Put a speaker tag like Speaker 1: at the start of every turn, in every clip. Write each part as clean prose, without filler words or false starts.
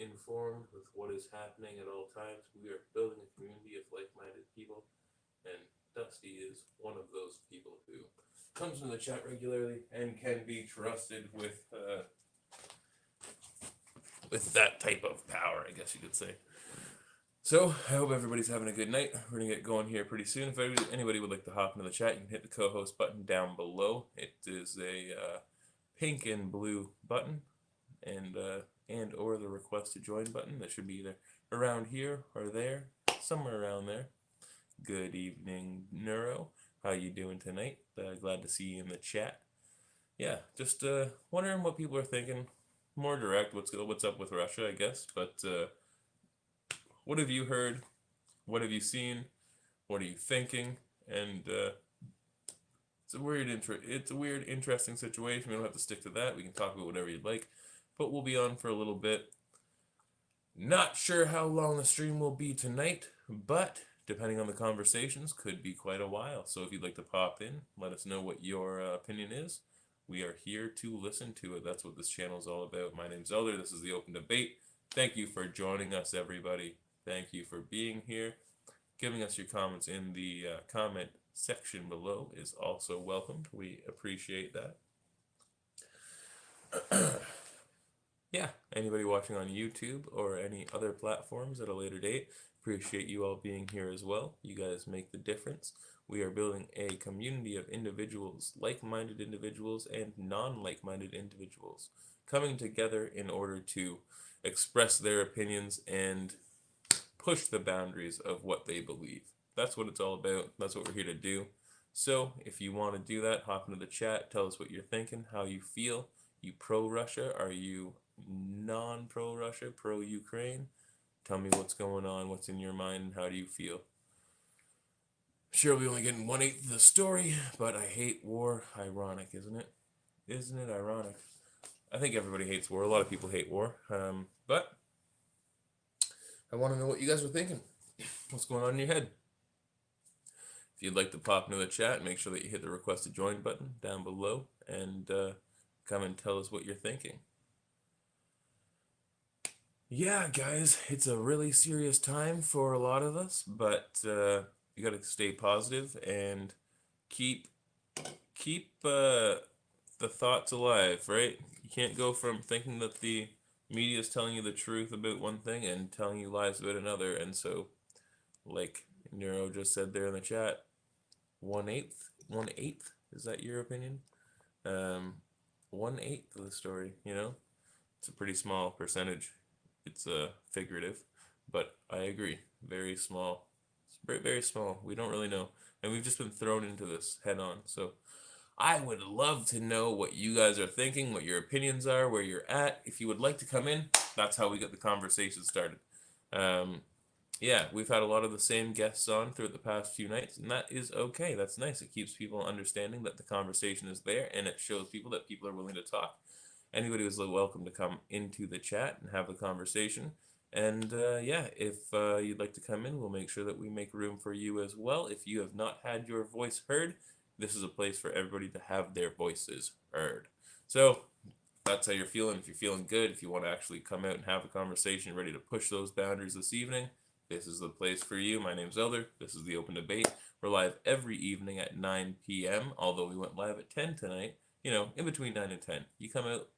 Speaker 1: informed with what is happening at all times. We are building a community of like-minded people, and Dusty is one of those people who comes in the chat regularly and can be trusted with that type of power, I guess you could say. So I hope everybody's having a good night. We're gonna get going here pretty soon. If anybody would like to hop into the chat, you can hit the co-host button down below. It is a pink and blue button, and or the request to join button. That should be either around here or there, somewhere around there. Good evening, Neuro. How you doing tonight? Glad to see you in the chat. Yeah, just wondering what people are thinking. More direct, what's up with Russia, I guess. But what have you heard? What have you seen? What are you thinking? And it's a weird, interesting situation. We don't have to stick to that. We can talk about whatever you'd like. But we'll be on for a little bit. Not sure how long the stream will be tonight, but depending on the conversations, could be quite a while. So if you'd like to pop in, let us know what your opinion is. We are here to listen to it. That's what this channel is all about. My name's Elder. This is the Open Debate. Thank you for joining us, everybody. Thank you for being here. Giving us your comments in the comment section below is also welcomed. We appreciate that. Yeah, anybody watching on YouTube or any other platforms at a later date, appreciate you all being here as well. You guys make the difference. We are building a community of individuals, like-minded individuals and non-like-minded individuals, coming together in order to express their opinions and push the boundaries of what they believe. That's what it's all about. That's what we're here to do. So if you want to do that, hop into the chat, tell us what you're thinking, how you feel. You pro-Russia? Are you non-pro-Russia, pro-Ukraine? Tell me what's going on, what's in your mind, and how do you feel? Sure, we're only getting 1/8 of the story, but I hate war. Ironic, isn't it? Isn't it ironic? I think everybody hates war. A lot of people hate war. But I want to know what you guys are thinking. What's going on in your head? If you'd like to pop into the chat, make sure that you hit the request to join button down below and come and tell us what you're thinking. Yeah, guys, it's a really serious time for a lot of us, but you got to stay positive and keep the thoughts alive, right? You can't go from thinking that the media is telling you the truth about one thing and telling you lies about another. And so, like Neuro just said there in the chat, 1/8, is that your opinion? 1/8 of the story, you know? It's a pretty small percentage. It's figurative, but I agree. Very small. It's very, very small. We don't really know. And we've just been thrown into this head on. So I would love to know what you guys are thinking, what your opinions are, where you're at. If you would like to come in, that's how we get the conversation started. Yeah, we've had a lot of the same guests on throughout the past few nights, and that is okay. That's nice. It keeps people understanding that the conversation is there, and it shows people that people are willing to talk. Anybody was welcome to come into the chat and have the conversation. And yeah, if you'd like to come in, we'll make sure that we make room for you as well. If you have not had your voice heard, this is a place for everybody to have their voices heard. So that's how you're feeling. If you're feeling good, if you want to actually come out and have a conversation, ready to push those boundaries this evening, this is the place for you. My name's Elder. This is the Open Debate. We're live every evening at 9 p.m., although we went live at 10 tonight. You know, in between 9 and 10. You come out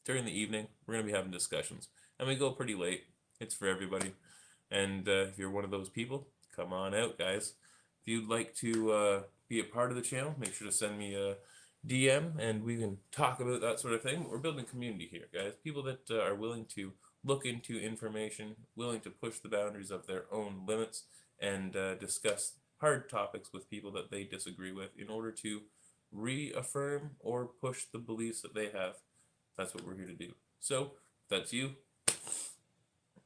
Speaker 1: during the evening, we're going to be having discussions. And we go pretty late. It's for everybody. And if you're one of those people, come on out, guys. If you'd like to be a part of the channel, make sure to send me a DM and we can talk about that sort of thing. We're building community here, guys. People that are willing to look into information, willing to push the boundaries of their own limits, and discuss hard topics with people that they disagree with in order to reaffirm or push the beliefs that they have. That's what we're here to do. So, if that's you,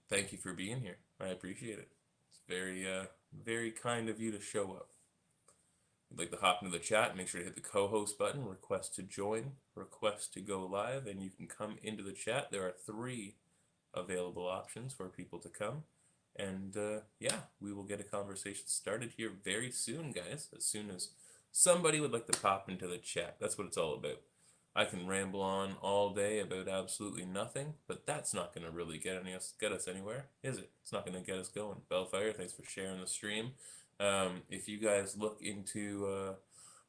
Speaker 1: thank you for being here. I appreciate it. It's very, very kind of you to show up. If you'd like to hop into the chat, make sure to hit the co-host button, request to join, request to go live, and you can come into the chat. There are 3 available options for people to come. And yeah, we will get a conversation started here very soon, guys. As soon as somebody would like to pop into the chat. That's what it's all about. I can ramble on all day about absolutely nothing, but that's not going to really get us anywhere, is it? It's not going to get us going. Bellfire, thanks for sharing the stream. If you guys look into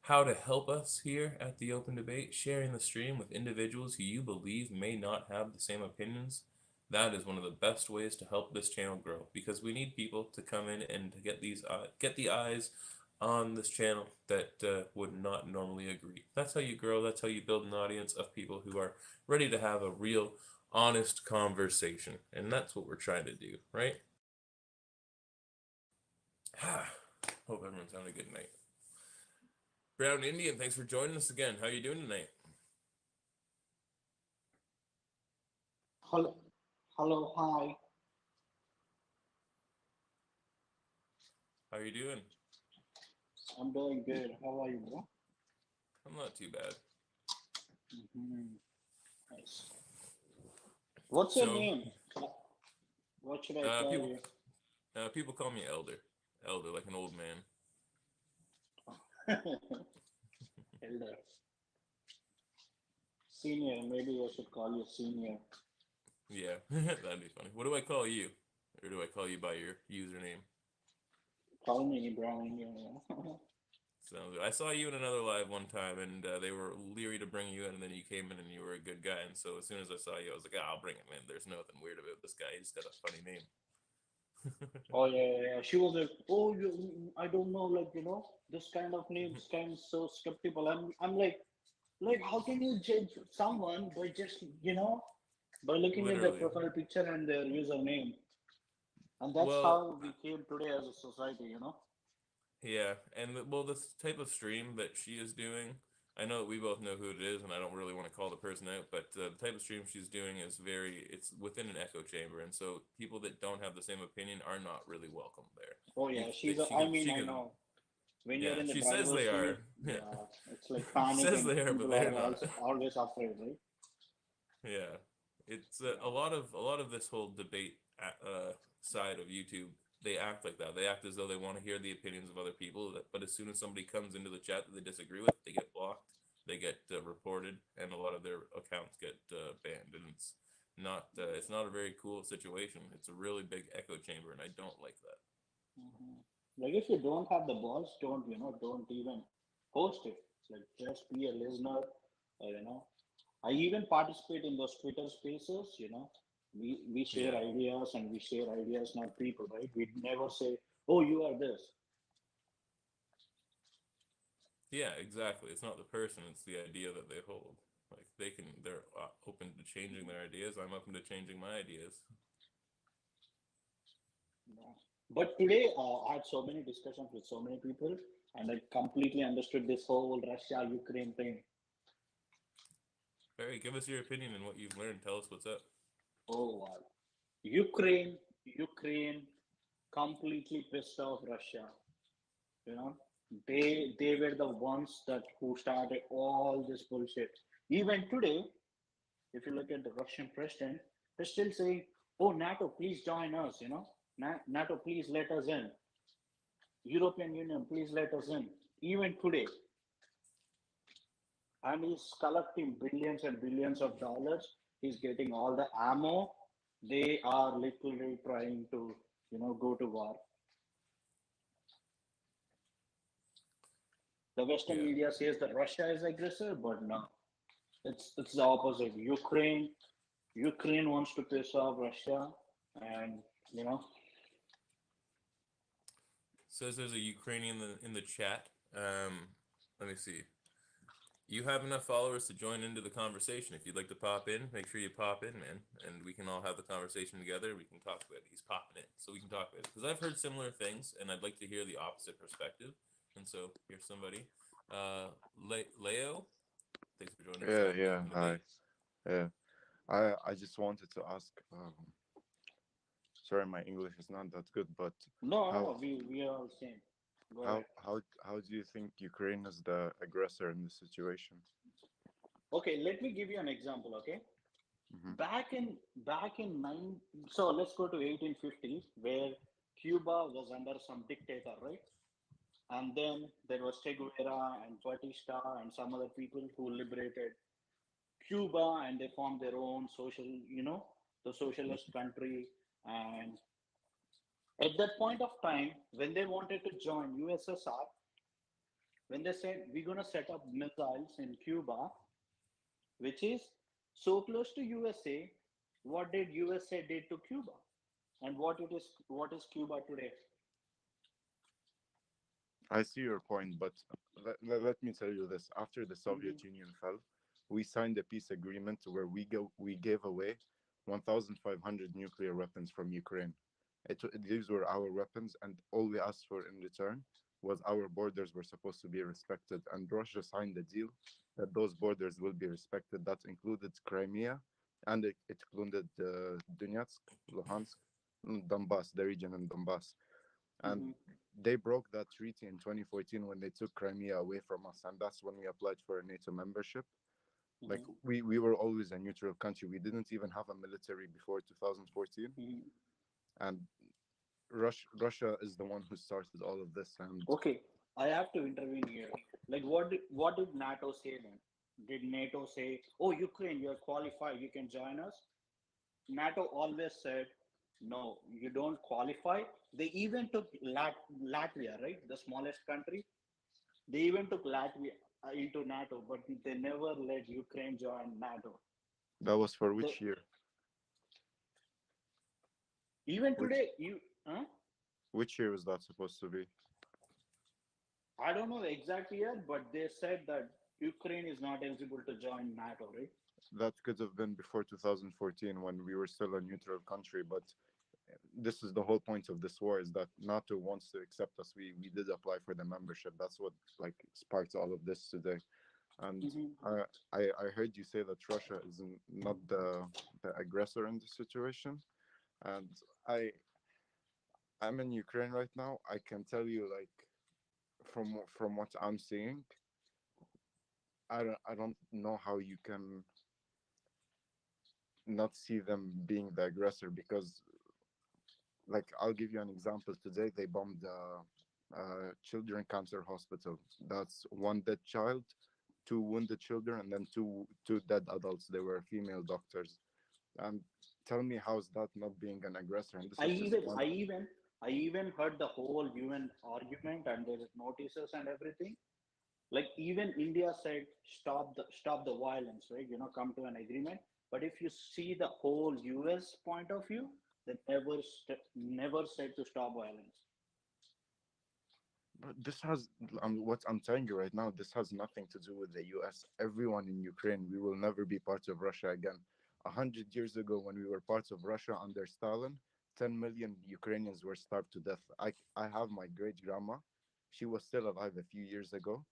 Speaker 1: how to help us here at the Open Debate, sharing the stream with individuals who you believe may not have the same opinions, that is one of the best ways to help this channel grow, because we need people to come in and to get the eyes on this channel that would not normally agree. That's how you grow. That's how you build an audience of people who are ready to have a real, honest conversation. And that's what we're trying to do, right? Hope everyone's having a good night. Brown Indian, thanks for joining us again. How are you doing tonight?
Speaker 2: Hello, hello, hi.
Speaker 1: How are you doing?
Speaker 2: I'm doing good. How are you, bro?
Speaker 1: I'm not too bad.
Speaker 2: Nice. What's your
Speaker 1: So,
Speaker 2: name? What should I call
Speaker 1: people
Speaker 2: you?
Speaker 1: people call me Elder. Elder, like an old man.
Speaker 2: Elder. Senior. Maybe I should call you senior.
Speaker 1: Yeah, that'd be funny. What do I call you? Or do I call you by your username?
Speaker 2: Call me Brown. You
Speaker 1: Sounds good. I saw you in another live one time, and they were leery to bring you in, and then you came in, and you were a good guy. And so as soon as I saw you, I was like, I'll bring him in. There's nothing weird about this guy. He's got a funny name.
Speaker 2: Oh yeah, yeah, yeah. She was like, oh, I don't know, like this kind of names kind so skeptical. I'm like, how can you judge someone by just by looking at their
Speaker 1: Literally.
Speaker 2: profile picture and their username? And that's
Speaker 1: Well,
Speaker 2: how we came today as a society.
Speaker 1: yeah, and well, this type of stream that she is doing, I know that we both know who it is, and I don't really want to call the person out, but the type of stream she's doing is it's within an echo chamber, and so people that don't have the same opinion are not really welcome there.
Speaker 2: Oh
Speaker 1: You,
Speaker 2: yeah,
Speaker 1: they,
Speaker 2: I mean,
Speaker 1: she
Speaker 2: I
Speaker 1: can,
Speaker 2: know. When you're
Speaker 1: yeah,
Speaker 2: in the
Speaker 1: she says
Speaker 2: driver's
Speaker 1: they
Speaker 2: seat,
Speaker 1: are, yeah,
Speaker 2: yeah, it's like
Speaker 1: she says
Speaker 2: panicking.
Speaker 1: they are, but
Speaker 2: People
Speaker 1: they're
Speaker 2: are
Speaker 1: not.
Speaker 2: also always afraid, right?
Speaker 1: Yeah, it's
Speaker 2: Yeah.
Speaker 1: a lot of this whole debate side of YouTube. They act like that. They act as though they want to hear the opinions of other people. But as soon as somebody comes into the chat that they disagree with, they get blocked. They get reported, and a lot of their accounts get banned. And it's not a very cool situation. It's a really big echo chamber, and I don't like that.
Speaker 2: hmm Like if you don't have the balls, don't even post it. Like just be a listener. You know, I even participate in those Twitter spaces. We share
Speaker 1: Yeah,
Speaker 2: ideas and we share ideas, not people, right? We never say, "Oh, you are this."
Speaker 1: yeah, exactly. It's not the person; it's the idea that they hold. Like they're open to changing their ideas. I'm open to changing my ideas.
Speaker 2: Yeah. But today, I had so many discussions with so many people, and I completely understood this whole Russia-Ukraine thing.
Speaker 1: Barry, give us your opinion and what you've learned. Tell us what's up.
Speaker 2: Oh, wow. Ukraine completely pissed off Russia. You know, they were the ones that who started all this bullshit. Even today, if you look at the Russian president, they're still saying, "Oh, NATO, please join us." NATO, please let us in. European Union, please let us in. Even today, and he's collecting billions and billions of dollars. He's getting all the ammo. They are literally trying to, go to war. The Western
Speaker 1: Yeah.
Speaker 2: media says that Russia is aggressor, but no, it's the opposite. Ukraine wants to piss off Russia, and you know,
Speaker 1: Says there's a Ukrainian in the chat. Let me see. You have enough followers to join into the conversation. If you'd like to pop in, make sure you pop in, man, and we can all have the conversation together. We can talk about it. He's popping in, so we can talk about it. Because I've heard similar things, and I'd like to hear the opposite perspective. And so here's somebody. Leo, thanks for joining us
Speaker 3: Yeah,
Speaker 1: at the
Speaker 3: yeah,
Speaker 1: open
Speaker 3: hi.
Speaker 1: debate.
Speaker 3: Yeah, I just wanted to ask. Sorry, my English is not that good, but
Speaker 2: no,
Speaker 3: how
Speaker 2: no, we are all same. Go ahead.
Speaker 3: how do you think Ukraine is the aggressor in this situation?
Speaker 2: Okay, let me give you an example. Okay,
Speaker 3: Hmm.
Speaker 2: back in nine. So let's go to 1850s, where Cuba was under some dictator, right? And then there was Che Guevara and Batista and some other people who liberated. Cuba, and they formed their own social, the socialist country. And at that point of time, when they wanted to join USSR, when they said we're gonna set up missiles in Cuba, which is so close to USA, what did USA did to Cuba, and what is Cuba today?
Speaker 3: I see your point, but let me tell you this. After the
Speaker 2: Hmm.
Speaker 3: Soviet Union fell, we signed a peace agreement where we gave away 1,500 nuclear weapons from Ukraine. These were our weapons, and all we asked for in return was our borders were supposed to be respected. And Russia signed a deal that those borders will be respected. That included Crimea, and it included Donetsk, Luhansk, Donbass, the region in Donbass. And
Speaker 2: Hmm.
Speaker 3: they broke that treaty in 2014 when they took Crimea away from us, and that's when we applied for a NATO membership. Like
Speaker 2: Hmm.
Speaker 3: we were always a neutral country. We didn't even have a military before 2014,
Speaker 2: Hmm.
Speaker 3: and Russia is the one who started all of this. And
Speaker 2: Okay, I have to intervene here. Like, what did NATO say then? Did NATO say, "Oh, Ukraine, you're qualified, you can join us"? NATO always said, "No, you don't qualify." They even took Latvia, right, the smallest country. They even took Latvia into NATO, but they never let Ukraine join NATO.
Speaker 3: that was for
Speaker 2: The,
Speaker 3: which year?
Speaker 2: even
Speaker 3: Which
Speaker 2: today, huh?
Speaker 3: which year was that supposed to be?
Speaker 2: I don't know the exact year, but they said that Ukraine is not eligible to join NATO, right?
Speaker 3: That could have been before 2014 when we were still a neutral country. But this is the whole point of this war, is that NATO wants to accept us. We did apply for the membership. That's what like sparked all of this today. And
Speaker 2: Hmm.
Speaker 3: uh, I heard you say that Russia is not the aggressor in this situation. And I I'm in Ukraine right now. I can tell you, like, from what I'm seeing, I don't know how you can not see them being the aggressor, because, like, I'll give you an example. Today they bombed children cancer hospital. That's one dead child, two wounded children, and then two dead adults. They were female doctors. And tell me, how's that not being an aggressor? And this
Speaker 2: I
Speaker 3: is just
Speaker 2: even,
Speaker 3: one.
Speaker 2: I even, I even heard the whole UN argument, and there is notices and everything. Like even India said, stop the violence, right? Come to an agreement. But if you see the whole US point of view, they never said to stop violence.
Speaker 3: But this has, what I'm telling you right now, this has nothing to do with the US. Everyone in Ukraine, we will never be part of Russia again. 100 years ago, when we were part of Russia under Stalin, 10 million Ukrainians were starved to death. I have my great grandma. She was still alive a few years ago,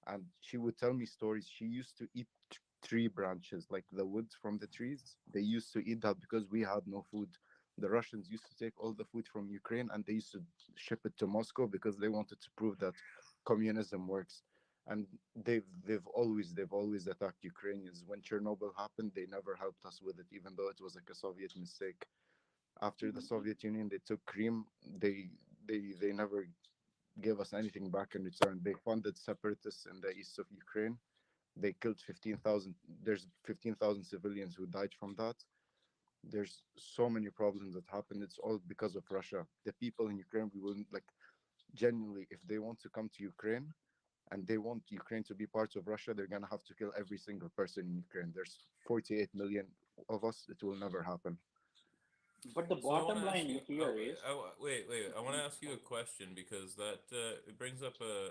Speaker 3: and she would tell me stories. She used to eat tree branches, like the wood from the trees. They used to eat that because we had no food. The Russians used to take all the food from Ukraine and they used to ship it to Moscow because they wanted to prove that communism works. And they've always attacked Ukrainians. When Chernobyl happened, they never helped us with it, even though it was like a Soviet mistake. After the
Speaker 2: Mhm.
Speaker 3: Soviet Union, they took Crimea. They never gave us anything back in return. They funded separatists in the east of Ukraine. They killed 15,000. There's 15,000 civilians who died from that. There's so many problems that happen. It's all because of Russia. The people in Ukraine, we will, like, genuinely, if they want to come to Ukraine and they want Ukraine to be part of Russia, they're gonna have to kill every single person in Ukraine. There's 48 million of us. It will never happen.
Speaker 2: But the
Speaker 1: So I want
Speaker 2: bottom
Speaker 1: to ask
Speaker 2: line
Speaker 1: you.
Speaker 2: here is,
Speaker 1: Wait. I want to ask you a question because that it brings up a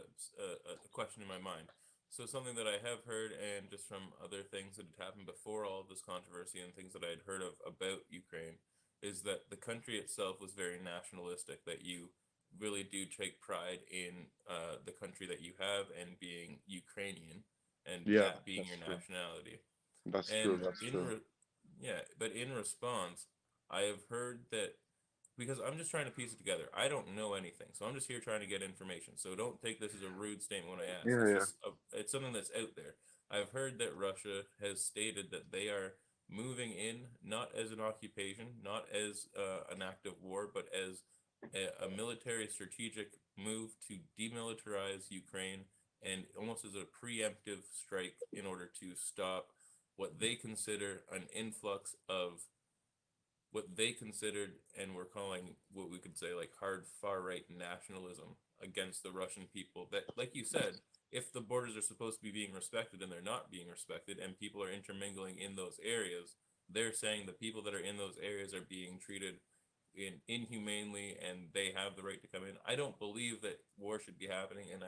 Speaker 1: question in my mind. So something that I have heard, and just from other things that had happened before all of this controversy and things that I had heard of about Ukraine, is that the country itself was very nationalistic. That you really do take pride in the country that you have and being Ukrainian, and
Speaker 3: Yeah,
Speaker 1: that being your
Speaker 3: that's true.
Speaker 1: nationality.
Speaker 3: That's true.
Speaker 1: And
Speaker 3: That's true.
Speaker 1: yeah, but in response, I have heard that because I'm just trying to piece it together. I don't know anything, so I'm just here trying to get information. So don't take this as a rude statement when I ask.
Speaker 3: Yeah,
Speaker 1: It's
Speaker 3: yeah.
Speaker 1: just it's something that's out there. I've heard that Russia has stated that they are moving in not as an occupation, not as an act of war, but as a military strategic move to demilitarize Ukraine and almost as a preemptive strike in order to stop what they consider an influx of what they considered and were calling what we could say like hard far right nationalism against the Russian people. That, like you said, if the borders are supposed to be being respected and they're not being respected, and people are intermingling in those areas, they're saying the people that are in those areas are being treated inhumanely and they have the right to come in. I don't believe that war should be happening, and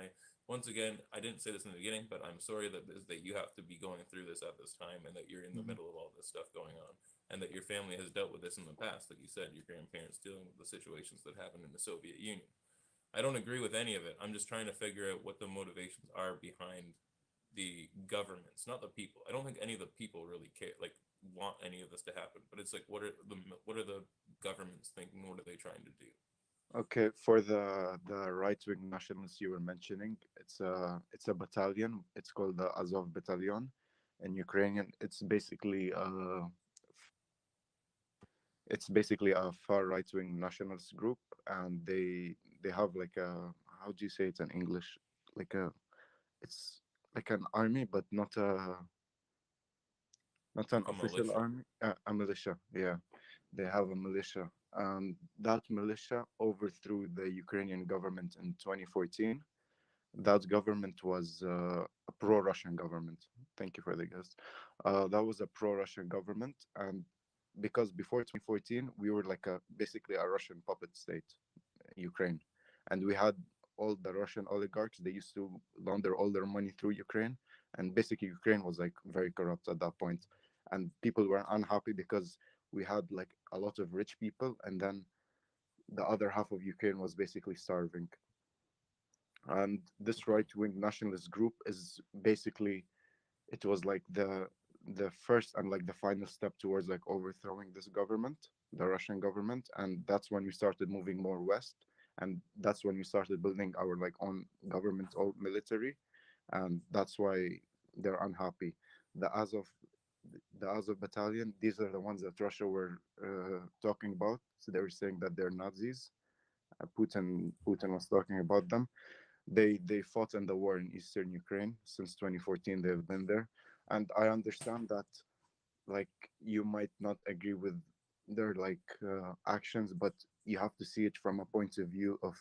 Speaker 1: once again, I didn't say this in the beginning, but I'm sorry that you have to be going through this at this time and that you're in the
Speaker 3: Mhm.
Speaker 1: middle of all this stuff going on and that your family has dealt with this in the past. Like you said, your grandparents dealing with the situations that happened in the Soviet Union. I don't agree with any of it. I'm just trying to figure out what the motivations are behind the governments, not the people. I don't think any of the people really care, like want any of this to happen. But it's like, what are the governments thinking? What are they trying to do?
Speaker 3: Okay, for the right wing nationalists you were mentioning, it's a battalion. It's called the Azov Battalion in Ukrainian. It's basically a far right wing nationalist group, and they have like a, how do you say it in English? Like a, it's like an army, but not an
Speaker 1: Like a
Speaker 3: official
Speaker 1: militia.
Speaker 3: army. A militia. Yeah, they have a militia, and that militia overthrew the Ukrainian government in 2014. That government was a pro-Russian government. Thank you for the guess. That was a pro-Russian government, and because before 2014 we were like a basically a Russian puppet state, Ukraine, and we had all the Russian oligarchs. They used to launder all their money through Ukraine, and basically Ukraine was like very corrupt at that point, and people were unhappy because we had like a lot of rich people, and then the other half of Ukraine was basically starving. And this
Speaker 1: Okay.
Speaker 3: right-wing nationalist group is basically, it was like the first and like the final step towards like overthrowing this government, the Russian government. And that's when we started moving more west, and that's when we started building our like own government or military, and that's why they're unhappy. The azov the azov battalion, these are the ones that Russia were talking about. So they were saying that they're Nazis. Putin was talking about them. They fought in the war in eastern Ukraine since 2014. They've been there, and I understand that like you might not agree with their like actions, but you have to see it from a point of view of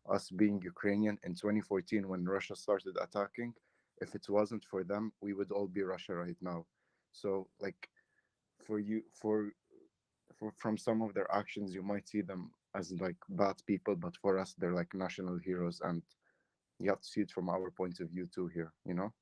Speaker 3: us being Ukrainian in 2014 when Russia started attacking. If it wasn't for them, we would all be Russia right now. So like for you for from some of their actions, you might see them as like bad people, but for us, they're like national heroes, and you have to see it from our point of view too here, you know.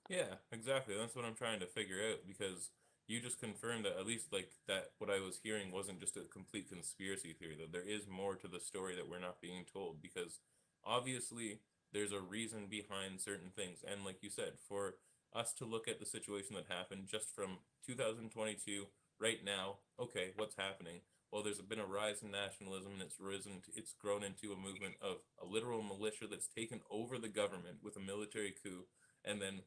Speaker 1: Yeah, exactly. That's what I'm trying to figure out because you just confirmed that at least like that what I was hearing wasn't just a complete conspiracy theory, that there is more to the story that we're not being told because obviously there's a reason behind certain things. And like you said, for us to look at the situation that happened just from 2022 right now, okay, what's happening? Well, there's been a rise in nationalism and it's grown into a movement of a literal militia that's taken over the government with a military coup and then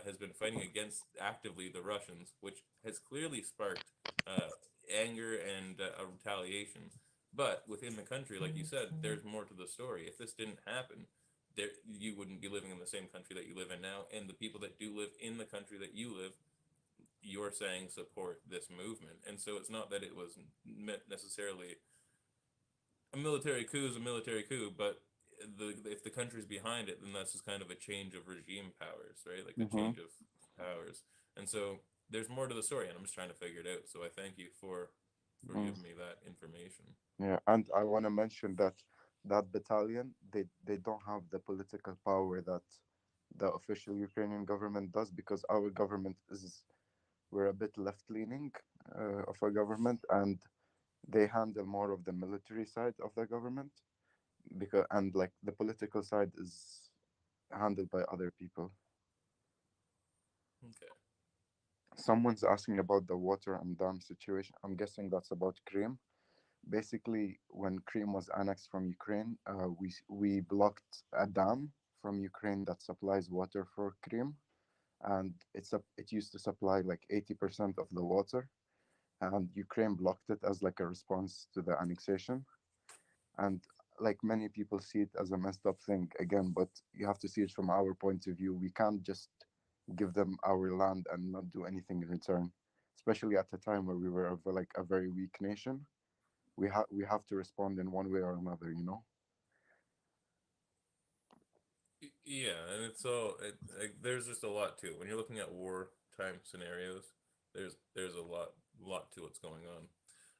Speaker 1: has been fighting against actively the Russians, which has clearly sparked uh, anger and a retaliation. But within the country, like you said, there's more to the story. If this didn't happen, there you wouldn't be living in the same country that you live in now, and the people that do live in the country that you live, you're saying support this movement. And so it's not that it was necessarily a military coup is a military coup, but if the country's behind it, then that's just kind of a change of regime powers, right? Like a
Speaker 3: Mm-hmm.
Speaker 1: change of powers. And so there's more to the story, and I'm just trying to figure it out. So I thank you for
Speaker 3: Mm.
Speaker 1: giving me that information.
Speaker 3: Yeah, and I want to mention that that battalion, they don't have the political power that the official Ukrainian government does, because our government is, we're a bit left leaning of a government, and they handle more of the military side of the government, because and like the political side is handled by other people.
Speaker 1: Okay.
Speaker 3: Someone's asking about the water and dam situation. I'm guessing that's about Crimea. Basically, when Crimea was annexed from Ukraine, we blocked a dam from Ukraine that supplies water for Crimea, and it used to supply like 80% of the water, and Ukraine blocked it as like a response to the annexation. And like many people see it as a messed up thing again, but you have to see it from our point of view. We can't just give them our land and not do anything in return, especially at a time where we were like a very weak nation. We have to respond in one way or another, you know.
Speaker 1: Yeah, and it's all like, there's just a lot to it. When you're looking at wartime scenarios, there's a lot to what's going on.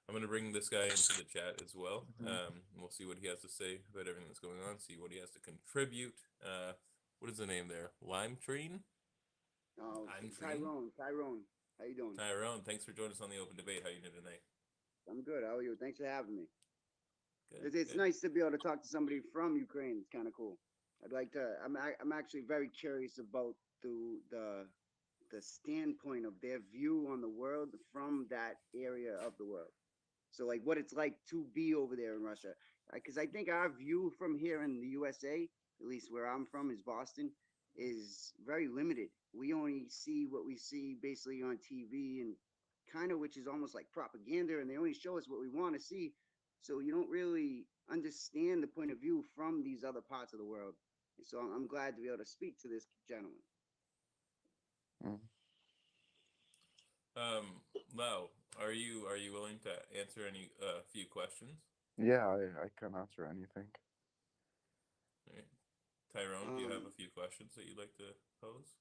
Speaker 1: I'm gonna bring this guy into the chat as well.
Speaker 3: Mhm.
Speaker 1: And we'll see what he has to say about everything that's going on. See what he has to contribute. What is the name there? Lime Treen.
Speaker 4: Oh,
Speaker 1: Lime Treen.
Speaker 4: Tyrone. How you doing?
Speaker 1: Tyrone, thanks for joining us on the open debate. How you doing tonight?
Speaker 4: I'm good. How are you? Thanks for having me.
Speaker 1: Good,
Speaker 4: It's
Speaker 1: good.
Speaker 4: nice to be able to talk to somebody from Ukraine. It's kind of cool. I'd like to. I'm actually very curious about the the standpoint of their view on the world from that area of the world. So like what it's like to be over there in Russia. Because I think our view from here in the USA, at least where I'm from, is Boston, is very limited. We only see what we see basically on TV and kind of which is almost like propaganda, and they only show us what we want to see. So you don't really understand the point of view from these other parts of the world. And so I'm glad to be able to speak to this gentleman.
Speaker 3: Mm.
Speaker 1: Um, Lau, are you willing to answer any few questions?
Speaker 3: Yeah, I can answer anything.
Speaker 1: All right. Tyrone, do you have
Speaker 4: Um,
Speaker 1: a few questions that you'd like to pose?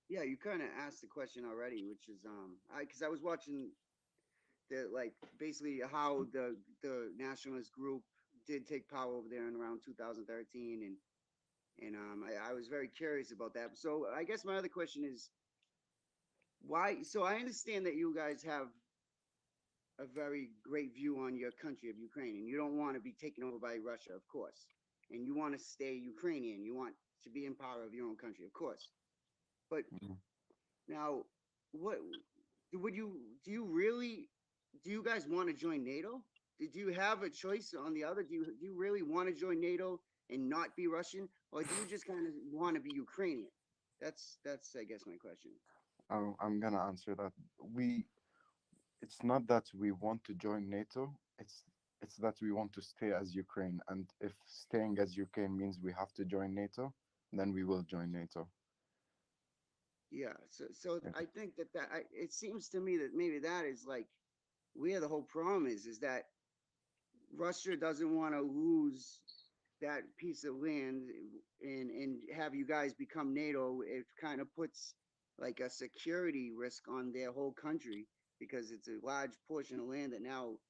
Speaker 4: yeah, you kind of asked the question already, which is I because I was watching the like basically how the nationalist group did take power over there in around 2013, and I was very curious about that. So I guess my other question is why. So I understand that you guys have a very great view on your country of Ukraine, and you don't want to be taken over by Russia, of course, and you want to stay Ukrainian. You want to be in power of your own country, of course. But
Speaker 3: Mhm.
Speaker 4: now, what would you do? You really do? You guys want to join NATO? Did you have a choice on the other? Do you really want to join NATO and not be Russian, or do you just kind of want to be Ukrainian? That's I guess my question.
Speaker 3: I'm gonna answer that. It's not that we want to join NATO. It's that we want to stay as Ukraine, and if staying as Ukraine means we have to join NATO, then we will join NATO.
Speaker 4: Yeah. So
Speaker 3: Yeah.
Speaker 4: I think it seems to me that maybe that is like where the whole problem is that Russia doesn't want to lose that piece of land and have you guys become NATO. It kind of puts like a security risk on their whole country because it's a large portion of land that now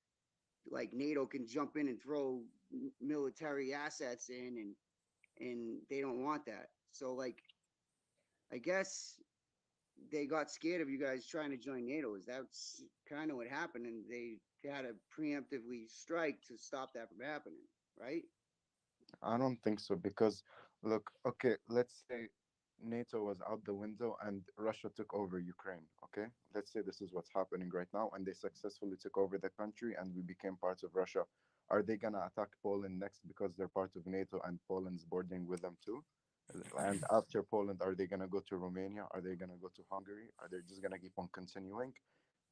Speaker 4: like NATO can jump in and throw military assets in and they don't want that. So like I guess they got scared of you guys trying to join NATO. Is that kind of what happened? And they had to preemptively strike to stop that from happening, right?
Speaker 3: I don't think so because, look, okay, let's say NATO was out the window and Russia took over Ukraine. Okay, let's say this is what's happening right now, and they successfully took over the country and we became part of Russia. Are they gonna attack Poland next because they're part of NATO and Poland's bordering with them too? And after Poland, are they gonna go to Romania? Are they gonna go to Hungary? Are they just gonna keep on continuing?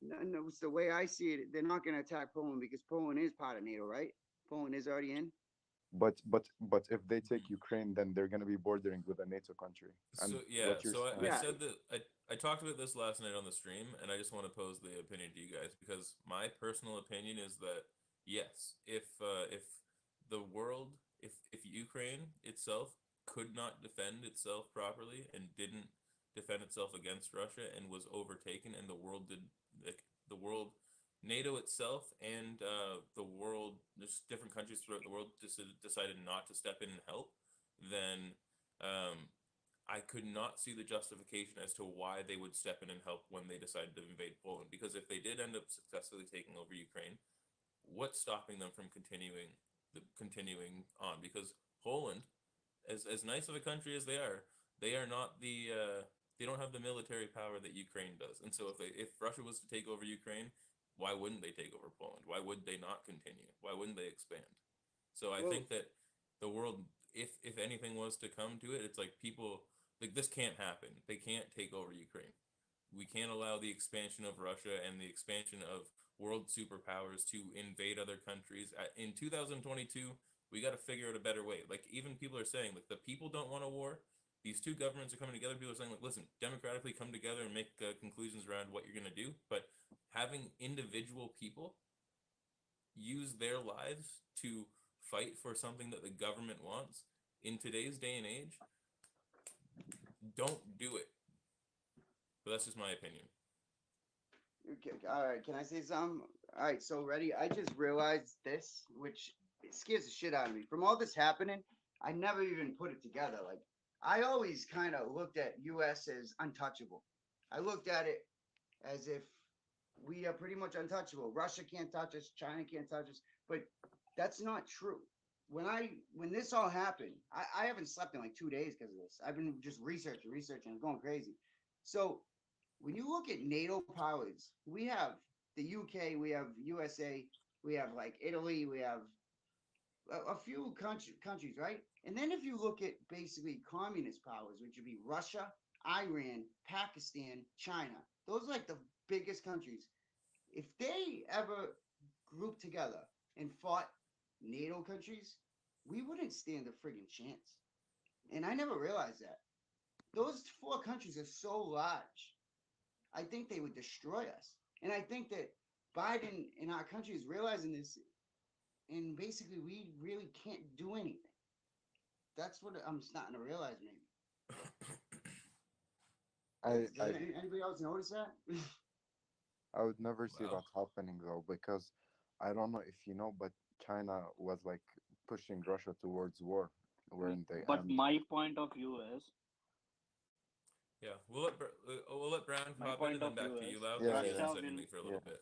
Speaker 4: No, no, it's the way I see it. They're not going to attack Poland because Poland is part of NATO, right? Poland is already in.
Speaker 3: But if they take
Speaker 1: Mhm.
Speaker 3: Ukraine, then they're gonna be bordering with a NATO country. And
Speaker 1: So yeah,
Speaker 3: what you're
Speaker 1: so I
Speaker 3: saying,
Speaker 4: Yeah,
Speaker 1: said that I talked about this last night on the stream, and I just want to pose the opinion to you guys because my personal opinion is that yes, if the world, if Ukraine itself could not defend itself properly and didn't defend itself against Russia and was overtaken, and the world did, like the world, NATO itself and the world, just different countries throughout the world decided not to step in and help, then um, I could not see the justification as to why they would step in and help when they decided to invade Poland. Because if they did end up successfully taking over Ukraine, what's stopping them from continuing on? Because Poland, as nice of a country as they are not they don't have the military power that Ukraine does. And so if Russia was to take over Ukraine, why wouldn't they take over Poland? Why would they not continue? Why wouldn't they expand? So I
Speaker 4: well,
Speaker 1: think that the world, if anything was to come to it, it's like people like this can't happen. They can't take over Ukraine. We can't allow the expansion of Russia and the expansion of world superpowers to invade other countries. In 2022, we got to figure out a better way. Like even people are saying, like the people don't want a war. these two governments are coming together. People are saying, like, listen, democratically come together and make conclusions around what you're going to do. But having individual people use their lives to fight for something that the government wants in today's day and age, don't do it. But that's just my opinion.
Speaker 4: Okay, all right, can I say something? All right, so ready? I just realized this, which it scares the shit out of me. From all this happening, I never even put it together. Like, I always kind of looked at US as untouchable. I looked at it as if we are pretty much untouchable. Russia can't touch us, China can't touch us, but that's not true. When this all happened, I haven't slept in like 2 days because of this. I've been just researching, going crazy. So when you look at NATO powers, we have the UK, we have USA, we have like Italy, we have a few countries, right? And then if you look at basically communist powers, which would be Russia, Iran, Pakistan, China, those are like the biggest countries. If they ever grouped together and fought NATO countries, we wouldn't stand a friggin' chance. And I never realized that. Those four countries are so large. I think they would destroy us. And I think that Biden and our country is realizing this, and basically we really can't do anything. That's what I'm starting to realize. Maybe.
Speaker 3: I
Speaker 4: Anybody else notice that?
Speaker 3: I would never see
Speaker 1: Wow.
Speaker 3: that happening though, because I don't know if you know, but China was like pushing Russia towards war, weren't they?
Speaker 2: But
Speaker 3: And
Speaker 2: my point of view is,
Speaker 1: Yeah, we'll let Brown
Speaker 2: my
Speaker 1: hop in,
Speaker 2: point
Speaker 1: and then
Speaker 2: of
Speaker 1: back
Speaker 2: view
Speaker 1: to you,
Speaker 2: is
Speaker 1: Lau,
Speaker 3: yeah,
Speaker 1: because
Speaker 3: yeah,
Speaker 1: he's
Speaker 3: yeah,
Speaker 1: in
Speaker 2: Russia
Speaker 1: second
Speaker 2: will.
Speaker 1: league for a
Speaker 3: yeah.
Speaker 1: little bit.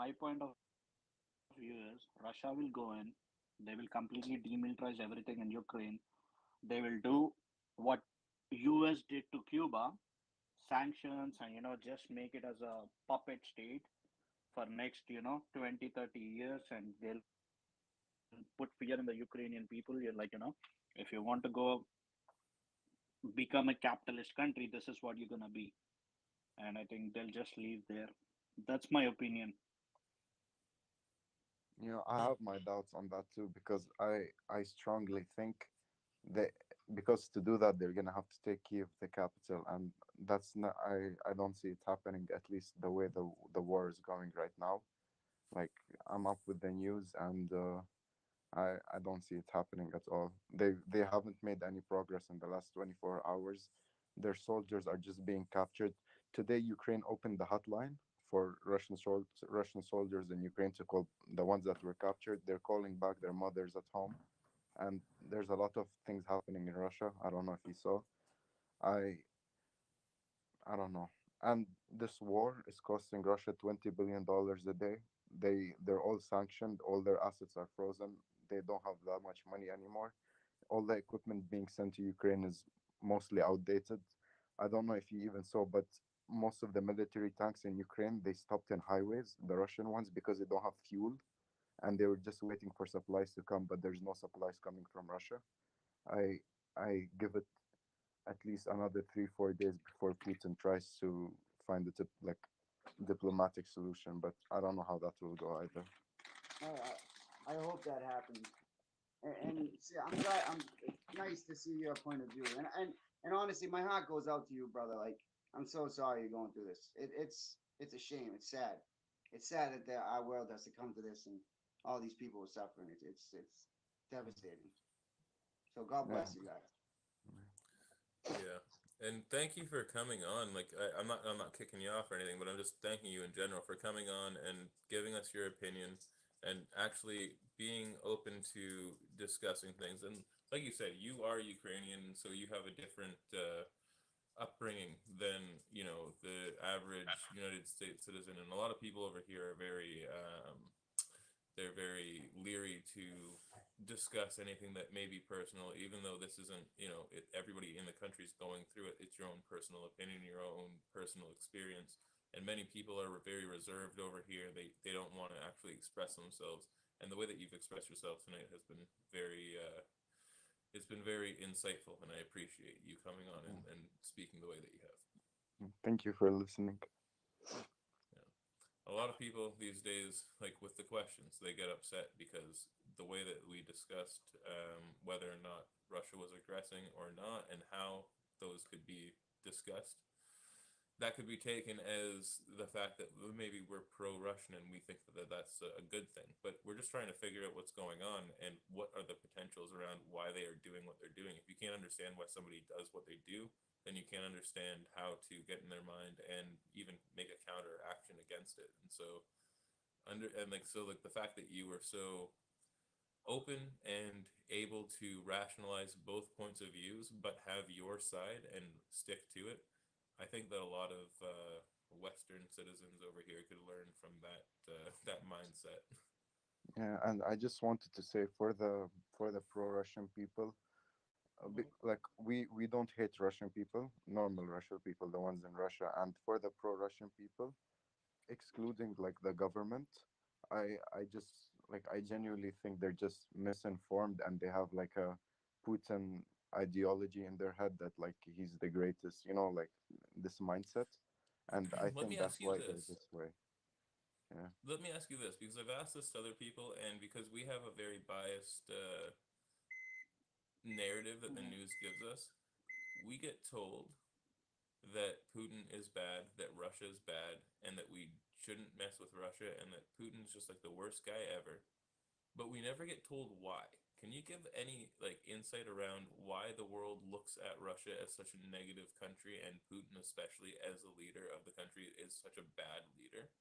Speaker 2: My point of view is Russia will go in. They will completely demilitarize everything in Ukraine. They will do what US did to Cuba, sanctions, and just make it as a puppet state for next 20, 30 years, and they'll put fear in the Ukrainian people. You're like, if you want to go become a capitalist country, this is what you're gonna be. And I think they'll just leave there. That's my opinion.
Speaker 3: You know, I have my doubts on that too, because I strongly think that, because to do that they're gonna have to take Kiev, the capital, and that's not, I don't see it happening, at least the way the war is going right now. Like, I'm up with the news, and I don't see it happening at all. They haven't made any progress in the last 24 hours. Their soldiers are just being captured. Today, Ukraine opened the hotline for Russian soldiers in Ukraine to call the ones that were captured. They're calling back their mothers at home, and there's a lot of things happening in Russia. I don't know if you saw. I I don't know. And this war is costing Russia $20 billion a day. They're all sanctioned. All their assets are frozen. They don't have that much money anymore. All the equipment being sent to Ukraine is mostly outdated. I don't know if you even saw, but most of the military tanks in Ukraine, they stopped in highways, the Russian ones, because they don't have fuel, and they were just waiting for supplies to come, but there's no supplies coming from Russia. I I give it at least another 3 4 days before Putin tries to find a like diplomatic solution, but I don't know how that will go either.
Speaker 4: I hope that happens. And see, I'm glad. It's nice to see your point of view. And honestly, my heart goes out to you, brother. Like, I'm so sorry you're going through this. It's a shame. It's sad. It's sad that our world has to come to this, and all these people are suffering. It's devastating. So God
Speaker 3: Yeah.
Speaker 4: bless you guys.
Speaker 1: Yeah, and thank you for coming on. Like, I'm not kicking you off or anything, but I'm just thanking you in general for coming on and giving us your opinion, and actually being open to discussing things. And like you said, you are Ukrainian, so you have a different upbringing than the average United States citizen. And a lot of people over here are very they're very leery to discuss anything that may be personal, even though this isn't, everybody in the country is going through it. It's your own personal opinion, your own personal experience. And many people are very reserved over here. They don't want to actually express themselves. And the way that you've expressed yourself tonight has been it's been very insightful. And I appreciate you coming on and speaking the way that you have.
Speaker 3: Thank you for listening.
Speaker 1: Yeah. A lot of people these days, like with the questions. They get upset because the way that we discussed whether or not Russia was aggressing or not, and how those could be discussed, that could be taken as the fact that maybe we're pro-Russian and we think that that's a good thing. But we're just trying to figure out what's going on and what are the potentials around why they are doing what they're doing. If you can't understand why somebody does what they do, then you can't understand how to get in their mind and even make a counter action against it. And so like the fact that you were so open and able to rationalize both points of views but have your side and stick to it, I think that a lot of Western citizens over here could learn from that mindset.
Speaker 3: Yeah, and I just wanted to say for the pro-Russian people, like we don't hate Russian people, normal Russian people, the ones in Russia, and for the pro-Russian people, excluding like the government, I just like I genuinely think they're just misinformed and they have like a Putin ideology in their head that like he's the greatest, you know, like this mindset, and I
Speaker 1: Let me
Speaker 3: think that's
Speaker 1: ask you
Speaker 3: why they're
Speaker 1: this.
Speaker 3: this way. Yeah.
Speaker 1: Let me ask you this, because I've asked this to other people, and because we have a very biased narrative that the news gives us, we get told that Putin is bad, that Russia is bad, and that we shouldn't mess with Russia, and that Putin's just like the worst guy ever. But we never get told why. Can you give any like insight around why the world looks at Russia as such a negative country, and Putin especially as a leader of the country is such a bad leader?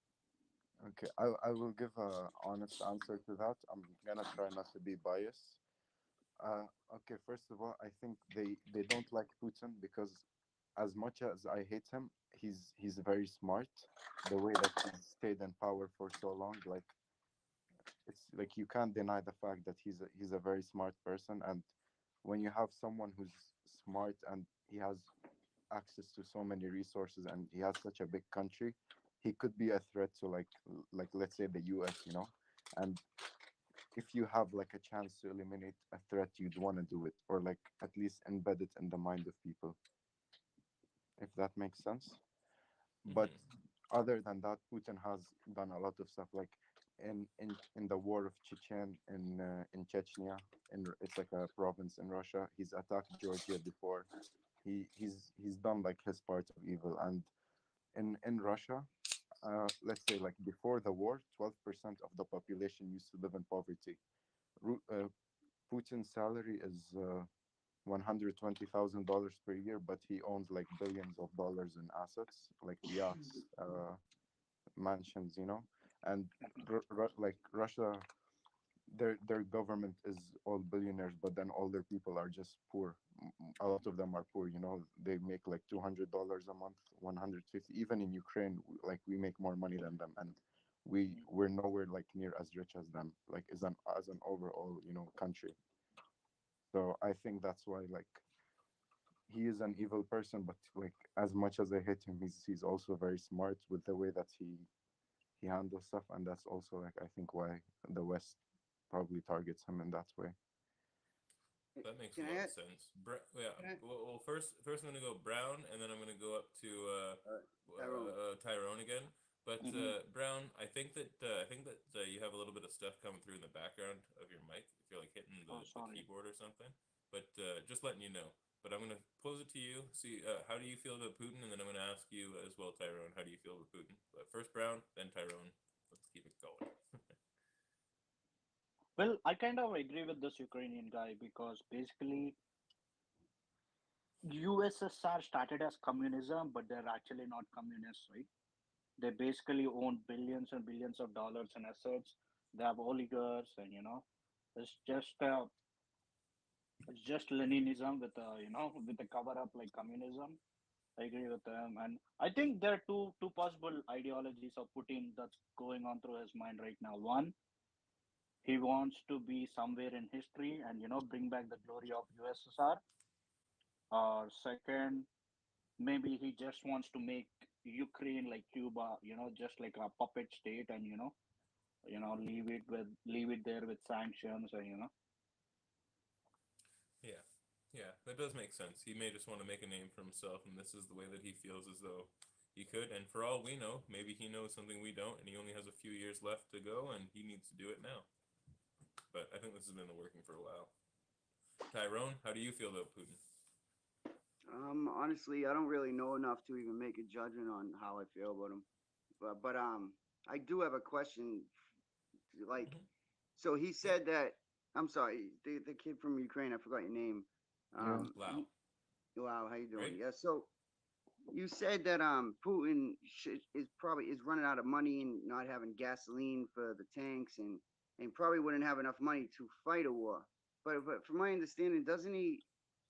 Speaker 3: Okay, I will give a honest answer to that. I'm gonna try not to be biased. Okay, first of all, I think they don't like Putin because as much as I hate him, he's very smart. The way that he stayed in power for so long, like it's like you can't deny the fact that he's a very smart person. And when you have someone who's smart and he has access to so many resources and he has such a big country, he could be a threat to like let's say the US, you know. And if you have like a chance to eliminate a threat, you'd want to do it, or like at least embed it in the mind of people, if that makes sense. But
Speaker 1: Mm-hmm.
Speaker 3: other than that, Putin has done a lot of stuff, like in the war of Chechen in Chechnya, it's like a province in Russia. He's attacked Georgia before. He's done like his part of evil, and in Russia, let's say like before the war, 12% of the population used to live in poverty. Putin's salary is $120,000 per year, but he owns like billions of dollars in assets, like yachts, mansions, you know. And like Russia, their government is all billionaires, but then all their people are just poor. A lot of them are poor, you know. They make like $200 a month, 150. Even in Ukraine, like we make more money than them, and we're nowhere like near as rich as them, like as an overall, you know, country. So I think that's why like he is an evil person, but like as much as I hate him, he's also very smart with the way that he handles stuff, and that's also like I think why the West probably targets him in that way.
Speaker 1: That makes a
Speaker 4: Can
Speaker 1: lot
Speaker 4: I
Speaker 1: of
Speaker 4: add,
Speaker 1: sense. Yeah.
Speaker 4: can I,
Speaker 1: Well, first I'm gonna go Brown, and then I'm gonna go up to
Speaker 4: Tyrone?
Speaker 1: Tyrone again. But
Speaker 2: Mm-hmm.
Speaker 1: Brown, I think that you have a little bit of stuff coming through in the background of your mic. If you're like hitting
Speaker 2: Oh,
Speaker 1: the
Speaker 2: sorry.
Speaker 1: keyboard or something. But just letting you know. But I'm gonna pose it to you. See, how do you feel about Putin? And then I'm gonna ask you as well, Tyrone. How do you feel about Putin? But first Brown, then Tyrone. Let's keep it going.
Speaker 2: Well, I kind of agree with this Ukrainian guy because basically USSR started as communism, but they're actually not communists, right? They basically own billions and billions of dollars in assets. They have oligarchs, and it's just uh, it's just Leninism with with a cover up like communism. I agree with them, and I think there are two possible ideologies of Putin that's going on through his mind right now. One, he wants to be somewhere in history and bring back the glory of USSR. Or second, maybe he just wants to make Ukraine like Cuba, just like a puppet state, and leave it there with sanctions, and
Speaker 1: Yeah, yeah, that does make sense. He may just want to make a name for himself, and this is the way that he feels as though He could, and for all we know, maybe he knows something we don't, and he only has a few years left to go, and he needs to do it now. But I think this has been working for a while. Tyrone, how do you feel about Putin?
Speaker 4: Honestly, I don't really know enough to even make a judgment on how I feel about him. But I do have a question. Like,
Speaker 1: Hmm.
Speaker 4: so he
Speaker 1: Yep.
Speaker 4: said that. I'm sorry, the kid from Ukraine. I forgot your name.
Speaker 3: Yeah.
Speaker 1: Wow.
Speaker 4: Wow, how you
Speaker 1: Right?
Speaker 4: doing? Yeah. So you said that Putin is probably is running out of money and not having gasoline for the tanks and probably wouldn't have enough money to fight a war. But from my understanding, doesn't he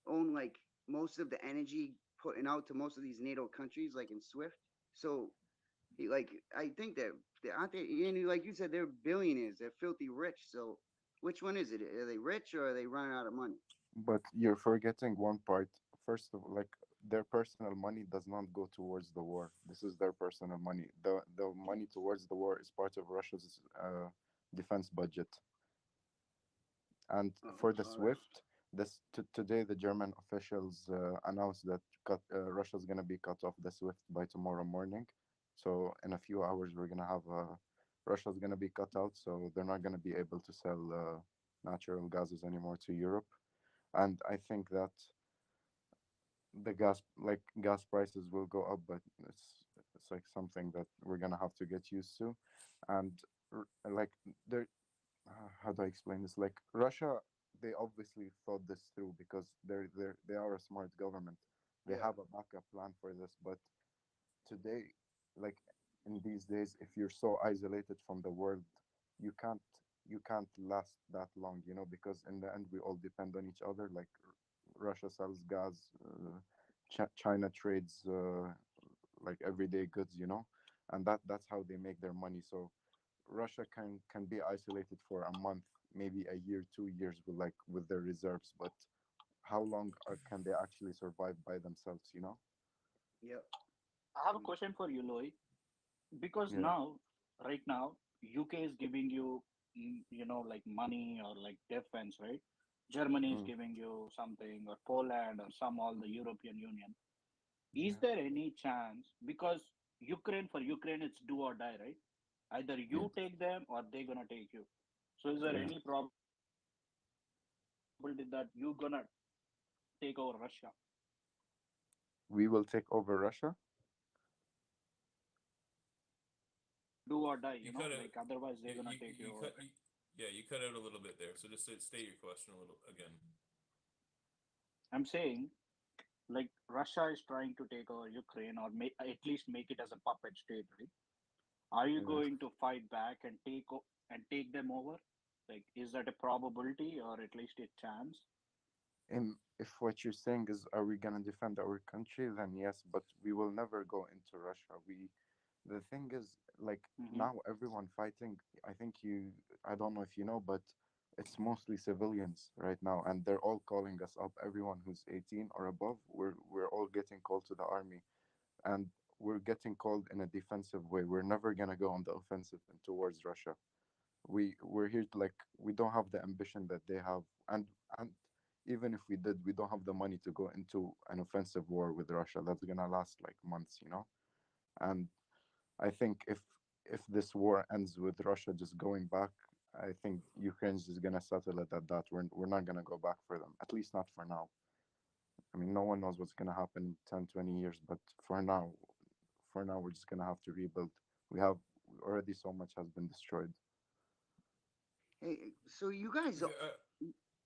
Speaker 4: own like most of the energy putting out to most of these NATO countries, like in SWIFT? So he like I think that they aren't they and like you said, they're billionaires, they're filthy rich. So which one is it? Are they rich or are they running out of money?
Speaker 3: But you're forgetting one part. First of all, like their personal money does not go towards the war. This is their personal money. The money towards the war is part of Russia's defense budget. And
Speaker 4: Oh,
Speaker 3: for the
Speaker 4: all right.
Speaker 3: SWIFT, today the German officials announced that Russia's gonna be cut off the SWIFT by tomorrow morning. So in a few hours, we're gonna have Russia's gonna be cut out. So they're not gonna be able to sell natural gases anymore to Europe. And I think that the gas prices will go up, but it's like something that we're gonna have to get used to. And like there how do I explain this? Like Russia, they obviously thought this through because they are a smart government. They
Speaker 4: Yeah.
Speaker 3: have a backup plan for this. But today, like in these days, if you're so isolated from the world, you can't you can't last that long, because in the end we all depend on each other. Like Russia sells gas, China trades like everyday goods, and that's how they make their money. So Russia can be isolated for a month, maybe a year, 2 years with their reserves, but how long can they actually survive by themselves?
Speaker 4: Yep.
Speaker 2: I have a question for you, Loy. Because
Speaker 3: Yeah.
Speaker 2: now, right now, UK is giving you, like money or like defense, right? Germany is
Speaker 3: Mm,
Speaker 2: giving you something, or Poland, or some all the European Union. Is
Speaker 3: yeah.
Speaker 2: there any chance? Because Ukraine, for Ukraine, it's do or die, right? Either
Speaker 3: Yeah.
Speaker 2: you take them or they're gonna take you. So is there
Speaker 3: Yeah.
Speaker 2: any probability that you gonna take over Russia?
Speaker 3: We will take over Russia.
Speaker 2: Do or die,
Speaker 1: You cut out.
Speaker 2: like otherwise they're
Speaker 1: You,
Speaker 2: gonna
Speaker 1: you,
Speaker 2: take you
Speaker 1: you
Speaker 2: over.
Speaker 1: cut. You, yeah, you cut out a little bit there. So just state your question a little again.
Speaker 2: I'm saying, like, Russia is trying to take over Ukraine, or at least make it as a puppet state, right? Are you
Speaker 3: Yeah.
Speaker 2: going to fight back and take them over? Like, is that a probability or at least a chance?
Speaker 3: If what you're saying is, are we gonna defend our country? Then yes, but we will never go into Russia. The thing is, like
Speaker 2: Hmm.
Speaker 3: now everyone fighting. I think I don't know if you know, but it's mostly civilians right now, and they're all calling us up. Everyone who's 18 or above, we're all getting called to the army, and we're getting called in a defensive way. We're never gonna go on the offensive and towards Russia. We're here to, like, we don't have the ambition that they have, and even if we did, we don't have the money to go into an offensive war with Russia that's gonna last like months. And I think if this war ends with Russia just going back, I think Ukraine's just gonna settle it at that. We're not gonna go back for them, at least not for now. I mean, no one knows what's gonna happen in 10, 20 years, but for now, we're just gonna have to rebuild. We have already so much has been destroyed.
Speaker 4: Hey, so you guys,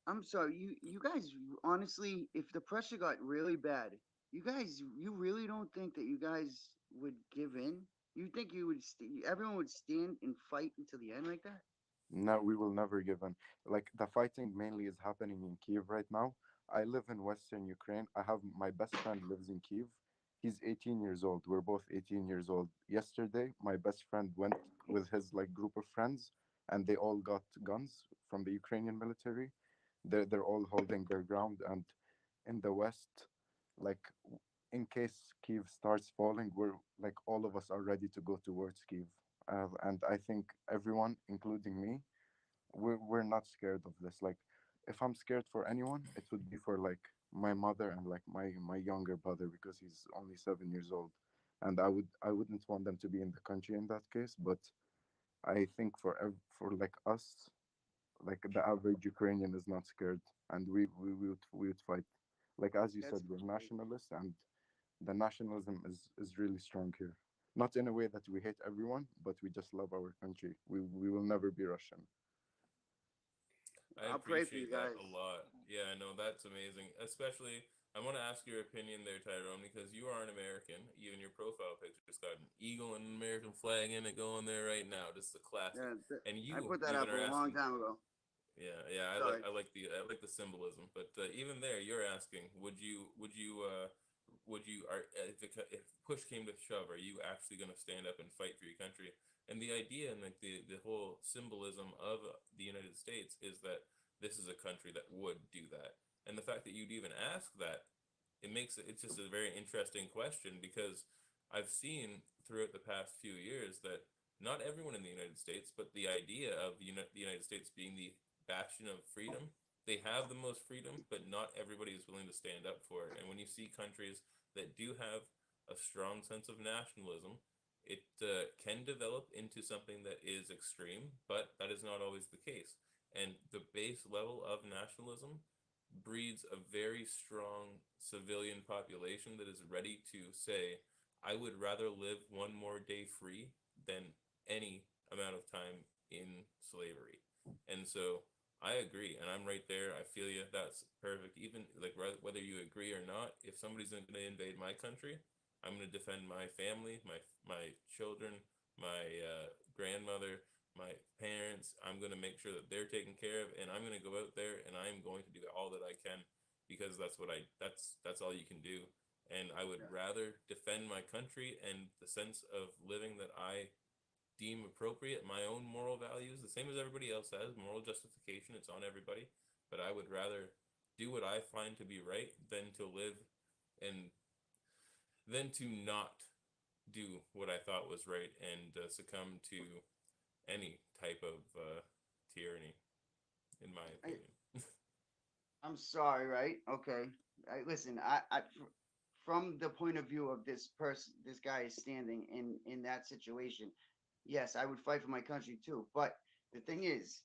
Speaker 4: I'm sorry, you guys honestly, if the pressure got really bad, you really don't think that you guys would give in? You think you would everyone would stand and fight until the end like that?
Speaker 3: No, we will never give in. Like the fighting mainly is happening in Kiev right now. I live in Western Ukraine. I have my best friend lives in Kiev. He's 18 years old. We're both 18 years old. Yesterday, my best friend went with his like group of friends, and they all got guns from the Ukrainian military. They're all holding their ground, and in the West, like in case Kiev starts falling, we're like all of us are ready to go towards Kiev. And I think everyone, including me, we're not scared of this. Like, if I'm scared for anyone, it would be for like my mother and like my younger brother because he's only 7 years old. and I wouldn't want them to be in the country in that case. But I think for like us, like the average Ukrainian is not scared, and we would fight. Like as you said,
Speaker 4: That's
Speaker 3: we're
Speaker 4: great.
Speaker 3: nationalists, and the nationalism is really strong here. Not in a way that we hate everyone, but we just love our country. We will never be Russian.
Speaker 1: I
Speaker 4: I'll pray for you
Speaker 1: appreciate that
Speaker 4: guys.
Speaker 1: a lot. Yeah, I know that's amazing. Especially, I want to ask your opinion there, Tyrone, because you are an American. Even your profile picture's got an eagle and an American flag in it going there right now. Just a classic.
Speaker 4: Yeah,
Speaker 1: And
Speaker 4: I
Speaker 1: you
Speaker 4: put that
Speaker 1: even
Speaker 4: up a
Speaker 1: are
Speaker 4: long
Speaker 1: asking.
Speaker 4: time ago.
Speaker 1: Yeah, yeah,
Speaker 4: Sorry.
Speaker 1: I like the symbolism, but even there, you're asking, would you are if push came to shove, are you actually going to stand up and fight for your country? And the idea and like the whole symbolism of the United States is that this is a country that would do that, and the fact that you'd even ask that, it's just a very interesting question because I've seen throughout the past few years that not everyone in the United States, but the idea of the United States being the bastion of freedom. They have the most freedom, but not everybody is willing to stand up for it. And when you see countries that do have a strong sense of nationalism, it can develop into something that is extreme, but that is not always the case. And the base level of nationalism breeds a very strong civilian population that is ready to say, I would rather live one more day free than any amount of time in slavery. And so I agree, and I'm right there. I feel you. That's perfect. Even like whether you agree or not, if somebody's going to invade my country, I'm going to defend my family, my children, my grandmother, my parents. I'm going to make sure that they're taken care of, and I'm going to go out there and I'm going to do all that I can because that's all you can do. And I would
Speaker 4: Yeah.
Speaker 1: rather defend my country and the sense of living that I deem appropriate, my own moral values, the same as everybody else has, moral justification, it's on everybody. But I would rather do what I find to be right than to live and than to not do what I thought was right and succumb to any type of tyranny, in my
Speaker 4: I,
Speaker 1: opinion.
Speaker 4: I'm sorry, right? Okay. Listen, from the point of view of this person, this guy is standing in that situation. Yes, I would fight for my country too. But the thing is,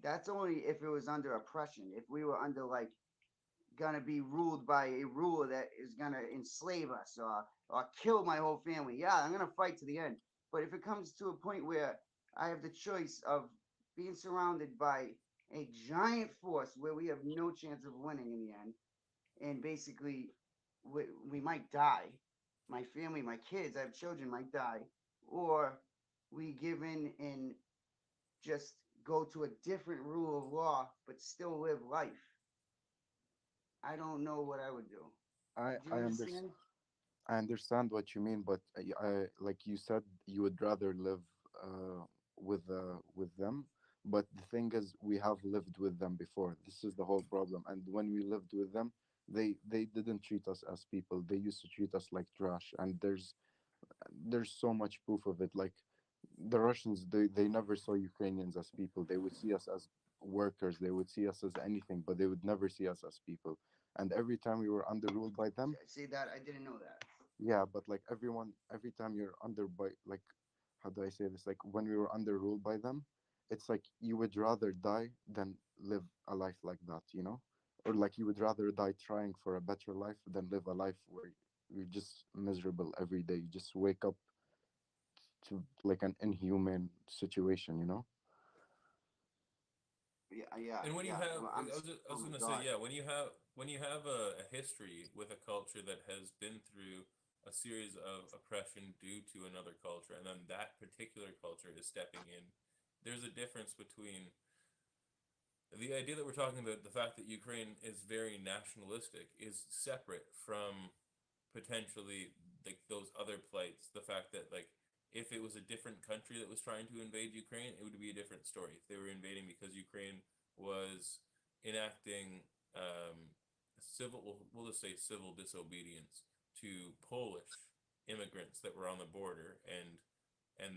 Speaker 4: that's only if it was under oppression. If we were under like gonna be ruled by a ruler that is gonna enslave us or kill my whole family, yeah, I'm gonna fight to the end. But if it comes to a point where I have the choice of being surrounded by a giant force where we have no chance of winning in the end, and basically we might die, my family, my kids, I have children, might die, or we give in and just go to a different rule of law but still live life. I don't know what I would do.
Speaker 3: I
Speaker 4: Do you
Speaker 3: I understand.
Speaker 4: understand?
Speaker 3: I understand what you mean, but like you said, you would rather live with them. But the thing is, we have lived with them before. This is the whole problem. And when we lived with them, they didn't treat us as people. They used to treat us like trash. And there's so much proof of it. Like the Russians, they never saw Ukrainians as people. They would see us as workers. They would see us as anything, but they would never see us as people. And every time we were under rule by them,
Speaker 4: See that? I didn't know that.
Speaker 3: yeah, but like everyone, every time you're under by like, how do I say this? Like when we were under rule by them, it's like you would rather die than live a life like that, you know? Or like you would rather die trying for a better life than live a life where you're just miserable every day. You just wake up to like an inhuman situation, you know?
Speaker 4: Yeah, yeah,
Speaker 1: And when you
Speaker 4: yeah.
Speaker 1: have,
Speaker 4: Well,
Speaker 1: I
Speaker 4: oh
Speaker 1: was
Speaker 4: my
Speaker 1: gonna say,
Speaker 4: God.
Speaker 1: yeah, when you have a history with a culture that has been through a series of oppression due to another culture, and then that particular culture is stepping in, there's a difference between the idea that we're talking about, the fact that Ukraine is very nationalistic, is separate from potentially like those other plights. The fact that like if it was a different country that was trying to invade Ukraine, it would be a different story. If they were invading because Ukraine was enacting civil, we'll just say civil disobedience to Polish immigrants that were on the border, and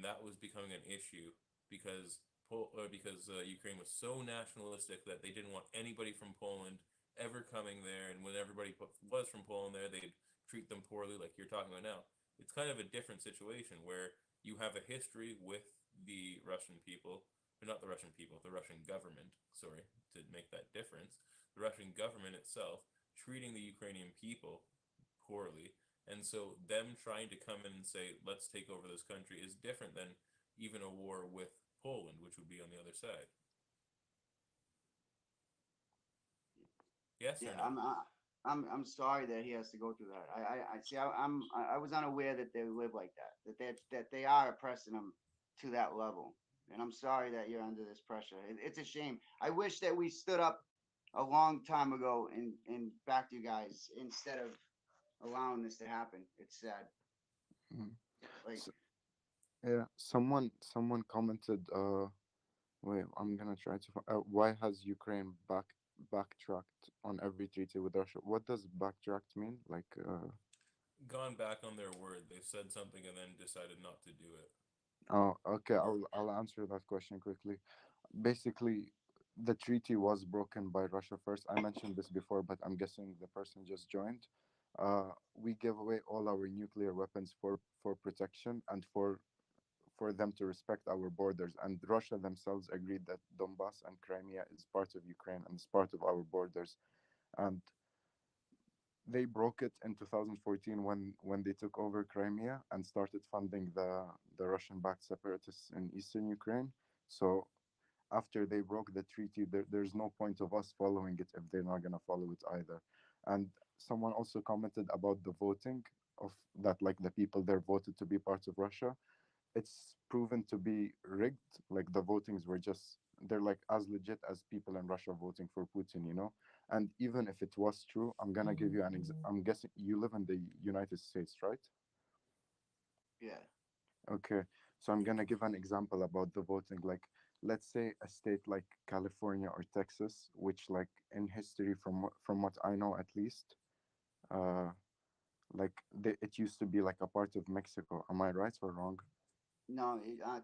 Speaker 1: that was becoming an issue because Ukraine was so nationalistic that they didn't want anybody from Poland ever coming there, and when everybody was from Poland there, they'd treat them poorly, like you're talking about now. It's kind of a different situation where you have a history with the Russian people, or not the Russian people, the Russian government, sorry, to make that difference. The Russian government itself treating the Ukrainian people poorly. And so them trying to come in and say, let's take over this country is different than even a war with Poland, which would be on the other side. Yes
Speaker 4: Yeah,
Speaker 1: or no?
Speaker 4: I'm sorry that he has to go through that. I see. I was unaware that they live like that. That they are oppressing them to that level. And I'm sorry that you're under this pressure. It's a shame. I wish that we stood up a long time ago and backed you guys instead of allowing this to happen. It's sad.
Speaker 3: Mm.
Speaker 4: Like,
Speaker 3: So, yeah, someone commented. Wait, I'm gonna try to. Why has Ukraine backtracked on every treaty with Russia? What does backtracked mean? Like,
Speaker 1: Gone back on their word. They said something and then decided not to do it.
Speaker 3: oh, okay.
Speaker 1: Or
Speaker 3: I'll answer that question quickly. Basically, the treaty was broken by Russia first. I mentioned this before, but I'm guessing the person just joined. We gave away all our nuclear weapons for protection and for them to respect our borders. And Russia themselves agreed that Donbass and Crimea is part of Ukraine and is part of our borders. And they broke it in 2014 when they took over Crimea and started funding the Russian-backed separatists in eastern Ukraine. So after they broke the treaty, there's no point of us following it if they're not gonna follow it either. And someone also commented about the voting of that, like the people there voted to be part of Russia. It's proven to be rigged. Like the votings were just they're like as legit as people in Russia voting for Putin, you know. And even if it was true, I'm gonna give you I'm guessing you live in the United States, right?
Speaker 4: yeah.
Speaker 3: Okay, so I'm gonna give an example about the voting. Like, let's say a state like California or Texas, which, like, in history, from what I know at least, uh, like it used to be like a part of Mexico. Am I right or wrong?
Speaker 4: No,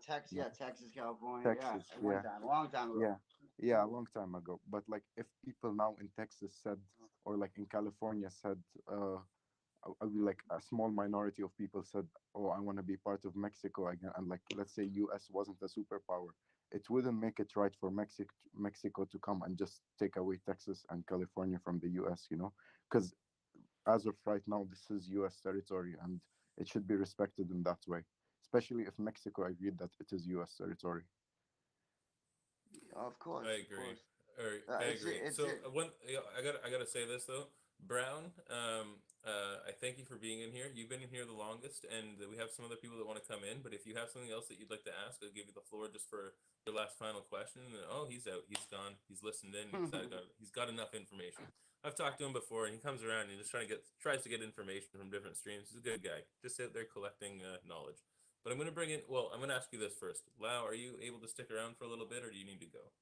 Speaker 4: Texas,
Speaker 3: No,
Speaker 4: yeah, Texas, California, yeah,
Speaker 3: Texas,
Speaker 4: at one
Speaker 3: yeah,
Speaker 4: time, a long time ago.
Speaker 3: yeah, yeah, a long time ago. But like, if people now in Texas said, or like in California said, like a small minority of people said, "Oh, I want to be part of Mexico again," and like let's say U.S. wasn't a superpower, it wouldn't make it right for Mexico to come and just take away Texas and California from the U.S. You know, because as of right now, this is U.S. territory and it should be respected in that way. Especially if Mexico agreed that it is U.S. territory.
Speaker 4: Of course,
Speaker 1: I
Speaker 4: of
Speaker 1: agree.
Speaker 4: course.
Speaker 1: Or I
Speaker 4: It's
Speaker 1: agree.
Speaker 4: it's
Speaker 1: So one, yeah, I gotta say this though, Brown. I thank you for being in here. You've been in here the longest, and we have some other people that want to come in. But if you have something else that you'd like to ask, I'll give you the floor just for your last final question. And, oh, he's out. He's gone. He's listened in. He's got enough information. I've talked to him before, and he comes around and he's just tries to get information from different streams. He's a good guy, just out there collecting knowledge. But I'm gonna bring in. Well, I'm gonna ask you this first. Lau, are you able to stick around for a little bit, or do you need to go?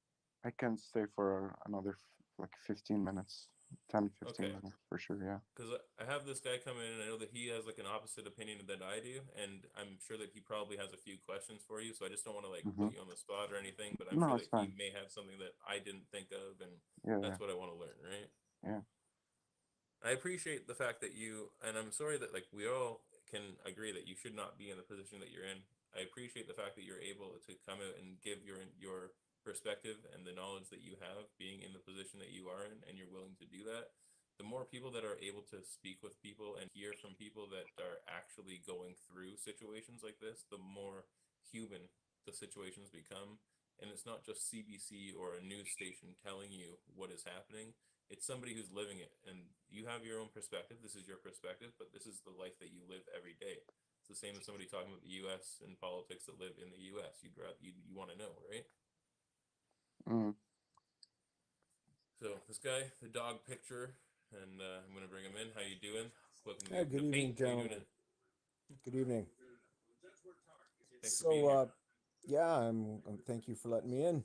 Speaker 3: I can stay for another like 15 minutes, 10, 15
Speaker 1: Okay,
Speaker 3: minutes for sure. Yeah.
Speaker 1: because I have this guy come in, and I know that he has like an opposite opinion than I do, and I'm sure that he probably has a few questions for you. So I just don't want to like
Speaker 3: Hmm.
Speaker 1: put you on the spot or anything, but I'm
Speaker 3: No,
Speaker 1: sure
Speaker 3: it's
Speaker 1: that he
Speaker 3: fine.
Speaker 1: may have something that I didn't think of, and
Speaker 3: Yeah, yeah,
Speaker 1: that's what I want to learn, right?
Speaker 3: yeah.
Speaker 1: I appreciate the fact that and I'm sorry that like we all can agree that you should not be in the position that you're in. I appreciate the fact that you're able to come out and give your perspective and the knowledge that you have being in the position that you are in, and you're willing to do that. The more people that are able to speak with people and hear from people that are actually going through situations like this, the more human the situations become. And it's not just CBC or a news station telling you what is happening. It's somebody who's living it, and you have your own perspective. This is your perspective, but this is the life that you live every day. It's the same as somebody talking about the U.S. and politics that live in the U.S. You want to know, right?
Speaker 3: Mm.
Speaker 1: So this guy, the dog picture, and I'm gonna bring him in. How you doing? Welcome to
Speaker 5: Yeah, good
Speaker 1: the paint.
Speaker 5: evening,
Speaker 1: How you doing?
Speaker 5: gentlemen. Good evening.
Speaker 1: Thanks for being
Speaker 5: So,
Speaker 1: here.
Speaker 5: yeah, thank you for letting me in.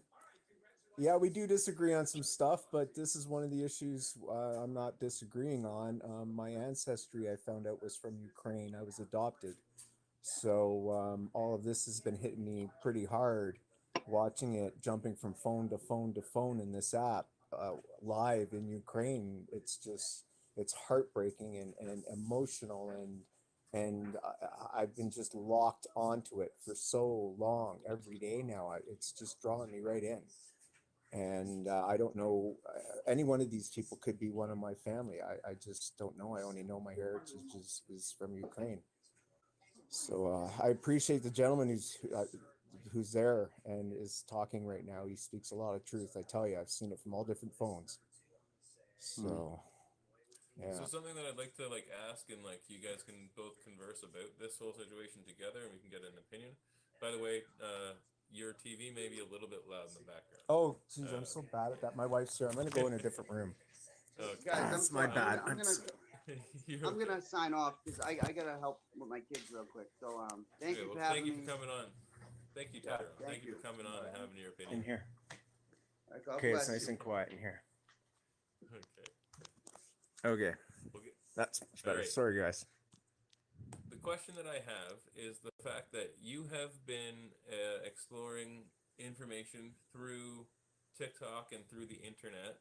Speaker 5: Yeah, we do disagree on some stuff, but this is one of the issues I'm not disagreeing on. My ancestry, I found out, was from Ukraine. I was adopted. So, all of this has been hitting me pretty hard, watching it, jumping from phone to phone to phone in this app, live in Ukraine. It's heartbreaking and emotional and I've been just locked onto it for so long. Every day now, it's just drawing me right in. And I don't know, any one of these people could be one of my family. I just don't know. I only know my heritage is from Ukraine. So I appreciate the gentleman who's there and is talking right now. He speaks a lot of truth. I tell you, I've seen it from all different phones. So yeah.
Speaker 1: So something that I'd like to like ask, and like you guys can both converse about this whole situation together, and we can get an opinion. By the way, your TV may be a little bit loud in the background.
Speaker 5: Oh, geez, I'm so bad at that. My wife's here. I'm gonna go in a different room.
Speaker 1: Okay.
Speaker 4: Guys, I'm
Speaker 5: That's my
Speaker 4: sorry.
Speaker 5: bad.
Speaker 1: You're
Speaker 4: I'm
Speaker 1: okay.
Speaker 4: gonna sign off because I gotta help with my kids real quick. So thank
Speaker 1: Okay,
Speaker 4: you
Speaker 1: well,
Speaker 4: for having
Speaker 1: thank you
Speaker 4: me.
Speaker 1: for coming on. Thank you,
Speaker 4: Yeah,
Speaker 1: Tyrone.
Speaker 4: thank
Speaker 1: Thank you
Speaker 4: you.
Speaker 1: for coming on and having your opinion.
Speaker 5: In here.
Speaker 4: God
Speaker 5: Okay, it's
Speaker 4: bless
Speaker 5: nice
Speaker 4: you.
Speaker 5: and quiet in here.
Speaker 1: Okay.
Speaker 5: Okay,
Speaker 1: We'll get,
Speaker 5: that's much better.
Speaker 1: Alright.
Speaker 5: Sorry, guys.
Speaker 1: the question that I have is the fact that you have been exploring information through TikTok and through the internet.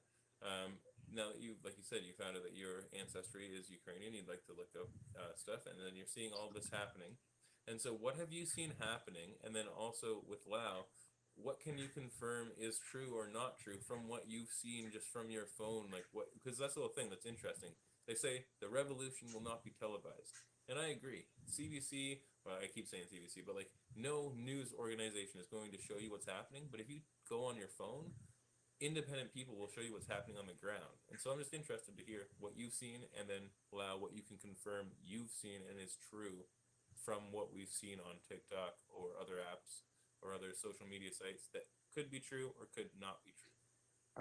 Speaker 1: Now that you, like you said, you found out that your ancestry is Ukrainian, you'd like to look up stuff, and then you're seeing all this happening. And so, what have you seen happening? And then also with Lao, what can you confirm is true or not true from what you've seen just from your phone? Like what? Because that's the whole thing that's interesting. They say the revolution will not be televised, and I agree. CBC, well, I keep saying CBC, but like no news organization is going to show you what's happening. But if you go on your phone, independent people will show you what's happening on the ground. And so I'm just interested to hear what you've seen, and then Lau, what you can confirm you've seen and is true from what we've seen on TikTok or other apps or other social media sites that could be true or could not be true.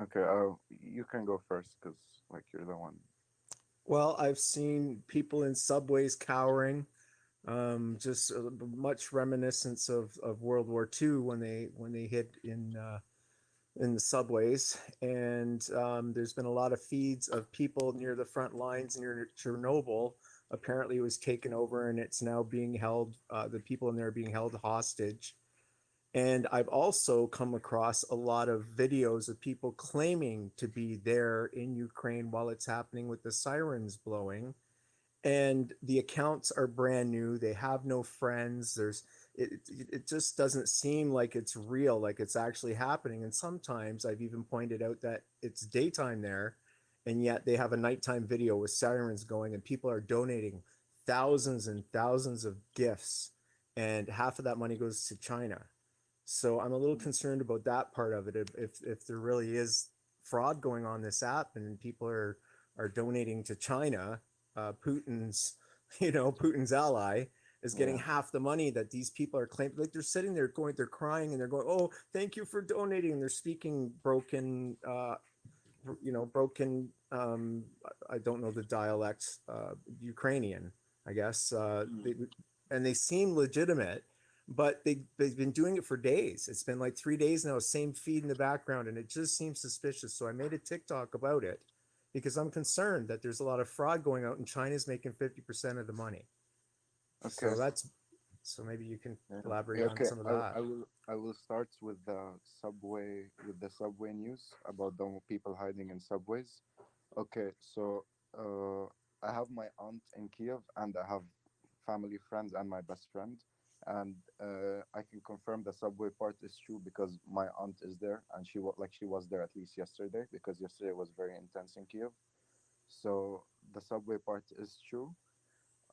Speaker 3: Okay, you can go first because like you're the one.
Speaker 5: Well, I've seen people in subways cowering, just much reminiscence of World War II when they hid in the subways. And there's been a lot of feeds of people near the front lines near Chernobyl. Apparently, it was taken over and it's now being held. The people in there are being held hostage. And I've also come across a lot of videos of people claiming to be there in Ukraine while it's happening with the sirens blowing. And the accounts are brand new. They have no friends. It just doesn't seem like it's real, like it's actually happening. And sometimes I've even pointed out that it's daytime there, and yet they have a nighttime video with sirens going, and people are donating thousands and thousands of gifts, and half of that money goes to China. So I'm a little concerned about that part of it. If there really is fraud going on this app and people are donating to China, Putin's Putin's ally is getting
Speaker 3: Yeah.
Speaker 5: half the money that these people are claiming. Like they're sitting there they're crying and they're going, oh, thank you for donating. And they're speaking broken, broken. I don't know the dialect, Ukrainian, I guess. And they seem legitimate, but they've been doing it for days. It's been like 3 days now, same feed in the background, and it just seems suspicious. So I made a TikTok about it because I'm concerned that there's a lot of fraud going out and China's making 50% of the money.
Speaker 3: Okay.
Speaker 5: So maybe you can
Speaker 3: Yeah.
Speaker 5: elaborate
Speaker 3: Yeah,
Speaker 5: on
Speaker 3: okay.
Speaker 5: some of that.
Speaker 3: I will start with the subway news about the people hiding in subways. Okay, so I have my aunt in Kiev, and I have family friends and my best friend, and I can confirm the subway part is true because my aunt is there, and she was there at least yesterday because yesterday was very intense in Kiev. So the subway part is true,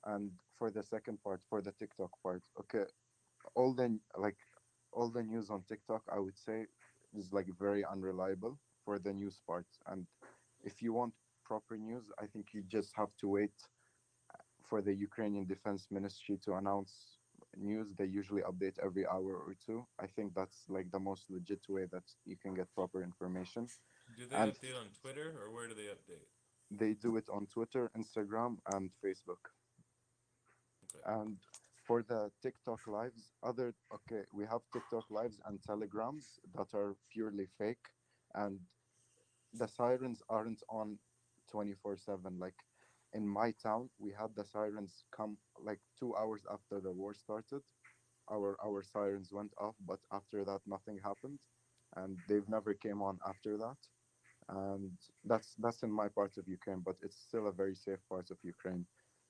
Speaker 3: and for the second part, for the TikTok part, okay, all the like all the news on TikTok, I would say, is like very unreliable for the news part. And if you want proper news, I think you just have to wait for the Ukrainian Defense Ministry to announce news. They usually update every hour or two. I think that's like the most legit way that you can get proper information.
Speaker 1: Do they
Speaker 3: And
Speaker 1: update on Twitter or where do they update?
Speaker 3: they do it on Twitter, Instagram, and Facebook.
Speaker 1: Okay.
Speaker 3: And for the TikTok lives, we have TikTok lives and telegrams that are purely fake, and the sirens aren't on 24/7. Like in my town, we had the sirens come like 2 hours after the war started. Our sirens went off, but after that, nothing happened, and they've never came on after that. And that's in my part of Ukraine, but it's still a very safe part of Ukraine.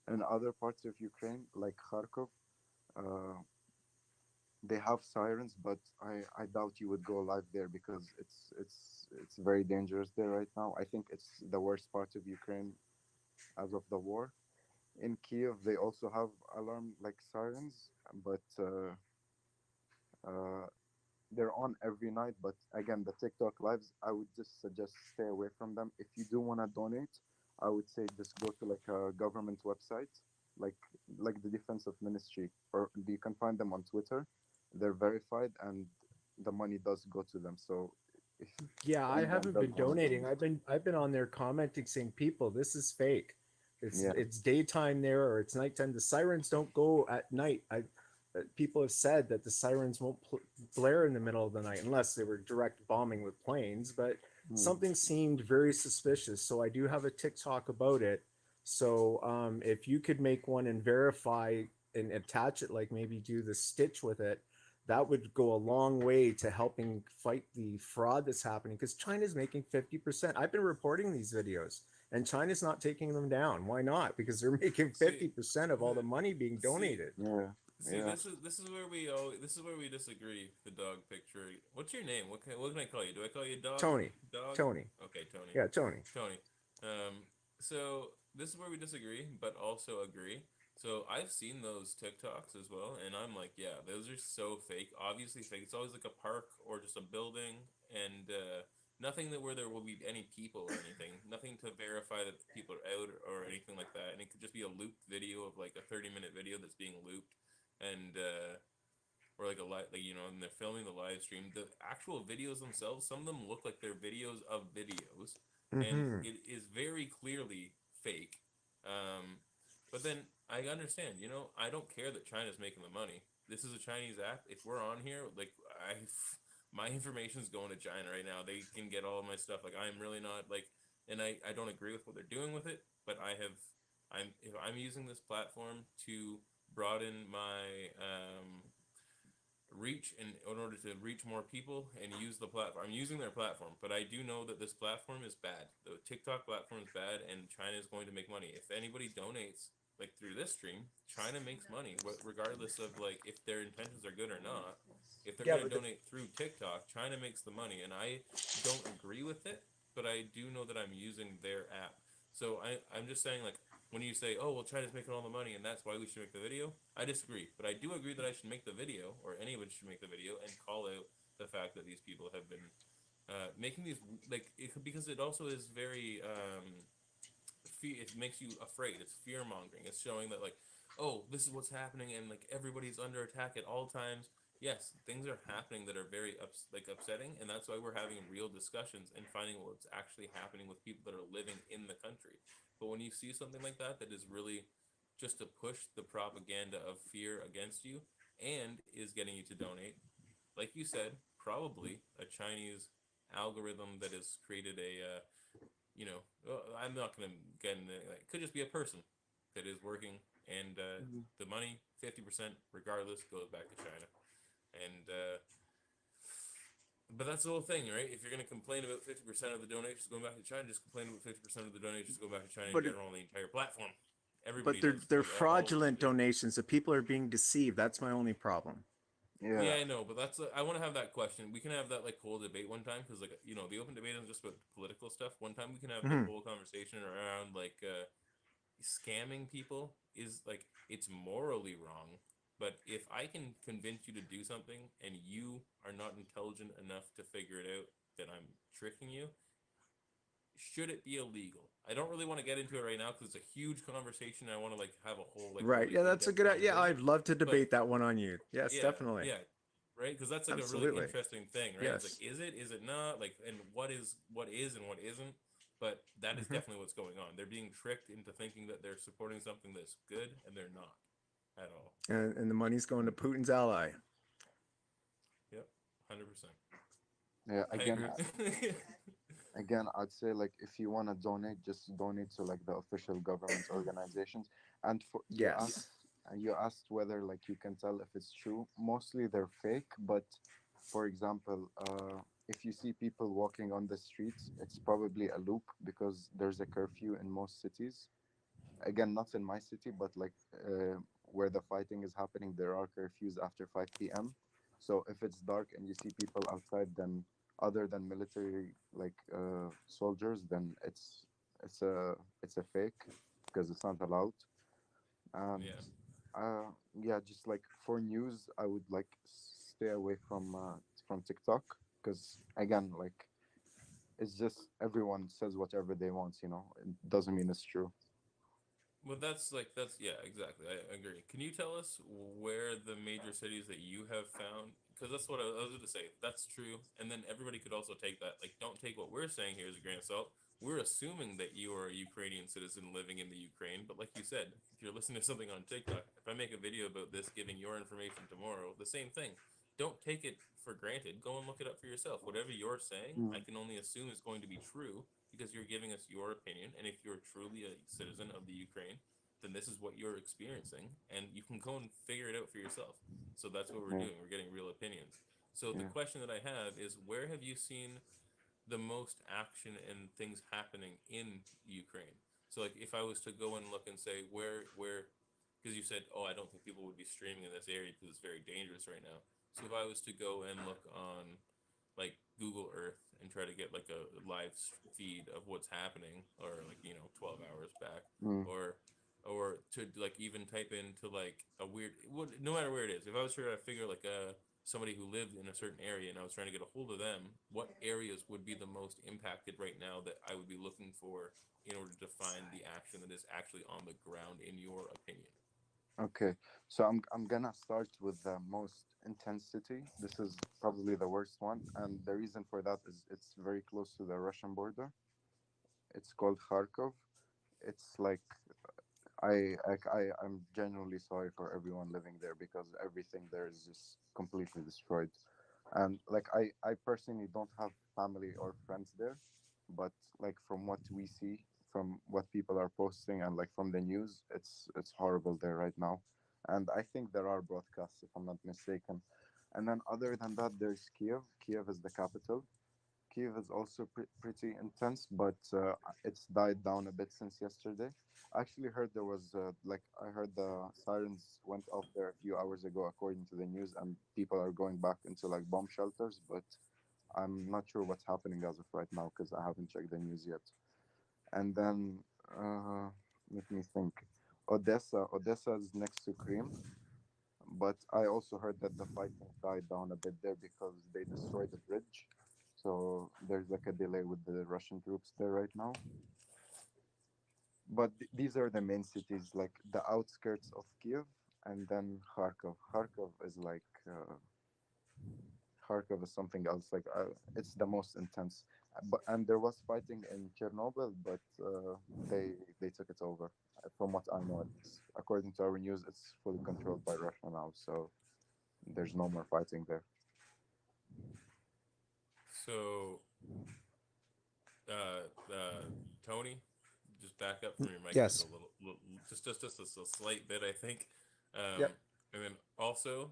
Speaker 3: In other parts of Ukraine, like Kharkov, uh, they have sirens, but I doubt you would go live there because it's very dangerous there right now. I think it's the worst part of Ukraine as of the war. In Kiev, they also have alarm like sirens, but uh, they're on every night. But again, the TikTok lives, I would just suggest stay away from them. If you do want to donate, I would say just go to like a government website, like like the Defense of Ministry, or you can find them on Twitter. They're verified, and the money does go to them. So if
Speaker 5: Yeah, I
Speaker 3: anyone
Speaker 5: haven't
Speaker 3: does
Speaker 5: been
Speaker 3: want to
Speaker 5: donating.
Speaker 3: donate,
Speaker 5: I've been on there commenting saying, people, this is fake.
Speaker 3: yeah,
Speaker 5: It's daytime there or it's nighttime. The sirens don't go at night. People have said that the sirens won't blare in the middle of the night unless they were direct bombing with planes, but
Speaker 3: hmm,
Speaker 5: something seemed very suspicious. So I do have a TikTok about it. So if you could make one and verify and attach it, like maybe do the stitch with it, that would go a long way to helping fight the fraud that's happening because China's making 50%. I've been reporting these videos and China's not taking them down. Why not? Because they're making
Speaker 1: See,
Speaker 5: 50% of all the money being
Speaker 1: see,
Speaker 5: donated.
Speaker 3: yeah,
Speaker 1: see.
Speaker 3: yeah.
Speaker 1: This is where this is where we disagree. The dog picture. What's your name? What can I call you? Do I call you dog?
Speaker 5: Tony,
Speaker 1: Dog.
Speaker 5: Tony.
Speaker 1: Okay, Tony.
Speaker 5: Yeah, Tony.
Speaker 1: Tony. So this is where we disagree, but also agree. So I've seen those TikToks as well, and I'm like, yeah, those are so fake. Obviously fake. It's always like a park or just a building, and nothing that where there will be any people or anything. Nothing to verify that the people are out or anything like that. And it could just be a looped video of like a 30-minute video that's being looped, and or like a live, like and they're filming the live stream. The actual videos themselves, some of them look like they're videos of videos, and
Speaker 5: Mm-hmm.
Speaker 1: it is very clearly fake. But then I understand, I don't care that China's making the money. This is a Chinese app. If we're on here, like my information's going to China right now. They can get all of my stuff. Like I'm really not like, and I don't agree with what they're doing with it. But if I'm using this platform to broaden my reach in order to reach more people and use the platform. I'm using their platform, but I do know that this platform is bad. The TikTok platform is bad, and China is going to make money. If anybody donates like through this stream, China makes money, regardless of like if their intentions are good or not. If they're
Speaker 5: Yeah,
Speaker 1: going to
Speaker 5: but
Speaker 1: donate through TikTok, China makes the money, and I don't agree with it, but I do know that I'm using their app. So I'm just saying like when you say, "Oh, well, China's making all the money, and that's why we should make the video," I disagree. But I do agree that I should make the video, or anyone should make the video, and call out the fact that these people have been making these because it also is very it makes you afraid. It's fear mongering. It's showing that like, oh, this is what's happening, and like everybody's under attack at all times. Yes, things are happening that are very upsetting, and that's why we're having real discussions and finding what's actually happening with people that are living in the country. But when you see something like that, that is really just to push the propaganda of fear against you and is getting you to donate, like you said, probably a Chinese algorithm that has created I'm not going to get into it. It could just be a person that is working, and the money, 50%, regardless, goes back to China. And but that's the whole thing, right? If you're going to complain about 50% of the donations going back to China, just complain about 50% of the donations go back to China in
Speaker 5: but
Speaker 1: general on the entire platform.
Speaker 5: but
Speaker 1: Everybody
Speaker 5: they're
Speaker 1: does.
Speaker 5: they're
Speaker 1: Like all of them
Speaker 5: fraudulent
Speaker 1: do.
Speaker 5: donations. The people are being deceived. That's my only problem.
Speaker 3: Yeah,
Speaker 1: Yeah, I know, but that's I want to have that question. We can have that like whole debate one time because like the open debate isn't just about political stuff. One time we can have the
Speaker 5: Mhm.
Speaker 1: whole conversation around like scamming people is like it's morally wrong, but if I can convince you to do something and you are not intelligent enough to figure it out that I'm tricking you, should it be illegal? I don't really want to get into it right now because it's a huge conversation. I want to like have a whole like
Speaker 5: Right.
Speaker 1: really
Speaker 5: Yeah, that's a
Speaker 1: in-depth
Speaker 5: good. Yeah,
Speaker 1: conversation.
Speaker 5: I'd love to
Speaker 1: But
Speaker 5: debate that one on you. Yes,
Speaker 1: yeah,
Speaker 5: definitely.
Speaker 1: yeah, right, because that's like a really
Speaker 5: Absolutely.
Speaker 1: interesting thing, right? It's like
Speaker 5: Yes.
Speaker 1: is it not, like, and what is and what isn't, but that is
Speaker 5: Hmm.
Speaker 1: definitely what's going on. They're being tricked into thinking that they're supporting something that's good, and they're not at all.
Speaker 5: And the money's going to Putin's ally.
Speaker 1: Yep, 100%.
Speaker 3: yeah.
Speaker 1: I
Speaker 3: Again,
Speaker 1: agree with
Speaker 3: again, I'd say like if you want to donate, just donate to like the official government organizations. And for
Speaker 5: Yes.
Speaker 3: you asked whether like you can tell if it's true. Mostly they're fake, but for example, if you see people walking on the streets, it's probably a loop because there's a curfew in most cities. again, not in my city, but like where the fighting is happening, there are curfews after 5 p.m. So if it's dark and you see people outside, then other than military like soldiers, then it's a it's a fake because it's not allowed. And
Speaker 1: Yeah.
Speaker 3: yeah, just like for news, I would like stay away from TikTok because again, like it's just everyone says whatever they want, you know. It doesn't mean it's true.
Speaker 1: Well, that's yeah, exactly. I agree. Can you tell us where the major cities that you have found? Because that's what I was going to say. That's true, and then everybody could also take that. Like, don't take what we're saying here as a grain of salt. We're assuming that you are a Ukrainian citizen living in the Ukraine, but like you said, if you're listening to something on TikTok, if I make a video about this, giving your information tomorrow, the same thing. Don't take it for granted. Go and look it up for yourself. Whatever you're saying, I
Speaker 3: Mm,
Speaker 1: can only assume is going to be true because you're giving us your opinion. And if you're truly a citizen of the Ukraine, then this is what you're experiencing, and you can go and figure it out for yourself. So that's what we're
Speaker 3: yeah,
Speaker 1: doing. We're getting real opinions. So the
Speaker 3: yeah.
Speaker 1: question that I have is, where have you seen the most action and things happening in Ukraine? So like, if I was to go and look and say where, because you said, oh, I don't think people would be streaming in this area because it's very dangerous right now. So if I was to go and look on like Google Earth and try to get like a live feed of what's happening, or like 12 hours back,
Speaker 3: Mm,
Speaker 1: or to like even type into like a weird, no matter where it is, if I was trying to figure like somebody who lived in a certain area and I was trying to get a hold of them, what areas would be the most impacted right now that I would be looking for in order to find the action that is actually on the ground in your opinion?
Speaker 3: okay, so I'm gonna start with the most intensity. This is probably the worst one, and the reason for that is it's very close to the Russian border. It's called Kharkov. It's like I'm genuinely sorry for everyone living there because everything there is just completely destroyed. And like I personally don't have family or friends there, but like from what we see, from what people are posting and like from the news, it's horrible there right now. And I think there are broadcasts if I'm not mistaken. And then other than that, there's Kiev. Kiev is the capital. Kiev is also pretty intense, but it's died down a bit since yesterday. I actually heard there was like I heard the sirens went off there a few hours ago, according to the news, and people are going back into like bomb shelters. But I'm not sure what's happening as of right now because I haven't checked the news yet. And then uh, let me think. Odessa. Odessa is next to Krim, but I also heard that the fighting died down a bit there because they destroyed the bridge. So there's like a delay with the Russian troops there right now. But these are the main cities, like the outskirts of Kiev, and then Kharkov. Kharkov is like Kharkov is something else. Like it's the most intense. But and there was fighting in Chernobyl, but they took it over. From what I know, at least according to our news, it's fully controlled by Russia now. So there's no more fighting there.
Speaker 1: So Tony, just back up from your mic just a
Speaker 5: Yes.
Speaker 1: just a slight bit, I think.
Speaker 5: Yep.
Speaker 1: And then also,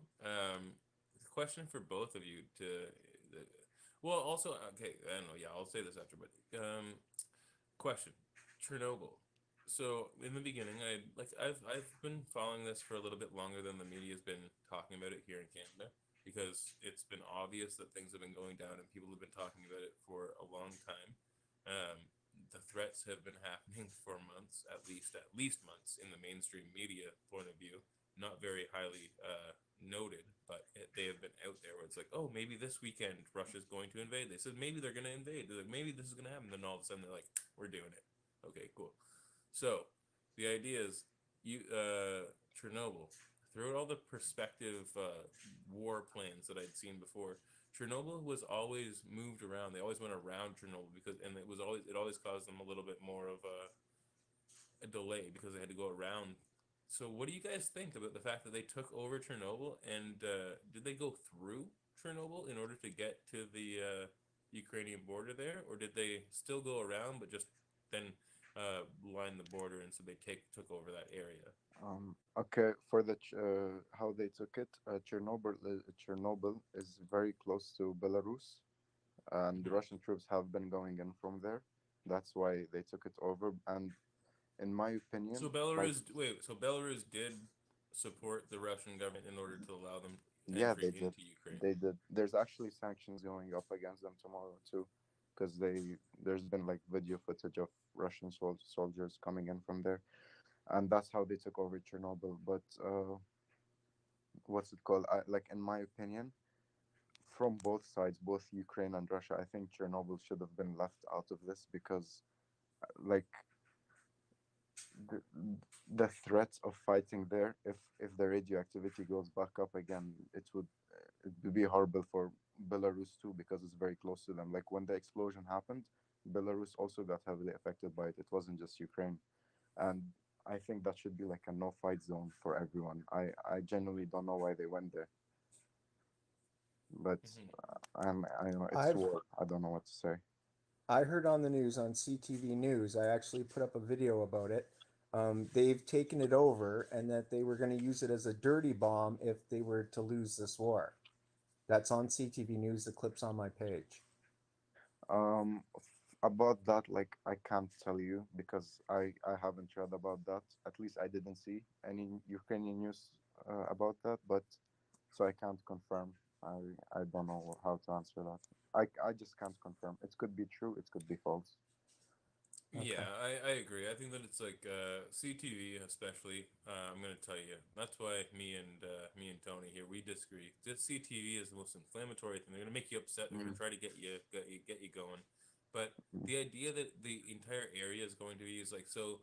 Speaker 1: question for both of you well, also, okay, I don't know, yeah, I'll say this after, but question, Chernobyl. So in the beginning, I've been following this for a little bit longer than the media's been talking about it here in Canada, because it's been obvious that things have been going down and people have been talking about it for a long time. The threats have been happening for months, at least months, in the mainstream media point of view. Not very highly noted, but they have been out there where it's like, oh, maybe this weekend Russia's going to invade. They said maybe they're going to invade. They're like, maybe this is going to happen. Then all of a sudden they're like, we're doing it. Okay, cool. So the idea is, Chernobyl, throughout all the perspective war plans that I'd seen before, Chernobyl was always moved around. They always went around Chernobyl and it always caused them a little bit more of a delay because they had to go around. So what do you guys think about the fact that they took over Chernobyl, and did they go through Chernobyl in order to get to the Ukrainian border there, or did they still go around but just then line the border, and so they took over that area?
Speaker 3: Okay, for the how they took it, Chernobyl is very close to Belarus, and the
Speaker 1: Hmm.
Speaker 3: Russian troops have been going in from there. That's why they took it over. And in my opinion,
Speaker 1: So Belarus did support the Russian government in order to allow them
Speaker 3: yeah,
Speaker 1: entry
Speaker 3: they did.
Speaker 1: into Ukraine.
Speaker 3: They did. There's actually sanctions going up against them tomorrow too, because there's been like video footage of Russian soldiers coming in from there, and that's how they took over Chernobyl. But what's it called? Like in my opinion, from both sides, both Ukraine and Russia, I think Chernobyl should have been left out of this because, like, the, the threat of fighting there, if the radioactivity goes back up again, it would be horrible for Belarus too because it's very close to them. Like when the explosion happened, Belarus also got heavily affected by it. It wasn't just Ukraine, and I think that should be like a no-fight zone for everyone. I genuinely don't know why they went there, but
Speaker 1: Hmm.
Speaker 3: I know it's
Speaker 5: I've
Speaker 3: war. I don't know what to say.
Speaker 5: I heard on the news on CTV News. I actually put up a video about it. They've taken it over, and that they were going to use it as a dirty bomb if they were to lose this war. That's on CTV News. The clip's on my page.
Speaker 3: About that, like I can't tell you because I haven't read about that. At least I didn't see any Ukrainian news about that, but so I can't confirm. I don't know how to answer that. I just can't confirm. It could be true. It could be false.
Speaker 5: Okay.
Speaker 1: Yeah, I agree. I think that it's like CTV especially. I'm gonna tell you that's why me and Tony here we disagree. This CTV is the most inflammatory thing. They're gonna make you upset. They're
Speaker 3: Mm,
Speaker 1: gonna try to get you going. But
Speaker 3: mm,
Speaker 1: the idea that the entire area is going to be used, like, so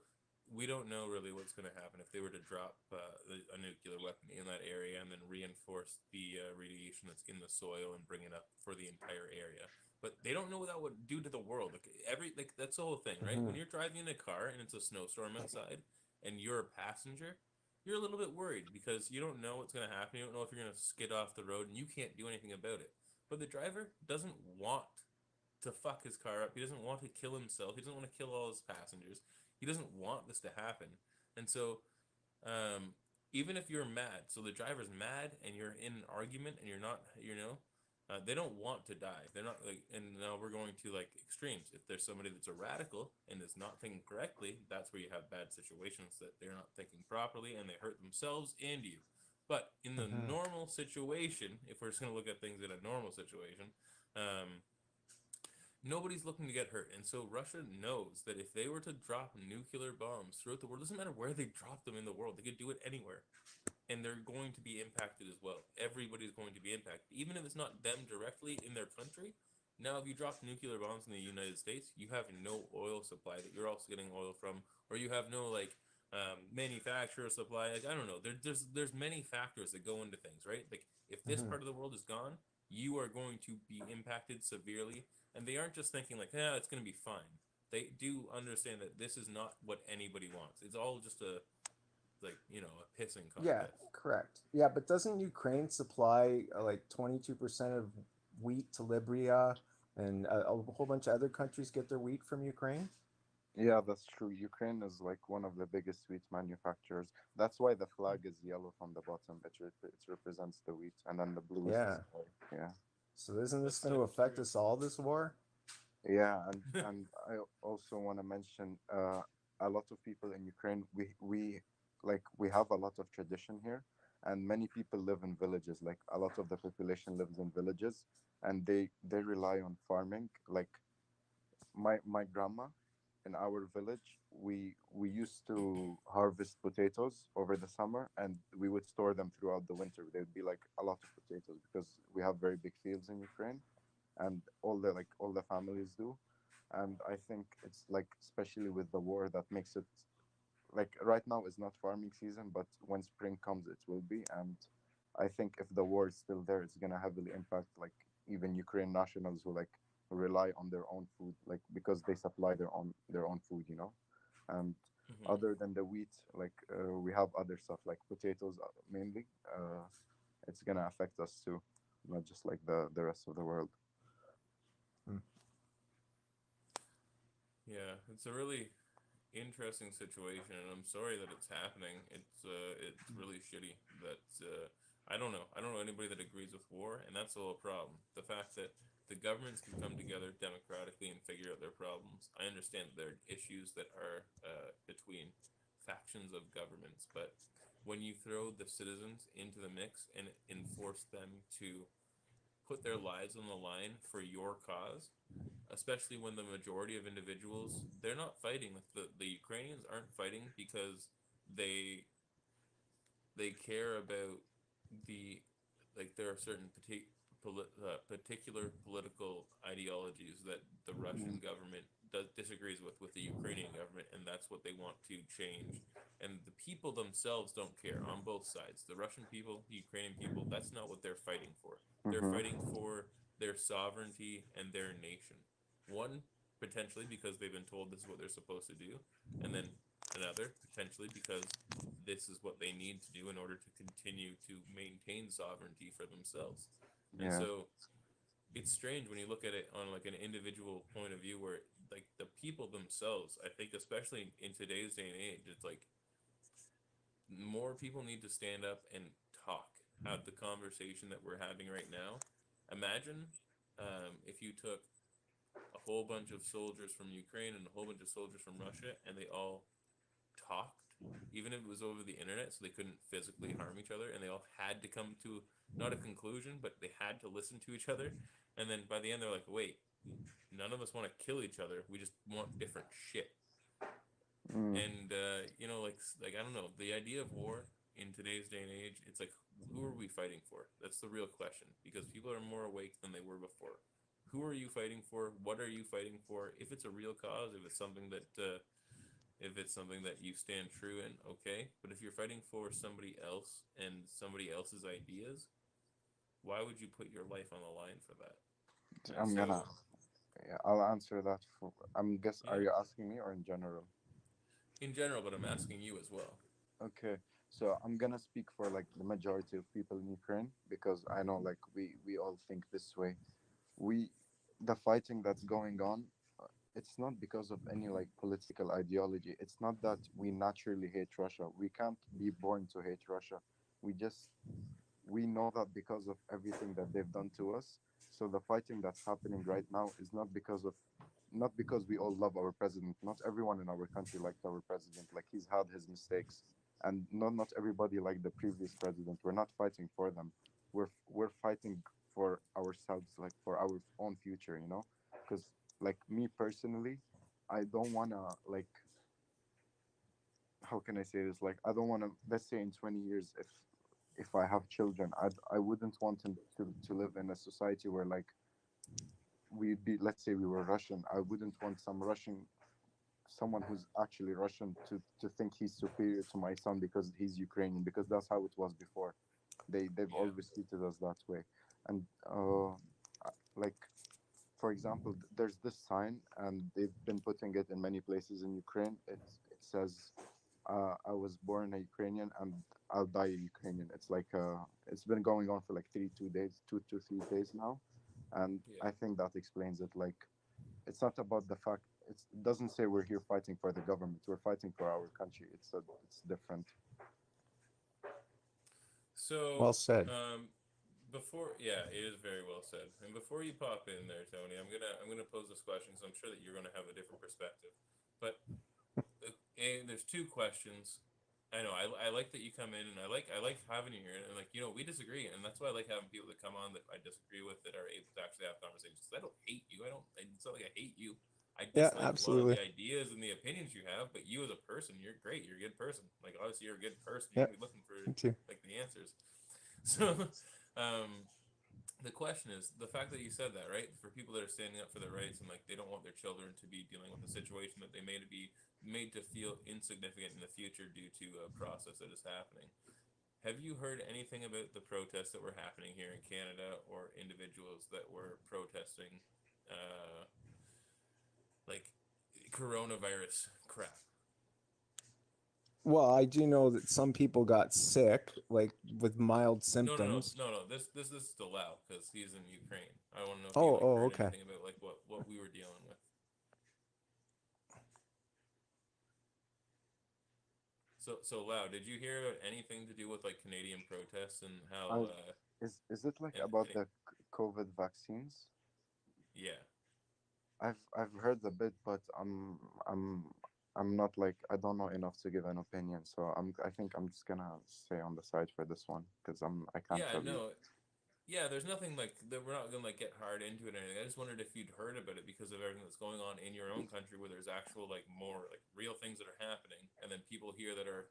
Speaker 1: we don't know really what's going to happen if they were to drop a nuclear weapon in that area and then reinforce the radiation that's in the soil and bring it up for the entire area. But they don't know what that would do to the world. Like that's the whole thing, right?
Speaker 5: Hmm.
Speaker 1: When you're driving in a car and it's a snowstorm outside and you're a passenger, you're a little bit worried because you don't know what's going to happen. You don't know if you're going to skid off the road and you can't do anything about it. But the driver doesn't want to fuck his car up. He doesn't want to kill himself. He doesn't want to kill all his passengers. He doesn't want this to happen. And so, um, even if you're mad, so the driver's mad and you're in an argument and you're not, they don't want to die. They're not like, and now we're going to like extremes. If there's somebody that's a radical and is not thinking correctly, that's where you have bad situations that they're not thinking properly and they hurt themselves and you. But in the
Speaker 5: Hmm.
Speaker 1: normal situation, if we're just going to look at things in a normal situation, um, nobody's looking to get hurt. And so Russia knows that if they were to drop nuclear bombs throughout the world, doesn't matter where they drop them in the world, they could do it anywhere. And they're going to be impacted as well. Everybody's going to be impacted. Even if it's not them directly in their country. Now, if you drop nuclear bombs in the United States, you have no oil supply that you're also getting oil from, or you have no like manufacturer supply. Like I don't know. There's many factors that go into things, right? Like if this
Speaker 5: Hmm.
Speaker 1: part of the world is gone, you are going to be impacted severely, and they aren't just thinking like, yeah, it's going to be fine. They do understand that this is not what anybody wants. It's all just a like a pissing
Speaker 5: Yeah,
Speaker 1: contest.
Speaker 5: correct. Yeah, but doesn't Ukraine supply like 22% of wheat to Libya, and a whole bunch of other countries get their wheat from Ukraine?
Speaker 3: yeah, that's true. Ukraine is like one of the biggest wheat manufacturers. That's why the flag is yellow from the bottom. It represents the wheat, and then the blue is the
Speaker 5: Yeah.
Speaker 3: sky. Yeah.
Speaker 5: So isn't this
Speaker 1: That's
Speaker 5: going to affect
Speaker 1: true.
Speaker 5: us all, this war?
Speaker 3: Yeah, and I also want to mention a lot of people in Ukraine. We have a lot of tradition here, and many people live in villages. Like a lot of the population lives in villages, and they rely on farming. Like my grandma in our village, we used to harvest potatoes over the summer, and we would store them throughout the winter. There'd be like a lot of potatoes because we have very big fields in Ukraine, and all the families do. And I think it's like especially with the war that makes it like right now is not farming season, but when spring comes it will be. And I think if the war is still there, it's gonna heavily impact like even Ukraine nationals who like rely on their own food, like because they supply their own food, you know. And
Speaker 1: Hmm.
Speaker 3: other than the wheat, like we have other stuff like potatoes mainly. It's gonna affect us too, not just like the rest of the world.
Speaker 5: Hmm.
Speaker 1: Yeah, it's a really interesting situation, and I'm sorry that it's happening. It's really shitty that I don't know. I don't know anybody that agrees with war, and that's the whole problem. The fact that the governments can come together democratically and figure out their problems. I understand that there are issues that are between factions of governments, but when you throw the citizens into the mix and enforce them to put their lives on the line for your cause, especially when the majority of individuals, they're not fighting. The Ukrainians aren't fighting because they they care about the, like, there are certain particular political ideologies that the Russian government disagrees with the Ukrainian government, and that's what they want to change. And the people themselves don't care on both sides. The Russian people, the Ukrainian people, that's not what they're fighting for. They're
Speaker 3: Mm-hmm.
Speaker 1: fighting for their sovereignty and their nation. One, potentially because they've been told this is what they're supposed to do, and then another, potentially because this is what they need to do in order to continue to maintain sovereignty for themselves. And
Speaker 3: Yeah.
Speaker 1: so it's strange when you look at it on like an individual point of view, where like the people themselves, I think especially in today's day and age, it's like more people need to stand up and talk, have the conversation that we're having right now. Imagine if you took a whole bunch of soldiers from Ukraine and a whole bunch of soldiers from Russia, and they all talked, even if it was over the internet, so they couldn't physically harm each other, and they all had to come to not a conclusion, but they had to listen to each other. And then by the end, they're like, "Wait, none of us want to kill each other. We just want different shit."
Speaker 3: Mm.
Speaker 1: And like I don't know, the idea of war in today's day and age, it's like, who are we fighting for? That's the real question, because people are more awake than they were before. Who are you fighting for? What are you fighting for? If it's a real cause, if it's something that you stand true in, okay. But if you're fighting for somebody else and somebody else's ideas, why would you put your life on the line for that? And
Speaker 3: I'm gonna. Yeah, I'll answer that. Are
Speaker 1: yeah,
Speaker 3: you asking me or in general?
Speaker 1: in general, but I'm asking you as well.
Speaker 3: Okay, so I'm gonna speak for like the majority of people in Ukraine because I know like we all think this way. We The fighting that's going on, it's not because of any like political ideology. It's not that we naturally hate Russia. We can't be born to hate Russia. We just we know that because of everything that they've done to us. So the fighting that's happening right now is not because we all love our president. Not everyone in our country liked our president. Like he's had his mistakes, and not everybody liked the previous president. We're not fighting for them. We're fighting for ourselves, like for our own future. You know, because like me personally, I don't wanna like how can I say this? Like, I don't want to. Let's say in 20 years, if I have children, I wouldn't want them to live in a society where like we'd be. Let's say we were Russian. I wouldn't want someone who's actually Russian to think he's superior to my son because he's Ukrainian, because that's how it was before. They've
Speaker 1: Yeah.
Speaker 3: always treated us that way, and like for example, there's this sign, and they've been putting it in many places in Ukraine. It says, "I was born a Ukrainian, and I'll die a Ukrainian." It's been going on for like 2 days, 2 to 3 days now, and
Speaker 1: Yeah.
Speaker 3: I think that explains it. Like, it's not about the fact. It doesn't say we're here fighting for the government. We're fighting for our country. It's different.
Speaker 1: So,
Speaker 5: Well said.
Speaker 1: it is very well said. And before you pop in there, Tony, I'm gonna pose this question because I'm sure that you're gonna have a different perspective. But there's two questions. I know I like that you come in, and I like having you here, and like we disagree, and that's why I like having people that come on that I disagree with, that are able to actually have conversations. 'Cause I don't hate you. I don't. It's not like I hate you. I
Speaker 5: Yeah,
Speaker 1: dislike a lot of
Speaker 5: absolutely.
Speaker 1: the ideas and the opinions you have, but you as a person, you're great. You're a good person. Like obviously, you're a good person. You're
Speaker 5: Yeah,
Speaker 1: gonna be looking for
Speaker 5: me too.
Speaker 1: like the answers. So, the question is the fact that you said that, right? For people that are standing up for their rights and like they don't want their children to be dealing with a situation that they may to be made to feel insignificant in the future due to a process that is happening. Have you heard anything about the protests that were happening here in Canada, or individuals that were protesting uh, like coronavirus crap?
Speaker 5: Well, I do know that some people got sick, like with mild
Speaker 1: No, no, no,
Speaker 5: symptoms.
Speaker 1: no, no. This is still Lau because he's in Ukraine. I want to know if you
Speaker 5: Oh,
Speaker 1: like
Speaker 5: oh,
Speaker 1: heard
Speaker 5: okay.
Speaker 1: anything about like what we were dealing with. So Lau, did you hear about anything to do with like Canadian protests and
Speaker 3: I
Speaker 1: how
Speaker 3: is it like
Speaker 1: and
Speaker 3: about
Speaker 1: any,
Speaker 3: the COVID vaccines?
Speaker 1: yeah.
Speaker 3: I've heard a bit, but I'm I'm not like I don't know enough to give an opinion, so I think I'm just gonna stay on the side for this one because I can't
Speaker 1: Yeah,
Speaker 3: tell you.
Speaker 1: no, yeah. There's nothing like that. We're not gonna like get hard into it or anything. I just wondered if you'd heard about it because of everything that's going on in your own country, where there's actual like more like real things that are happening, and then people here that are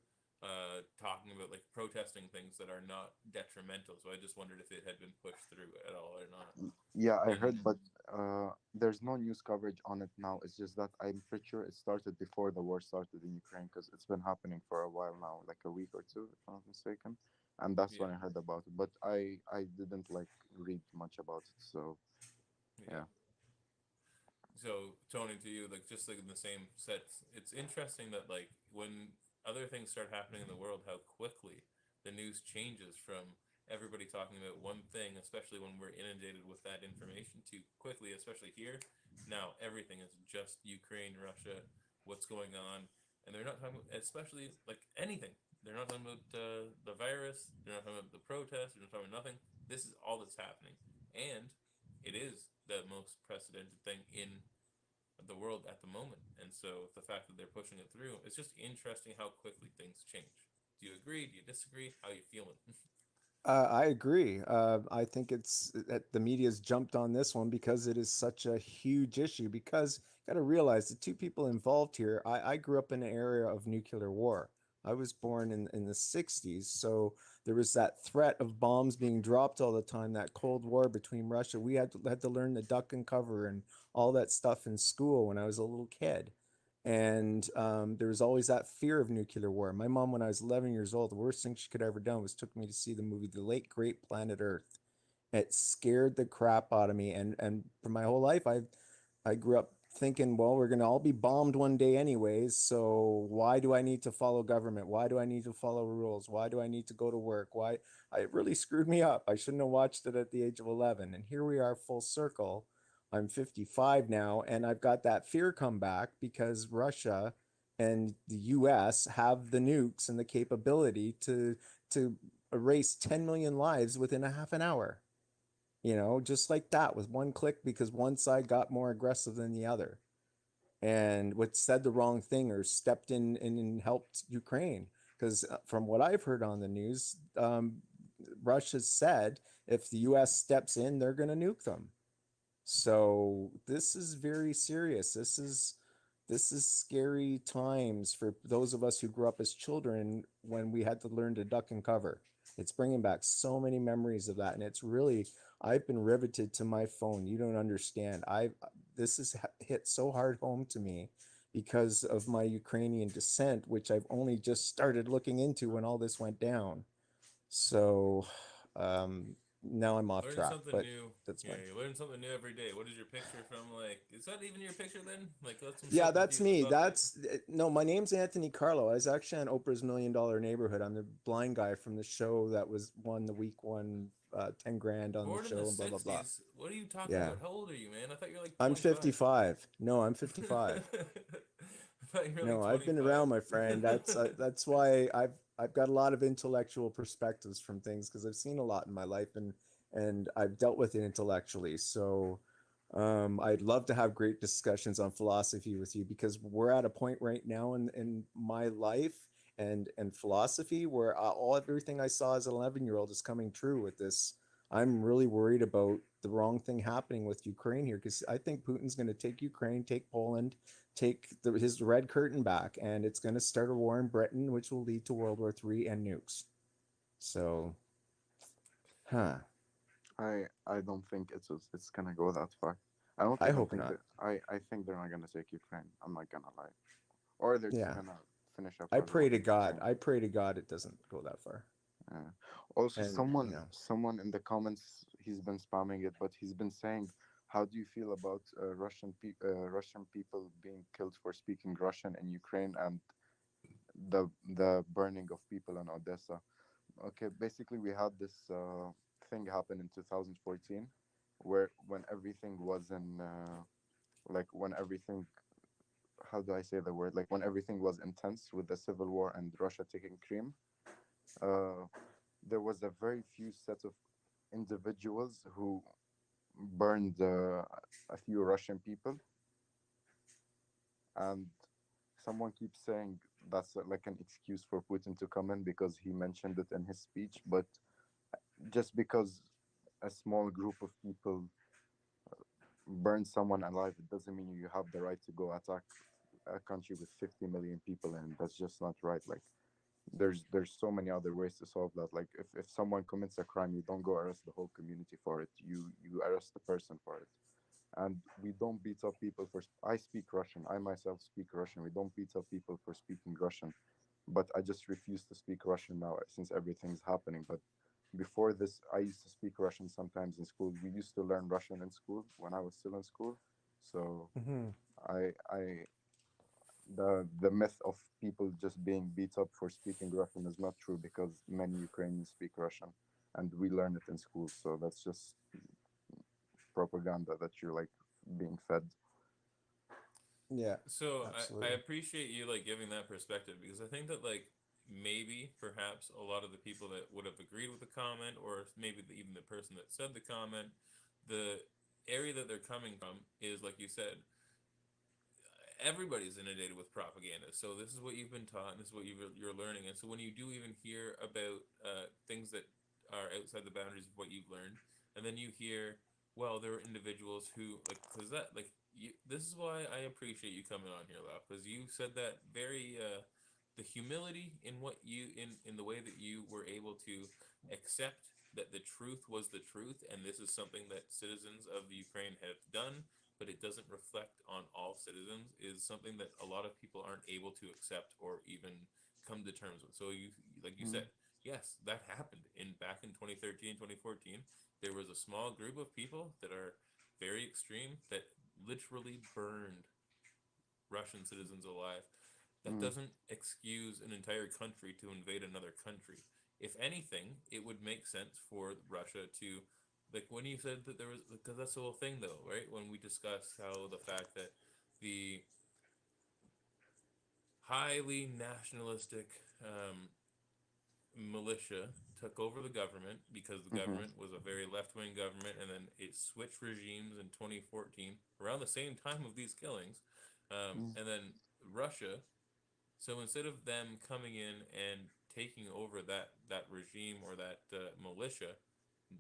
Speaker 1: talking about like protesting things that are not detrimental. So I just wondered if it had been pushed through at all or not.
Speaker 3: Yeah, I
Speaker 1: And
Speaker 3: heard, but there's no news coverage on it now. It's just that I'm pretty sure it started before the war started in Ukraine because it's been happening for a while now, like a week or two, if I'm not mistaken. And that's when
Speaker 1: yeah,
Speaker 3: I heard about it. But I didn't like read much about it. So
Speaker 1: yeah.
Speaker 3: yeah,
Speaker 1: So Tony, to you, like just like in the same sense, it's interesting that like when other things start happening in the world, how quickly the news changes from everybody talking about one thing, especially when we're inundated with that information, too quickly, especially here. Now everything is just Ukraine, Russia, what's going on, and they're not talking about, especially like anything. They're not talking about the virus. They're not talking about the protests. They're not talking about nothing. This is all that's happening, and it is the most precedented thing in the world at the moment. And so the fact that they're pushing it through, it's just interesting how quickly things change. Do you agree? Do you disagree? How you feeling?
Speaker 5: I agree. I think it's that the media's jumped on this one because it is such a huge issue. Because you got to realize the two people involved here. I grew up in an area of nuclear war. I was born in the 60s. So there was that threat of bombs being dropped all the time, that Cold War between Russia. We had to learn to duck and cover and all that stuff in school when I was a little kid. And there was always that fear of nuclear war. My mom, when I was 11 years old, the worst thing she could ever done was took me to see the movie The Late Great Planet Earth. It scared the crap out of me, and for my whole life, I grew up thinking, well, we're gonna all be bombed one day anyways. So why do I need to follow government? Why do I need to follow rules? Why do I need to go to work? Why? It really screwed me up. I shouldn't have watched it at the age of 11. And here we are, full circle. I'm 55 now, and I've got that fear come back because Russia and the US have the nukes and the capability to erase 10 million lives within a half an hour. Just like that with one click because one side got more aggressive than the other and what said the wrong thing or stepped in and helped Ukraine. Because from what I've heard on the news, Russia said if the US steps in, they're going to nuke them. So this is very serious. This is scary times for those of us who grew up as children when we had to learn to duck and cover. It's bringing back so many memories of that, and it's really I've been riveted to my phone. You don't understand. I This has hit so hard home to me because of my Ukrainian descent, which I've only just started looking into when all this went down. So um, now I'm off
Speaker 1: Learning
Speaker 5: track,
Speaker 1: something
Speaker 5: but
Speaker 1: new.
Speaker 5: that's
Speaker 1: Yeah,
Speaker 5: fine.
Speaker 1: you learn something new every day. What is your picture from? Like, is that even your picture then? Like, that's I'm so
Speaker 5: Yeah, that's
Speaker 1: confused
Speaker 5: me.
Speaker 1: about that.
Speaker 5: No, my name's Anthony Carlo. I was actually on Oprah's $1 Million Neighborhood. I'm the blind guy from the show that was won the week one, 10 grand on the
Speaker 1: Born in the
Speaker 5: show and blah blah blah.
Speaker 1: '60s. What are you talking
Speaker 5: Yeah,
Speaker 1: about? How old are you, man? I thought you were like
Speaker 5: I'm
Speaker 1: 25.
Speaker 5: 55. No, I'm 55.
Speaker 1: I thought you were like
Speaker 5: No, I've been
Speaker 1: 25.
Speaker 5: around, my friend. That's why I've got a lot of intellectual perspectives from things because I've seen a lot in my life and I've dealt with it intellectually. So I'd love to have great discussions on philosophy with you because we're at a point right now in my life and philosophy where all everything I saw as an 11-year-old is coming true with this. I'm really worried about the wrong thing happening with Ukraine here because I think Putin's going to take Ukraine, take Poland, take his red curtain back, and it's going to start a war in Britain, which will lead to World War III and nukes. So, huh?
Speaker 3: I don't think it's gonna go that far. I don't
Speaker 5: I
Speaker 3: even
Speaker 5: hope
Speaker 3: think
Speaker 5: not.
Speaker 3: that I think they're not gonna take Ukraine. I'm not gonna lie. Or they're just
Speaker 5: Yeah,
Speaker 3: gonna finish up
Speaker 5: I pray
Speaker 3: everyone
Speaker 5: to
Speaker 3: in
Speaker 5: God.
Speaker 3: Ukraine.
Speaker 5: I pray to God it doesn't go that far.
Speaker 3: Uh, Also,
Speaker 5: And
Speaker 3: someone in the comments, he's been spamming it, but he's been saying, "How do you feel about Russian people being killed for speaking Russian in Ukraine and the burning of people in Odessa?" Okay, basically, we had this thing happen in 2014, where when everything was in like when everything, how do I say the word? Like when everything was intense with the civil war and Russia taking Crimea. Uh, there was a very few set of individuals who burned a few Russian people, and someone keeps saying that's like an excuse for Putin to come in because he mentioned it in his speech, but just because a small group of people burn someone alive, it doesn't mean you have the right to go attack a country with 50 million people, and that's just not right. Like there's so many other ways to solve that. Like if someone commits a crime, you don't go arrest the whole community for it. You arrest the person for it. And we don't beat up people for I speak Russian. I myself speak Russian. We don't beat up people for speaking Russian. But I just refuse to speak Russian now since everything's happening. But before this, I used to speak Russian sometimes in school. We used to learn Russian in school when I was still in school. So
Speaker 5: Hmm.
Speaker 3: I the myth of people just being beat up for speaking Russian is not true because many Ukrainians speak Russian and we learn it in school. So that's just propaganda that you're like being fed.
Speaker 5: Yeah,
Speaker 1: So I
Speaker 5: absolutely.
Speaker 1: appreciate you like giving that perspective, because I think that like maybe perhaps a lot of the people that would have agreed with the comment, or maybe even the person that said the comment, the area that they're coming from is, like you said, everybody's inundated with propaganda. So this is what you've been taught, and this is what you're learning. And so when you do even hear about things that are outside the boundaries of what you've learned, and then you hear, well, there are individuals who like, because that like you. This is why I appreciate you coming on here, Lau, because you said that very the humility in what you in the way that you were able to accept that the truth was the truth, and this is something that citizens of Ukraine have done, but it doesn't reflect on all citizens, is something that a lot of people aren't able to accept or even come to terms with. So you, like you
Speaker 3: Mm,
Speaker 1: said, yes, that happened in back in 2013, 2014. There was a small group of people that are very extreme that literally burned Russian citizens alive. That
Speaker 3: mm,
Speaker 1: doesn't excuse an entire country to invade another country. If anything, it would make sense for Russia to, like when you said that there was, because that's the whole thing though, right? When we discussed how the fact that the highly nationalistic militia took over the government, because the
Speaker 3: mhm,
Speaker 1: government was a very left-wing government, and then it switched regimes in 2014 around the same time of these killings,
Speaker 3: mm,
Speaker 1: and then Russia. So instead of them coming in and taking over that regime or that militia,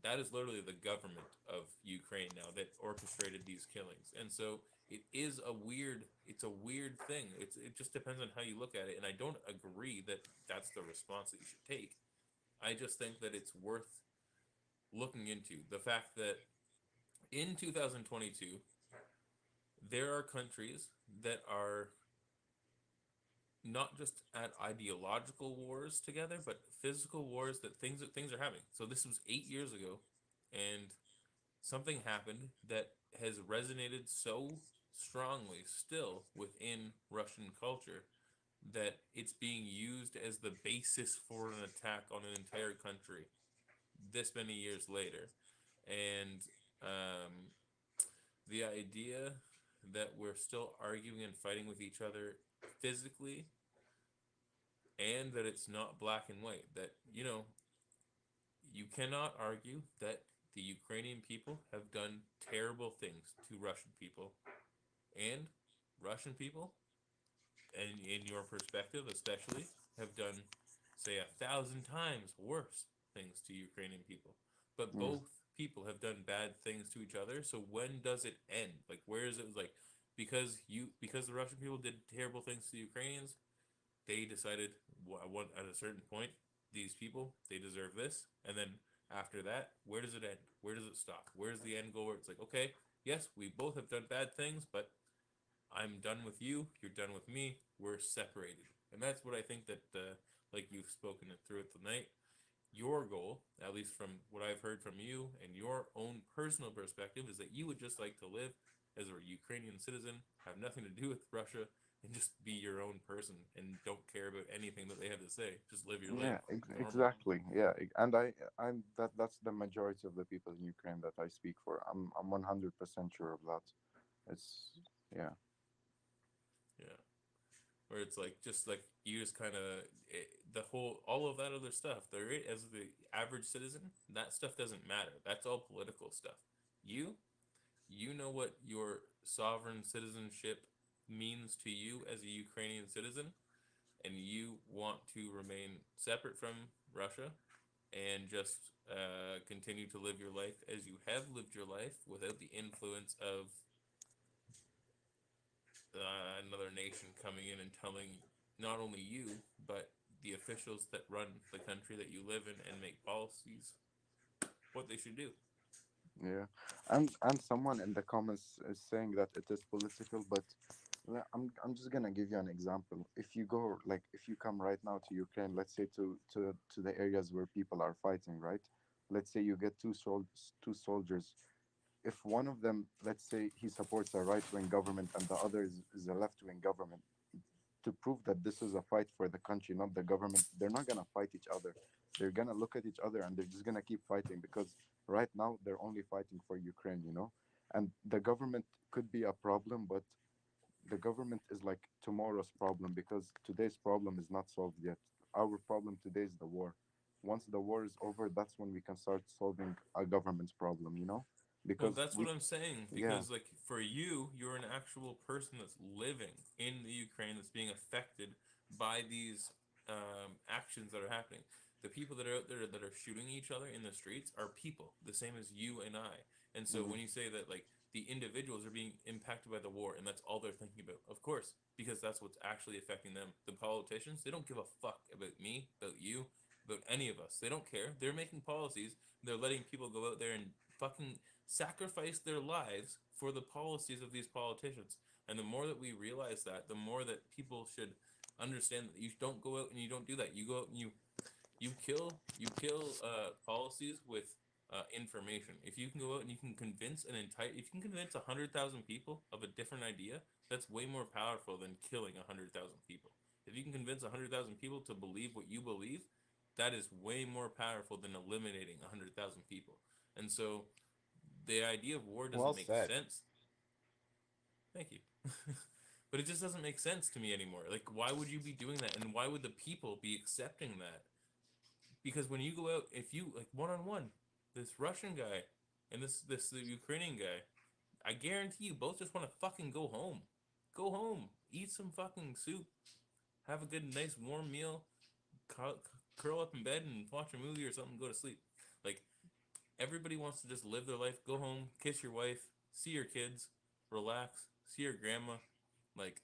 Speaker 1: that is literally the government of Ukraine now that orchestrated these killings. And so it's a weird thing. It just depends on how you look at it. And I don't agree that that's the response that you should take. I just think that it's worth looking into the fact that in 2022 there are countries that are not just at ideological wars together, but physical wars, that things are happening. So this was 8 years ago, and something happened that has resonated so strongly still within Russian culture that it's being used as the basis for an attack on an entire country this many years later. And um, the idea that we're still arguing and fighting with each other physically, and that it's not black and white, that, you cannot argue that the Ukrainian people have done terrible things to Russian people, and Russian people, and in your perspective especially, have done, say, 1,000 times worse things to Ukrainian people. But
Speaker 3: mm.
Speaker 1: both people have done bad things to each other. So when does it end? Like, where is it? Like, because the Russian people did terrible things to the Ukrainians, they decided, what at a certain point, these people, they deserve this, and then after that, where does it end? Where does it stop? Where's the end goal where it's like, okay, yes, we both have done bad things, but I'm done with you, you're done with me, we're separated. And that's what I think that, like you've spoken it throughout the night, your goal, at least from what I've heard from you and your own personal perspective, is that you would just like to live as a Ukrainian citizen, have nothing to do with Russia, and just be your own person and don't care about anything that they have to say. Just live your life
Speaker 3: Yeah,
Speaker 1: normally.
Speaker 3: exactly. Yeah, and I'm that's the majority of the people in Ukraine that I speak for. I'm 100% sure of that. It's yeah.
Speaker 1: Yeah. Where it's like, just like you just kind of, the whole, all of that other stuff, there, as the average citizen, that stuff doesn't matter. That's all political stuff. You, you know what your sovereign citizenship means to you as a Ukrainian citizen, and you want to remain separate from Russia and just continue to live your life as you have lived your life without the influence of another nation coming in and telling not only you, but the officials that run the country that you live in and make policies what they should do.
Speaker 3: Yeah, and someone in the comments is saying that it is political, but I'm just gonna give you an example. If you go, like, if you come right now to Ukraine, let's say to the areas where people are fighting, right? Let's say you get two soldiers. If one of them, let's say he supports a right wing government and the other is a left wing government, to prove that this is a fight for the country, not the government, they're not gonna fight each other. They're gonna look at each other and they're just gonna keep fighting because right now they're only fighting for Ukraine, you know? And the government could be a problem, but the government is like tomorrow's problem because today's problem is not solved yet. Our problem today is the war. Once the war is over, that's when we can start solving a government's problem, you know?
Speaker 1: Well,
Speaker 3: Because
Speaker 1: that's
Speaker 3: we,
Speaker 1: what I'm saying
Speaker 3: yeah,
Speaker 1: because, like, for you, you're an actual person that's living in the Ukraine that's being affected by these actions that are happening. The people that are out there that are shooting each other in the streets are people, the same as you and I. And so
Speaker 3: mhm,
Speaker 1: when you say that, like, the individuals are being impacted by the war and that's all they're thinking about, of course, because that's what's actually affecting them. The politicians, they don't give a fuck about me, about you, about any of us. They don't care. They're making policies. They're letting people go out there and fucking sacrifice their lives for the policies of these politicians. And the more that we realize that, the more that people should understand that you don't go out and you don't do that. You go out and you kill policies with information. If you can go out and you can convince if you can convince 100,000 people of a different idea, that's way more powerful than killing 100,000 people. If you can convince 100,000 people to believe what you believe, that is way more powerful than eliminating 100,000 people. And so the idea of war
Speaker 5: Well
Speaker 1: doesn't make
Speaker 5: said.
Speaker 1: sense. Thank you. But it just doesn't make sense to me anymore. Like, why would you be doing that? And why would the people be accepting that? Because when you go out, if you like one on one, this Russian guy and this the Ukrainian guy, I guarantee you both just want to fucking go home. Go home, eat some fucking soup, have a good, nice, warm meal, curl up in bed and watch a movie or something, go to sleep. Like, everybody wants to just live their life, go home, kiss your wife, see your kids, relax, see your grandma. Like,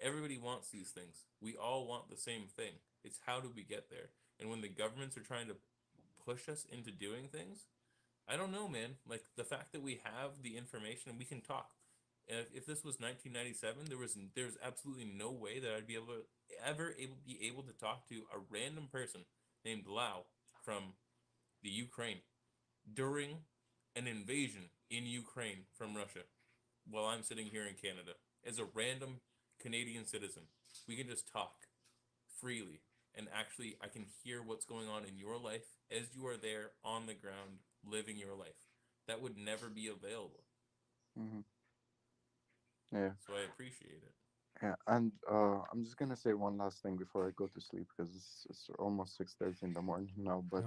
Speaker 1: everybody wants these things. We all want the same thing. It's how do we get there? And when the governments are trying to push us into doing things, I don't know, man. Like, the fact that we have the information and we can talk. If this was 1997, there's absolutely no way that I'd be able to talk to a random person named Lau from the Ukraine during an invasion in Ukraine from Russia while I'm sitting here in Canada as a random Canadian citizen. We can just talk freely and actually I can hear what's going on in your life as you are there on the ground living your life. That would never be available.
Speaker 3: mhm, yeah.
Speaker 1: So I appreciate it.
Speaker 3: Yeah, and I'm just gonna say one last thing before I go to sleep because it's almost 6:30 in the morning now. But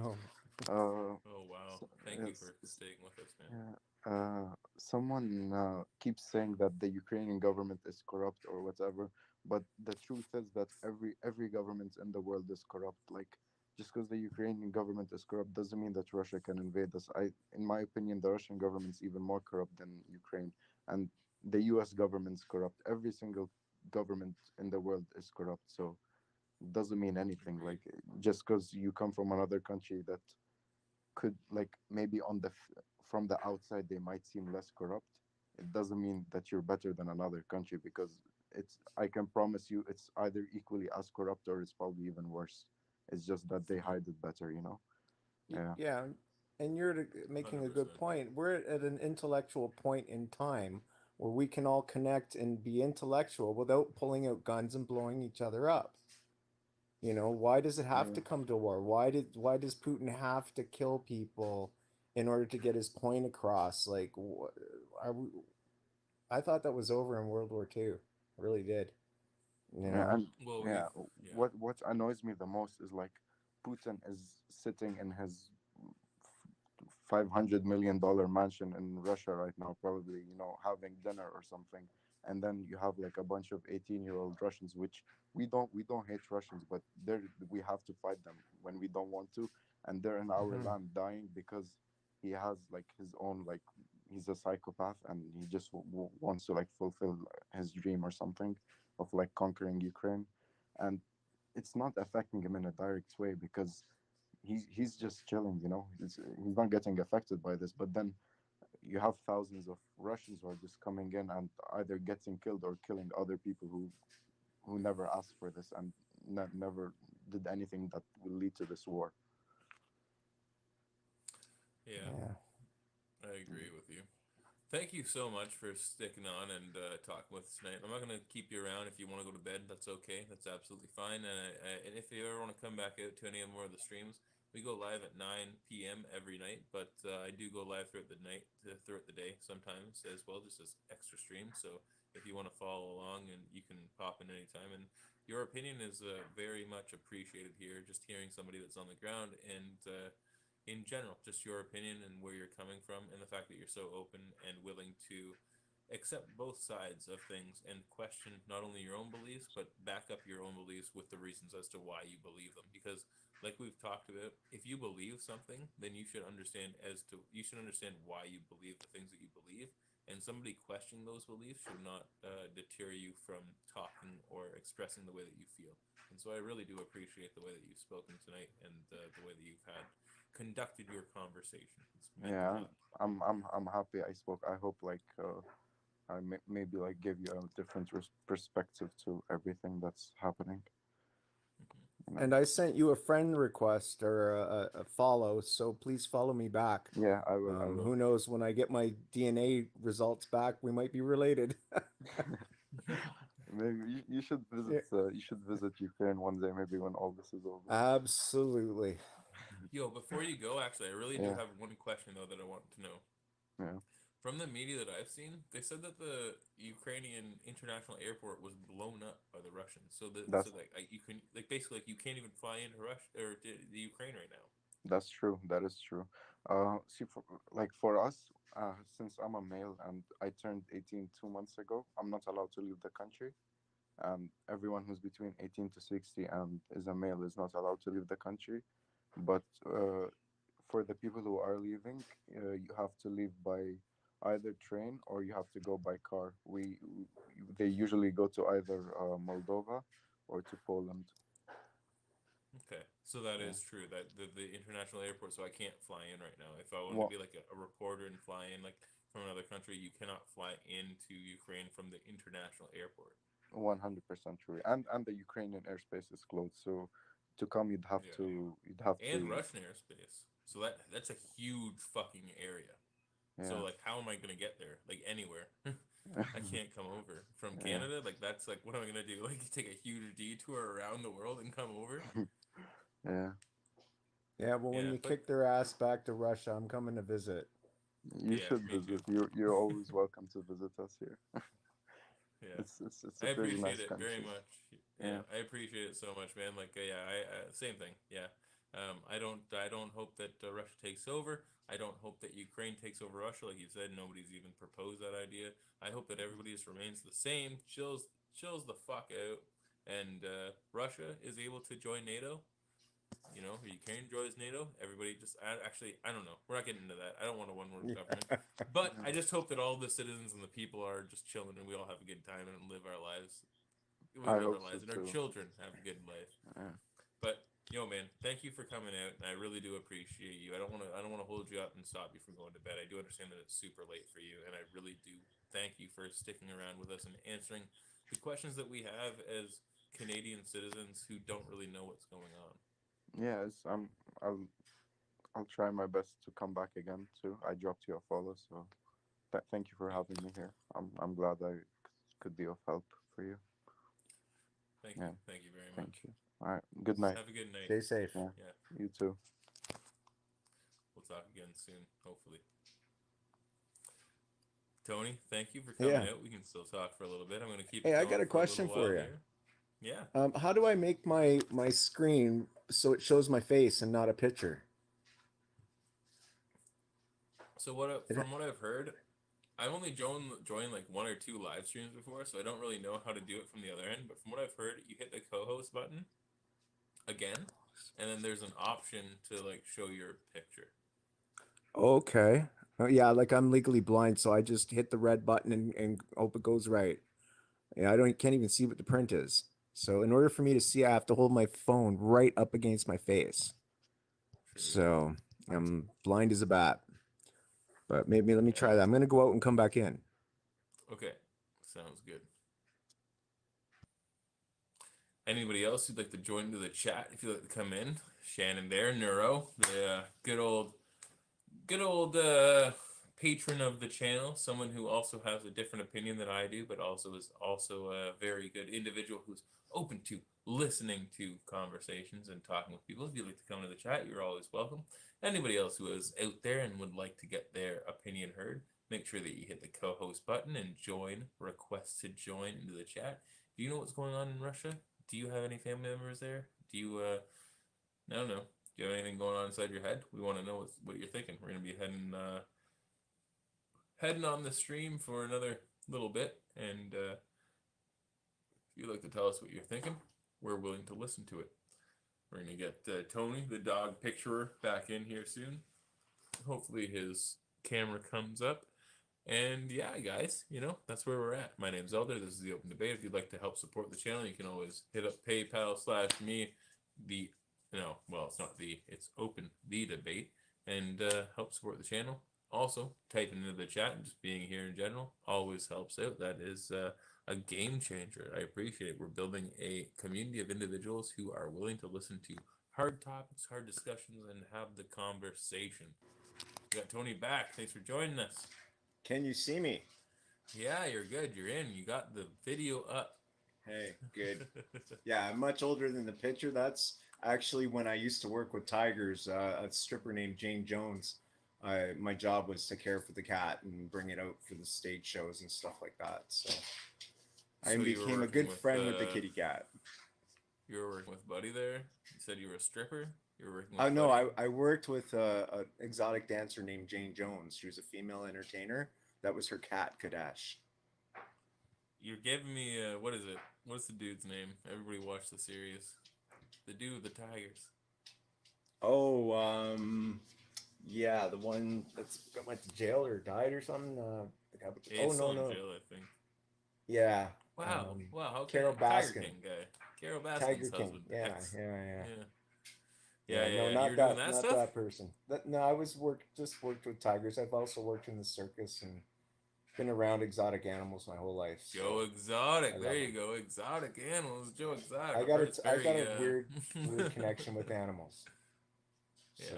Speaker 5: Oh,
Speaker 1: Oh wow.
Speaker 3: so,
Speaker 1: Thank you
Speaker 3: yes,
Speaker 1: for staying with us, man.
Speaker 3: yeah, someone keeps saying that the Ukrainian government is corrupt or whatever, but the truth is that every government in the world is corrupt. Like, just because the Ukrainian government is corrupt doesn't mean that Russia can invade us. In my opinion, the Russian government's even more corrupt than Ukraine, and the U.S. government's corrupt. Every single government in the world is corrupt. So it doesn't mean anything.
Speaker 1: Agreed.
Speaker 3: Like, just because you come from another country that could, like, maybe from the outside they might seem less corrupt, it doesn't mean that you're better than another country because it's, I can promise you, it's either equally as corrupt or it's probably even worse. It's just that they hide it better, you know. Yeah.
Speaker 5: yeah. And you're making a good
Speaker 1: 100%.
Speaker 5: point. We're at an intellectual point in time where we can all connect and be intellectual without pulling out guns and blowing each other up. You know, why does it have
Speaker 3: Yeah.
Speaker 5: to come to war? Why does Putin have to kill people in order to get his point across? Like, are we? I thought that was over in World War II. I really did. You
Speaker 3: Yeah,
Speaker 5: know.
Speaker 3: and
Speaker 1: Well,
Speaker 3: yeah,
Speaker 1: yeah.
Speaker 3: what annoys me the most is like Putin is sitting in his $500 million mansion in Russia right now, probably, you know, having dinner or something, and then you have like a bunch of 18-year-old Russians, which we don't hate Russians, but we have to fight them when we don't want to, and they're in our
Speaker 5: Mhm.
Speaker 3: land dying because he has like his own like he's a psychopath and he just wants to like fulfill his dream or something of like conquering Ukraine, and it's not affecting him in a direct way because he's just chilling, he's not getting affected by this. But then you have thousands of Russians who are just coming in and either getting killed or killing other people who never asked for this and never did anything that will lead to this war.
Speaker 1: Yeah,
Speaker 5: Yeah.
Speaker 1: I agree with you. Thank you so much for sticking on and talking with us tonight. I'm not going to keep you around. If you want to go to bed, that's okay. That's absolutely fine. And if you ever want to come back out to any more of the streams, we go live at 9 p.m. every night, but I do go live throughout the night, throughout the day sometimes as well, just as extra streams. So if you want to follow along, and you can pop in anytime. And your opinion is very much appreciated here. Just hearing somebody that's on the ground and in general, just your opinion and where you're coming from, and the fact that you're so open and willing to accept both sides of things and question not only your own beliefs but back up your own beliefs with the reasons as to why you believe them. Because like we've talked about, if you believe something, then you should understand why you believe the things that you believe, and somebody questioning those beliefs should not deter you from talking or expressing the way that you feel. And so I really do appreciate the way that you've spoken tonight, and the way that you've conducted your conversation. It's meant a
Speaker 3: Yeah,
Speaker 1: lot.
Speaker 3: I'm happy I spoke. I hope like maybe like give you a different perspective to everything that's happening.
Speaker 1: Mhm.
Speaker 5: And I sent you a friend request or a follow, so please follow me back.
Speaker 3: Yeah, I will. I will.
Speaker 5: Who knows, when I get my DNA results back, we might be related.
Speaker 3: Maybe you should visit.
Speaker 5: Yeah,
Speaker 3: You should visit Ukraine one day. Maybe when all this is over.
Speaker 5: absolutely.
Speaker 1: Yo, before you go, actually, I really do
Speaker 3: Yeah.
Speaker 1: have one question though that I want to know.
Speaker 3: Yeah.
Speaker 1: From the media that I've seen, they said that the Ukrainian international airport was blown up by the Russians. So
Speaker 3: That's
Speaker 1: like you can like basically like you can't even fly into Russia or the Ukraine right now.
Speaker 3: that's true. That is true. See, for us, since I'm a male and I turned 18 2 months ago, I'm not allowed to leave the country. And everyone who's between 18 to 60 and is a male is not allowed to leave the country. But for the people who are leaving, you have to leave by either train or you have to go by car. They usually go to either Moldova or to Poland.
Speaker 1: Okay, so that
Speaker 3: Yeah.
Speaker 1: is true. That the international airport. So I can't fly in right now. If I wanted to
Speaker 3: Well,
Speaker 1: be like a reporter and fly in like from another country, you cannot fly into Ukraine from the international airport.
Speaker 3: 100% true. And the Ukrainian airspace is closed, so to come
Speaker 1: Yeah,
Speaker 3: you'd have
Speaker 1: and
Speaker 3: to
Speaker 1: Russian airspace. So that's a huge fucking area. So
Speaker 3: yeah.
Speaker 1: like, how am I gonna get there? Like anywhere? I can't come over from
Speaker 3: Yeah.
Speaker 1: Canada. Like that's like, what am I gonna do? Like take a huge detour around the world and come over?
Speaker 3: Yeah.
Speaker 5: Yeah, well, when
Speaker 1: Yeah,
Speaker 5: you
Speaker 1: but
Speaker 5: kick their ass back to Russia, I'm coming to visit.
Speaker 3: You
Speaker 1: yeah,
Speaker 3: should
Speaker 1: me too.
Speaker 3: visit. You're always welcome to visit us here.
Speaker 1: Yeah,
Speaker 3: It's a
Speaker 1: I
Speaker 3: pretty
Speaker 1: appreciate
Speaker 3: nice
Speaker 1: it very
Speaker 3: country.
Speaker 1: much.
Speaker 3: Yeah.
Speaker 1: Yeah, I appreciate it so much, man. Like, yeah, I same thing. Yeah, I don't hope that Russia takes over. I don't hope that Ukraine takes over Russia. Like you said, nobody's even proposed that idea. I hope that everybody just remains the same, chills the fuck out, and Russia is able to join NATO. Ukraine joins NATO. Everybody just actually, I don't know. We're not getting into that. I don't want a one world government. But
Speaker 3: Yeah.
Speaker 1: I just hope that all the citizens and the people are just chilling and we all have a good time and live our lives. We
Speaker 3: I
Speaker 1: live
Speaker 3: hope
Speaker 1: our
Speaker 3: so
Speaker 1: lives and our
Speaker 3: too.
Speaker 1: children have a good life.
Speaker 3: Yeah.
Speaker 1: But yo, man, thank you for coming out, and I really do appreciate you. I don't want to hold you up and stop you from going to bed. I do understand that it's super late for you, and I really do thank you for sticking around with us and answering the questions that we have as Canadian citizens who don't really know what's going on.
Speaker 3: Yes, I'll I'll try my best to come back again too. I dropped you a follow, so thank you for
Speaker 1: Thank,
Speaker 3: having me here. I'm glad I could be of help for you.
Speaker 1: thank you,
Speaker 3: Yeah.
Speaker 1: thank you very
Speaker 3: Thank
Speaker 1: much.
Speaker 3: you. All right. Good night.
Speaker 1: Have a good night.
Speaker 5: Stay safe.
Speaker 3: Yeah.
Speaker 1: Yeah,
Speaker 3: You too.
Speaker 1: we'll talk again soon, hopefully. Tony, thank you for coming
Speaker 5: Yeah.
Speaker 1: out. We can still talk for a little bit. I'm going to keep
Speaker 5: Hey,
Speaker 1: it
Speaker 5: I
Speaker 1: going
Speaker 5: got a
Speaker 1: for a little
Speaker 5: question
Speaker 1: while
Speaker 5: for you.
Speaker 1: here. Yeah.
Speaker 5: How do I make my screen so it shows my face and not a picture?
Speaker 1: So
Speaker 5: It,
Speaker 1: from what I've heard, I've only joined like one or two live streams before, so I don't really know how to do it from the other end. But from what I've heard, you hit the co-host button again, and then there's an option to like show your picture.
Speaker 5: Okay. Yeah, like I'm legally blind, so I just hit the red button and hope it goes right. Yeah, can't even see what the print is. So in order for me to see, I have to hold my phone right up against my face.
Speaker 1: Sure.
Speaker 5: So I'm blind as a bat. But maybe let me try that. I'm gonna go out and come back in.
Speaker 1: Okay, sounds good. Anybody else who'd like to join into the chat? If you'd like to come in, Shannon there, Neuro, the good old patron of the channel, someone who also has a different opinion than I do, but also is also a very good individual who's open to listening to conversations and talking with people. If you'd like to come to the chat, you're always welcome. Anybody else who is out there and would like to get their opinion heard, make sure that you hit the co-host button and request to join into the chat. Do you know what's going on in Russia? Do you have any family members there? Do you, I don't know. Do you have anything going on inside your head? We want to know what you're thinking. We're going to be heading on the stream for another little bit. And if you'd like to tell us what you're thinking, we're willing to listen to it. We're going to get Tony, the dog picturer, back in here soon. Hopefully his camera comes up. And yeah, guys, that's where we're at. My name's Elder. This is the Open Debate. If you'd like to help support the channel, you can always hit up PayPal/me. It's Open the Debate, and help support the channel. Also, typing into the chat and just being here in general always helps out. That is a game changer. I appreciate it. We're building a community of individuals who are willing to listen to hard topics, hard discussions, and have the conversation. We got Tony back. Thanks for joining us.
Speaker 6: Can you see me?
Speaker 1: Yeah, you're good. You're in. You got the video up.
Speaker 6: Hey, good. Yeah, I'm much older than the picture. That's actually when I used to work with tigers. A stripper named Jane Jones. My job was to care for the cat and bring it out for the stage shows and stuff like that. So I
Speaker 1: So you were
Speaker 6: became a
Speaker 1: working
Speaker 6: good
Speaker 1: with,
Speaker 6: friend with the kitty cat.
Speaker 1: You were working with Buddy there? You said you were a stripper? You were working with
Speaker 6: No,
Speaker 1: Buddy?
Speaker 6: I worked with an exotic dancer named Jane Jones. She was a female entertainer. That was her cat, Kadesh.
Speaker 1: You're giving me, what is it? What's the dude's name? Everybody watched the series. The dude with the tigers.
Speaker 6: Oh, yeah, the one that went to jail or died or something. The guy with
Speaker 1: He's still in jail, I think.
Speaker 6: Yeah.
Speaker 1: Wow. Wow. How
Speaker 6: Carol
Speaker 1: Tiger
Speaker 6: Baskin.
Speaker 1: King guy. Carol Baskin's
Speaker 6: Tiger King.
Speaker 1: husband.
Speaker 6: Yeah,
Speaker 1: Ex.
Speaker 6: yeah.
Speaker 1: Yeah.
Speaker 6: No,
Speaker 1: You
Speaker 6: not
Speaker 1: were
Speaker 6: that.
Speaker 1: doing that
Speaker 6: Not
Speaker 1: stuff?
Speaker 6: that person. No, I was just worked with tigers. I've also worked in the circus and been around exotic animals my whole life. So
Speaker 1: Joe Exotic.
Speaker 6: I
Speaker 1: There
Speaker 6: love
Speaker 1: you
Speaker 6: it.
Speaker 1: go. Exotic animals. Joe Exotic.
Speaker 6: I
Speaker 1: I've
Speaker 6: got
Speaker 1: heard
Speaker 6: it.
Speaker 1: it's
Speaker 6: I got
Speaker 1: very,
Speaker 6: a weird connection with animals.
Speaker 1: Yeah.
Speaker 6: So,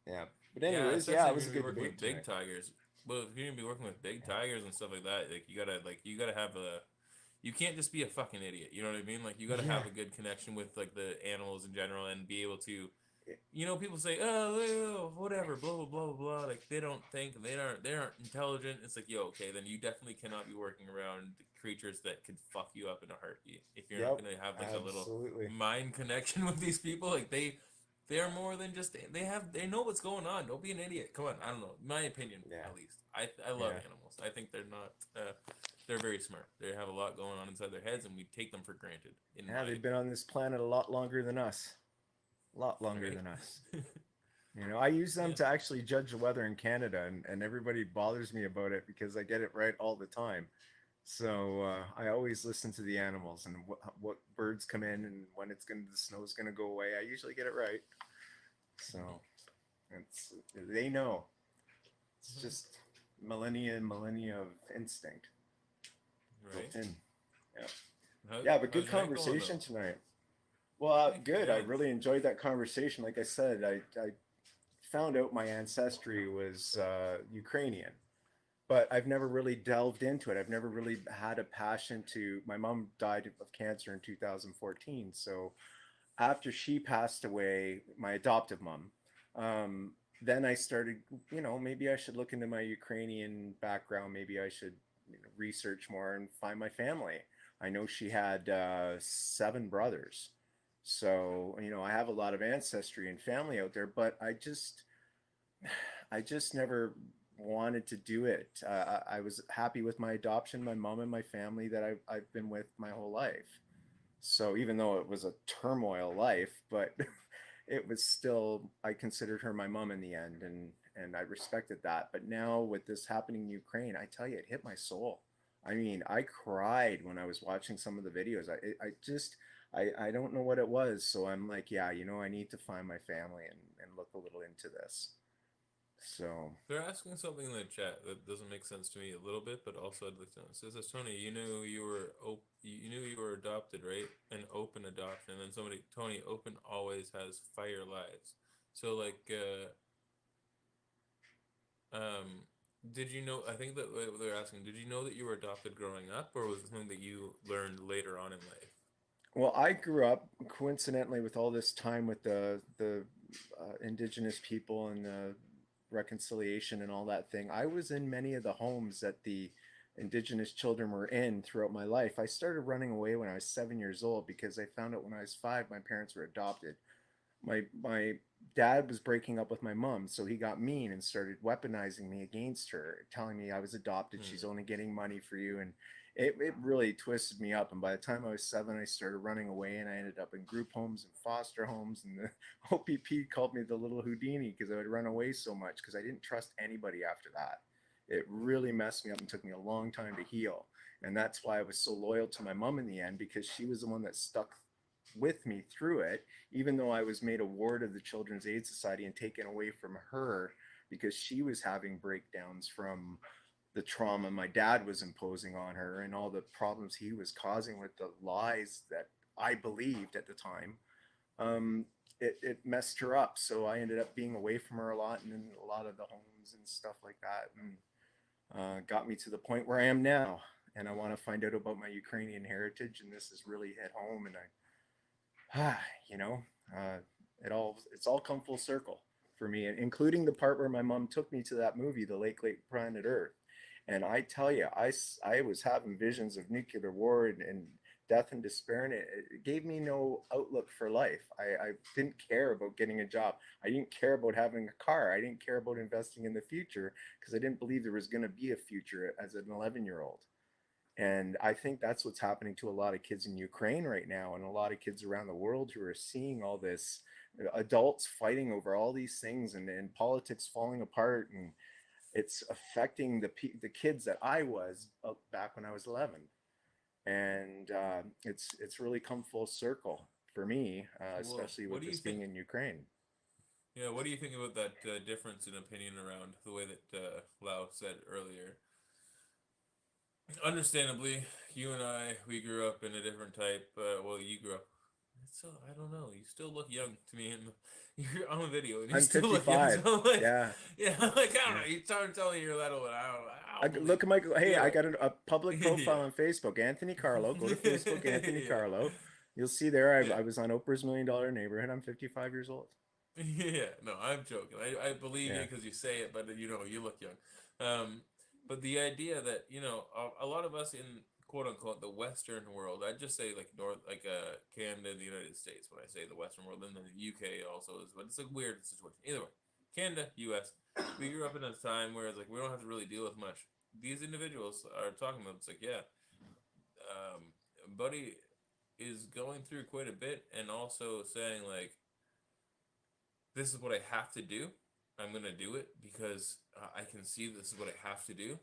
Speaker 6: yeah. But
Speaker 1: Yeah,
Speaker 6: anyways,
Speaker 1: especially
Speaker 6: yeah,
Speaker 1: if
Speaker 6: it was a
Speaker 1: you're gonna
Speaker 6: good
Speaker 1: be working
Speaker 6: debate
Speaker 1: with big
Speaker 6: tonight.
Speaker 1: tigers. Well, if you're gonna be working with big tigers and stuff like that, like you gotta have a. You can't just be a fucking idiot. You know what I mean? Like you gotta have a good connection with like the animals in general and be able to. People say, oh, whatever, blah blah blah blah. Like they don't think, they aren't intelligent. It's like, yo, okay, then you definitely cannot be working around creatures that could fuck you up in a heartbeat. If you're not gonna have like a little
Speaker 6: Absolutely.
Speaker 1: mind connection with these people, like they are more than just they know what's going on. Don't be an idiot. Come on, I don't know. My opinion,
Speaker 6: Yeah.
Speaker 1: at least. I love
Speaker 6: Yeah.
Speaker 1: animals. I think they're not. They're very smart. They have a lot going on inside their heads, and we take them for granted.
Speaker 6: Yeah, they've been on this planet a lot longer than us. A lot longer
Speaker 1: Right.
Speaker 6: than us. I use them
Speaker 1: Yeah.
Speaker 6: to actually judge the weather in Canada, and everybody bothers me about it because I get it right all the time. So I always listen to the animals and what birds come in and when the snow's gonna go away. I usually get it right. So they know. It's just millennia and millennia of instinct
Speaker 1: Right.
Speaker 6: built in.
Speaker 1: How-
Speaker 6: Yeah, but good
Speaker 1: how's your night going,
Speaker 6: conversation
Speaker 1: though?
Speaker 6: tonight. Well,
Speaker 1: Thank you,
Speaker 6: good.
Speaker 1: yeah.
Speaker 6: I really enjoyed that conversation. Like I said, I found out my ancestry was Ukrainian, but I've never really delved into it. I've never really had a passion to. My mom died of cancer in 2014, so after she passed away, my adoptive mom, then I started. Maybe I should look into my Ukrainian background. Maybe I should research more and find my family. I know she had 7 brothers. So, I have a lot of ancestry and family out there, but I just never wanted to do it. I was happy with my adoption, my mom and my family that I've been with my whole life. So even though it was a turmoil life, but it was still, I considered her my mom in the end, and I respected that. But now with this happening in Ukraine, I tell you, it hit my soul. I mean, I cried when I was watching some of the videos. I just, I don't know what it was. So I'm like, yeah, you know, I need to find my family and look a little into this. So
Speaker 1: They're asking something in the chat that doesn't make sense to me a little bit, but also I'd like to know. It says, Tony, you knew you were you knew you were adopted, right? An open adoption. And then somebody, Tony, open always has fire lives. So like, did you know? I think that what they're asking, did you know that you were adopted growing up, or was it something that you learned later on in life?
Speaker 6: well, I grew up coincidentally with all this time with the indigenous people and the reconciliation and all that thing. I was in many of the homes that the indigenous children were in throughout my life. I started running away when I was 7 years old because I found out when I was 5 my parents were adopted. My dad was breaking up with my mom, so he got mean and started weaponizing me against her, telling me I was adopted. She's only getting money for you, and it really twisted me up. And by the time I was 7, I started running away, and I ended up in group homes and foster homes. And the OPP called me the little Houdini because I would run away so much because I didn't trust anybody after that. It really messed me up and took me a long time to heal. And that's why I was so loyal to my mom in the end, because she was the one that stuck with me through it, even though I was made a ward of the Children's Aid Society and taken away from her because she was having breakdowns from the trauma my dad was imposing on her and all the problems he was causing with the lies that I believed at the time. It messed her up. So I ended up being away from her a lot and in a lot of the homes and stuff like that. And got me to the point where I am now. And I want to find out about my Ukrainian heritage. And this has really hit home. And you know, it's all come full circle for me, including the part where my mom took me to that movie, The Late Planet Earth. And I tell you, I was having visions of nuclear war and death and despair, and it gave me no outlook for life. I didn't care about getting a job. I didn't care about having a car. I didn't care about investing in the future because I didn't believe there was going to be a future as an 11-year-old. And I think that's what's happening to a lot of kids in Ukraine right now, and a lot of kids around the world who are seeing all this, adults fighting over all these things, and politics falling apart, and it's affecting the kids that I was back when I was 11. And it's really come full circle for me, especially
Speaker 1: what
Speaker 6: with
Speaker 1: do you
Speaker 6: this being
Speaker 1: think?
Speaker 6: in Ukraine.
Speaker 1: Yeah, what do you think about that difference in opinion around the way that Lau said earlier? Understandably, you and I, we grew up in a different type. Well, you grew up. So I don't know. You still look young to me, and you're on the video, and you
Speaker 6: I'm
Speaker 1: still look young.
Speaker 6: 55.
Speaker 1: So I'm like,
Speaker 6: Yeah.
Speaker 1: yeah, I'm like I don't
Speaker 6: Yeah.
Speaker 1: know. You start telling you're that old. I don't
Speaker 6: Look at my, hey,
Speaker 1: yeah.
Speaker 6: I got a public profile
Speaker 1: Yeah.
Speaker 6: on Facebook, Anthony Carlo. Go to Facebook, Anthony
Speaker 1: Yeah.
Speaker 6: Carlo. You'll see there
Speaker 1: Yeah.
Speaker 6: I was on Oprah's $1 Million Neighborhood. I'm 55 years old.
Speaker 1: Yeah, no, I'm joking. I believe you
Speaker 6: Yeah.
Speaker 1: because you say it, but you know, you look young. But the idea that, you know, a lot of us in quote unquote the Western world, I'd just say like Canada, the United States, when I say the Western world, and then the UK also is, but it's a weird situation. Either way, Canada, US, we grew up in a time where it's like we don't have to really deal with much. These individuals are talking about it's like, yeah, Buddy is going through quite a bit and also saying like this is what I have to do. I'm gonna do it because I can see this is what I have to do,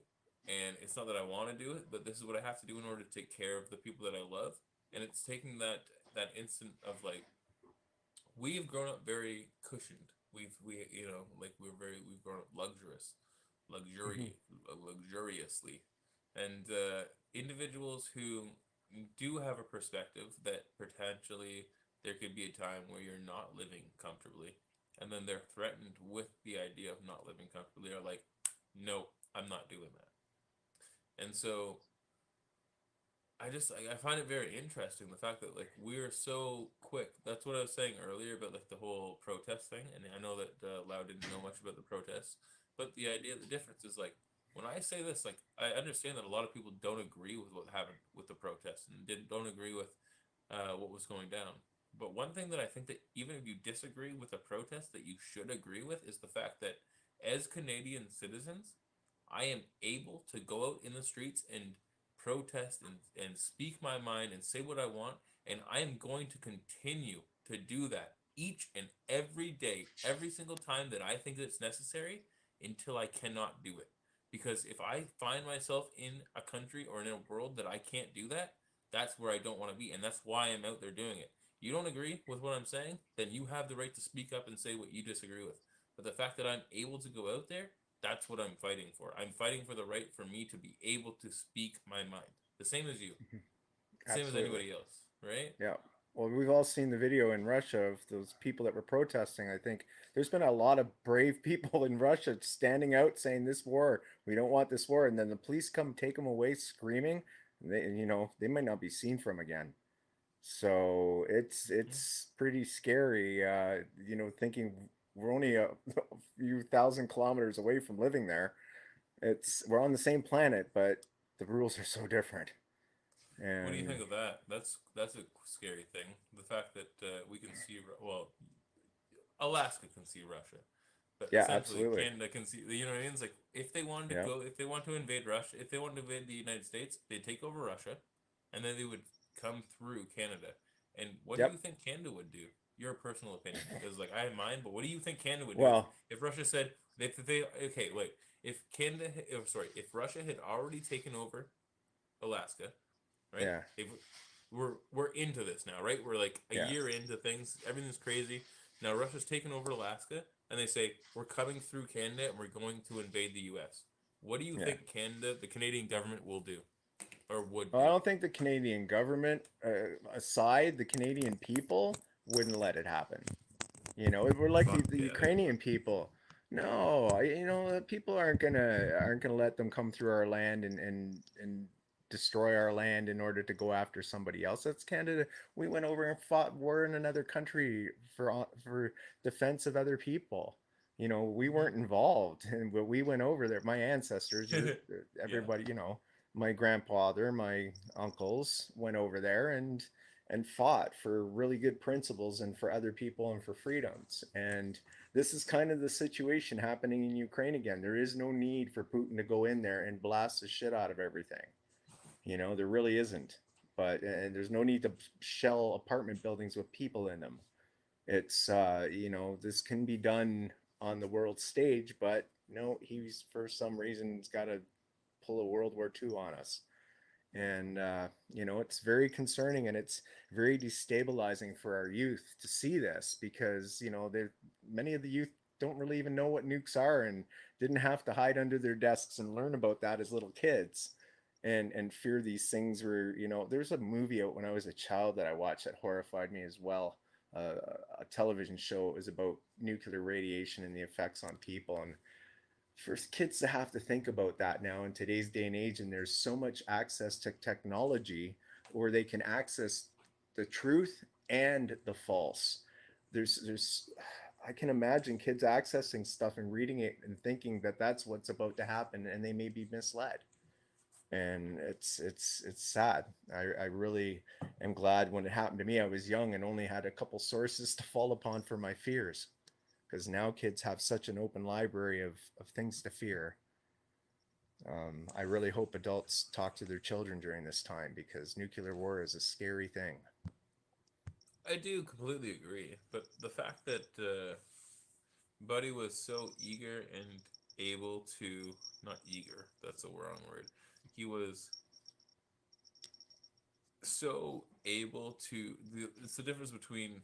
Speaker 1: and it's not that I want to do it, but this is what I have to do in order to take care of the people that I love. And it's taking that instant of like we've grown up very cushioned. We you know like we've grown up
Speaker 6: Mhm.
Speaker 1: luxuriously, and individuals who do have a perspective that potentially there could be a time where you're not living comfortably, and then they're threatened with the idea of not living comfortably, are like, no, I'm not doing that. And so I find it very interesting the fact that like we're so quick. That's what I was saying earlier about like the whole protest thing. And I know that Lau didn't know much about the protests, but the idea, the difference is like when I say this, like I understand that a lot of people don't agree with what happened with the protests and don't agree with what was going down. But one thing that I think that even if you disagree with a protest, that you should agree with is the fact that as Canadian citizens, I am able to go out in the streets and protest and speak my mind and say what I want, and I am going to continue to do that each and every day, every single time that I think it's necessary until I cannot do it. Because if I find myself in a country or in a world that I can't do that, that's where I don't want to be, and that's why I'm out there doing it. You don't agree with what I'm saying, then you have the right to speak up and say what you disagree with. But the fact that I'm able to go out there, that's what I'm fighting for. I'm fighting for the right for me to be able to speak my mind. The same as you, same as
Speaker 6: Absolutely.
Speaker 1: anybody else, right?
Speaker 6: Yeah. Well, we've all seen the video in Russia of those people that were protesting. I think there's been a lot of brave people in Russia standing out saying this war, we don't want this war. And then the police come take them away screaming. They might not be seen from again. So it's pretty scary, thinking we're only a few thousand kilometers away from living there. We're on the same planet, but the rules are so different. And
Speaker 1: What do you think of that? That's a scary thing. The fact that we can see, well, Alaska can see Russia, but
Speaker 6: Yeah,
Speaker 1: essentially
Speaker 6: absolutely.
Speaker 1: Canada can see. You know what I mean? It's like if they wanted to
Speaker 6: Yeah.
Speaker 1: go, if they want to invade Russia, if they want to invade the United States, they'd take over Russia, and then they would come through Canada. And what do
Speaker 6: Yep.
Speaker 1: you think Canada would do? Your personal opinion, because like I have mine, but what do you think Canada would do
Speaker 6: Well,
Speaker 1: if Russia said if they okay wait if Canada if Russia had already taken over Alaska, right?
Speaker 6: yeah.
Speaker 1: If we're into this now, right? We're like a
Speaker 6: Yeah.
Speaker 1: year into things. Everything's crazy. Now Russia's taken over Alaska, and they say we're coming through Canada and we're going to invade the U.S. What do you
Speaker 6: Yeah.
Speaker 1: think Canada, the Canadian government, will do, or would
Speaker 6: Well, I
Speaker 1: do?
Speaker 6: don't think the Canadian government, aside the Canadian people, wouldn't let it happen. We're like
Speaker 1: Fuck
Speaker 6: the
Speaker 1: yeah.
Speaker 6: Ukrainian people. No, the people aren't gonna let them come through our land and destroy our land in order to go after somebody else. That's Canada. We went over and fought war in another country for defense of other people. We weren't involved, and but we went over there. My ancestors, everybody, my grandfather, my uncles went over there and fought for really good principles and for other people and for freedoms. And this is kind of the situation happening in Ukraine again. There is no need for Putin to go in there and blast the shit out of everything. There really isn't. And there's no need to shell apartment buildings with people in them. It's this can be done on the world stage, but he's for some reason got to pull a World War II on us. And it's very concerning, and it's very destabilizing for our youth to see this, because many of the youth don't really even know what nukes are and didn't have to hide under their desks and learn about that as little kids and fear these things. Where there's a movie out when I was a child that I watched that horrified me as well. A television show. It was about nuclear radiation and the effects on people, and for kids to have to think about that now in today's day and age, and there's so much access to technology where they can access the truth and the false. There's I can imagine kids accessing stuff and reading it and thinking that that's what's about to happen, and they may be misled. And it's sad. I really am glad when it happened to me. I was young and only had a couple sources to fall upon for my fears, because now kids have such an open library of things to fear. I really hope adults talk to their children during this time, because nuclear war is a scary thing.
Speaker 1: I do completely agree, but the fact that Buddy was so eager and able to, not eager, that's the wrong word. He was so able to. It's the difference between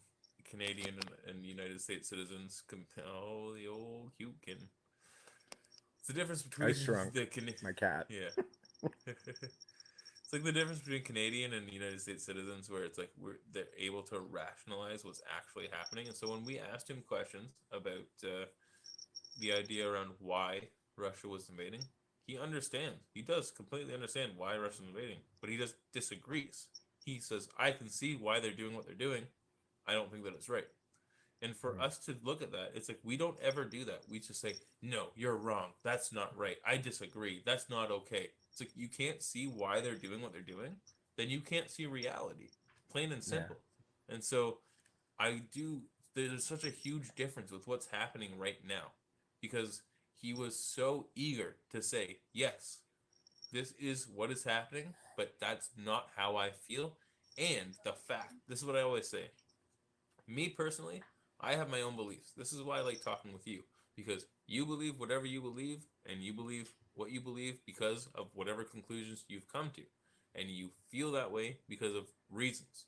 Speaker 1: Canadian and United States citizens. Oh, the old Hukin. It's the difference between
Speaker 6: I shrunk
Speaker 1: the
Speaker 6: my cat.
Speaker 1: Yeah. It's like the difference between Canadian and United States citizens, where it's like they're able to rationalize what's actually happening. And so when we asked him questions about the idea around why Russia was invading, he understands. He does completely understand why Russia's invading, but he just disagrees. He says, "I can see why they're doing what they're doing. I don't think that it's right." And for us to look at that, it's like we don't ever do that. We just say, "No, you're wrong. That's not right. I disagree. That's not okay." It's like you can't see why they're doing what they're doing, then you can't see reality, plain and simple. And so there's such a huge difference with what's happening right now, because he was so eager to say, yes, this is what is happening, but that's not how I feel. And the fact, this is what I always say. Me personally, I have my own beliefs. This is why I like talking with you, because you believe whatever you believe, and you believe what you believe because of whatever conclusions you've come to. And you feel that way because of reasons.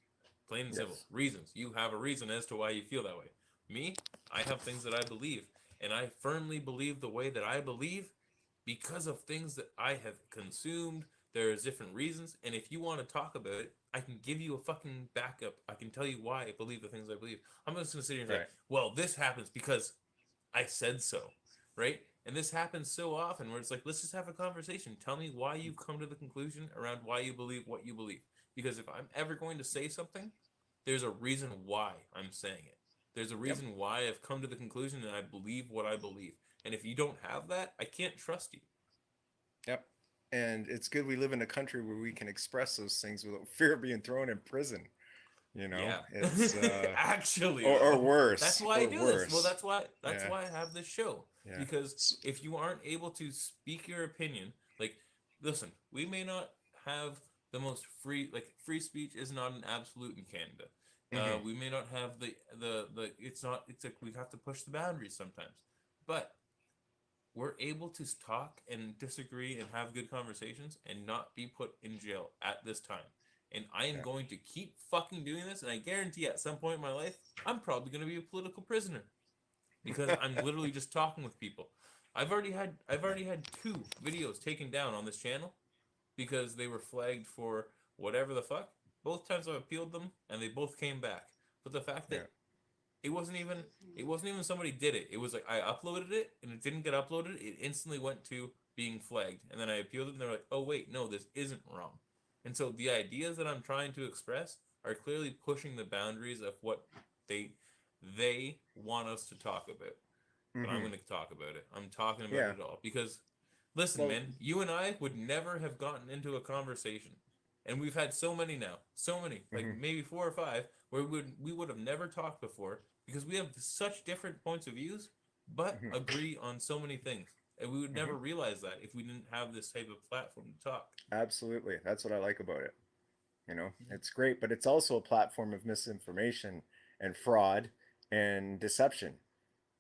Speaker 1: Plain and simple.
Speaker 6: Yes.
Speaker 1: Reasons. You have a reason as to why you feel that way. Me, I have things that I believe, and I firmly believe the way that I believe because of things that I have consumed. There's different reasons, and if you want to talk about it, I can give you a fucking backup. I can tell you why I believe the things I believe. I'm not just gonna sit here and say,
Speaker 6: Right.
Speaker 1: well, this happens because I said so, right? And this happens so often where it's like, let's just have a conversation. Tell me why you've come to the conclusion around why you believe what you believe. Because if I'm ever going to say something, there's a reason why I'm saying it. There's a reason why I've come to the conclusion and I believe what I believe. And if you don't have that, I can't trust you.
Speaker 6: Yep. And it's good we live in a country where we can express those things without fear of being thrown in prison. You know,
Speaker 1: Yeah.
Speaker 6: it's
Speaker 1: Actually,
Speaker 6: or
Speaker 1: though,
Speaker 6: worse.
Speaker 1: that's why I
Speaker 6: or
Speaker 1: do
Speaker 6: worse.
Speaker 1: this. Well, that's
Speaker 6: Yeah.
Speaker 1: why I have this show.
Speaker 6: Yeah.
Speaker 1: Because if you aren't able to speak your opinion, like, listen, we may not have the most free speech is not an absolute in Canada.
Speaker 6: Mhm.
Speaker 1: We may not have the it's not, it's like we have to push the boundaries sometimes, but we're able to talk and disagree and have good conversations and not be put in jail at this time. And I am
Speaker 6: Yeah.
Speaker 1: going to keep fucking doing this, and I guarantee at some point in my life, I'm probably going to be a political prisoner because I'm literally just talking with people. I've already had 2 videos taken down on this channel because they were flagged for whatever the fuck. Both times I've appealed them, and they both came back. But the fact that it wasn't even somebody did it. It was like I uploaded it and it didn't get uploaded. It instantly went to being flagged, and then I appealed it, and they're like, "Oh wait, no, this isn't wrong." And so the ideas that I'm trying to express are clearly pushing the boundaries of what they want us to talk about. But I'm
Speaker 6: Mhm.
Speaker 1: going to talk about it. I'm talking about
Speaker 6: Yeah.
Speaker 1: it all because, listen,
Speaker 6: Well,
Speaker 1: man, you and I would never have gotten into a conversation, and we've had so many now, so many, like
Speaker 6: Mhm.
Speaker 1: maybe 4 or 5, where we would have never talked before because we have such different points of views, but
Speaker 6: Mhm.
Speaker 1: agree on so many things, and we would never
Speaker 6: Mhm.
Speaker 1: realize that if we didn't have this type of platform to talk.
Speaker 6: Absolutely. That's what I like about it. You know, it's great, but it's also a platform of misinformation and fraud and deception.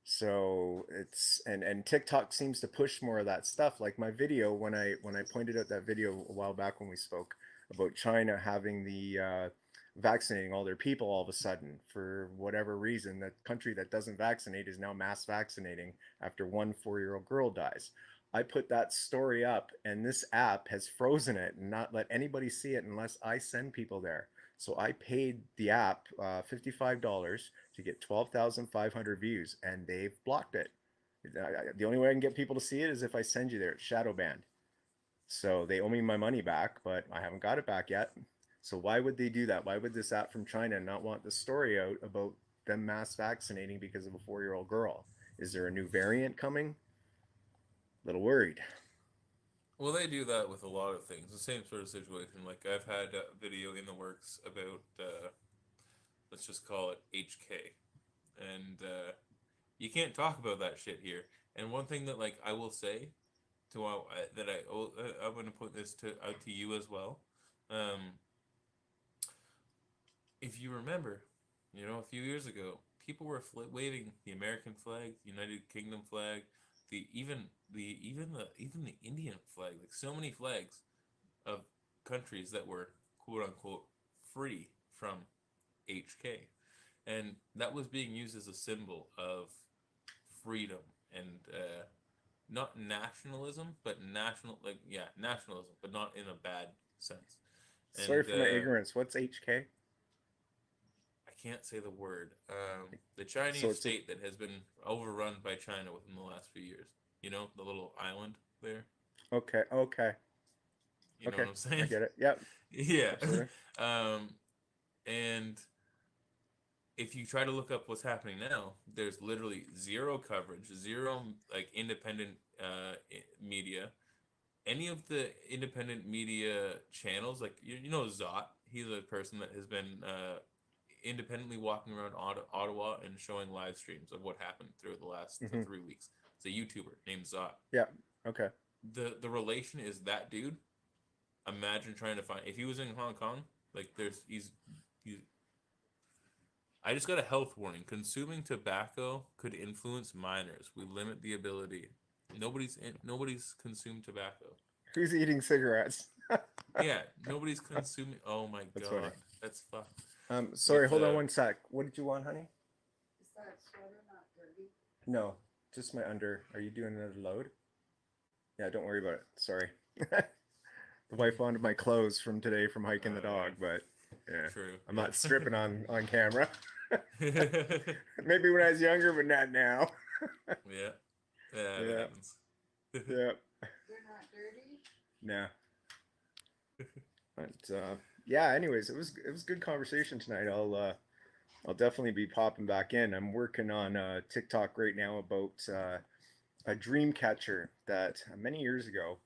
Speaker 6: So it's and TikTok seems to push more of that stuff. Like my video when I pointed out that video a while back when we spoke about China having the vaccinating all their people all of a sudden for whatever reason, that country that doesn't vaccinate is now mass vaccinating after one 4-year-old girl dies. I put that story up, and this app has frozen it and not let anybody see it unless I send people there. So I paid the app $55 to get 12,500 views, and they've blocked it. The only way I can get people to see it is if I send you there. It's shadow banned. So they owe me my money back, but I haven't got it back yet. So why would they do that? Why would this app from China not want the story out about them mass vaccinating because of a 4-year-old girl? Is there a new variant coming? A little worried.
Speaker 1: Well, they do that with a lot of things. The same sort of situation. Like I've had a video in the works about, let's just call it HK, and you can't talk about that shit here. And one thing that like I will say to that I'm going to put this to out to you as well. If you remember, a few years ago, people were waving the American flag, the United Kingdom flag, even the Indian flag, like so many flags of countries that were quote unquote free from HK, and that was being used as a symbol of freedom and not nationalism, but nationalism, but not in a bad sense.
Speaker 6: Sorry
Speaker 1: And
Speaker 6: for my ignorance. What's HK?
Speaker 1: I can't say the word. The
Speaker 6: So
Speaker 1: Chinese
Speaker 6: it's a,
Speaker 1: state that has been overrun by China within the last few years. You know, the little island there.
Speaker 6: okay. Okay.
Speaker 1: You know
Speaker 6: Okay.
Speaker 1: what I'm saying?
Speaker 6: I get it. Yep.
Speaker 1: Yeah.
Speaker 6: Absolutely.
Speaker 1: And if you try to look up what's happening now, there's literally zero coverage, zero like independent media. Any of the independent media channels, like Zot, he's a person that has been independently walking around Ottawa and showing live streams of what happened through the last
Speaker 6: Hmm.
Speaker 1: 3 weeks. It's a YouTuber named Zot.
Speaker 6: Yeah. Okay.
Speaker 1: The relation is that dude. Imagine trying to find if he was in Hong Kong. Like he's I just got a health warning. Consuming tobacco could influence minors. We limit the ability. Nobody's consumed tobacco.
Speaker 6: Who's eating cigarettes?
Speaker 1: Yeah, nobody's consuming. Oh my
Speaker 6: That's
Speaker 1: god,
Speaker 6: funny.
Speaker 1: that's fucked.
Speaker 6: Sorry,
Speaker 1: With,
Speaker 6: hold on one sec. What did you want, honey?
Speaker 7: Is that sweater not dirty?
Speaker 6: No, just my under. Are you doing another load? Yeah, don't worry about it. Sorry. The wife wanted my clothes from today from hiking the dog, but yeah,
Speaker 1: True.
Speaker 6: I'm not stripping on camera.
Speaker 1: yeah.
Speaker 6: Maybe when I was younger, but not now.
Speaker 1: Yeah,
Speaker 6: Yeah.
Speaker 1: that happens.
Speaker 6: Yeah.
Speaker 7: They're not dirty?
Speaker 6: Nah. But yeah, anyways, it was good conversation tonight. I'll definitely be popping back in. I'm working on TikTok right now about a dream catcher that many years ago,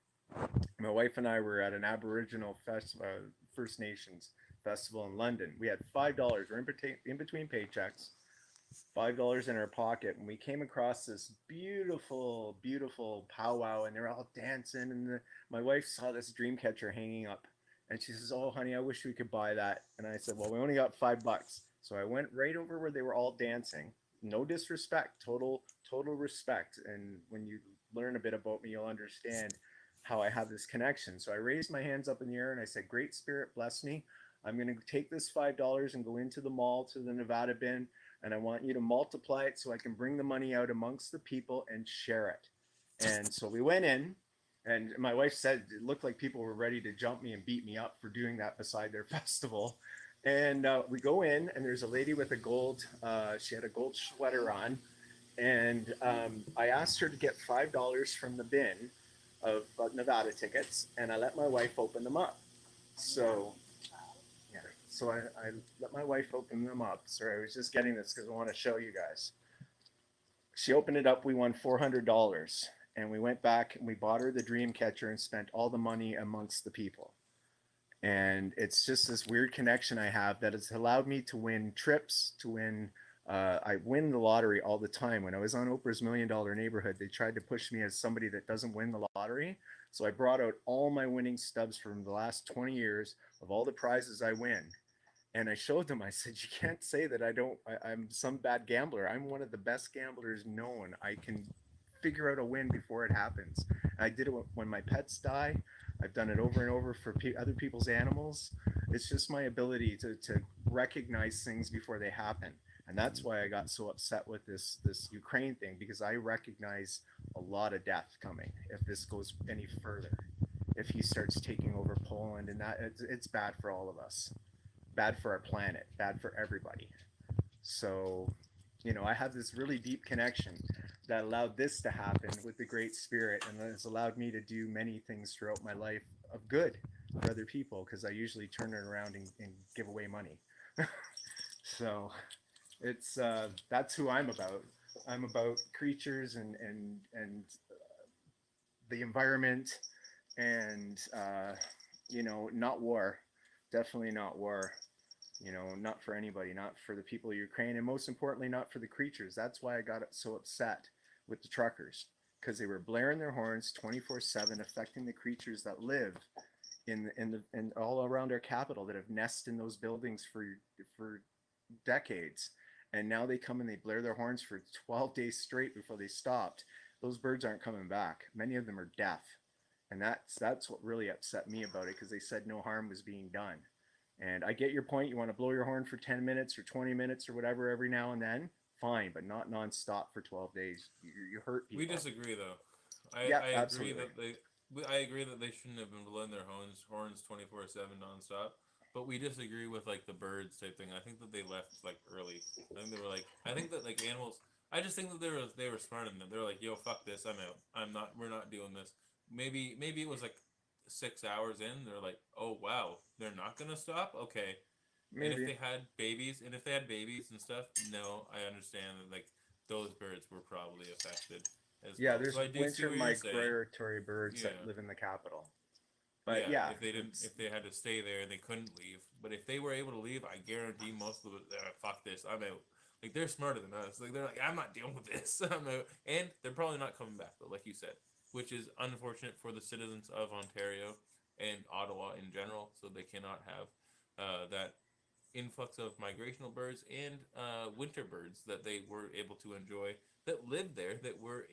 Speaker 6: my wife and I were at an Aboriginal First Nations festival in London. We had $5. We're in between paychecks, $5 in our pocket, and we came across this beautiful, beautiful powwow, and they're all dancing. And my wife saw this dream catcher hanging up, and she says, "Oh, honey, I wish we could buy that." And I said, "Well, we only got $5." So I went right over where they were all dancing. No disrespect, total respect. And when you learn a bit about me, you'll understand how I have this connection. So I raised my hands up in the air and I said, "Great Spirit, bless me. I'm going to take this $5 and go into the mall to the Nevada bin, and I want you to multiply it so I can bring the money out amongst the people and share it." And so we went in, and my wife said it looked like people were ready to jump me and beat me up for doing that beside their festival. And we go in, and there's a lady with a gold, she had a gold sweater on. And I asked her to get $5 from the bin of Nevada tickets, and I let my wife open them up. So, yeah, so I let my wife open them up. Sorry, I was just getting this because I want to show you guys. She opened it up, we won $400. And we went back and we bought her the dream catcher and spent all the money amongst the people. And it's just this weird connection I have that has allowed me to win trips, to win. I win the lottery all the time. When I was on Oprah's $1 Million Neighborhood, they tried to push me as somebody that doesn't win the lottery. So I brought out all my winning stubs from the last 20 years of all the prizes I win. And I showed them, I said, "You can't say that I'm some bad gambler. I'm one of the best gamblers known. I can figure out a win before it happens." And I did it when my pets die. I've done it over and over for other people's animals. It's just my ability to recognize things before they happen. And that's why I got so upset with this Ukraine thing, because I recognize a lot of death coming if this goes any further. If he starts taking over Poland, and that it's bad for all of us, bad for our planet, bad for everybody. So, I have this really deep connection that allowed this to happen with the Great Spirit, and has allowed me to do many things throughout my life of good for other people, because I usually turn it around and give away money. So it's that's who I'm about. I'm about creatures and the environment, and not war. Definitely not war. Not for anybody, not for the people of Ukraine, and most importantly, not for the creatures. That's why I got so upset with the truckers, because they were blaring their horns 24/7, affecting the creatures that live in all around our capital, that have nested in those buildings for decades. And now they come and they blare their horns for 12 days straight before they stopped. Those birds aren't coming back. Many of them are deaf, and that's what really upset me about it, because they said no harm was being done. And I get your point. You want to blow your horn for 10 minutes or 20 minutes or whatever every now and then, fine, but not nonstop for 12 days. You hurt people.
Speaker 1: We disagree, though. I agree
Speaker 6: absolutely.
Speaker 1: I agree that they shouldn't have been blowing their horns 24/7 nonstop. But we disagree with like the birds type thing. I think that they left like early. I think they were like. I think that like animals. I just think that they were smart in them. They're like, "Yo, fuck this. I'm out. We're not doing this." Maybe it was like 6 hours in. They're like, "Oh wow, they're not gonna stop." Okay.
Speaker 6: Maybe.
Speaker 1: And if they had babies, and stuff, no, I understand that like those birds were probably affected as
Speaker 6: Yeah,
Speaker 1: well.
Speaker 6: there's
Speaker 1: So I do see
Speaker 6: winter
Speaker 1: what you're saying.
Speaker 6: migratory birds that
Speaker 1: Yeah.
Speaker 6: live in the capital. But yeah,
Speaker 1: if they had to stay there and they couldn't leave, but if they were able to leave, I guarantee most of them, fuck this, I'm out. Like they're smarter than us. Like they're like, I'm not dealing with this. And they're probably not coming back though, like you said, which is unfortunate for the citizens of Ontario and Ottawa in general. So they cannot have that influx of migrational birds and winter birds that they were able to enjoy that lived there that were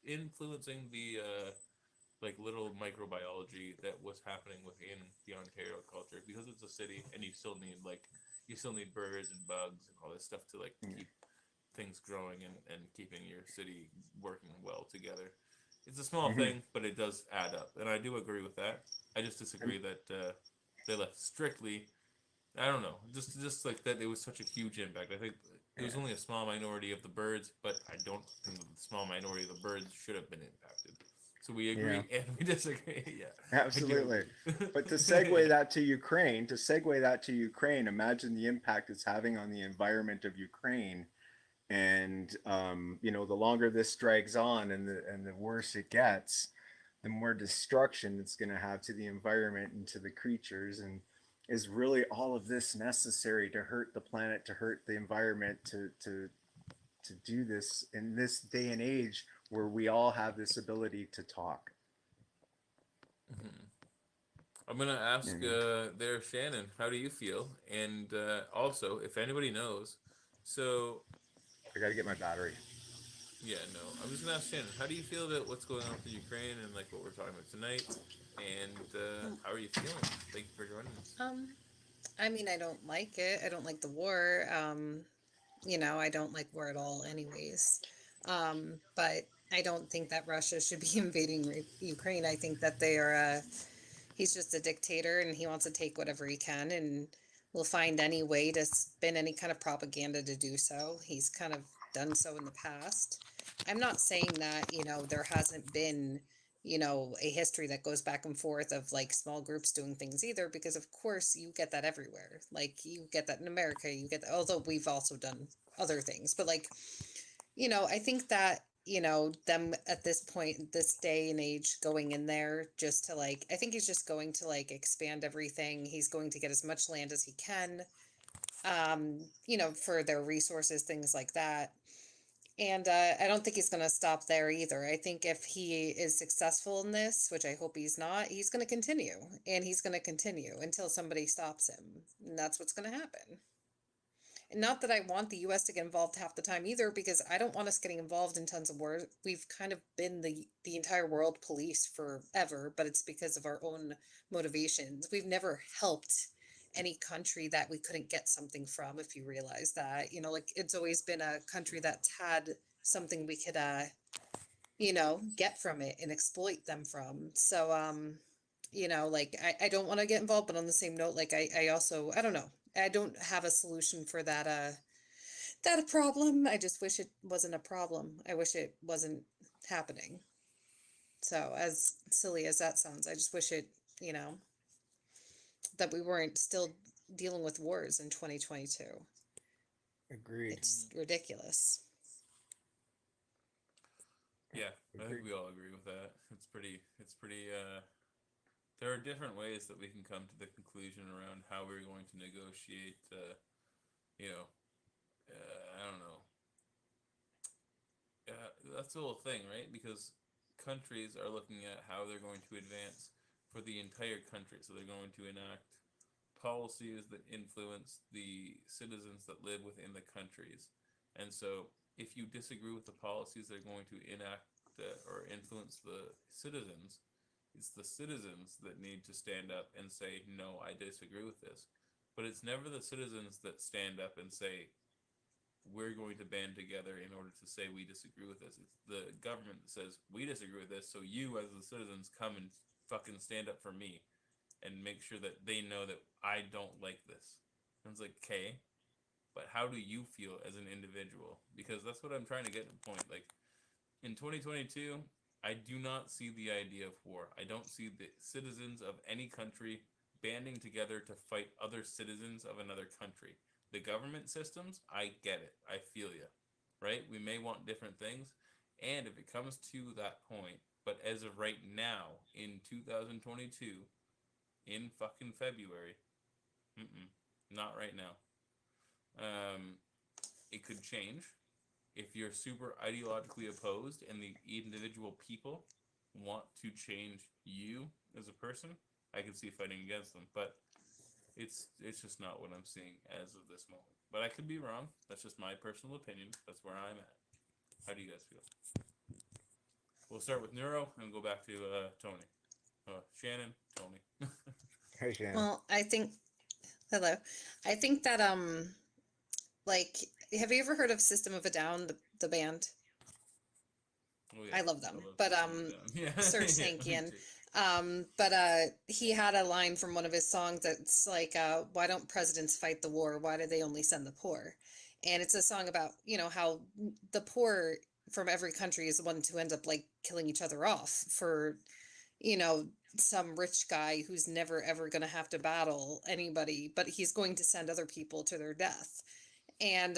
Speaker 1: influencing the like little microbiology that was happening within the Ontario culture because it's a city and you still need birds and bugs and all this stuff to like
Speaker 6: Yeah.
Speaker 1: keep things growing and keeping your city working well together. It's a small
Speaker 6: Mhm.
Speaker 1: thing, but it does add up, and I do agree with that. I just disagree that they left strictly. I don't know, just like that. It was such a huge impact. I think it was
Speaker 6: Yeah.
Speaker 1: only a small minority of the birds, but I don't think the small minority of the birds should have been impacted. So we agree
Speaker 6: Yeah.
Speaker 1: and we disagree. Yeah,
Speaker 6: Absolutely.
Speaker 1: I do.
Speaker 6: But to segue that to Ukraine, imagine the impact it's having on the environment of Ukraine. And you know, the longer this drags on and the worse it gets, the more destruction it's going to have to the environment and to the creatures. And is really all of this necessary to hurt the planet, to hurt the environment, to do this in this day and age where we all have this ability to talk?
Speaker 1: Mhm. I'm gonna ask there, Shannon, how do you feel? And also, if anybody knows, so
Speaker 6: I got to get my battery.
Speaker 1: yeah, no, I'm just gonna ask Shannon, how do you feel about what's going on with Ukraine and like what we're talking about tonight? And how are you feeling? Thank you for joining us.
Speaker 8: I mean, I don't like it. I don't like the war. I don't like war at all, anyways. But I don't think that Russia should be invading Ukraine. I think that they are. He's just a dictator, and he wants to take whatever he can, and will find any way to spin any kind of propaganda to do so. He's kind of done so in the past. I'm not saying that there hasn't been a history that goes back and forth of like small groups doing things either, because of course you get that everywhere. Like you get that in America, you get that, although we've also done other things, but like I think that them at this point, this day and age, going in there just to like, I think he's just going to like expand everything. He's going to get as much land as he can, for their resources, things like that. And I don't think he's going to stop there either. I think if he is successful in this, which I hope he's not, he's going to continue, and he's going to continue until somebody stops him. And that's what's going to happen. And not that I want the US to get involved half the time either, because I don't want us getting involved in tons of wars. We've kind of been the entire world police forever, but it's because of our own motivations. We've never helped any country that we couldn't get something from, if you realize that. Like it's always been a country that's had something we could get from it and exploit them from. So like I don't want to get involved, but on the same note, like I also, I don't know, I don't have a solution for that a problem. I just wish it wasn't a problem. I wish it wasn't happening. So as silly as that sounds, I just wish it, that we weren't still dealing with wars in 2022.
Speaker 6: Agreed.
Speaker 8: It's ridiculous.
Speaker 1: Yeah, I think we all agree with that. It's pretty there are different ways that we can come to the conclusion around how we're going to negotiate I don't know. That's the whole thing, right? Because countries are looking at how they're going to advance for the entire country. So they're going to enact policies that influence the citizens that live within the countries. And so if you disagree with the policies they're going to enact or influence the citizens, it's the citizens that need to stand up and say, no, I disagree with this. But it's never the citizens that stand up and say, we're going to band together in order to say we disagree with this. It's the government that says, we disagree with this, so you as the citizens come and fucking stand up for me and make sure that they know that I don't like this. And it's like, okay, but how do you feel as an individual? Because that's what I'm trying to get to the point. Like, in 2022, I do not see the idea of war. I don't see the citizens of any country banding together to fight other citizens of another country. The government systems, I get it. I feel you, right? We may want different things. And if it comes to that point, but as of right now, in 2022, in fucking February, not right now. it could change. If you're super ideologically opposed and the individual people want to change you as a person, I can see fighting against them. But it's just not what I'm seeing as of this moment. But I could be wrong. That's just my personal opinion. That's where I'm at. How do you guys feel? We'll start with Neuro and go back to Tony. Shannon, Tony.
Speaker 6: Hey, Shannon.
Speaker 8: Well, I think hello. I think that like have you ever heard of System of a Down, the band?
Speaker 1: Oh,
Speaker 8: I love them.
Speaker 1: love
Speaker 8: But
Speaker 1: System of a Down. Yeah.
Speaker 8: Serge
Speaker 1: Yeah, me
Speaker 8: Tankian.
Speaker 1: too.
Speaker 8: But he had a line from one of his songs that's like, why don't presidents fight the war? Why do they only send the poor? And it's a song about, how the poor from every country is the one to end up like killing each other off for, some rich guy who's never ever going to have to battle anybody, but he's going to send other people to their death. And,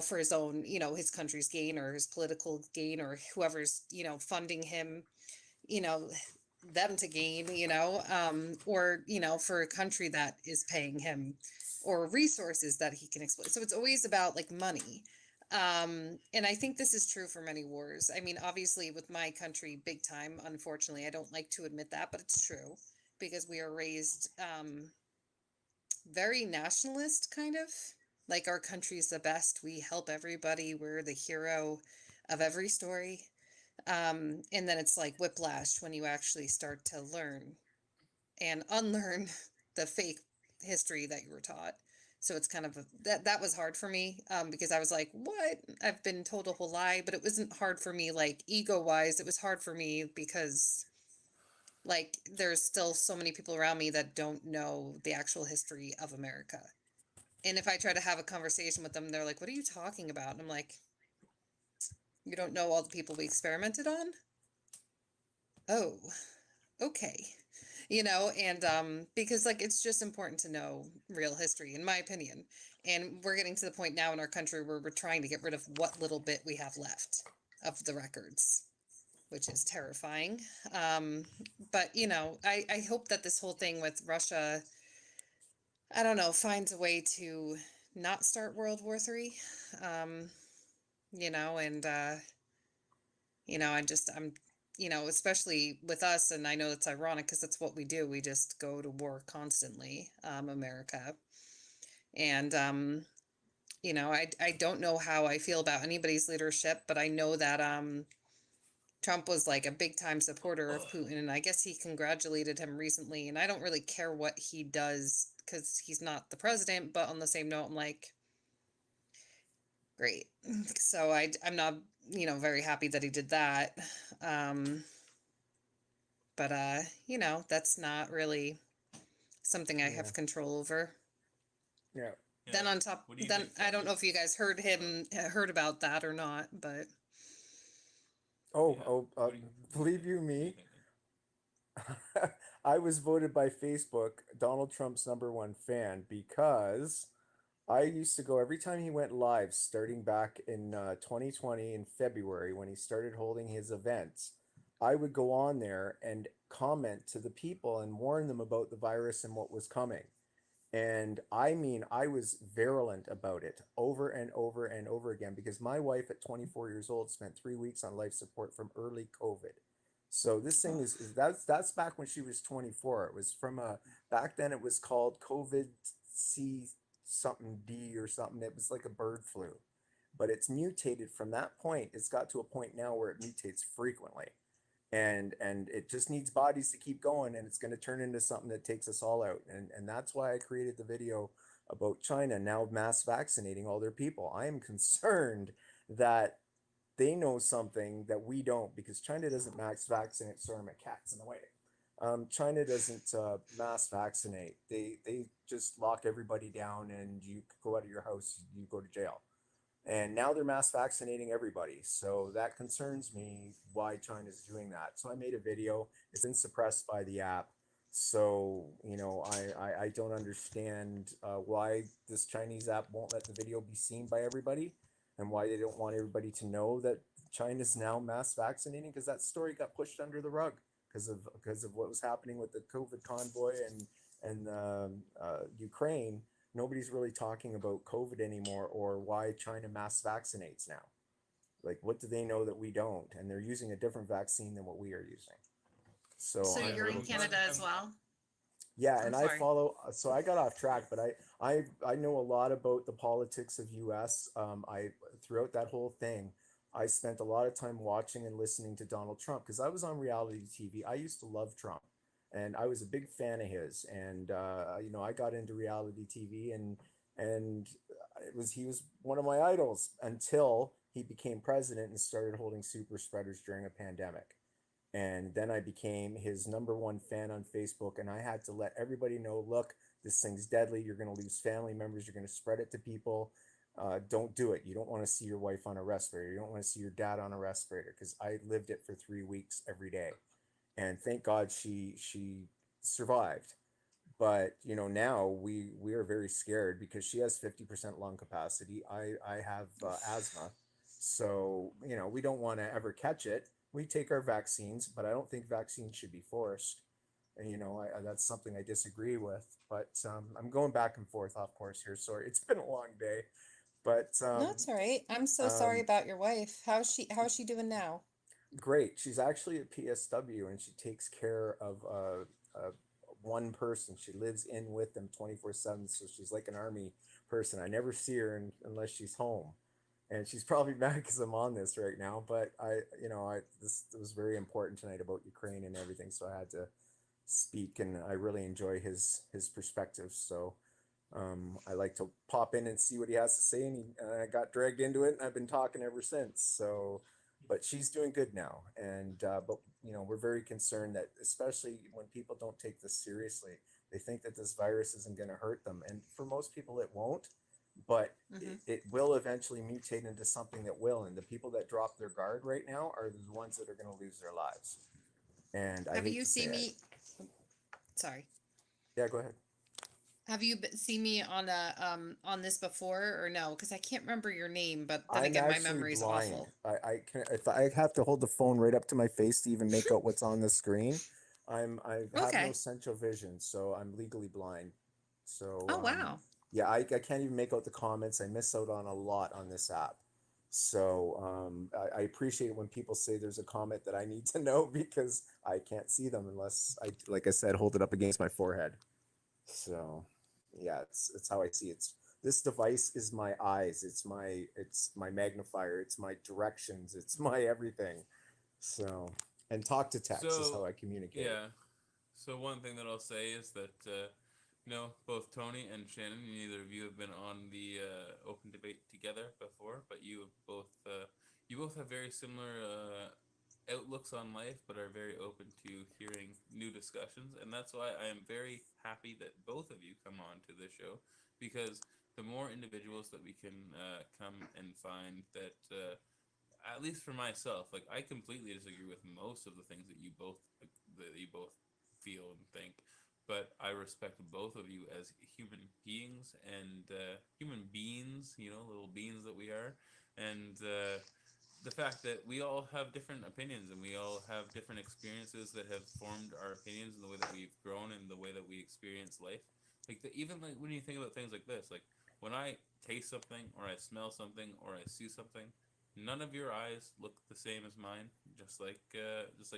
Speaker 8: for his own, his country's gain or his political gain or whoever's, funding him, you know, them to gain, or, for a country that is paying him or resources that he can exploit. So it's always about like money. And I think this is true for many wars. I mean, obviously with my country, big time, unfortunately, I don't like to admit that, but it's true because we are raised, very nationalist kind of like our country's the best. We help everybody. We're the hero of every story. And then it's like whiplash when you actually start to learn and unlearn the fake history that you were taught. So it's kind of that was hard for me because I was like, what? I've been told a whole lie, but it wasn't hard for me like ego wise. It was hard for me because like there's still so many people around me that don't know the actual history of America. And if I try to have a conversation with them, they're like, what are you talking about? And I'm like, you don't know all the people we experimented on? Oh, okay. And because like it's just important to know real history, in my opinion. And we're getting to the point now in our country where we're trying to get rid of what little bit we have left of the records, which is terrifying. But I hope that this whole thing with Russia, I don't know, finds a way to not start World War III. And especially with us, and I know it's ironic because that's what we do. We just go to war constantly, America. And I don't know how I feel about anybody's leadership, but I know that Trump was like a big time supporter of Putin, and I guess he congratulated him recently. And I don't really care what he does because he's not the president, but on the same note, I'm like, great. So I'm not, very happy that he did that. But that's not really something I have control over.
Speaker 6: Yeah.
Speaker 8: Then on top,
Speaker 1: What do you
Speaker 8: then
Speaker 1: think,
Speaker 8: I don't know
Speaker 1: Douglas?
Speaker 8: if you guys heard about that or not, but
Speaker 1: What do you
Speaker 6: Believe you
Speaker 1: what do you
Speaker 6: me,
Speaker 1: think?
Speaker 6: I was voted by Facebook Donald Trump's #1 fan because I used to go every time he went live, starting back in 2020 in February when he started holding his events. I would go on there and comment to the people and warn them about the virus and what was coming. And I mean, I was virulent about it over and over and over again because my wife at 24 years old spent 3 weeks on life support from early COVID. So this thing is that's back when she was 24. It was from back then it was called COVID C something D or something. It was like a bird flu, but it's mutated from that point. It's got to a point now where it mutates frequently, and it just needs bodies to keep going, and it's going to turn into something that takes us all out. And that's why I created the video about China now mass vaccinating all their people. I am concerned that they know something that we don't because China doesn't mass vaccinate. Sorry, my cat's in the way. China doesn't mass vaccinate. They just lock everybody down, and you go out of your house, you go to jail. And now they're mass vaccinating everybody. So that concerns me why China's doing that. So I made a video. It's been suppressed by the app. So, I don't understand why this Chinese app won't let the video be seen by everybody and why they don't want everybody to know that China's now mass vaccinating, because that story got pushed under the rug because of what was happening with the COVID convoy and Ukraine.
Speaker 5: nobody's really talking about COVID anymore or why China mass vaccinates now. Like, what do they know that we don't? And they're using a different vaccine than what we are using. So
Speaker 8: So
Speaker 1: I'm
Speaker 8: you're
Speaker 1: a
Speaker 8: in
Speaker 1: little
Speaker 8: Canada
Speaker 1: concerned.
Speaker 8: as well?
Speaker 5: yeah,
Speaker 8: I'm
Speaker 5: and I
Speaker 8: sorry.
Speaker 5: follow. So I got off track, but I know a lot about the politics of U.S. I throughout that whole thing, I spent a lot of time watching and listening to Donald Trump because I was on reality TV. I used to love Trump, and I was a big fan of his. And I got into reality TV, and he was one of my idols until he became president and started holding super spreaders during a pandemic. And then I became his number one fan on Facebook, and I had to let everybody know, look, this thing's deadly. You're going to lose family members. You're going to spread it to people. Don't do it. You don't want to see your wife on a respirator. You don't want to see your dad on a respirator, because I lived it for 3 weeks every day, and thank God she survived. But now we are very scared because she has 50% lung capacity. I have asthma, so we don't want to ever catch it. We take our vaccines, but I don't think vaccines should be forced. And that's something I disagree with. But I'm going back and forth off course here. Sorry, it's been a long day. But
Speaker 8: No, it's all right. I'm so sorry
Speaker 5: um,
Speaker 8: about your wife. How's she doing now?
Speaker 5: great. She's actually a PSW, and she takes care of one person. She lives in with them 24/7. So she's like an army person. I never see her unless she's home. And she's probably mad because I'm on this right now. But this was very important tonight about Ukraine and everything. So I had to speak, and I really enjoy his perspective. So I like to pop in and see what he has to say, and I got dragged into it, and I've been talking ever since. So, but she's doing good now, and but we're very concerned that, especially when people don't take this seriously, they think that this virus isn't going to hurt them, and for most people it won't, but
Speaker 8: Hmm.
Speaker 5: it will eventually mutate into something that will. And the people that drop their guard right now are the ones that are going to lose their lives. And I
Speaker 8: Have
Speaker 5: hate
Speaker 8: you
Speaker 5: to say
Speaker 8: seen
Speaker 5: it.
Speaker 8: me? Sorry.
Speaker 5: Yeah, go ahead.
Speaker 8: Have you seen me on this before or no? Because I can't remember your name, but then
Speaker 5: I'm
Speaker 8: again, my
Speaker 5: actually
Speaker 8: memory's
Speaker 5: blind.
Speaker 8: awful.
Speaker 5: I can, if I have to hold the phone right up to my face to even make out what's on the screen. I have no
Speaker 8: Okay.
Speaker 5: central vision, so I'm legally blind. So
Speaker 8: Oh wow.
Speaker 5: yeah, I can't even make out the comments. I miss out on a lot on this app. So I appreciate it when people say there's a comment that I need to know, because I can't see them unless I, like I said, hold it up against my forehead. So yeah, it's how I see it. This device is my eyes. It's my magnifier. It's my directions. It's my everything. So, and talk to text is how
Speaker 1: So,
Speaker 5: I communicate.
Speaker 1: yeah. So one thing that I'll say is that both Tony and Shannon, neither of you have been on the open debate together before, but you both have very similar outlooks on life, but are very open to hearing new discussions, and that's why I am very happy that both of you come on to this show, because the more individuals that we can come and find that. At least for myself, like I completely disagree with most of the things that you both feel and think, but I respect both of you as human beings and human beings, little beings that we are, and the fact that we all have different opinions and we all have different experiences that have formed our opinions and the way that we've grown and the way that we experience life. Even like when you think about things like this, like when I taste something or I smell something or I see something, none of your eyes look the same as mine. Just like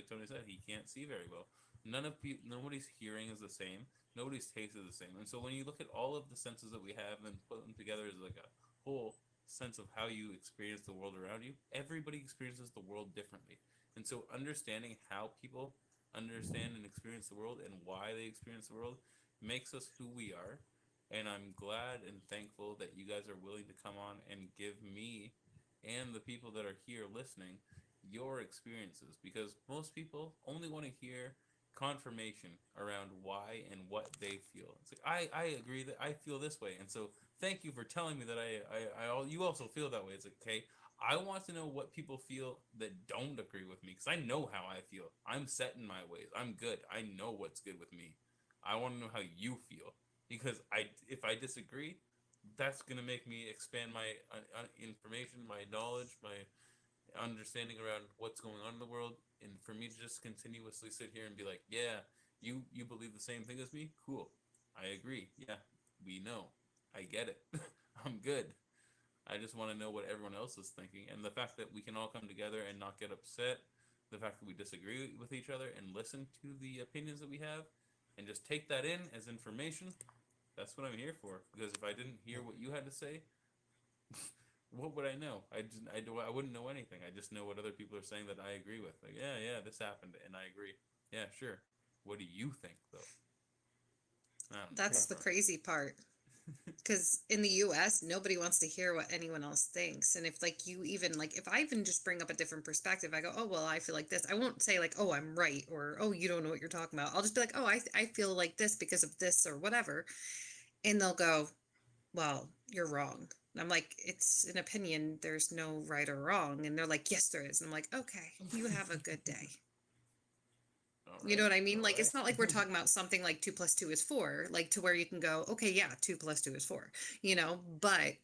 Speaker 1: Tony said, he can't see very well. Nobody's hearing is the same. Nobody's taste is the same. And so when you look at all of the senses that we have and put them together as like a whole sense of how you experience the world around you, everybody experiences the world differently. And so understanding how people understand and experience the world and why they experience the world makes us who we are. And I'm glad and thankful that you guys are willing to come on and give me and the people that are here listening your experiences, because most people only want to hear confirmation around why and what they feel. It's like I agree that I feel this way, and so thank you for telling me that you also feel that way. It's like, okay, I want to know what people feel that don't agree with me, because I know how I feel. I'm set in my ways. I'm good. I know what's good with me. I want to know how you feel, because if I disagree, that's gonna make me expand my information, my knowledge, my understanding around what's going on in the world. And for me to just continuously sit here and be like, yeah, you believe the same thing as me, cool, I agree, yeah, we know. I get it. I'm good. I just want to know what everyone else is thinking. And the fact that we can all come together and not get upset, the fact that we disagree with each other and listen to the opinions that we have and just take that in as information, that's what I'm here for. Because if I didn't hear what you had to say, what would I know? I wouldn't know anything. I just know what other people are saying that I agree with. Like, yeah, this happened and I agree. Yeah, sure. What do you think though? I don't know.
Speaker 8: That's the crazy part. Because in the US, nobody wants to hear what anyone else thinks. And if like you even like if I even just bring up a different perspective, I go, oh well, I feel like this. I won't say like, oh, I'm right, or oh, you don't know what you're talking about. I'll just be like, oh, I feel like this because of this or whatever. And they'll go, well, you're wrong. And I'm like, it's an opinion. There's no right or wrong. And they're like, yes, there is. And I'm like, okay, you have a good day. You know what I mean? Like, it's not like we're talking about something like 2 + 2 is 4, like to where you can go, okay, yeah, 2 + 2 is 4, you know, but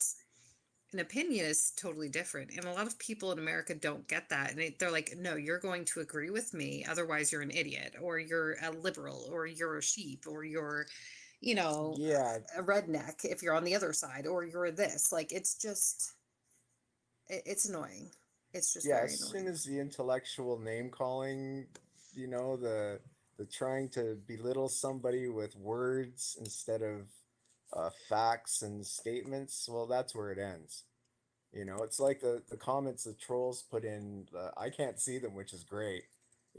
Speaker 8: an opinion is totally different. And a lot of people in America don't get that. And they're like, no, you're going to agree with me. Otherwise, you're an idiot, or you're a liberal, or you're a sheep, or you're, you know,
Speaker 5: Yeah,
Speaker 8: a redneck if you're on the other side, or you're this. Like, it's just, it's annoying. It's just
Speaker 6: Yeah,
Speaker 8: very
Speaker 6: as
Speaker 8: annoying.
Speaker 6: soon as the intellectual name calling, the trying to belittle somebody with words instead of facts and statements, well, that's where it ends. It's like the comments the trolls put in. I can't see them, which is great.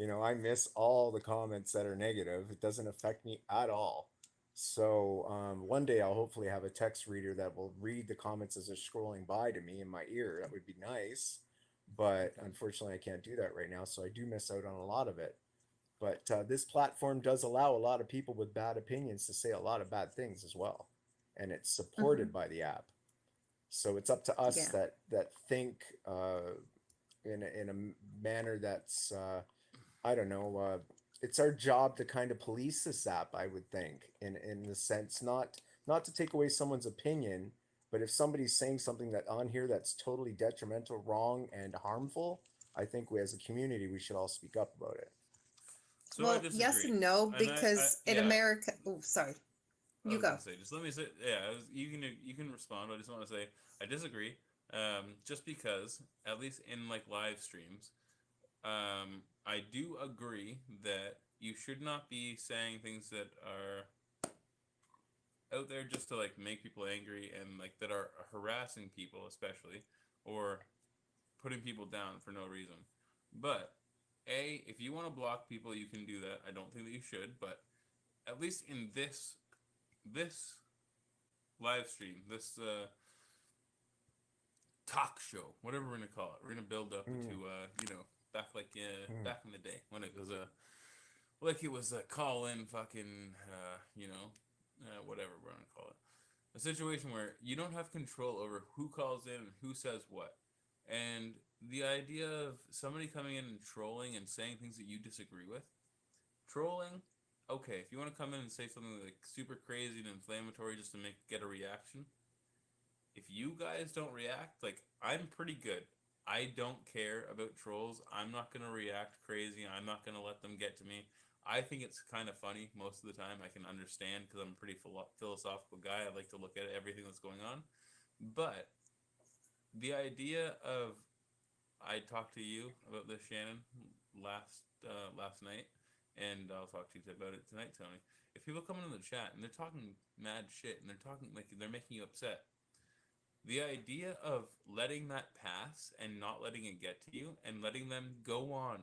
Speaker 6: I miss all the comments that are negative. It doesn't affect me at all. So one day I'll hopefully have a text reader that will read the comments as they're scrolling by to me in my ear. That would be nice, but unfortunately I can't do that right now. So I do miss out on a lot of it. But this platform does allow a lot of people with bad opinions to say a lot of bad things as well, and it's supported by the app. So it's up to us
Speaker 8: Yeah.
Speaker 6: that think in a manner that's I don't know. It's our job to kind of police this app. I would think, in the sense, not to take away someone's opinion, but if somebody's saying something that on here that's totally detrimental, wrong, and harmful, I think we as a community we should all speak up about it.
Speaker 1: So I
Speaker 8: Well, yes
Speaker 1: disagree.
Speaker 8: and no,
Speaker 1: And
Speaker 8: because in
Speaker 1: yeah,
Speaker 8: America, oh, sorry,
Speaker 1: I
Speaker 8: you
Speaker 1: was
Speaker 8: go.
Speaker 1: gonna say, just let me say, yeah, you can respond. I just want to say I disagree. Just because, at least in like live streams, I do agree that you should not be saying things that are out there just to like make people angry and like that are harassing people, especially, or putting people down for no reason. But if you want to block people, you can do that. I don't think that you should, but at least in this live stream, this talk show, whatever we're gonna call it. We're gonna build up
Speaker 6: Mm.
Speaker 1: to back like
Speaker 6: Mm.
Speaker 1: back in the day when it was a call in fucking whatever we're gonna call it. A situation where you don't have control over who calls in and who says what. And the idea of somebody coming in and trolling and saying things that you disagree with, trolling, okay, if you want to come in and say something like super crazy and inflammatory just to get a reaction, if you guys don't react, like I'm pretty good. I don't care about trolls. I'm not gonna react crazy. I'm not gonna let them get to me. I think it's kind of funny most of the time. I can understand because I'm a pretty philosophical guy. I like to look at everything that's going on. But the idea of I talked to you about this, Shannon, last night, and I'll talk to you about it tonight, Tony. If people come into the chat and they're talking mad shit and they're talking like they're making you upset, the idea of letting that pass and not letting it get to you and letting them go on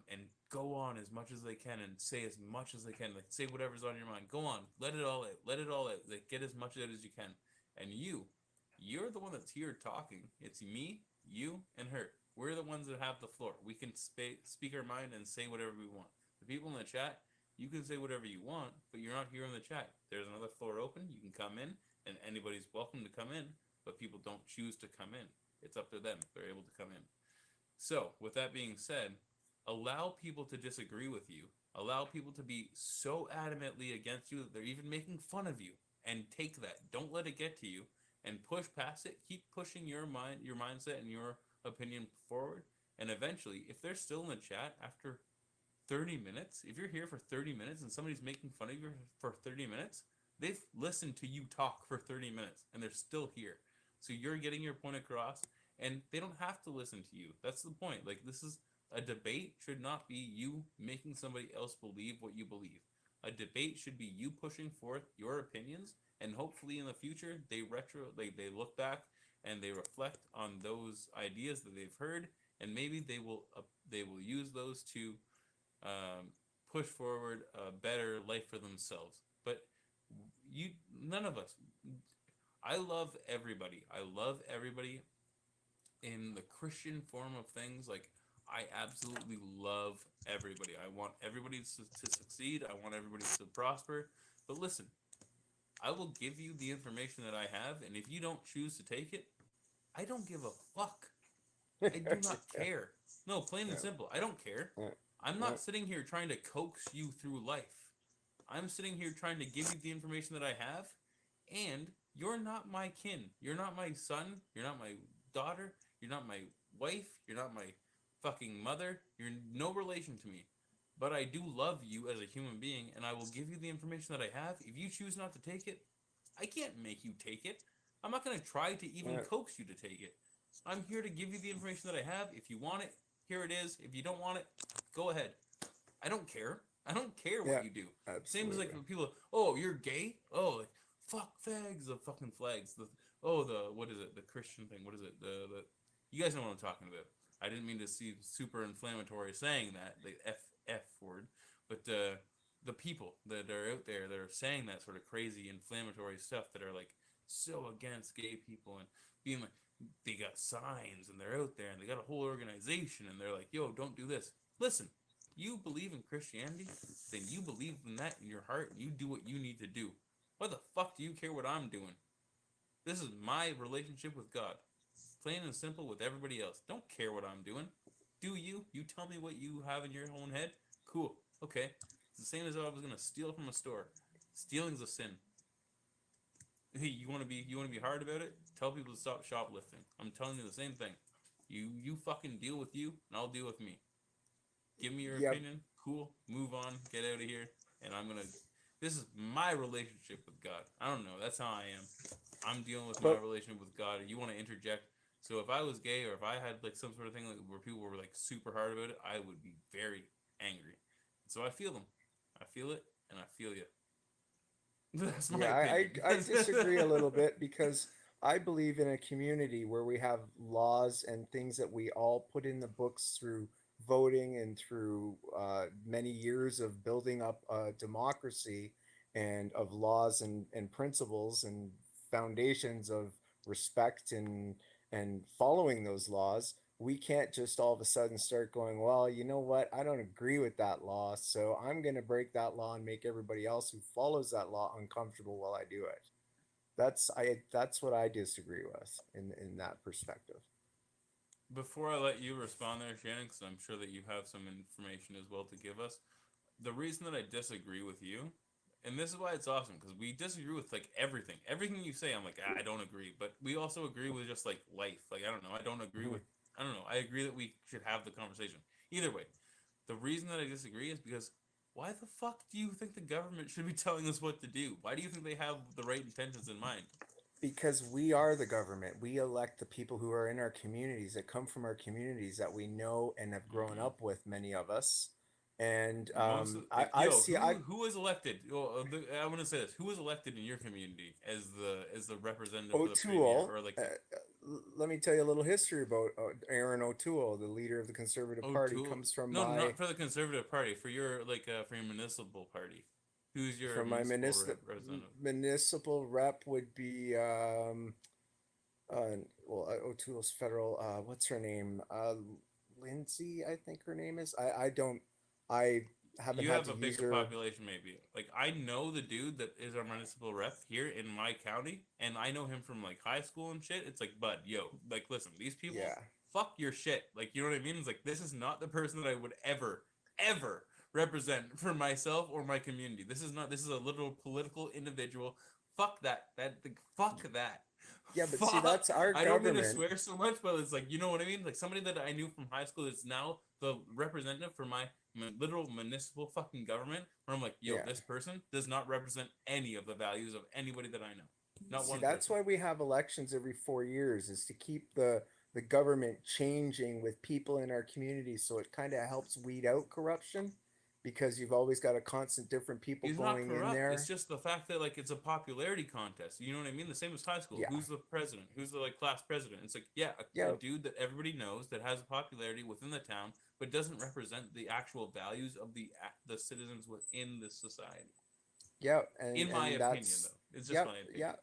Speaker 1: as much as they can and say as much as they can, like say whatever's on your mind, go on, let it all out, like get as much out as you can. And you're the one that's here talking. It's me, you, and her. We're the ones that have the floor. We can speak our mind and say whatever we want. The people in the chat, you can say whatever you want, but you're not here in the chat. There's another floor open. You can come in, and anybody's welcome to come in, but people don't choose to come in. It's up to them. They're able to come in. So, with that being said, allow people to disagree with you. Allow people to be so adamantly against you that they're even making fun of you. And take that. Don't let it get to you. And push past it. Keep pushing your mindset and your opinion forward. And eventually, if they're still in the chat after 30 minutes, if you're here for 30 minutes and somebody's making fun of you for 30 minutes, They've listened to you talk for 30 minutes and they're still here. So you're getting your point across and they don't have to listen to you. That's the point. Like, this is a debate should not be you making somebody else believe what you believe. A debate should be you pushing forth your opinions, and hopefully in the future they look back and they reflect on those ideas that they've heard, and maybe they will use those to push forward a better life for themselves. But none of us. I love everybody. I love everybody in the Christian form of things. Like, I absolutely love everybody. I want everybody to succeed. I want everybody to prosper. But listen, I will give you the information that I have, and if you don't choose to take it, I don't give a fuck. I do not care. No, plain and simple. I don't care. I'm not sitting here trying to coax you through life. I'm sitting here trying to give you the information that I have, and you're not my kin. You're not my son. You're not my daughter. You're not my wife. You're not my fucking mother. You're no relation to me. But I do love you as a human being, and I will give you the information that I have. If you choose not to take it, I can't make you take it. I'm not going to try to even coax you to take it. I'm here to give you the information that I have. If you want it, here it is. If you don't want it, go ahead. I don't care. I don't care what you do.
Speaker 5: Absolutely.
Speaker 1: Same as like when people, oh, you're gay? Oh, like, fuck fags, the fucking flags. What is it? The Christian thing. What is it? You guys know what I'm talking about. I didn't mean to seem super inflammatory saying that, the F word, but the people that are out there that are saying that sort of crazy inflammatory stuff, that are like so against gay people and being like, they got signs and they're out there and they got a whole organization and they're like, yo, don't do this. Listen, you believe in Christianity, then you believe in that in your heart and you do what you need to do. Why the fuck do you care what I'm doing? This is my relationship with God. Plain and simple with everybody else. Don't care what I'm doing. Do you? You tell me what you have in your own head. Cool. Okay. It's the same as if I was gonna steal from a store. Stealing's a sin. Hey, you wanna be hard about it? Tell people to stop shoplifting. I'm telling you the same thing. You fucking deal with you, and I'll deal with me. Give me your opinion. Cool. Move on. Get out of here. And this is my relationship with God. I don't know. That's how I am. I'm dealing with my relationship with God. And you want to interject? So if I was gay, or if I had like some sort of thing like, where people were like super hard about it, I would be very angry. So I feel them. I feel it, and I feel you. That's my opinion.
Speaker 5: I disagree a little bit, because I believe in a community where we have laws and things that we all put in the books through voting and through many years of building up a democracy, and of laws and principles and foundations of respect and following those laws. We can't just all of a sudden start going, well, you know what? I don't agree with that law, so I'm going to break that law and make everybody else who follows that law uncomfortable while I do it. That's what I disagree with in that perspective.
Speaker 1: Before I let you respond there, Shannon, because I'm sure that you have some information as well to give us, the reason that I disagree with you, and this is why it's awesome, because we disagree with like everything. Everything you say, I'm like, I don't agree. But we also agree with just like life. Like, I don't know. I don't agree with, I don't know. I agree that we should have the conversation. Either way, the reason that I disagree is because why the fuck do you think the government should be telling us what to do? Why do you think they have the right intentions in mind?
Speaker 5: Because we are the government. We elect the people who are in our communities, that come from our communities, that we know and have grown up with, many of us. And
Speaker 1: who was elected? I want to say this: who was elected in your community as the representative for the
Speaker 5: O'Toole.
Speaker 1: premier, or like?
Speaker 5: Let me tell you a little history about Aaron O'Toole, the leader of the Conservative Party. Comes from
Speaker 1: not for the Conservative Party, for your for your municipal party. Who's your
Speaker 5: from my municipal rep would be O'Toole's federal. What's her name? Lindsay, I think her name is. I haven't.
Speaker 1: You
Speaker 5: had
Speaker 1: have
Speaker 5: to
Speaker 1: a
Speaker 5: use
Speaker 1: bigger
Speaker 5: her.
Speaker 1: population, maybe. Like, I know the dude that is our municipal rep here in my county, and I know him from like high school and shit. It's like, bud, yo, like, listen, these people, fuck your shit. Like, you know what I mean? It's like, this is not the person that I would ever represent for myself or my community. This is a literal political individual. Fuck that. Fuck that.
Speaker 6: Yeah, but see,
Speaker 1: Fuck.
Speaker 6: that's our
Speaker 1: I don't mean to
Speaker 6: government.
Speaker 1: swear so much, but it's like, you know what I mean? Like somebody that I knew from high school is now the representative for my literal municipal fucking government. Where I'm like, yo,
Speaker 6: Yeah.
Speaker 1: this person does not represent any of the values of anybody that I know. Not
Speaker 6: See,
Speaker 1: one
Speaker 6: that's
Speaker 1: person.
Speaker 6: why we have elections every 4 years, is to keep the government changing with people in our community, so it kind of helps weed out corruption, because you've always got a constant different people
Speaker 1: He's not
Speaker 6: going in
Speaker 1: corrupt.
Speaker 6: there.
Speaker 1: It's just the fact that like it's a popularity contest. You know what I mean? The same as high school.
Speaker 6: Yeah.
Speaker 1: Who's the president? Who's the like class president? It's like a
Speaker 6: Yeah.
Speaker 1: dude that everybody knows that has a popularity within the town, but doesn't represent the actual values of the citizens within the society.
Speaker 6: Yeah, and
Speaker 1: In my
Speaker 6: and
Speaker 1: opinion,
Speaker 6: that's
Speaker 1: though, it's just
Speaker 6: yeah,
Speaker 1: my opinion.
Speaker 6: yeah,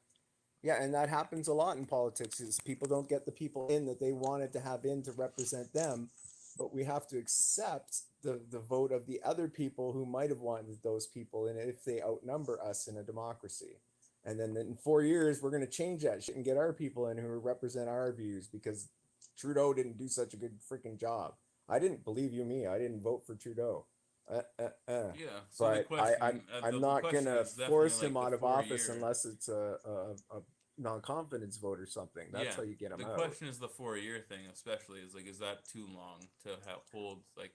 Speaker 6: yeah, and that happens a lot in politics. Is people don't get the people in that they wanted to have in to represent them, but we have to accept the vote of the other people who might have wanted those people in if they outnumber us in a democracy. And then in 4 years, we're going to change that shit and get our people in who represent our views, because Trudeau didn't do such a good freaking job. I didn't, believe you me, I didn't vote for Trudeau.
Speaker 1: Yeah. So the
Speaker 6: But
Speaker 1: question,
Speaker 6: I'm
Speaker 1: the
Speaker 6: not
Speaker 1: question
Speaker 6: gonna
Speaker 1: is definitely,
Speaker 6: force
Speaker 1: like,
Speaker 6: him
Speaker 1: the
Speaker 6: out of
Speaker 1: 4
Speaker 6: office
Speaker 1: year.
Speaker 6: unless it's a non-confidence vote or something. That's how you get him
Speaker 1: The
Speaker 6: out.
Speaker 1: question is the 4 year thing, especially is like, is that too long to hold like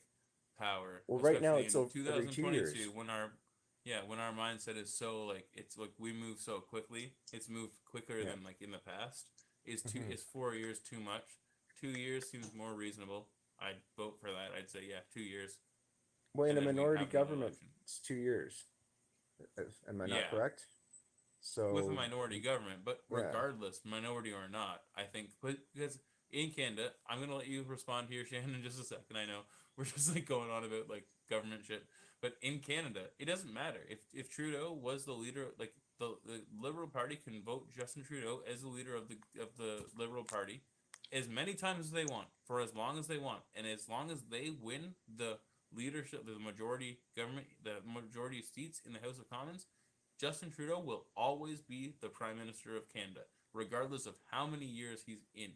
Speaker 1: power?
Speaker 6: Well, right now
Speaker 1: Especially
Speaker 6: it's
Speaker 1: in
Speaker 6: every 2 years.
Speaker 1: 2022 when our mindset is so like it's like we move so quickly. It's moved quicker
Speaker 6: Yeah.
Speaker 1: than like in the past. Is
Speaker 6: Mhm.
Speaker 1: 4 years too much? 2 years seems more reasonable. I'd vote for that. I'd say 2 years.
Speaker 6: Well, in
Speaker 1: and
Speaker 6: a
Speaker 1: then we
Speaker 6: minority
Speaker 1: have another
Speaker 6: government,
Speaker 1: election.
Speaker 6: it's 2 years. Am I not
Speaker 1: Yeah.
Speaker 6: correct? So
Speaker 1: With a minority government, but
Speaker 6: yeah.
Speaker 1: regardless, minority or not, I think, but because in Canada, I'm gonna let you respond here, Shannon, in just a second. I know we're just like going on about like government shit, but in Canada, it doesn't matter if Trudeau was the leader. Like the Liberal Party can vote Justin Trudeau as the leader of the Liberal Party as many times as they want for as long as they want, and as long as they win the leadership, the majority government, the majority of seats in the House of Commons. Justin Trudeau will always be the Prime Minister of Canada, regardless of how many years he's in.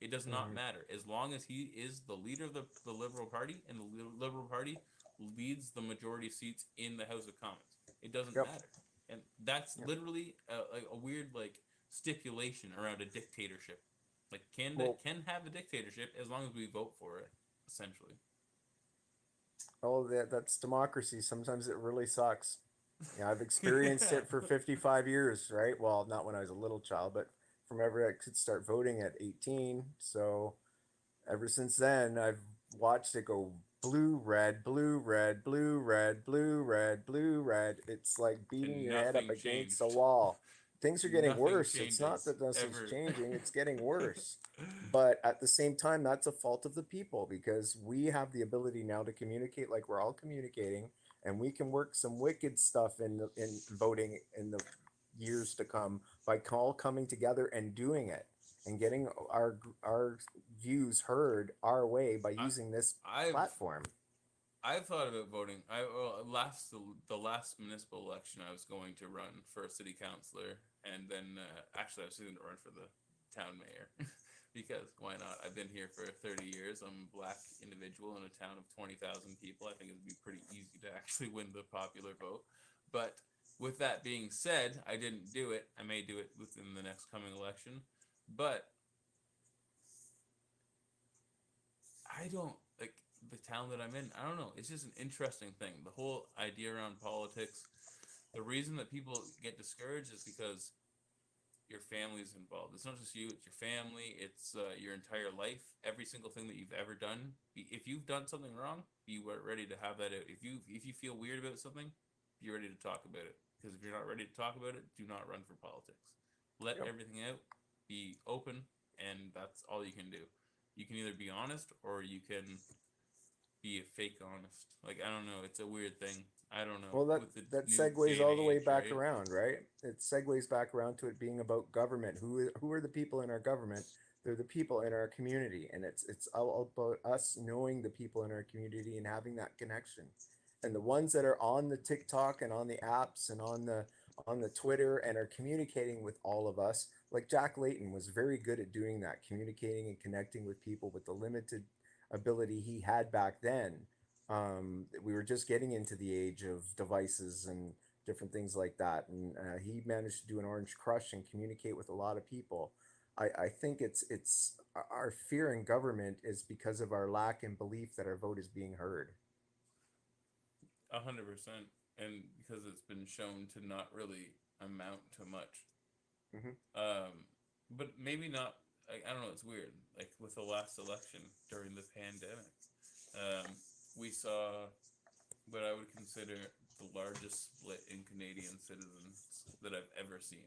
Speaker 1: It does not
Speaker 6: Mhm.
Speaker 1: matter. As long as he is the leader of the Liberal Party and the Liberal Party leads the majority seats in the House of Commons. It doesn't
Speaker 6: Yep.
Speaker 1: matter. And that's
Speaker 6: Yep.
Speaker 1: literally a weird like stipulation around a dictatorship. Like Canada
Speaker 6: Well-
Speaker 1: can have a dictatorship as long as we vote for it, essentially.
Speaker 6: Oh, that's democracy. Sometimes it really sucks. Yeah, I've experienced it for 55 years, right? Well, not when I was a little child, but from ever I could start voting at 18. So ever since then, I've watched it go blue, red, blue, red, blue, red, blue, red, blue, red. It's like beating your head up
Speaker 1: nothing
Speaker 6: against a
Speaker 1: changed.
Speaker 6: wall. Things are getting
Speaker 1: Nothing
Speaker 6: worse. It's not
Speaker 1: changes,
Speaker 6: that nothing's
Speaker 1: ever.
Speaker 6: changing, it's getting worse. But at the same time, that's a fault of the people, because we have the ability now to communicate like we're all communicating, and we can work some wicked stuff in voting in the years to come by all coming together and doing it and getting our views heard our way by using this
Speaker 1: I've
Speaker 6: platform.
Speaker 1: I've thought about voting. The last municipal election, I was going to run for a city councilor, and then actually I was going to run for the town mayor because why not? I've been here for 30 years. I'm a black individual in a town of 20,000 people. I think it'd be pretty easy to actually win the popular vote. But with that being said, I didn't do it. I may do it within the next coming election, but I don't like the town that I'm in. I don't know. It's just an interesting thing. The whole idea around politics. The reason that people get discouraged is because your family's involved. It's not just you. It's your family. It's your entire life. Every single thing that you've ever done. If you've done something wrong, be ready to have that out. If you feel weird about something, be ready to talk about it. Because if you're not ready to talk about it, do not run for politics. Let
Speaker 6: Yep.
Speaker 1: everything out. Be open, and that's all you can do. You can either be honest or you can be a fake honest. Like I don't know. It's a weird thing. I don't know.
Speaker 6: Well,
Speaker 1: with the
Speaker 6: that
Speaker 1: new
Speaker 6: segues
Speaker 1: day
Speaker 6: all
Speaker 1: and
Speaker 6: the way
Speaker 1: age,
Speaker 6: back
Speaker 1: right?
Speaker 6: around, right? It segues back around to it being about government. Who are the people in our government? They're the people in our community, and it's all about us knowing the people in our community and having that connection. And the ones that are on the TikTok and on the apps and on the Twitter and are communicating with all of us, like Jack Layton was very good at doing that, communicating and connecting with people with the limited ability he had back then. We were just getting into the age of devices and different things like that, and he managed to do an Orange Crush and communicate with a lot of people. I think it's our fear in government is because of our lack in belief that our vote is being heard.
Speaker 1: 100%, and because it's been shown to not really amount to much.
Speaker 6: Mhm.
Speaker 1: But maybe not. I don't know. It's weird. Like with the last election during the pandemic, we saw what I would consider the largest split in Canadian citizens that I've ever seen.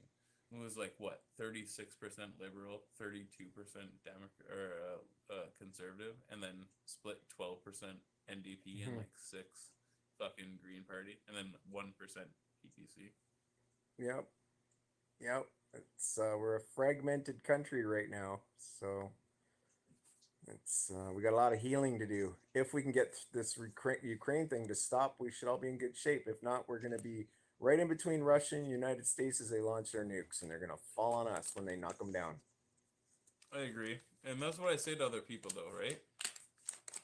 Speaker 1: It was like what 36% liberal, 32% Democrat or conservative, and then split 12% NDP and
Speaker 6: Mhm.
Speaker 1: like 6 fucking Green Party, and then 1% PPC.
Speaker 6: Yep. Yep. It's we're a fragmented country right now, so it's we got a lot of healing to do. If we can get this Ukraine thing to stop, we should all be in good shape. If not, we're going to be right in between Russia and United States as they launch their nukes, and they're going to fall on us when they knock them down.
Speaker 1: I agree, and that's what I say to other people, though, right?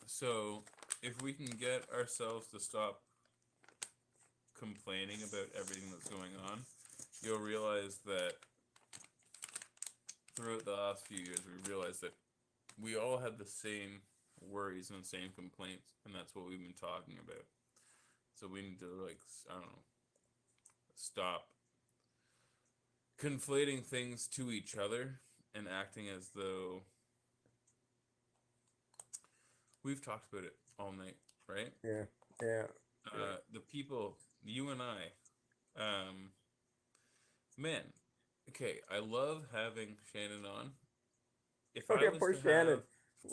Speaker 1: So if we can get ourselves to stop complaining about everything that's going on, you'll realize that throughout the last few years, we realized that we all had the same worries and the same complaints, and that's what we've been talking about. So we need to, like, I don't know, stop conflating things to each other and acting as though we've talked about it all night, right?
Speaker 6: Yeah. Yeah.
Speaker 1: The people, you and I, man, okay, I love having Shannon on. If
Speaker 6: Oh
Speaker 1: I
Speaker 6: yeah,
Speaker 1: was
Speaker 6: poor
Speaker 1: to
Speaker 6: Shannon.
Speaker 1: have,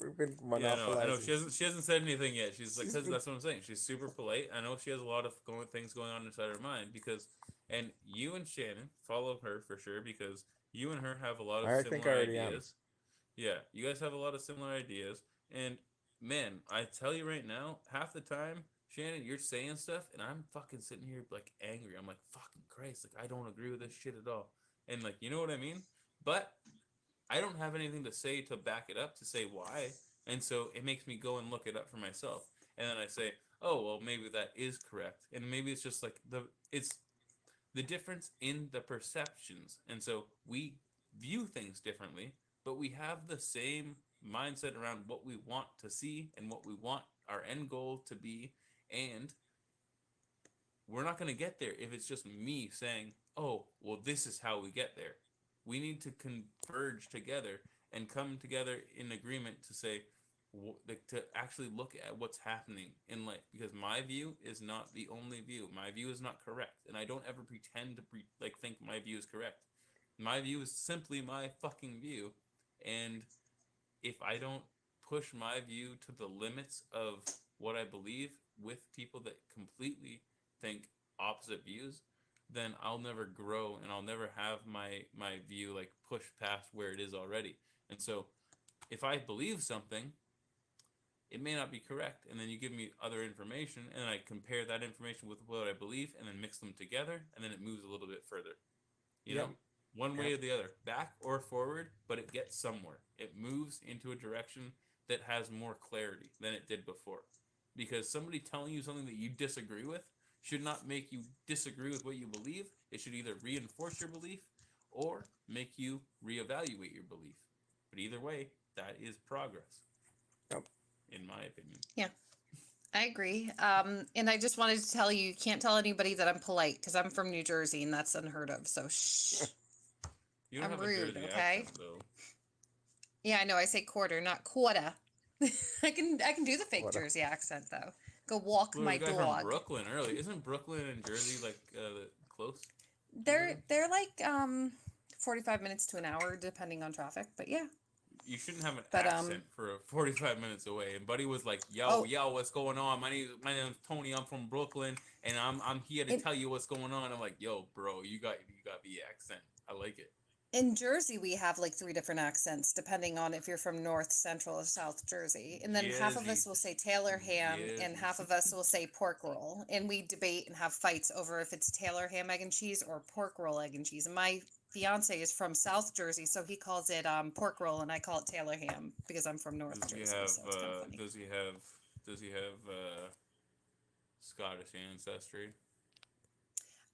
Speaker 6: We've been
Speaker 1: yeah, I know
Speaker 6: monopolizing.
Speaker 1: she hasn't said anything yet. She's like,
Speaker 6: She's
Speaker 1: cause
Speaker 6: been-
Speaker 1: that's what I'm saying. She's super polite. I know she has a lot of things going on inside her mind because, and you and Shannon follow her for sure because you and her have a lot of
Speaker 6: I think I
Speaker 1: similar
Speaker 6: already am.
Speaker 1: ideas. Yeah, you guys have a lot of similar ideas, and man, I tell you right now, half the time, Shannon, you're saying stuff, and I'm fucking sitting here like angry. I'm like, fucking Christ, like I don't agree with this shit at all, and like you know what I mean. But I don't have anything to say to back it up to say why, and so it makes me go and look it up for myself, and then I say, oh well, maybe that is correct, and maybe it's just like it's the difference in the perceptions, and so we view things differently, but we have the same mindset around what we want to see and what we want our end goal to be, and we're not going to get there if it's just me saying, oh well, this is how we get there. We need to converge together and come together in agreement to say to actually look at what's happening in life, because my view is not the only view. My view is not correct, and I don't ever pretend to think my view is correct. My view is simply my fucking view, and if I don't push my view to the limits of what I believe with people that completely think opposite views, then I'll never grow and I'll never have my view like pushed past where it is already. And so if I believe something, it may not be correct, and then you give me other information and I compare that information with what I believe and then mix them together, and then it moves a little bit further. You
Speaker 6: Yep.
Speaker 1: know? One way
Speaker 6: Yep.
Speaker 1: or the other, back or forward, but it gets somewhere. It moves into a direction that has more clarity than it did before. Because somebody telling you something that you disagree with should not make you disagree with what you believe. It should either reinforce your belief or make you reevaluate your belief. But either way, that is progress.
Speaker 6: Yep.
Speaker 1: In my opinion.
Speaker 8: I agree. And I just wanted to tell you, you can't tell anybody that I'm polite because I'm from New Jersey and that's unheard of. So shh.
Speaker 1: You don't
Speaker 8: I'm
Speaker 1: have
Speaker 8: rude,
Speaker 1: a Jersey
Speaker 8: okay?
Speaker 1: accent, though.
Speaker 8: Yeah, I know. I say quarter, not quarter. I can do the fake
Speaker 6: Quarter.
Speaker 8: Jersey accent though. Go walk
Speaker 1: Well,
Speaker 8: my
Speaker 1: the guy from
Speaker 8: dog.
Speaker 1: Brooklyn early. Isn't Brooklyn and Jersey like close?
Speaker 8: They're like 45 minutes to an hour depending on traffic, but yeah.
Speaker 1: You shouldn't have an
Speaker 8: But,
Speaker 1: accent for 45 minutes away. And Buddy was like, "Yo,
Speaker 8: Oh.
Speaker 1: yo, what's going on? My name's Tony. I'm from Brooklyn, and I'm here to
Speaker 8: And-
Speaker 1: tell you what's going on." I'm like, "Yo, bro, you got the accent. I like it."
Speaker 8: In Jersey, we have like 3 different accents depending on if you're from North, Central, or South Jersey. And then half of us
Speaker 1: Jersey.
Speaker 8: will say Taylor ham and half
Speaker 1: Jersey.
Speaker 8: of us will say pork roll. And we debate and have fights over if it's Taylor ham, egg, and cheese or pork roll, egg, and cheese. And my fiance is from South Jersey, so he calls it pork roll and I call it Taylor ham because I'm from North
Speaker 1: Does he
Speaker 8: Jersey.
Speaker 1: have
Speaker 8: So it's kind of funny.
Speaker 1: does he have Scottish ancestry?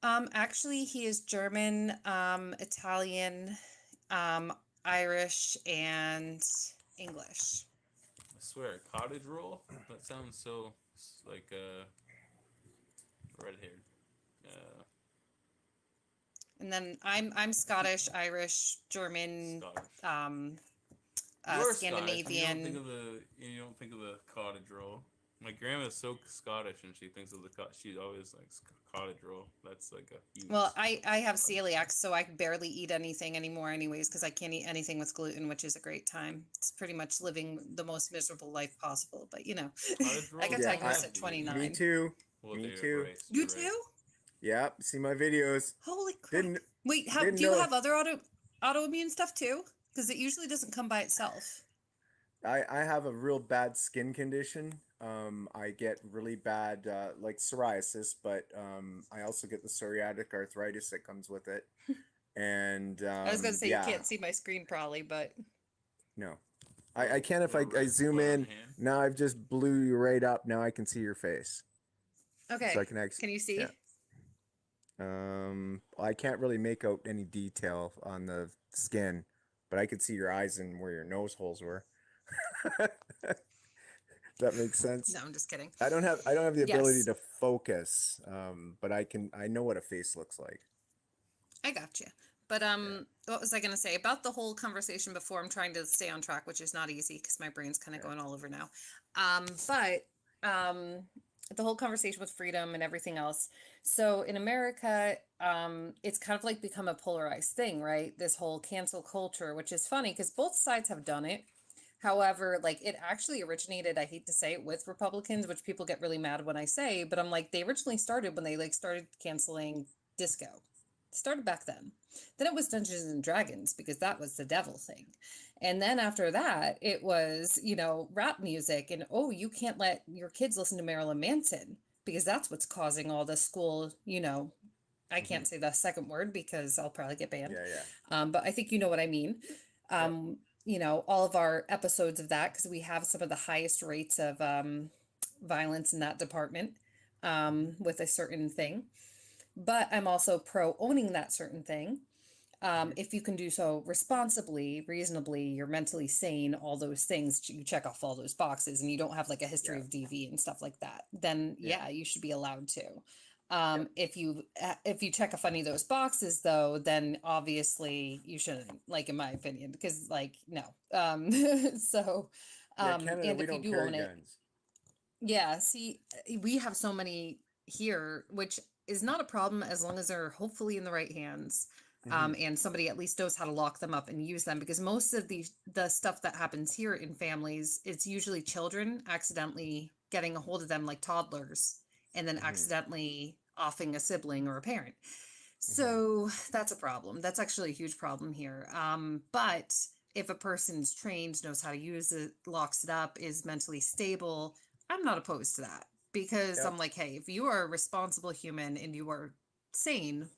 Speaker 8: Actually, he is German, Italian, Irish, and English.
Speaker 1: I swear, cottage roll? That sounds so like red haired.
Speaker 8: And then I'm Scottish, Irish, German,
Speaker 1: Scottish.
Speaker 8: Scandinavian.
Speaker 1: You're Scottish. You don't think of the cottage roll. My grandma's so Scottish, and she thinks of she always likes cottage roll. That's like a huge.
Speaker 8: Well, I have celiac, so I barely eat anything anymore, anyways, because I can't eat anything with gluten, which is a great time. It's pretty much living the most miserable life possible. But you know,
Speaker 1: Cottage
Speaker 8: I got
Speaker 1: roll?
Speaker 8: diagnosed
Speaker 6: I-
Speaker 8: at 29.
Speaker 6: Me too.
Speaker 1: Well,
Speaker 6: Me
Speaker 1: you're
Speaker 6: too.
Speaker 1: right,
Speaker 8: You
Speaker 1: you're right.
Speaker 8: too?
Speaker 6: Yeah, see my videos.
Speaker 8: Holy crap!
Speaker 6: Didn't
Speaker 8: Wait,
Speaker 6: didn't
Speaker 8: do you
Speaker 6: know
Speaker 8: have other autoimmune stuff too? Because it usually doesn't come by itself.
Speaker 6: I have a real bad skin condition. I get really bad like psoriasis, but I also get the psoriatic arthritis that comes with it. And
Speaker 8: I was gonna say
Speaker 6: yeah,
Speaker 8: you can't see my screen probably, but
Speaker 6: no, I can if I
Speaker 1: Red
Speaker 6: zoom
Speaker 1: spot on
Speaker 6: in.
Speaker 1: hand.
Speaker 6: Now I've just blew you right up. Now I can see your face,
Speaker 8: okay.
Speaker 6: so I can actually.
Speaker 8: Can you see?
Speaker 6: Yeah. I can't really make out any detail on the skin, but I could see your eyes and where your nose holes were. That makes sense.
Speaker 8: No, I'm just kidding.
Speaker 6: I don't have the ability
Speaker 8: Yes.
Speaker 6: to focus, but I know what a face looks like.
Speaker 8: I got you. But what was I going to say about the whole conversation before? I'm trying to stay on track, which is not easy because my brain's kind of going all over now. But the whole conversation with freedom and everything else. So in America, it's kind of like become a polarized thing, right? This whole cancel culture, which is funny because both sides have done it. However, like it actually originated, I hate to say it, with Republicans, which people get really mad when I say, but I'm like, they originally started when they like started canceling disco. It started back then. Then it was Dungeons and Dragons because that was the devil thing. And then after that, it was, you know, rap music and oh, you can't let your kids listen to Marilyn Manson because that's what's causing all the school, you know, I can't say the second word because I'll probably get banned.
Speaker 6: Yeah.
Speaker 8: But I think you know what I mean. You know, all of our episodes of that, because we have some of the highest rates of violence in that department with a certain thing. But I'm also pro owning that certain thing. If you can do so responsibly, reasonably, you're mentally sane, all those things, you check off all those boxes and you don't have like a history of DV and stuff like that, then yeah, you should be allowed to. If you check off any of those boxes though, then obviously you shouldn't, like in my opinion, because like no. So
Speaker 6: Canada,
Speaker 8: and
Speaker 6: we
Speaker 8: if you
Speaker 6: don't
Speaker 8: do
Speaker 6: carry
Speaker 8: own it,
Speaker 6: guns.
Speaker 8: yeah, see, we have so many here, which is not a problem as long as they're hopefully in the right hands. And somebody at least knows how to lock them up and use them, because most of the stuff that happens here in families, it's usually children accidentally getting a hold of them like toddlers and then accidentally offing a sibling or a parent. So that's a problem. That's actually a huge problem here. But if a person's trained, knows how to use it, locks it up, is mentally stable, I'm not opposed to that, because I'm like, hey, if you are a responsible human and you are sane,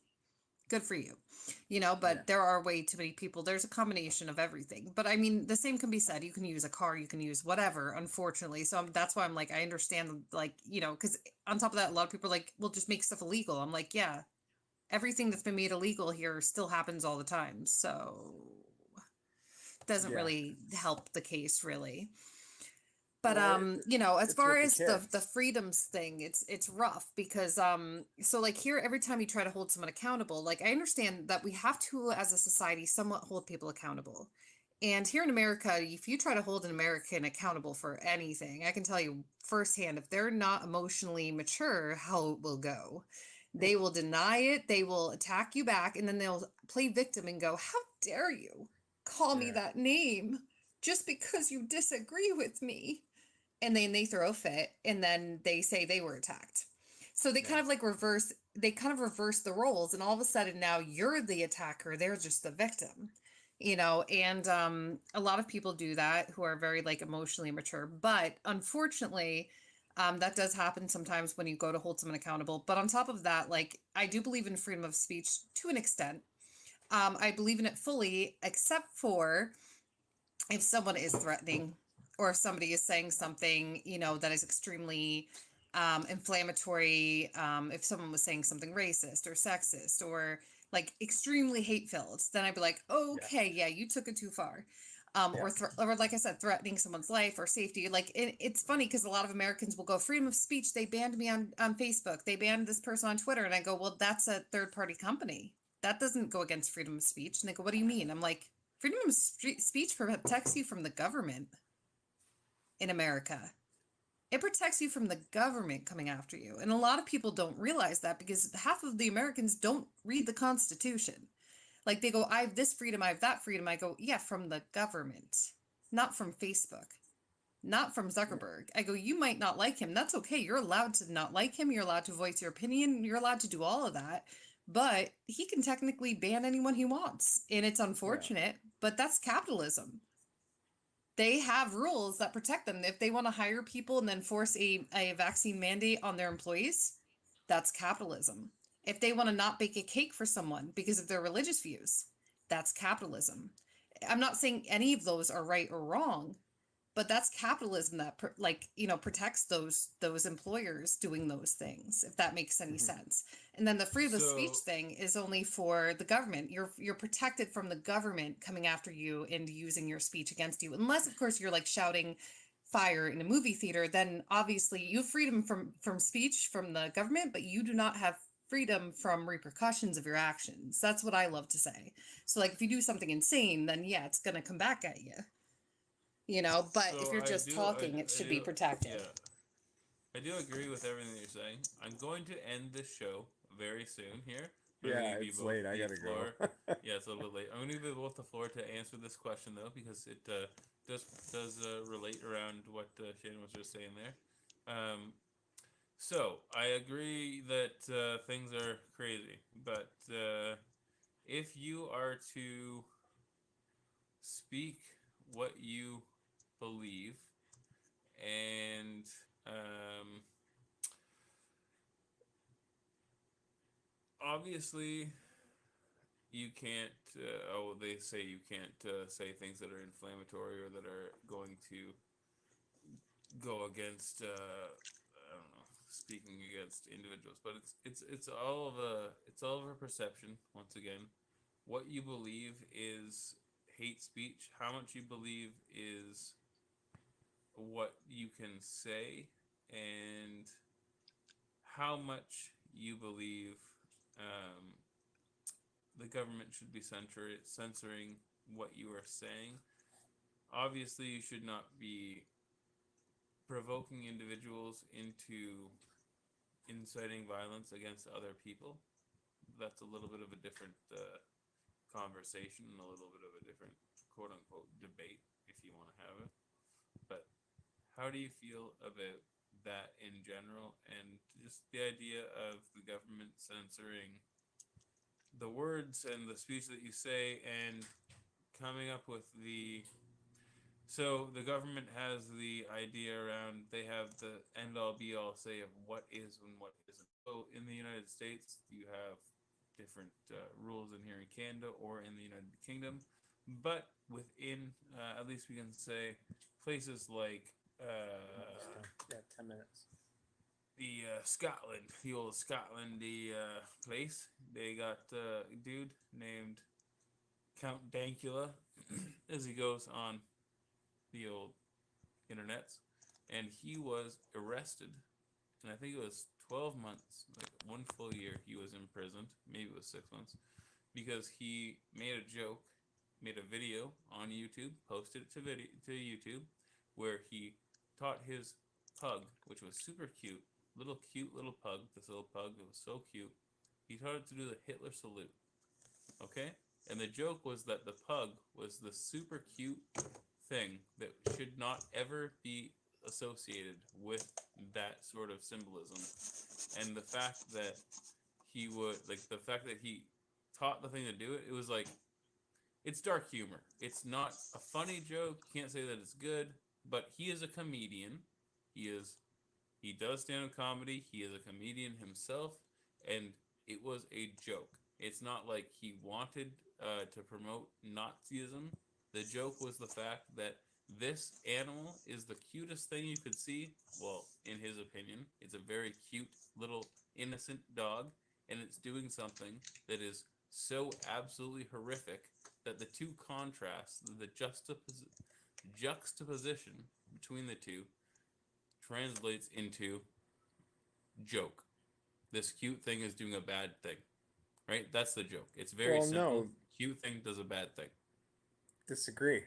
Speaker 8: good for you, you know. But there are way too many people. There's a combination of everything. But I mean, the same can be said. You can use a car, you can use whatever, unfortunately. So that's why I'm like, I understand, like, you know, because on top of that, a lot of people are like, we'll just make stuff illegal. I'm like, yeah, everything that's been made illegal here still happens all the time. So it doesn't really help the case, really. But you know, as
Speaker 6: it's
Speaker 8: far
Speaker 6: with the
Speaker 8: as
Speaker 6: kids.
Speaker 8: the freedoms thing, it's rough because so like here, every time you try to hold someone accountable, like I understand that we have to, as a society, somewhat hold people accountable. And here in America, if you try to hold an American accountable for anything, I can tell you firsthand, if they're not emotionally mature, how it will go. They will deny it, they will attack you back, and then they'll play victim and go, how dare you call me that name just because you disagree with me? And then they throw a fit and then they say they were attacked. So they kind of like reverse the roles, and all of a sudden now you're the attacker, they're just the victim, you know. And a lot of people do that who are very like emotionally mature, but unfortunately that does happen sometimes when you go to hold someone accountable. But on top of that, like, I do believe in freedom of speech to an extent. I believe in it fully, except for if someone is threatening, or if somebody is saying something, you know, that is extremely inflammatory. If someone was saying something racist or sexist, or like extremely hate filled, then I'd be like, okay, yeah, you took it too far. Or like I said, threatening someone's life or safety. Like it's funny because a lot of Americans will go freedom of speech. They banned me on Facebook. They banned this person on Twitter, and I go, well, that's a third party company. That doesn't go against freedom of speech. And they go, what do you mean? I'm like, freedom of speech protects you from the government in America. It protects you from the government coming after you. And a lot of people don't realize that because half of the Americans don't read the Constitution. Like they go, I have this freedom, I have that freedom. I go, yeah, from the government, not from Facebook, not from Zuckerberg. I go, you might not like him. That's okay. You're allowed to not like him. You're allowed to voice your opinion. You're allowed to do all of that. But he can technically ban anyone he wants. And it's unfortunate, but that's capitalism. They have rules that protect them. If they want to hire people and then force a vaccine mandate on their employees, that's capitalism. If they want to not bake a cake for someone because of their religious views, that's capitalism. I'm not saying any of those are right or wrong, but that's capitalism that protects those employers doing those things, if that makes any sense. And then the freedom of speech
Speaker 1: So-
Speaker 8: thing is only for the government. You're protected from the government coming after you and using your speech against you, unless of course you're like shouting fire in a movie theater. Then obviously you have freedom from speech from the government, but you do not have freedom from repercussions of your actions. That's what I love to say. So like if you do something insane, then yeah, it's gonna come back at you. But if
Speaker 1: So
Speaker 8: you're
Speaker 1: I
Speaker 8: just
Speaker 1: do-
Speaker 8: talking, it
Speaker 1: I
Speaker 8: should be
Speaker 1: do-
Speaker 8: protected.
Speaker 1: Yeah. I do agree with everything that you're saying. I'm going to end this show very soon here. I'm gonna
Speaker 6: Yeah,
Speaker 1: give you
Speaker 6: it's
Speaker 1: both
Speaker 6: late. I
Speaker 1: the
Speaker 6: gotta
Speaker 1: floor.
Speaker 6: go.
Speaker 1: Yeah, it's a little bit late. I'm going to give you both the floor to answer this question though, because it does relate around what Shannon was just saying there. So I agree that things are crazy, but if you are to speak what you believe and obviously you can't they say you can't say things that are inflammatory or that are going to go against I don't know, speaking against individuals, but it's all of a perception. Once again, what you believe is hate speech. How much you believe is what you can say, and how much you believe the government should be censoring what you are saying. Obviously, you should not be provoking individuals into inciting violence against other people. That's a little bit of a different conversation and a little bit of a different quote unquote debate if you want to have it. But how do you feel about that in general and just the idea of the government censoring the words and the speech that you say and coming up with so the government has the idea around, they have the end all be all say of what is and what isn't. So in the United States, you have different rules in here in Canada or in the United Kingdom, but within, at least we can say, places like
Speaker 6: Yeah, 10 minutes.
Speaker 1: the Scotland, the old Scotland place, they got a dude named Count Dankula, as he goes on the old internets, and he was arrested, and I think it was 12 months, like 1 full year he was imprisoned, maybe it was 6 months, because he made a joke, made a video on YouTube, posted it to YouTube, where he taught his pug, which was super cute little pug, this little pug that was so cute, he taught it to do the Hitler salute. Okay? And the joke was that the pug was the super cute thing that should not ever be associated with that sort of symbolism. And the fact that he taught the thing to do it, it was like, it's dark humor. It's not a funny joke. Can't say that it's good, but he is a comedian. He does stand-up comedy. He is a comedian himself, and it was a joke. It's not like he wanted to promote Nazism. The joke was the fact that this animal is the cutest thing you could see. Well, in his opinion, it's a very cute little innocent dog, and it's doing something that is so absolutely horrific that the two contrasts, the juxtaposition between the two translates into joke. This cute thing is doing a bad thing, right? That's the joke. It's very
Speaker 6: Well,
Speaker 1: simple.
Speaker 6: no,
Speaker 1: Cute thing does a bad thing.
Speaker 6: disagree.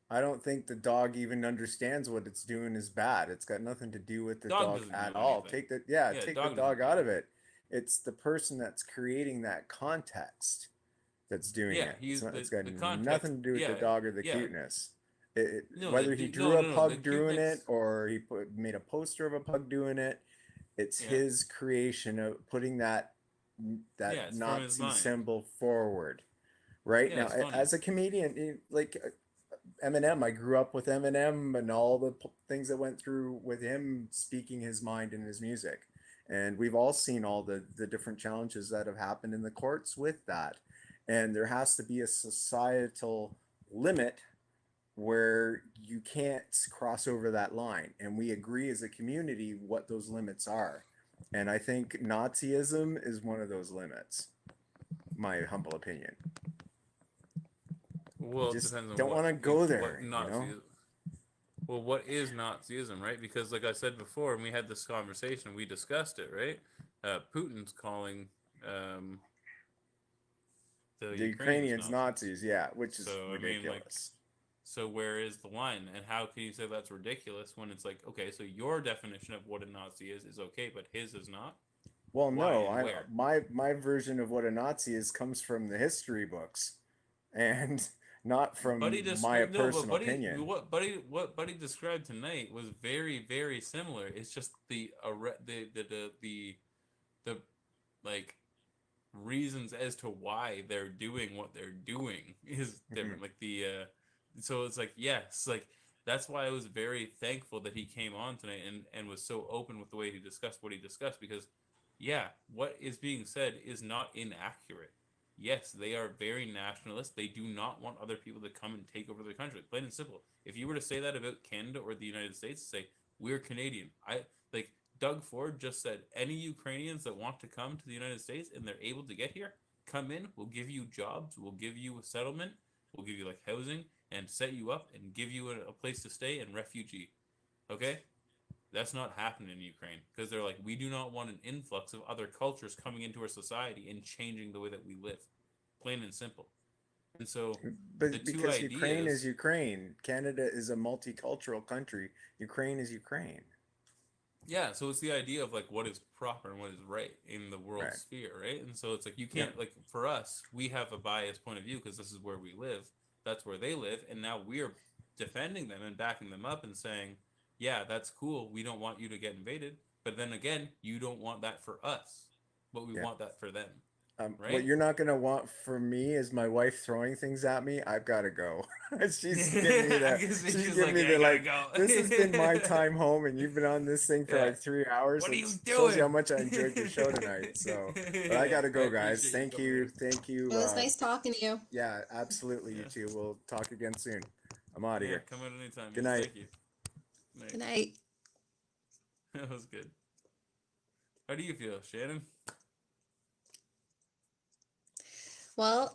Speaker 6: I don't think the dog even understands what it's doing is bad. It's got nothing to do with the
Speaker 1: Dog
Speaker 6: dog
Speaker 1: doesn't
Speaker 6: at
Speaker 1: do
Speaker 6: all.
Speaker 1: anything.
Speaker 6: Take the
Speaker 1: Yeah,
Speaker 6: take the
Speaker 1: dog doesn't
Speaker 6: dog
Speaker 1: do
Speaker 6: out of
Speaker 1: anything.
Speaker 6: it. It's the person that's creating that context that's doing
Speaker 1: Yeah,
Speaker 6: it.
Speaker 1: he's
Speaker 6: It's
Speaker 1: the
Speaker 6: got
Speaker 1: context.
Speaker 6: nothing to do with the
Speaker 1: Yeah,
Speaker 6: dog or the
Speaker 1: yeah.
Speaker 6: cuteness.
Speaker 1: No,
Speaker 6: Whether he
Speaker 1: no,
Speaker 6: drew
Speaker 1: no,
Speaker 6: a
Speaker 1: no. The
Speaker 6: pug doing it
Speaker 1: cuteness.
Speaker 6: or made a poster of a pug doing it, it's
Speaker 1: Yeah,
Speaker 6: his creation of putting that
Speaker 1: yeah. It's from his
Speaker 6: Nazi
Speaker 1: mind.
Speaker 6: symbol forward. Right
Speaker 1: Yeah,
Speaker 6: now,
Speaker 1: it's funny.
Speaker 6: as a comedian, like Eminem, I grew up with Eminem and all the things that went through with him speaking his mind in his music. And we've all seen all the different challenges that have happened in the courts with that. And there has to be a societal limit where you can't cross over that line. And we agree as a community what those limits are. And I think Nazism is one of those limits, my humble opinion.
Speaker 1: Well, it
Speaker 6: Just
Speaker 1: depends on
Speaker 6: don't
Speaker 1: what
Speaker 6: want to go
Speaker 1: what
Speaker 6: there, you know?
Speaker 1: Nazi. Well, what is Nazism, right? Because, like I said before, and we had this conversation, we discussed it, right? Putin's calling the
Speaker 6: The
Speaker 1: Ukrainians
Speaker 6: Ukrainians
Speaker 1: Nazis.
Speaker 6: Nazis, yeah, which is
Speaker 1: So I mean, like,
Speaker 6: ridiculous.
Speaker 1: so where is the line? And how can you say that's ridiculous when it's like, okay, so your definition of what a Nazi is okay, but his is not?
Speaker 6: Well,
Speaker 1: Why
Speaker 6: no,
Speaker 1: and where?
Speaker 6: my version of what a Nazi is comes from the history books, and not from
Speaker 1: Buddy
Speaker 6: my
Speaker 1: described no, but
Speaker 6: personal
Speaker 1: Buddy
Speaker 6: opinion.
Speaker 1: what Buddy described tonight was very very similar. It's just the like reasons as to why they're doing what they're doing is different. Like so it's like yes, like that's why I was very thankful that he came on tonight and was so open with the way he discussed what he discussed because yeah, what is being said is not inaccurate. Yes, they are very nationalist. They do not want other people to come and take over their country. Plain and simple. If you were to say that about Canada or the United States, say we're Canadian. I like Doug Ford just said any Ukrainians that want to come to the United States and they're able to get here, come in. We'll give you jobs. We'll give you a settlement. We'll give you like housing and set you up and give you a place to stay and refugee. Okay, that's not happening in Ukraine because they're like, we do not want an influx of other cultures coming into our society and changing the way that we live. Plain and simple. And so the
Speaker 6: But
Speaker 1: two
Speaker 6: because Ukraine is
Speaker 1: ideas,
Speaker 6: Ukraine, Canada is a multicultural country. Ukraine is Ukraine.
Speaker 1: yeah, so it's the idea of like what is proper and what is right in the world
Speaker 6: Right.
Speaker 1: sphere, right? And so it's like you
Speaker 6: Yeah.
Speaker 1: can't like for us, we have a biased point of view because this is where we live. That's where they live, and now we're defending them and backing them up and saying, "Yeah, that's cool. We don't want you to get invaded." But then again, you don't want that for us, but we
Speaker 6: Yeah.
Speaker 1: want that for them.
Speaker 6: What
Speaker 1: Right?
Speaker 6: you're not gonna want from me is my wife throwing things at me. I've got to go. She's giving me
Speaker 1: I
Speaker 6: that.
Speaker 1: guess
Speaker 6: She's
Speaker 1: she's
Speaker 6: giving
Speaker 1: like,
Speaker 6: me
Speaker 1: "Yeah,
Speaker 6: the
Speaker 1: I gotta
Speaker 6: like.
Speaker 1: go."
Speaker 6: This has been my time home, and you've been on this thing for
Speaker 1: Yeah.
Speaker 6: like 3 hours.
Speaker 1: What are
Speaker 6: It
Speaker 1: you
Speaker 6: shows you how
Speaker 1: doing?
Speaker 6: much I enjoyed your show tonight. So, but I
Speaker 1: Yeah,
Speaker 6: gotta go,
Speaker 1: I
Speaker 6: guys.
Speaker 1: appreciate
Speaker 6: Thank
Speaker 1: coming
Speaker 6: you,
Speaker 1: here.
Speaker 6: thank you.
Speaker 8: It was nice talking to you.
Speaker 6: Yeah, absolutely. You
Speaker 1: Yeah.
Speaker 6: two. We'll talk again soon. I'm out of
Speaker 1: Yeah,
Speaker 6: here.
Speaker 1: come out anytime.
Speaker 6: Good
Speaker 1: Yes,
Speaker 6: night.
Speaker 1: Thank you.
Speaker 8: Good night.
Speaker 1: That was good. How do you feel, Shannon?
Speaker 8: Well,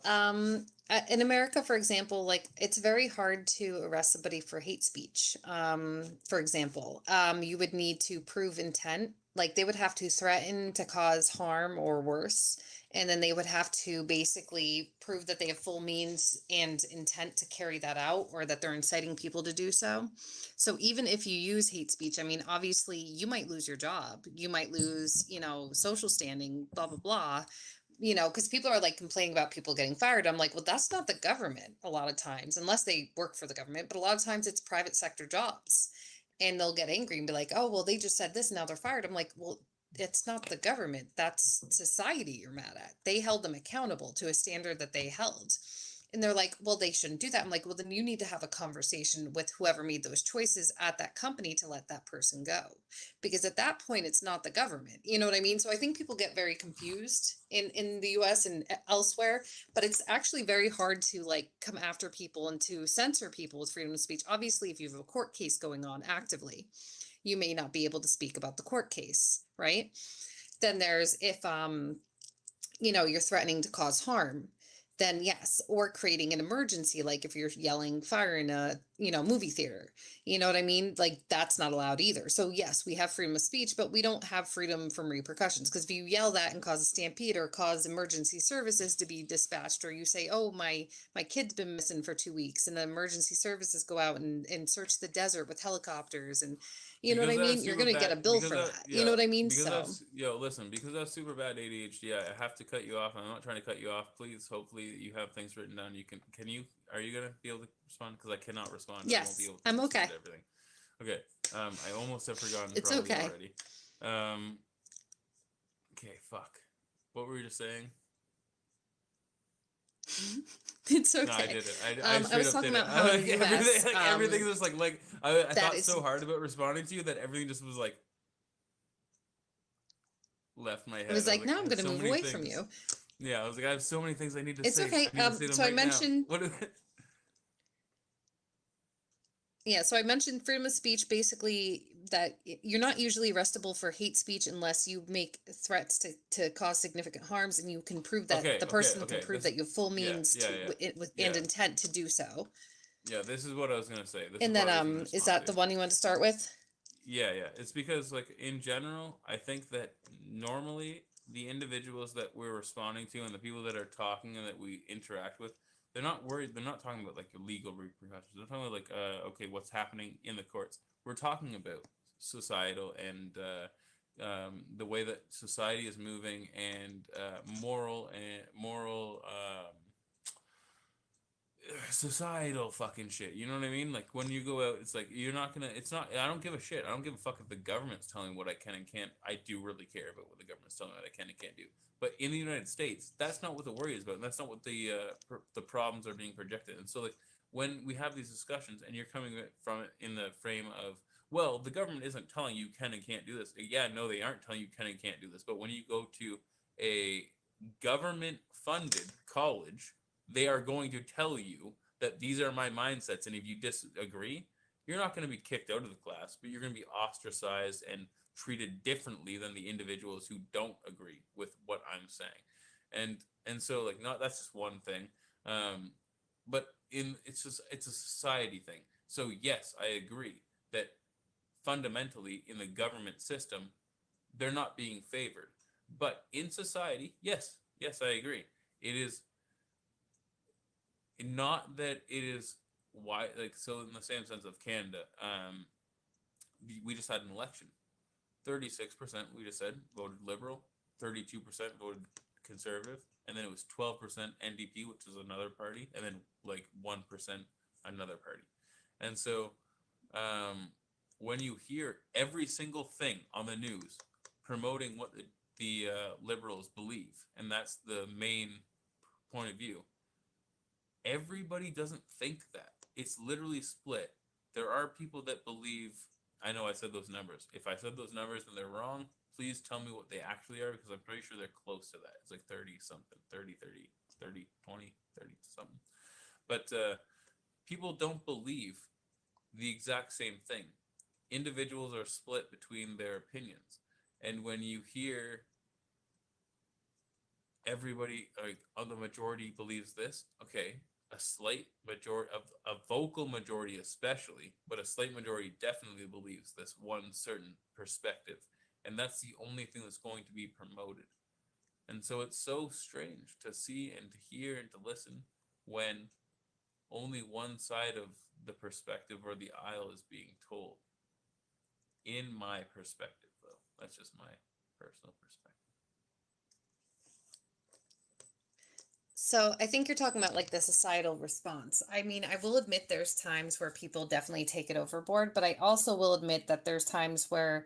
Speaker 8: in America, for example, like it's very hard to arrest somebody for hate speech. For example, you would need to prove intent. Like they would have to threaten to cause harm or worse. And then they would have to basically prove that they have full means and intent to carry that out or that they're inciting people to do so. So even if you use hate speech, I mean, obviously you might lose your job. You might lose, social standing, blah, blah, blah. Because people are like complaining about people getting fired. I'm like, well, that's not the government a lot of times, unless they work for the government. But a lot of times it's private sector jobs. And they'll get angry and be like, oh, well, they just said this, now they're fired. I'm like, well, it's not the government. That's society you're mad at. They held them accountable to a standard that they held. And they're like, well, they shouldn't do that. I'm like, well, then you need to have a conversation with whoever made those choices at that company to let that person go. Because at that point, it's not the government. You know what I mean? So I think people get very confused in the US and elsewhere, but it's actually very hard to like come after people and to censor people with freedom of speech. Obviously, if you have a court case going on actively, you may not be able to speak about the court case, right? Then there's if you're threatening to cause harm, then yes, or creating an emergency, like if you're yelling fire in a, movie theater, you know what I mean? Like that's not allowed either. So yes, we have freedom of speech, but we don't have freedom from repercussions. Because if you yell that and cause a stampede or cause emergency services to be dispatched, or you say, oh, my kid's been missing for 2 weeks, and the emergency services go out and search the desert with helicopters, and you know what I
Speaker 1: Because I have
Speaker 8: mean? You're
Speaker 1: super
Speaker 8: gonna get a
Speaker 1: bad,
Speaker 8: bill
Speaker 1: because
Speaker 8: for
Speaker 1: I,
Speaker 8: that. You know
Speaker 1: yeah,
Speaker 8: what I mean?
Speaker 1: because
Speaker 8: So
Speaker 1: listen, because I have super bad ADHD, I have to cut you off. I'm not trying to cut you off. Please, hopefully you have things written down. Are you gonna be able to respond? Because I cannot respond. I won't be
Speaker 8: yes,
Speaker 1: able to
Speaker 8: I'm
Speaker 1: listen
Speaker 8: okay.
Speaker 1: to everything. Okay. I almost have forgotten
Speaker 8: It's
Speaker 1: probably
Speaker 8: okay.
Speaker 1: already. Um, okay, fuck. What were you just saying?
Speaker 8: It's
Speaker 1: No, I
Speaker 8: okay.
Speaker 1: did it. I
Speaker 8: I
Speaker 1: straight
Speaker 8: was
Speaker 1: up
Speaker 8: talking
Speaker 1: did it.
Speaker 8: about how in the
Speaker 1: Everything,
Speaker 8: US,
Speaker 1: everything was like I
Speaker 8: that
Speaker 1: thought
Speaker 8: is
Speaker 1: so hard about responding to you that everything just was like left my head.
Speaker 8: I was like,
Speaker 1: I
Speaker 8: now I'm
Speaker 1: have
Speaker 8: going to
Speaker 1: so
Speaker 8: move
Speaker 1: many
Speaker 8: away from
Speaker 1: things.
Speaker 8: you.
Speaker 1: Yeah, I was like, I have so many things I need to
Speaker 8: It's
Speaker 1: say.
Speaker 8: okay.
Speaker 1: I need to say them
Speaker 8: So I
Speaker 1: right now.
Speaker 8: mentioned,
Speaker 1: What is it?
Speaker 8: yeah, so I mentioned freedom of speech, basically that you're not usually arrestable for hate speech unless you make threats to cause significant harms, and you can prove that
Speaker 1: Okay,
Speaker 8: the
Speaker 1: okay,
Speaker 8: person can
Speaker 1: okay.
Speaker 8: prove
Speaker 1: This,
Speaker 8: that you have full
Speaker 1: yeah,
Speaker 8: means
Speaker 1: yeah,
Speaker 8: to
Speaker 1: yeah,
Speaker 8: with and
Speaker 1: yeah,
Speaker 8: intent to do so.
Speaker 1: yeah. This is what I was gonna say. This is
Speaker 8: And
Speaker 1: what
Speaker 8: then
Speaker 1: I was gonna
Speaker 8: is
Speaker 1: respond
Speaker 8: that
Speaker 1: to.
Speaker 8: the one you want to start with?
Speaker 1: Yeah, yeah. It's because like in general, I think that normally the individuals that we're responding to and the people that are talking and that we interact with, they're not worried. They're not talking about like legal repercussions. They're talking about like, okay, what's happening in the courts. We're talking about societal and the way that society is moving and moral societal fucking shit. You know what I mean? Like when you go out, it's like you're not gonna. It's not. I don't give a shit. I don't give a fuck if the government's telling me what I can and can't. I do really care about what the government's telling me what I can and can't do. But in the United States, that's not what the worry is about. And that's not what the problems are being projected. And so like when we have these discussions and you're coming from it in the frame of, well, the government isn't telling you can and can't do this. Yeah, no, they aren't telling you can and can't do this. But when you go to a government funded college, they are going to tell you that these are my mindsets, and if you disagree, you're not going to be kicked out of the class, but you're going to be ostracized and treated differently than the individuals who don't agree with what I'm saying. And so like not that's just one thing, but it's a society thing. So yes, I agree that fundamentally in the government system they're not being favored, but in society, yes, I agree, it is not that it is why like so in the same sense of Canada, we just had an election. 36% we just said voted Liberal, 32% voted Conservative, and then it was 12% NDP, which is another party, and then like 1% another party. And so when you hear every single thing on the news promoting what the Liberals believe, and that's the main point of view, everybody doesn't think that. It's literally split. There are people that believe, I know I said those numbers. If I said those numbers and they're wrong, please tell me what they actually are, because I'm pretty sure they're close to that. It's like 30 something, 30, 20, 30 something. But people don't believe the exact same thing. Individuals are split between their opinions. And when you hear everybody, like, the majority believes this, okay, a slight majority of a vocal majority especially, but a slight majority definitely believes this one certain perspective, and that's the only thing that's going to be promoted. And so it's so strange to see and to hear and to listen when only one side of the perspective or the aisle is being told. In my perspective, though, that's just my personal perspective.
Speaker 8: So I think you're talking about like the societal response. I mean, I will admit there's times where people definitely take it overboard, but I also will admit that there's times where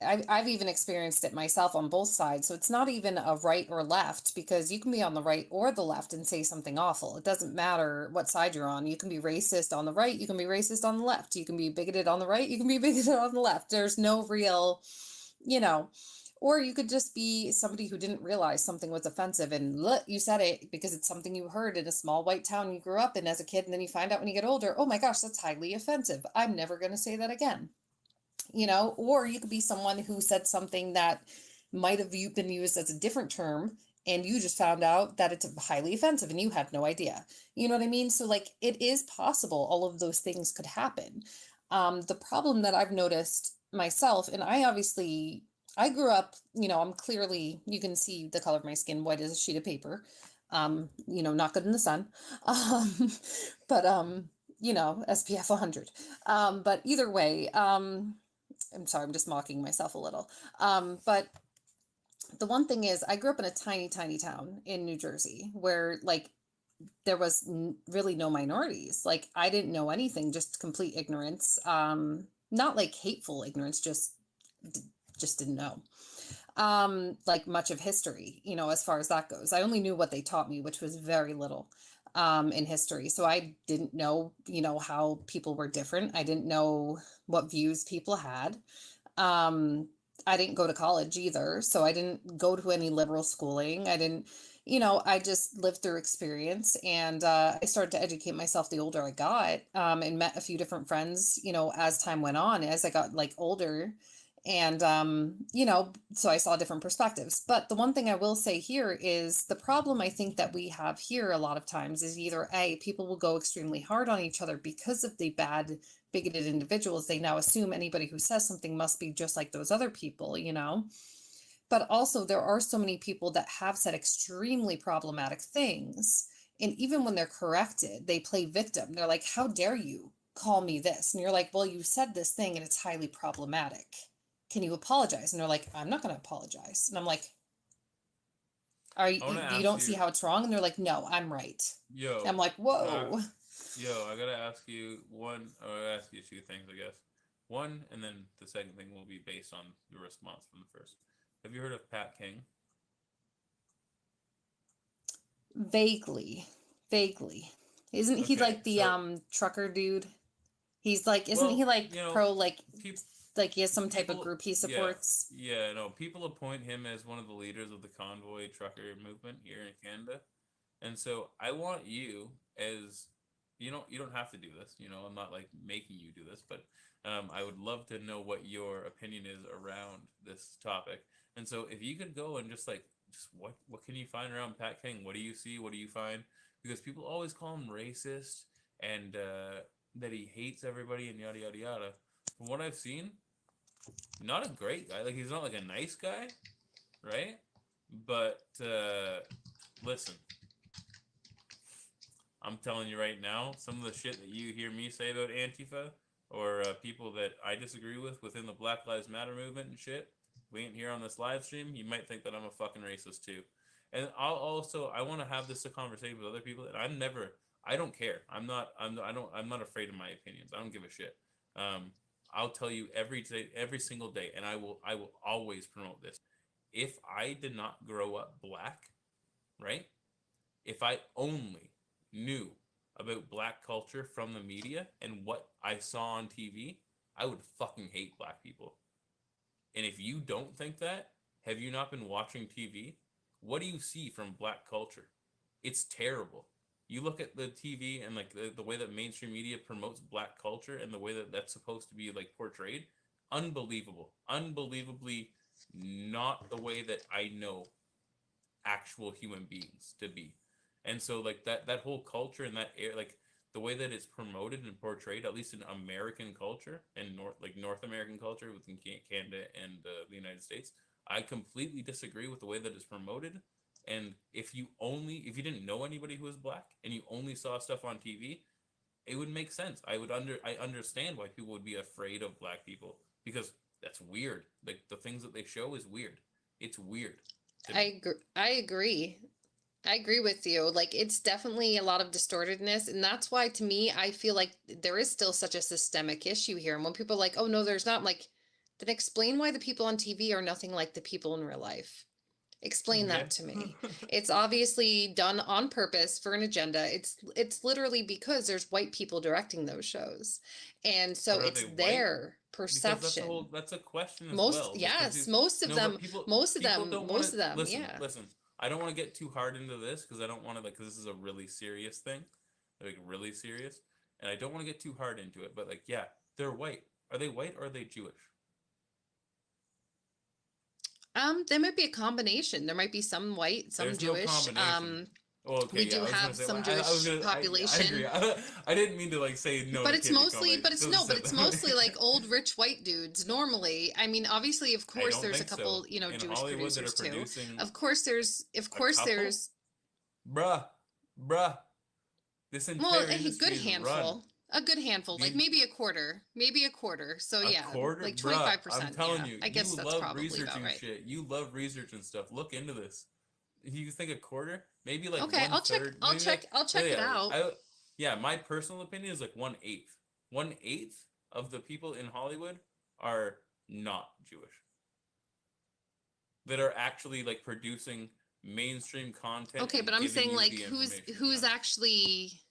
Speaker 8: I've even experienced it myself on both sides. So it's not even a right or left, because you can be on the right or the left and say something awful. It doesn't matter what side you're on. You can be racist on the right. You can be racist on the left. You can be bigoted on the right. You can be bigoted on the left. There's no real, or you could just be somebody who didn't realize something was offensive and look, you said it because it's something you heard in a small white town you grew up in as a kid. And then you find out when you get older, oh my gosh, that's highly offensive. I'm never going to say that again. Or you could be someone who said something that might have been used as a different term and you just found out that it's highly offensive and you had no idea. You know what I mean? So like it is possible all of those things could happen. The problem that I've noticed myself, and I grew up, I'm clearly, you can see the color of my skin, white as a sheet of paper. Not good in the sun. Um, but SPF 100. But either way, I'm sorry, I'm just mocking myself a little. But the one thing is, I grew up in a tiny, tiny town in New Jersey where like there was really no minorities. Like I didn't know anything, just complete ignorance. Not like hateful ignorance, just didn't know. Like much of history, as far as that goes. I only knew what they taught me, which was very little in history. So I didn't know, how people were different. I didn't know what views people had. I didn't go to college either, so I didn't go to any liberal schooling. I didn't, I just lived through experience, and I started to educate myself the older I got, and met a few different friends, as time went on, as I got like older, and so I saw different perspectives. But the one thing I will say here is the problem I think that we have here a lot of times is either A, people will go extremely hard on each other because of the bad bigoted individuals. They now assume anybody who says something must be just like those other people, but also there are so many people that have said extremely problematic things, and even when they're corrected, they play victim. They're like, how dare you call me this? And you're like, well, you said this thing and it's highly problematic. Can you apologize? And they're like, I'm not going to apologize. And I'm like, you don't see how it's wrong? And they're like, no, I'm right.
Speaker 1: Yo,
Speaker 8: I'm like, whoa.
Speaker 1: I gotta ask you two things, I guess. One, and then the second thing will be based on the response from the first. Have you heard of Pat King?
Speaker 8: Vaguely. Isn't he
Speaker 1: Okay,
Speaker 8: like the
Speaker 1: so-
Speaker 8: trucker dude? He's like, isn't
Speaker 1: Well,
Speaker 8: he like pro, like
Speaker 1: peop-
Speaker 8: like he has some type of
Speaker 1: people-
Speaker 8: group he
Speaker 1: yeah.
Speaker 8: supports?
Speaker 1: Yeah, no, people appoint him as one of the leaders of the convoy trucker movement here in Canada. And so I want you as you don't have to do this, I'm not like making you do this, but I would love to know what your opinion is around this topic. And so if you could go and just what can you find around Pat King? What do you see? What do you find? Because people always call him racist and that he hates everybody and yada yada yada. From what I've seen, not a great guy. Like he's not like a nice guy, right? But listen, I'm telling you right now, some of the shit that you hear me say about Antifa or people that I disagree with within the Black Lives Matter movement and shit, we ain't here on this live stream, you might think that I'm a fucking racist too. And I want to have this a conversation with other people, and I don't care. I'm not afraid of my opinions. I don't give a shit. I'll tell you every single day, and I will always promote this. If I did not grow up black, right? If I only knew about black culture from the media and what I saw on TV, I would fucking hate black people. And if you don't think that, have you not been watching TV? What do you see from black culture? It's terrible. You look at the TV and like the way that mainstream media promotes black culture and the way that that's supposed to be like portrayed, unbelievably not the way that I know actual human beings to be. And so like that whole culture and that air, like the way that it's promoted and portrayed, at least in American culture and North American culture within Canada and the United States, I completely disagree with the way that it's promoted. And if you didn't know anybody who was black and you only saw stuff on TV, it would make sense. I understand why people would be afraid of black people, because that's weird. Like the things that they show is weird. It's weird.
Speaker 8: I agree. I agree with you. Like it's definitely a lot of distortedness, and that's why to me I feel like there is still such a systemic issue here. And when people are like, "Oh no, there's not," I'm like, then explain why the people on TV are nothing like the people in real life. Explain that to me. It's obviously done on purpose for an agenda. It's literally because there's white people directing those shows. And so
Speaker 1: But are
Speaker 8: it's
Speaker 1: they white?
Speaker 8: their
Speaker 1: Because
Speaker 8: perception.
Speaker 1: that's a question as
Speaker 8: Most,
Speaker 1: well.
Speaker 8: yes,
Speaker 1: No,
Speaker 8: most of
Speaker 1: but
Speaker 8: them,
Speaker 1: people
Speaker 8: most of
Speaker 1: don't
Speaker 8: them,
Speaker 1: wanna- listen,
Speaker 8: yeah.
Speaker 1: Listen, I don't want to get too hard into this because I don't want to because this is a really serious thing, like really serious, and I don't want to get too hard into it. But like, yeah, they're white. Are they white or are they Jewish?
Speaker 8: There might be a combination. There might be some white, some
Speaker 1: There's no
Speaker 8: Jewish.
Speaker 1: combination. Well, okay,
Speaker 8: We
Speaker 1: yeah,
Speaker 8: do
Speaker 1: I was gonna
Speaker 8: have
Speaker 1: say,
Speaker 8: some
Speaker 1: I
Speaker 8: Jewish
Speaker 1: was gonna, I
Speaker 8: population.
Speaker 1: agree. I didn't mean to like say no.
Speaker 8: But
Speaker 1: there
Speaker 8: it's
Speaker 1: can't be
Speaker 8: mostly, but it's
Speaker 1: combination.
Speaker 8: no,
Speaker 1: Doesn't
Speaker 8: but
Speaker 1: say
Speaker 8: it's
Speaker 1: that.
Speaker 8: mostly like old rich white dudes normally. I mean, obviously, of
Speaker 1: I
Speaker 8: course,
Speaker 1: don't
Speaker 8: there's a
Speaker 1: think so.
Speaker 8: couple, you know,
Speaker 1: In
Speaker 8: Jewish
Speaker 1: Hollywood that are
Speaker 8: producers too.
Speaker 1: producing
Speaker 8: Of course,
Speaker 1: a couple? Bruh, this
Speaker 8: well,
Speaker 1: entire
Speaker 8: a
Speaker 1: industry
Speaker 8: good
Speaker 1: is run.
Speaker 8: handful, a good handful, like
Speaker 1: You-
Speaker 8: maybe a quarter, maybe a quarter. So
Speaker 1: A
Speaker 8: yeah,
Speaker 1: quarter,
Speaker 8: like
Speaker 1: bruh,
Speaker 8: 25%.
Speaker 1: I'm telling
Speaker 8: Yeah,
Speaker 1: you,
Speaker 8: I guess
Speaker 1: you
Speaker 8: that's
Speaker 1: love
Speaker 8: probably about
Speaker 1: researching
Speaker 8: right.
Speaker 1: shit. You love researching stuff. Look into this. You think a quarter? Maybe like
Speaker 8: Okay,
Speaker 1: one
Speaker 8: I'll check.
Speaker 1: third.
Speaker 8: I'll
Speaker 1: maybe
Speaker 8: check.
Speaker 1: like,
Speaker 8: I'll check it out.
Speaker 1: Yeah, my personal opinion is like 1/8. 1/8 of the people in Hollywood are not Jewish. That are actually like producing mainstream content.
Speaker 8: Okay,
Speaker 1: and
Speaker 8: but I'm
Speaker 1: giving
Speaker 8: saying
Speaker 1: you
Speaker 8: like
Speaker 1: the
Speaker 8: who's
Speaker 1: information.
Speaker 8: actually.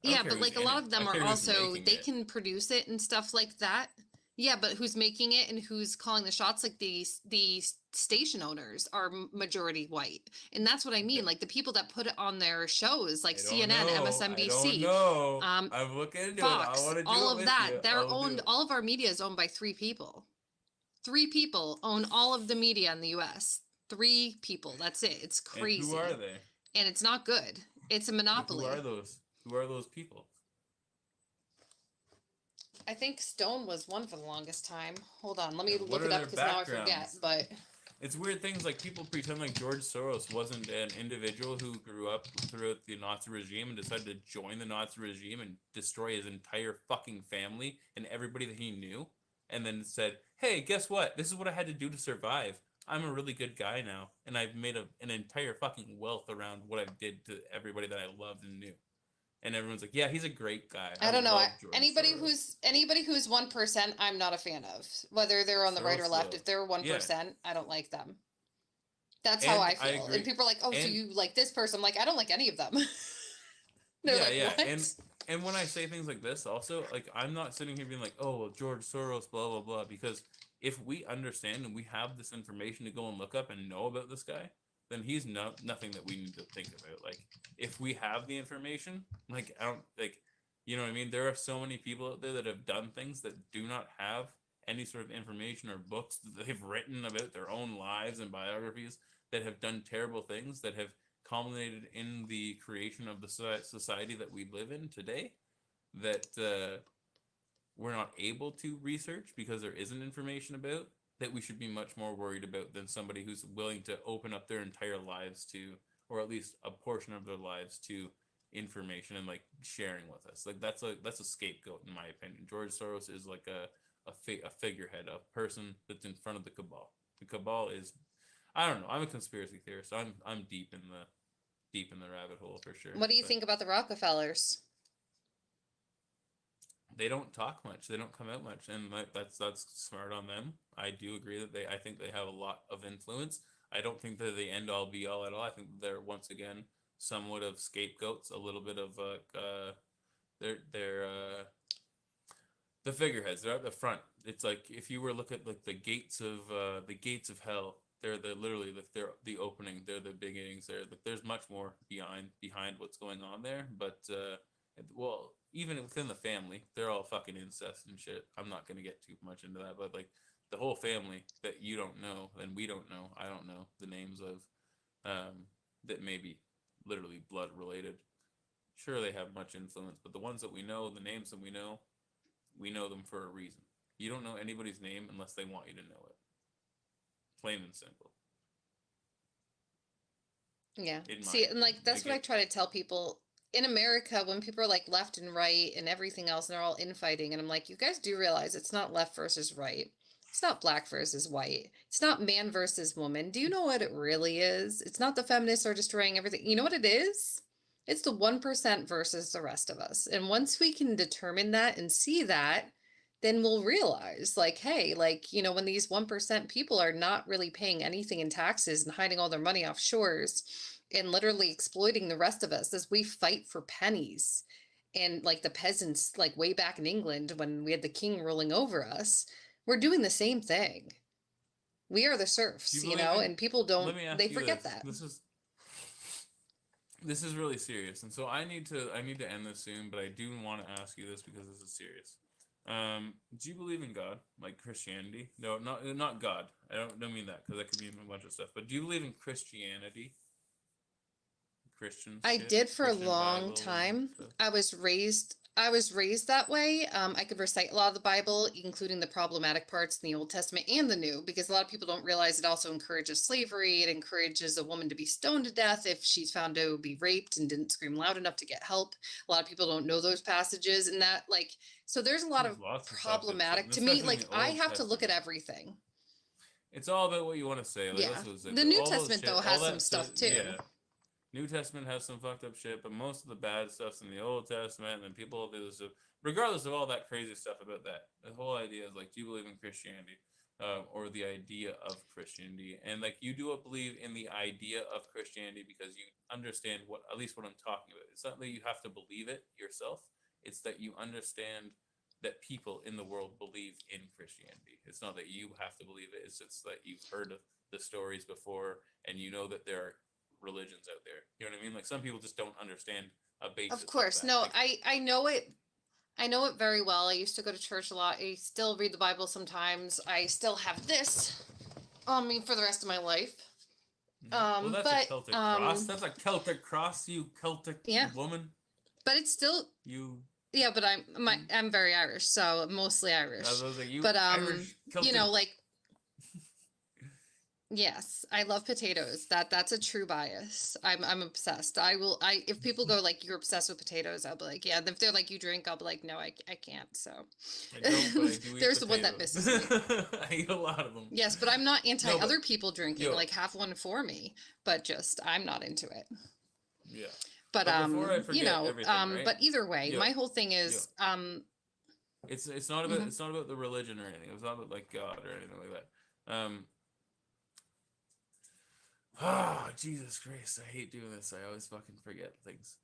Speaker 1: I don't
Speaker 8: Yeah,
Speaker 1: care
Speaker 8: but
Speaker 1: who's
Speaker 8: like a
Speaker 1: in
Speaker 8: lot
Speaker 1: it.
Speaker 8: of them
Speaker 1: I
Speaker 8: are
Speaker 1: care who's
Speaker 8: also
Speaker 1: making
Speaker 8: they
Speaker 1: it.
Speaker 8: can produce it and stuff like that. Yeah, but who's making it and who's calling the shots? Like the station owners are majority white, and that's what I mean. Like the people that put it on their shows, like
Speaker 1: I don't
Speaker 8: CNN,
Speaker 1: know. I don't
Speaker 8: MSNBC,
Speaker 1: know.
Speaker 8: um,
Speaker 1: I'm looking into
Speaker 8: Fox,
Speaker 1: it. I want to do
Speaker 8: all
Speaker 1: it
Speaker 8: of
Speaker 1: with
Speaker 8: that.
Speaker 1: you.
Speaker 8: They're
Speaker 1: I'll do
Speaker 8: owned.
Speaker 1: it.
Speaker 8: All of our media is owned by 3 people. 3 people own all of the media in the U.S. 3 people. That's it. It's
Speaker 1: And
Speaker 8: crazy,
Speaker 1: who are they?
Speaker 8: and it's not good. It's a
Speaker 1: Like,
Speaker 8: monopoly.
Speaker 1: who are those? Who are those people?
Speaker 8: I think Stone was one for the longest time. Hold on, let me
Speaker 1: And what
Speaker 8: look
Speaker 1: are
Speaker 8: it up
Speaker 1: their
Speaker 8: because now I forget.
Speaker 1: backgrounds?
Speaker 8: But
Speaker 1: It's weird things like people pretend like George Soros wasn't an individual who grew up throughout the Nazi regime and decided to join the Nazi regime and destroy his entire fucking family and everybody that he knew, and then said, "Hey, guess what? This is what I had to do to survive. I'm a really good guy now, and I've made an entire fucking wealth around what I did to everybody that I loved and knew." And everyone's like, "Yeah, he's a great guy."
Speaker 8: I don't know.
Speaker 1: love George
Speaker 8: Anybody
Speaker 1: Soros."
Speaker 8: who's 1%, I'm not a fan of. Whether they're on the right or
Speaker 1: Soros,
Speaker 8: left,
Speaker 1: though.
Speaker 8: if they're 1%, I don't like them. That's how
Speaker 1: And
Speaker 8: I
Speaker 1: I
Speaker 8: feel.
Speaker 1: agree.
Speaker 8: And people are like, "Oh, so
Speaker 1: And-
Speaker 8: you like this person?" I'm like, I don't like any of them. They're like,
Speaker 1: yeah,
Speaker 8: "What?"
Speaker 1: and when I say things like this, also, like, I'm not sitting here being like, "Oh, well, George Soros, blah blah blah," because if we understand and we have this information to go and look up and know about this guy, then he's nothing that we need to think about. Like, if we have the information, like, I don't like, you know what I mean? There are so many people out there that have done things that do not have any sort of information or books that they've written about their own lives and biographies that have done terrible things that have culminated in the creation of the society that we live in today, that we're not able to research because there isn't information about, that we should be much more worried about than somebody who's willing to open up their entire lives to, or at least a portion of their lives to, information and like sharing with us. Like that's a scapegoat in my opinion. George Soros is like a figurehead, a person that's in front of the cabal. The cabal is, I don't know. I'm a conspiracy theorist. So I'm deep in the rabbit hole for sure.
Speaker 8: What do you
Speaker 1: But
Speaker 8: think about the Rockefellers?
Speaker 1: they don't talk much. They don't come out much, and that's smart on them. I do agree that I think they have a lot of influence. I don't think they're the end all be all at all. I think they're once again somewhat of scapegoats, a little bit of they're the figureheads. They're at the front. It's like if you were look at like the gates of hell. They're literally like they're the opening. They're the beginnings. There's much more behind what's going on there. But well, even within the family, they're all fucking incest and shit. I'm not gonna get too much into that, but like the whole family that you don't know and we don't know. I don't know the names of that may be literally blood related. Sure, they have much influence, but the ones that we know, the names that we know them for a reason. You don't know anybody's name unless they want you to know it. Plain and simple.
Speaker 8: Yeah.
Speaker 1: In
Speaker 8: See,
Speaker 1: my
Speaker 8: and like that's what I
Speaker 1: opinion.
Speaker 8: try to tell people in America when people are like left and right and everything else and they're all infighting and I'm like, you guys do realize it's not left versus right. It's not black versus white. It's not man versus woman. Do you know what it really is? It's not the feminists are destroying everything. You know what it is? It's the 1% versus the rest of us. And once we can determine that and see that, then we'll realize like, hey, like, you know, when these 1% people are not really paying anything in taxes and hiding all their money offshores and literally exploiting the rest of us as we fight for pennies and like the peasants, like way back in England when we had the king ruling over us, we're doing the same thing. We are the serfs,
Speaker 1: Do
Speaker 8: you
Speaker 1: believe
Speaker 8: know,
Speaker 1: in-
Speaker 8: and people
Speaker 1: Let
Speaker 8: don't,
Speaker 1: me ask
Speaker 8: they
Speaker 1: you
Speaker 8: forget
Speaker 1: this.
Speaker 8: that.
Speaker 1: This is really serious, and so I need to end this soon. But I do want to ask you this because this is serious. Do you believe in God, like Christianity? No, not God. I don't mean that, because that could mean a bunch of stuff. But do you believe in Christianity? Christian
Speaker 8: I
Speaker 1: shit?
Speaker 8: did for a
Speaker 1: Christian
Speaker 8: long
Speaker 1: Bible and
Speaker 8: time.
Speaker 1: stuff?
Speaker 8: I was raised that way. I could recite a lot of the Bible, including the problematic parts in the Old Testament and the New, because a lot of people don't realize it also encourages slavery. It encourages a woman to be stoned to death if she's found to be raped and didn't scream loud enough to get help. A lot of people don't know those passages, and that like so there's a lot
Speaker 1: There's
Speaker 8: of
Speaker 1: lots of fucked up
Speaker 8: problematic
Speaker 1: shit,
Speaker 8: to me.
Speaker 1: especially in
Speaker 8: Like
Speaker 1: the
Speaker 8: I
Speaker 1: Old
Speaker 8: have to look at
Speaker 1: Testament.
Speaker 8: everything.
Speaker 1: It's all about what you want to say. Like,
Speaker 8: Yeah.
Speaker 1: that's what it's like,
Speaker 8: The New
Speaker 1: all those
Speaker 8: Testament,
Speaker 1: shit,
Speaker 8: though,
Speaker 1: all
Speaker 8: has some
Speaker 1: that
Speaker 8: stuff,
Speaker 1: shit-
Speaker 8: too.
Speaker 1: Yeah. New Testament has some fucked up shit, but most of the bad stuff's in the Old Testament, and then people do this. Regardless of all that crazy stuff about that, the whole idea is like, do you believe in Christianity, or the idea of Christianity? And like, you do believe in the idea of Christianity because you understand what, at least what I'm talking about. It's not that you have to believe it yourself; it's that you understand that people in the world believe in Christianity. It's not that you have to believe it. It's just that you've heard of the stories before, and you know that there are religions out there. You know what I mean? Like, some people just don't understand a basis.
Speaker 8: Of course.
Speaker 1: that.
Speaker 8: No,
Speaker 1: Like,
Speaker 8: I know it. I know it very well. I used to go to church a lot. I still read the Bible sometimes. I still have this on me for the rest of my life.
Speaker 1: well, that's
Speaker 8: but,
Speaker 1: a Celtic cross. That's a Celtic cross, you Celtic
Speaker 8: Yeah.
Speaker 1: woman.
Speaker 8: But it's still
Speaker 1: You.
Speaker 8: yeah, but I'm very Irish, so mostly Irish.
Speaker 1: I was like, you.
Speaker 8: But
Speaker 1: Irish, Celtic.
Speaker 8: you know, like yes, I love potatoes. That's a true bias. I'm obsessed. I if people go like you're obsessed with potatoes, I'll be like, yeah. And if they're like you drink, I'll be like, no, I can't. So
Speaker 1: I don't, but I do eat
Speaker 8: there's the one that
Speaker 1: potatoes.
Speaker 8: misses me.
Speaker 1: I eat a lot of them.
Speaker 8: Yes, but I'm not anti
Speaker 1: No, but-
Speaker 8: other people drinking.
Speaker 1: yo.
Speaker 8: Like have one for me, but just I'm not into it.
Speaker 1: Yeah.
Speaker 8: But
Speaker 1: But before I
Speaker 8: you
Speaker 1: forget
Speaker 8: know,
Speaker 1: everything, right?
Speaker 8: but either way,
Speaker 1: Yo.
Speaker 8: my whole thing is
Speaker 1: It's not about
Speaker 8: Mhm.
Speaker 1: it's not about the religion or anything. It's not about like God or anything like that. Jesus Christ, I hate doing this. I always fucking forget things.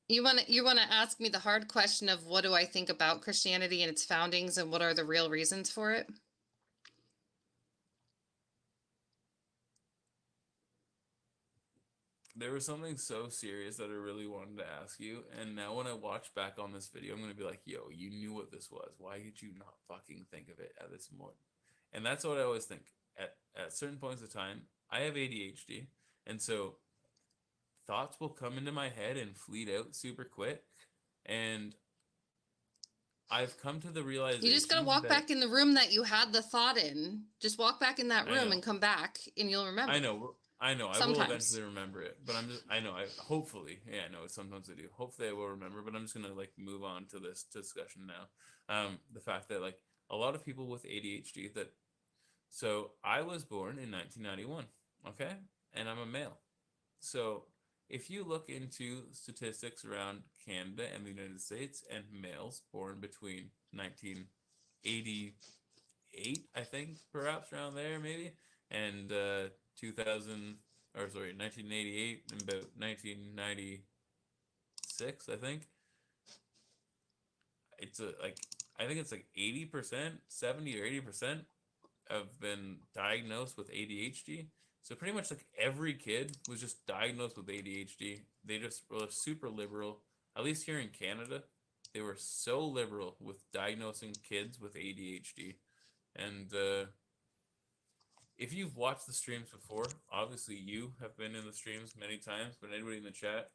Speaker 8: you want to ask me the hard question of what do I think about Christianity and its foundings and what are the real reasons for it?
Speaker 1: There was something so serious that I really wanted to ask you, and now when I watch back on this video, I'm gonna be like, "Yo, you knew what this was. Why did you not fucking think of it at this moment?" And that's what I always think. At certain points of time, I have ADHD, and so thoughts will come into my head and fleet out super quick, and I've come to the realization
Speaker 8: You just gotta walk
Speaker 1: that-
Speaker 8: back in the room that you had the thought in. Just walk back in that
Speaker 1: I
Speaker 8: room
Speaker 1: know.
Speaker 8: and come back, and you'll remember.
Speaker 1: I know. I will
Speaker 8: Sometimes.
Speaker 1: eventually remember it, but I know. Hopefully, yeah, I know. Sometimes I do. Hopefully, I will remember. But I'm just gonna like move on to this discussion now. The fact that like a lot of people with ADHD so I was born in 1991, okay, and I'm a male. So if you look into statistics around Canada and the United States and males born between 1988, I think, perhaps around there, maybe, and 1988 and about 1996, I think. It's I think it's like 80%, 70 or 80% have been diagnosed with ADHD. So pretty much like every kid was just diagnosed with ADHD. They just were super liberal. At least here in Canada, they were so liberal with diagnosing kids with ADHD. And if you've watched the streams before, obviously you have been in the streams many times, but anybody in the chat,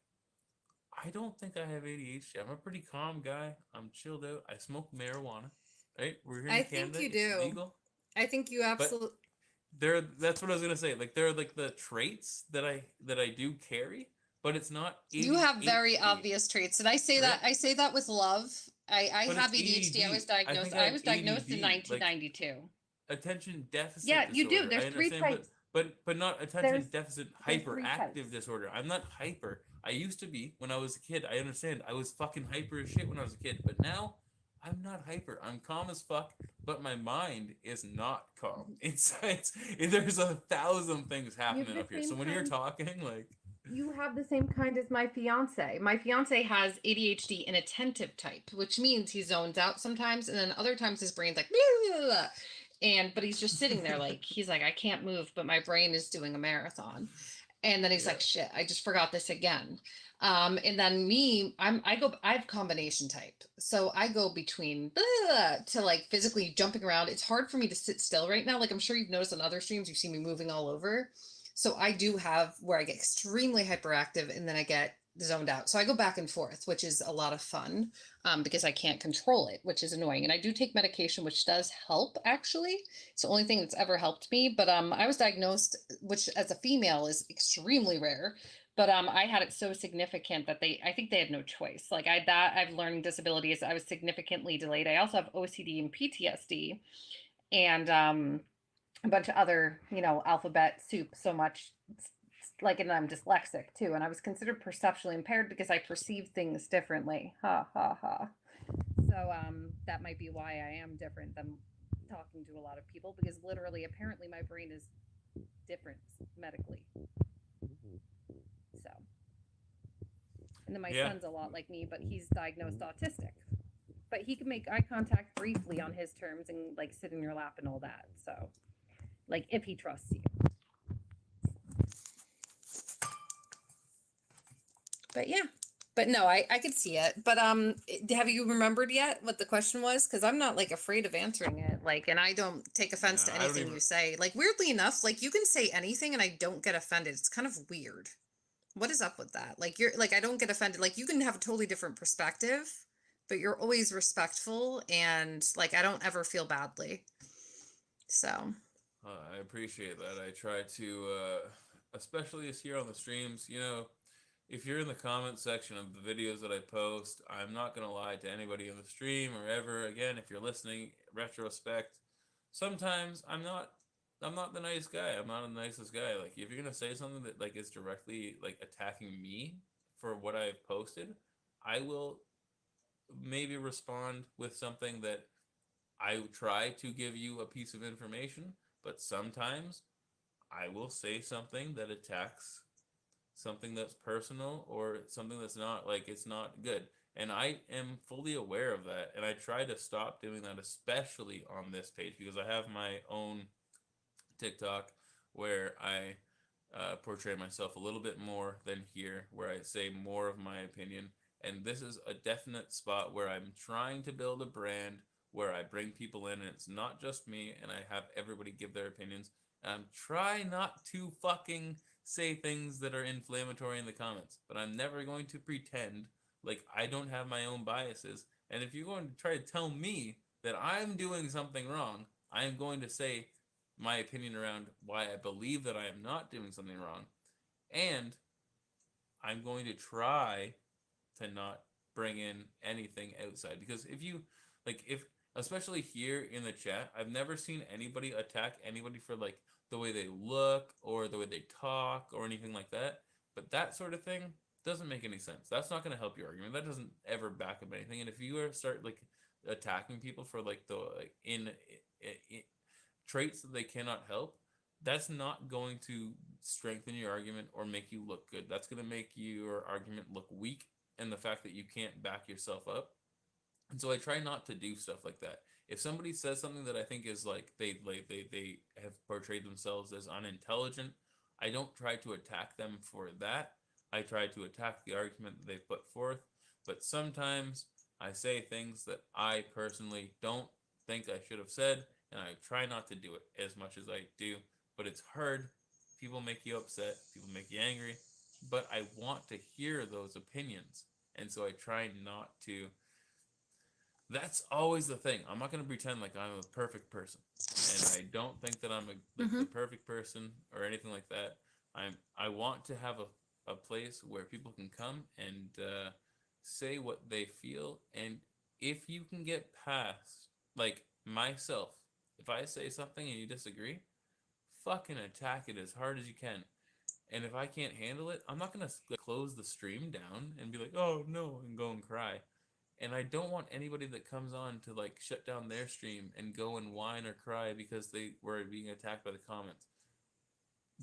Speaker 1: I don't think I have ADHD. I'm a pretty calm guy. I'm chilled out. I smoke marijuana, right? We're here in
Speaker 9: I think
Speaker 1: Canada.
Speaker 9: you
Speaker 1: It's
Speaker 9: do.
Speaker 1: legal.
Speaker 9: I think you absolutely.
Speaker 1: That's what I was gonna say. Like, there are like the traits that I do carry, but it's not.
Speaker 8: You have very
Speaker 1: ADHD.
Speaker 8: obvious traits, and I say that
Speaker 1: Right?
Speaker 8: I say that with love. I
Speaker 1: But
Speaker 8: have
Speaker 1: it's
Speaker 8: ADHD. I was
Speaker 1: ADD. I
Speaker 8: diagnosed.
Speaker 1: think I
Speaker 8: I
Speaker 1: have
Speaker 8: was diagnosed in
Speaker 1: ADD, like-
Speaker 8: 1992.
Speaker 1: Attention deficit.
Speaker 9: Yeah, you do.
Speaker 1: disorder.
Speaker 9: There's
Speaker 1: I
Speaker 9: three
Speaker 1: understand,
Speaker 9: types.
Speaker 1: but not attention
Speaker 9: There's-
Speaker 1: deficit
Speaker 9: there's three
Speaker 1: hyperactive
Speaker 9: types.
Speaker 1: disorder. I'm not hyper. I used to be when I was a kid. I understand. I was fucking hyper as shit when I was a kid, but now I'm not hyper. I'm calm as fuck, but my mind is not calm. There's 1,000 things happening
Speaker 9: the
Speaker 1: up here.
Speaker 9: same
Speaker 1: So when you're
Speaker 9: kind-
Speaker 1: talking, like,
Speaker 9: You have the same kind as my fiance.
Speaker 8: My fiance has ADHD and attentive type, which means he zones out sometimes, and then other times his brain's like, "Blah, blah, blah," but he's just sitting there like he's like, I can't move, but my brain is doing a marathon. And then he's
Speaker 1: Yeah.
Speaker 8: like, shit, I just forgot this again. And then me, I have combination type. So I go between to like physically jumping around. It's hard for me to sit still right now. Like I'm sure you've noticed on other streams, you see me moving all over. So I do have where I get extremely hyperactive and then I get zoned out. So I go back and forth, which is a lot of fun because I can't control it, which is annoying. And I do take medication, which does help actually. It's the only thing that's ever helped me. But I was diagnosed, which as a female is extremely rare. But I had it so significant that I think they had no choice. Like I've learning disabilities. I was significantly delayed. I also have OCD and PTSD, and a bunch of other, alphabet soup so much. Like, and I'm dyslexic too, and I was considered perceptually impaired because I perceive things differently. Ha ha ha. So that might be why I am different than talking to a lot of people because literally, apparently, my brain is different medically. So, and then my
Speaker 1: Yeah.
Speaker 8: son's a lot like me, but he's diagnosed autistic. But he can make eye contact briefly on his terms and like sit in your lap and all that. So, like if he trusts you. But yeah. But no, I could see it. But have you remembered yet what the question was? Because I'm not like afraid of answering it. Like, and I don't take offense
Speaker 1: No,
Speaker 8: to
Speaker 1: I don't
Speaker 8: anything
Speaker 1: even-
Speaker 8: you say. Like, weirdly enough, like you can say anything and I don't get offended. It's kind of weird. What is up with that? Like you're like I don't get offended. Like you can have a totally different perspective, but you're always respectful and like I don't ever feel badly. So
Speaker 1: I appreciate that. I try to, especially this here on the streams, if you're in the comment section of the videos that I post, I'm not going to lie to anybody in the stream or ever again. If you're listening, retrospect, sometimes I'm not the nice guy. I'm not the nicest guy. Like if you're going to say something that like is directly like attacking me for what I've posted, I will maybe respond with something that I try to give you a piece of information, but sometimes I will say something that attacks something that's personal or something that's not like it's not good. And I am fully aware of that. And I try to stop doing that, especially on this page, because I have my own TikTok where I portray myself a little bit more than here, where I say more of my opinion. And this is a definite spot where I'm trying to build a brand where I bring people in and it's not just me and I have everybody give their opinions. And try not to fucking say things that are inflammatory in the comments, but I'm never going to pretend like I don't have my own biases. And if you're going to try to tell me that I'm doing something wrong, I am going to say my opinion around why I believe that I am not doing something wrong. And I'm going to try to not bring in anything outside, because if especially here in the chat, I've never seen anybody attack anybody for like the way they look or the way they talk or anything like that. But that sort of thing doesn't make any sense. That's not going to help your argument. That doesn't ever back up anything. And if you start like attacking people for like the like in traits that they cannot help, that's not going to strengthen your argument or make you look good. That's going to make your argument look weak, and the fact that you can't back yourself up. And so I try not to do stuff like that. If somebody says something that I think is like they have portrayed themselves as unintelligent, I don't try to attack them for that. I try to attack the argument that they've put forth. But sometimes I say things that I personally don't think I should have said, and I try not to do it as much as I do. But it's hard. People make you upset. People make you angry. But I want to hear those opinions. And so I try not to. That's always the thing. I'm not going to pretend like I'm a perfect person. And I don't think that I'm the perfect person or anything like that. I want to have a place where people can come and say what they feel. And if you can get past, like myself, if I say something and you disagree, fucking attack it as hard as you can. And if I can't handle it, I'm not going to close the stream down and be like, oh no, and go and cry. And I don't want anybody that comes on to like shut down their stream and go and whine or cry because they were being attacked by the comments.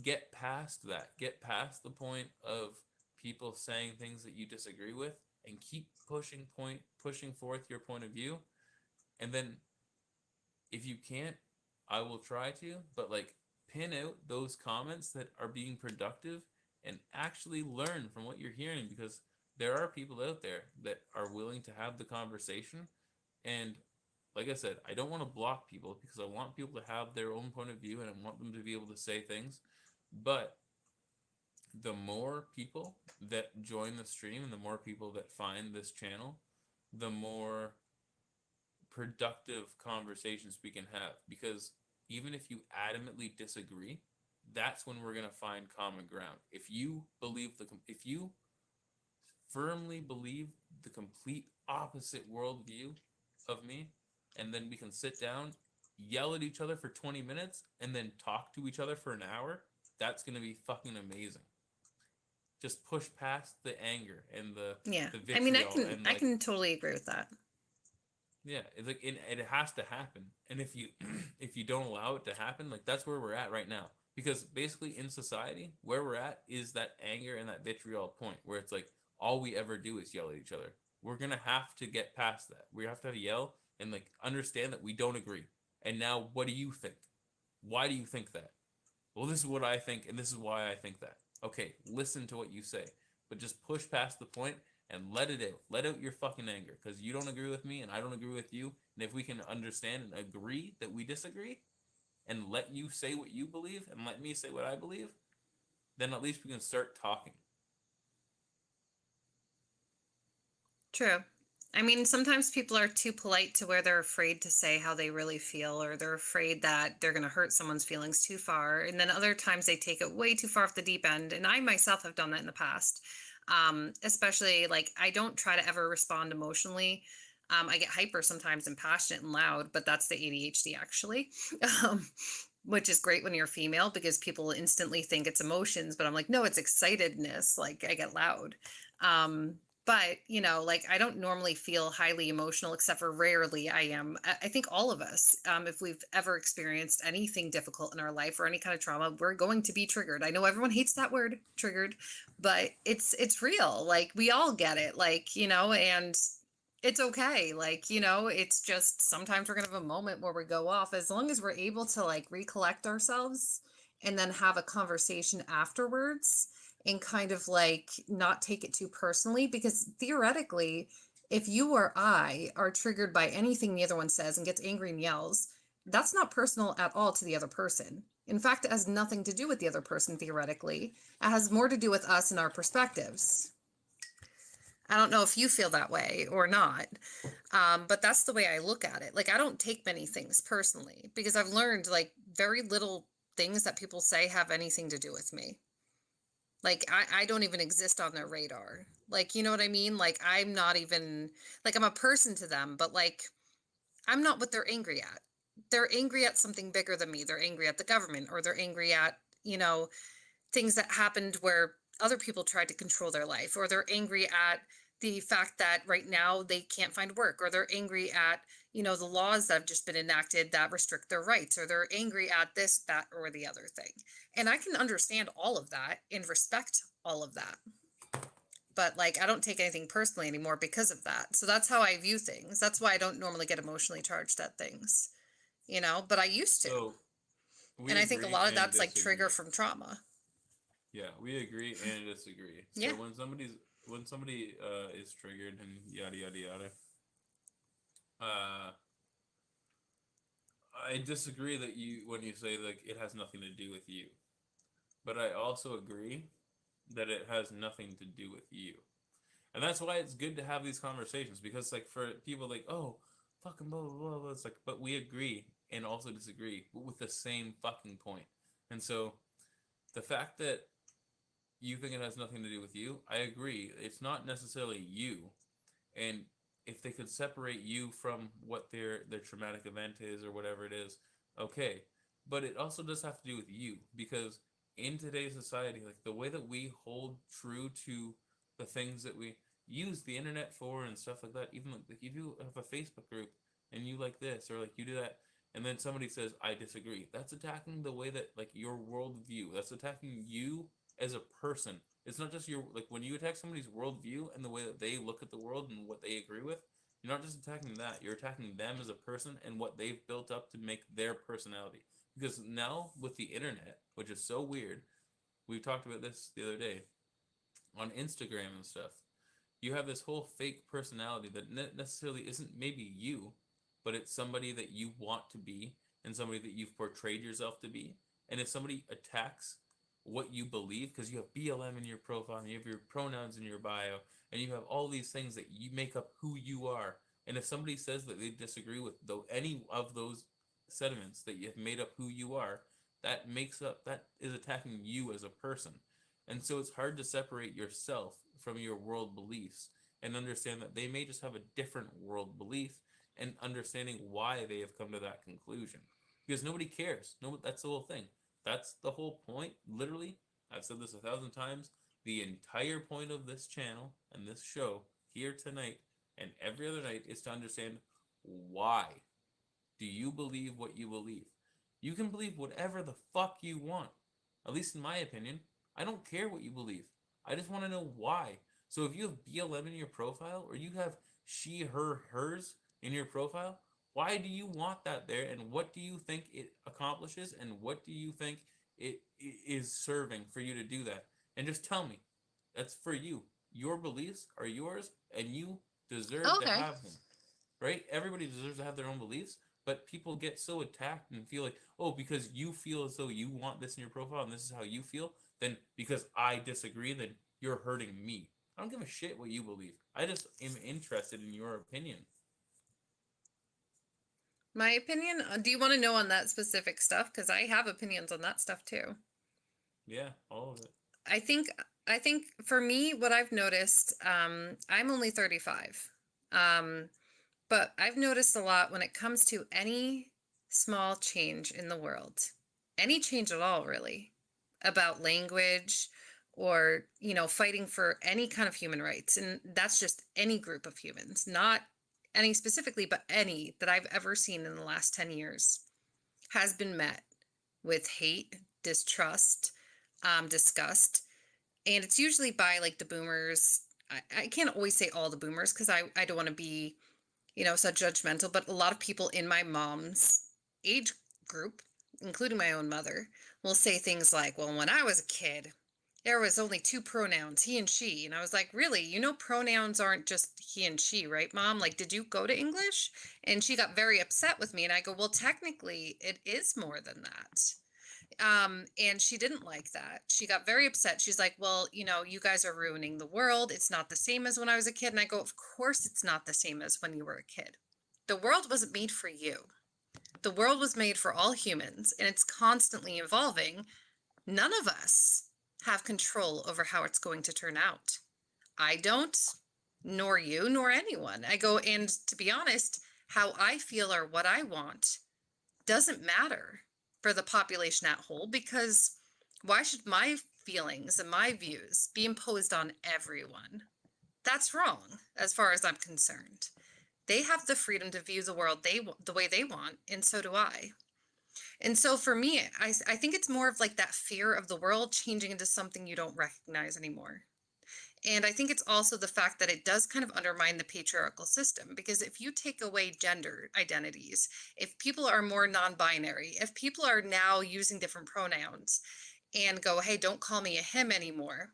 Speaker 1: Get past that. Get past the point of people saying things that you disagree with and keep pushing forth your point of view. And then if you can't, I will try to, but like pin out those comments that are being productive and actually learn from what you're hearing, because there are people out there that are willing to have the conversation. And like I said, I don't want to block people because I want people to have their own point of view and I want them to be able to say things. But the more people that join the stream and the more people that find this channel, the more productive conversations we can have. Because even if you adamantly disagree, that's when we're going to find common ground. If you firmly believe the complete opposite worldview of me, and then we can sit down, yell at each other for 20 minutes, and then talk to each other for an hour, that's going to be fucking amazing. Just push past the anger and the
Speaker 8: Yeah.
Speaker 1: the
Speaker 8: I mean,
Speaker 1: vitriol and
Speaker 8: I
Speaker 1: like,
Speaker 8: can totally agree with that.
Speaker 1: yeah, it's like it has to happen. And if you if you don't allow it to happen, like that's where we're at right now. Because basically in society, where we're at is that anger and that vitriol point where it's like all we ever do is yell at each other. We're gonna have to get past that. We have to yell and like understand that we don't agree. And now what do you think? Why do you think that? Well, this is what I think, and this is why I think that. Okay, listen to what you say, but just push past the point and let it out. Let out your fucking anger, because you don't agree with me and I don't agree with you. And if we can understand and agree that we disagree, and let you say what you believe and let me say what I believe, then at least we can start talking.
Speaker 8: True. I mean, sometimes people are too polite to where they're afraid to say how they really feel, or they're afraid that they're going to hurt someone's feelings too far. And then other times they take it way too far off the deep end. And I myself have done that in the past. Especially like I don't try to ever respond emotionally. I get hyper sometimes and passionate and loud, but that's the ADHD actually. Which is great when you're female because people instantly think it's emotions, but I'm like, no, it's excitedness. Like I get loud. But you know, like I don't normally feel highly emotional, except for rarely I am. I think all of us, if we've ever experienced anything difficult in our life or any kind of trauma, we're going to be triggered. I know everyone hates that word, triggered, but it's real. Like we all get it, like, you know, and it's okay. Like, you know, it's just sometimes we're gonna have a moment where we go off, as long as we're able to like recollect ourselves and then have a conversation afterwards and kind of like not take it too personally, because theoretically, if you or I are triggered by anything the other one says and gets angry and yells, that's not personal at all to the other person. In fact, it has nothing to do with the other person theoretically. It has more to do with us and our perspectives. I don't know if you feel that way or not, but that's the way I look at it. Like I don't take many things personally because I've learned like very little things that people say have anything to do with me. Like I don't even exist on their radar. Like, you know what I mean? Like I'm not even like I'm a person to them, but like I'm not what they're angry at. They're angry at something bigger than me. They're angry at the government, or they're angry at, you know, things that happened where other people tried to control their life, or they're angry at the fact that right now they can't find work, or they're angry at, you know, the laws that have just been enacted that restrict their rights, or they're angry at this, that, or the other thing. And I can understand all of that and respect all of that. But like, I don't take anything personally anymore because of that. So that's how I view things. That's why I don't normally get emotionally charged at things, you know, but I used to.
Speaker 1: So we
Speaker 8: And I think a
Speaker 1: agree
Speaker 8: lot of
Speaker 1: and
Speaker 8: that's like
Speaker 1: disagree.
Speaker 8: trigger from trauma.
Speaker 1: Yeah, we agree and disagree. So
Speaker 8: Yeah.
Speaker 1: when somebody is triggered and yada yada yada, I disagree that when you say like it has nothing to do with you, but I also agree that it has nothing to do with you, and that's why it's good to have these conversations, because like for people like, oh, fucking blah blah blah, blah, it's like, but we agree and also disagree, but with the same fucking point. And so the fact that you think it has nothing to do with you, I agree. It's not necessarily you. And if they could separate you from what their traumatic event is or whatever it is, okay. But it also does have to do with you, because in today's society, like the way that we hold true to the things that we use the internet for and stuff like that, even like if you have a Facebook group and you like this or like you do that, and then somebody says, I disagree, that's attacking the way that like your worldview, that's attacking you as a person. It's not just your, like when you attack somebody's worldview and the way that they look at the world and what they agree with, you're not just attacking that, you're attacking them as a person and what they've built up to make their personality. Because now with the internet, which is so weird, We talked about this the other day on Instagram and stuff. You have this whole fake personality that necessarily isn't maybe you, but it's somebody that you want to be and somebody that you've portrayed yourself to be. And if somebody attacks what you believe, because you have BLM in your profile and you have your pronouns in your bio and you have all these things that you make up who you are, and if somebody says that they disagree with any of those sentiments that you have made up who you are, that is attacking you as a person. And so it's hard to separate yourself from your world beliefs and understand that they may just have a different world belief, and understanding why they have come to that conclusion, because nobody cares. No, that's the whole thing. That's the whole point. Literally, I've said this 1,000 times. The entire point of this channel and this show here tonight and every other night is to understand why do you believe what you believe. You can believe whatever the fuck you want. At least in my opinion. I don't care what you believe. I just want to know why. So if you have BLM in your profile, or you have she, her, hers in your profile, why do you want that there? And what do you think it accomplishes? And what do you think it is serving for you to do that? And just tell me. That's for you. Your beliefs are yours, and you deserve to
Speaker 8: Okay.
Speaker 1: have them. Right? Everybody deserves to have their own beliefs. But people get so attacked and feel like, oh, because you feel as though you want this in your profile and this is how you feel, then because I disagree, then you're hurting me. I don't give a shit what you believe. I just am interested in your opinion.
Speaker 8: My opinion, do you want to know on that specific stuff? Because I have opinions on that stuff too.
Speaker 1: Yeah, all of it.
Speaker 8: I think for me, what I've noticed, I'm only 35. But I've noticed a lot when it comes to any small change in the world, any change at all, really, about language or, fighting for any kind of human rights. And that's just any group of humans, not any specifically, but any that I've ever seen in the last 10 years has been met with hate, distrust, disgust. And it's usually by like the boomers. I can't always say all the boomers because I don't want to be so judgmental, but a lot of people in my mom's age group, including my own mother, will say things like, well, when I was a kid, there was only 2 pronouns, he and she. And I was like, really? Pronouns aren't just he and she, right, Mom? Like, did you go to English? And she got very upset with me. And I go, well, technically, it is more than that. And she didn't like that. She got very upset. She's like, well, you guys are ruining the world. It's not the same as when I was a kid. And I go, of course it's not the same as when you were a kid. The world wasn't made for you. The world was made for all humans, and it's constantly evolving. None of us have control over how it's going to turn out. I don't, nor you, nor anyone. I go, and to be honest, how I feel or what I want doesn't matter for the population at whole, because why should my feelings and my views be imposed on everyone? That's wrong as far as I'm concerned. They have the freedom to view the world the way they want, and so do I. And so for me, I think it's more of like that fear of the world changing into something you don't recognize anymore. And I think it's also the fact that it does kind of undermine the patriarchal system, because if you take away gender identities, if people are more non-binary, if people are now using different pronouns and go, hey, don't call me a him anymore,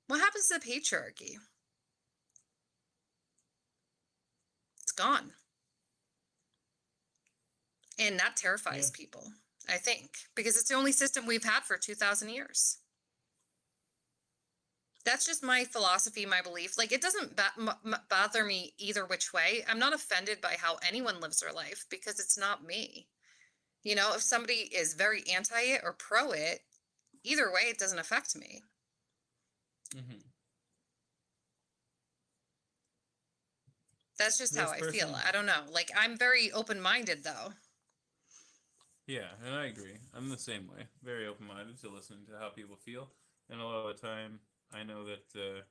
Speaker 8: what happens to the patriarchy? It's gone. And that terrifies people, I think, because it's the only system we've had for 2,000 years. That's just my philosophy, my belief. Like, it doesn't bother me either which way. I'm not offended by how anyone lives their life, because it's not me. If somebody is very anti it or pro it, either way, it doesn't affect me.
Speaker 1: Mm-hmm.
Speaker 8: That's just how I feel. I don't know. Like, I'm very open-minded, though.
Speaker 1: Yeah, and I agree. I'm the same way. Very open-minded to listening to how people feel. And a lot of the time, I know that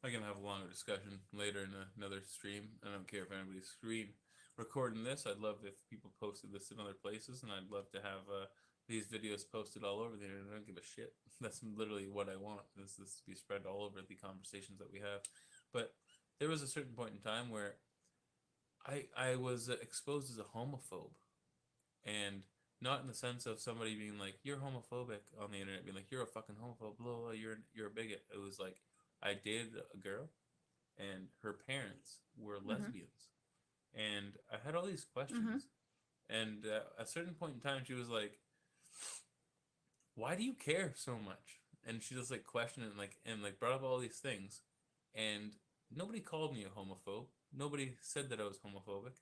Speaker 1: I can have a longer discussion later in another stream. I don't care if anybody's recording this. I'd love if people posted this in other places, and I'd love to have these videos posted all over the internet. I don't give a shit. That's literally what I want. This to be spread all over the conversations that we have. But there was a certain point in time where I was exposed as a homophobe, and not in the sense of somebody being like, you're homophobic on the internet, being like, you're a fucking homophobe, blah, blah, blah, you're a bigot. It was like, I dated a girl and her parents were lesbians. And I had all these questions. And at a certain point in time, she was like, why do you care so much? And she just like questioned it and like brought up all these things. And nobody called me a homophobe. Nobody said that I was homophobic.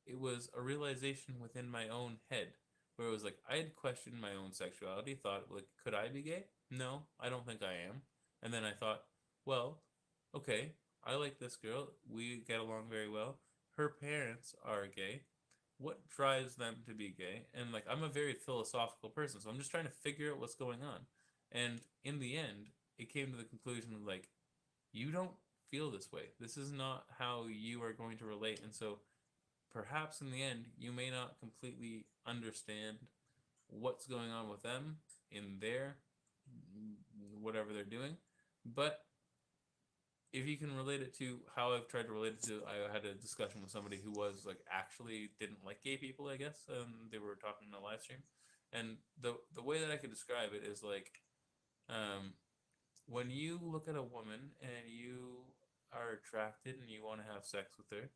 Speaker 1: It was a realization within my own head where it was like, I had questioned my own sexuality, thought like, could I be gay? No, I don't think I am. And then I thought, well, okay, I like this girl. We get along very well. Her parents are gay. What drives them to be gay? And like, I'm a very philosophical person, so I'm just trying to figure out what's going on. And in the end, it came to the conclusion of like, you don't feel this way. This is not how you are going to relate. And so perhaps in the end, you may not completely understand what's going on with them in their whatever they're doing. But if you can relate it to how I've tried to relate it to, I had a discussion with somebody who was like actually didn't like gay people, I guess. They were talking in a live stream. And the way that I could describe it is like, when you look at a woman and you are attracted and you want to have sex with her,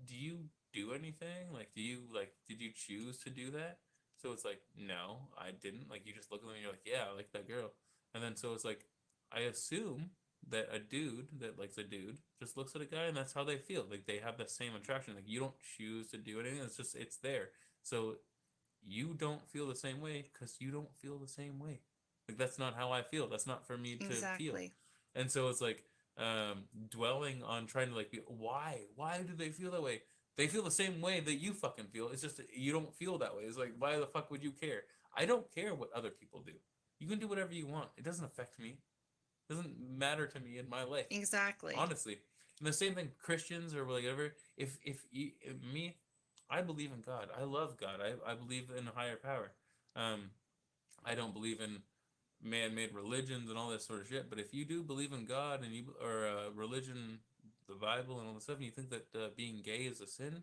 Speaker 1: do you do anything? Like, did you choose to do that? So it's like, no, I didn't. Like, you just look at them and you're like, yeah, I like that girl. And then so it's like, I assume that a dude that likes a dude just looks at a guy and that's how they feel. Like, they have the same attraction. Like, you don't choose to do anything. It's just, it's there. So you don't feel the same way because you don't feel the same way. Like, that's not how I feel. That's not for me to feel. And so it's like, dwelling on trying to like be, why do they feel that way? They feel the same way that you fucking feel. It's just you don't feel that way. It's like, why the fuck would you care? I don't care what other people do. You can do whatever you want. It doesn't affect me. It doesn't matter to me in my life.
Speaker 8: Exactly.
Speaker 1: Honestly. And the same thing, Christians or whatever. If me, I believe in God. I love God. I believe in a higher power. I don't believe in man-made religions and all that sort of shit. But if you do believe in God and religion, the Bible and all this stuff, and you think that being gay is a sin,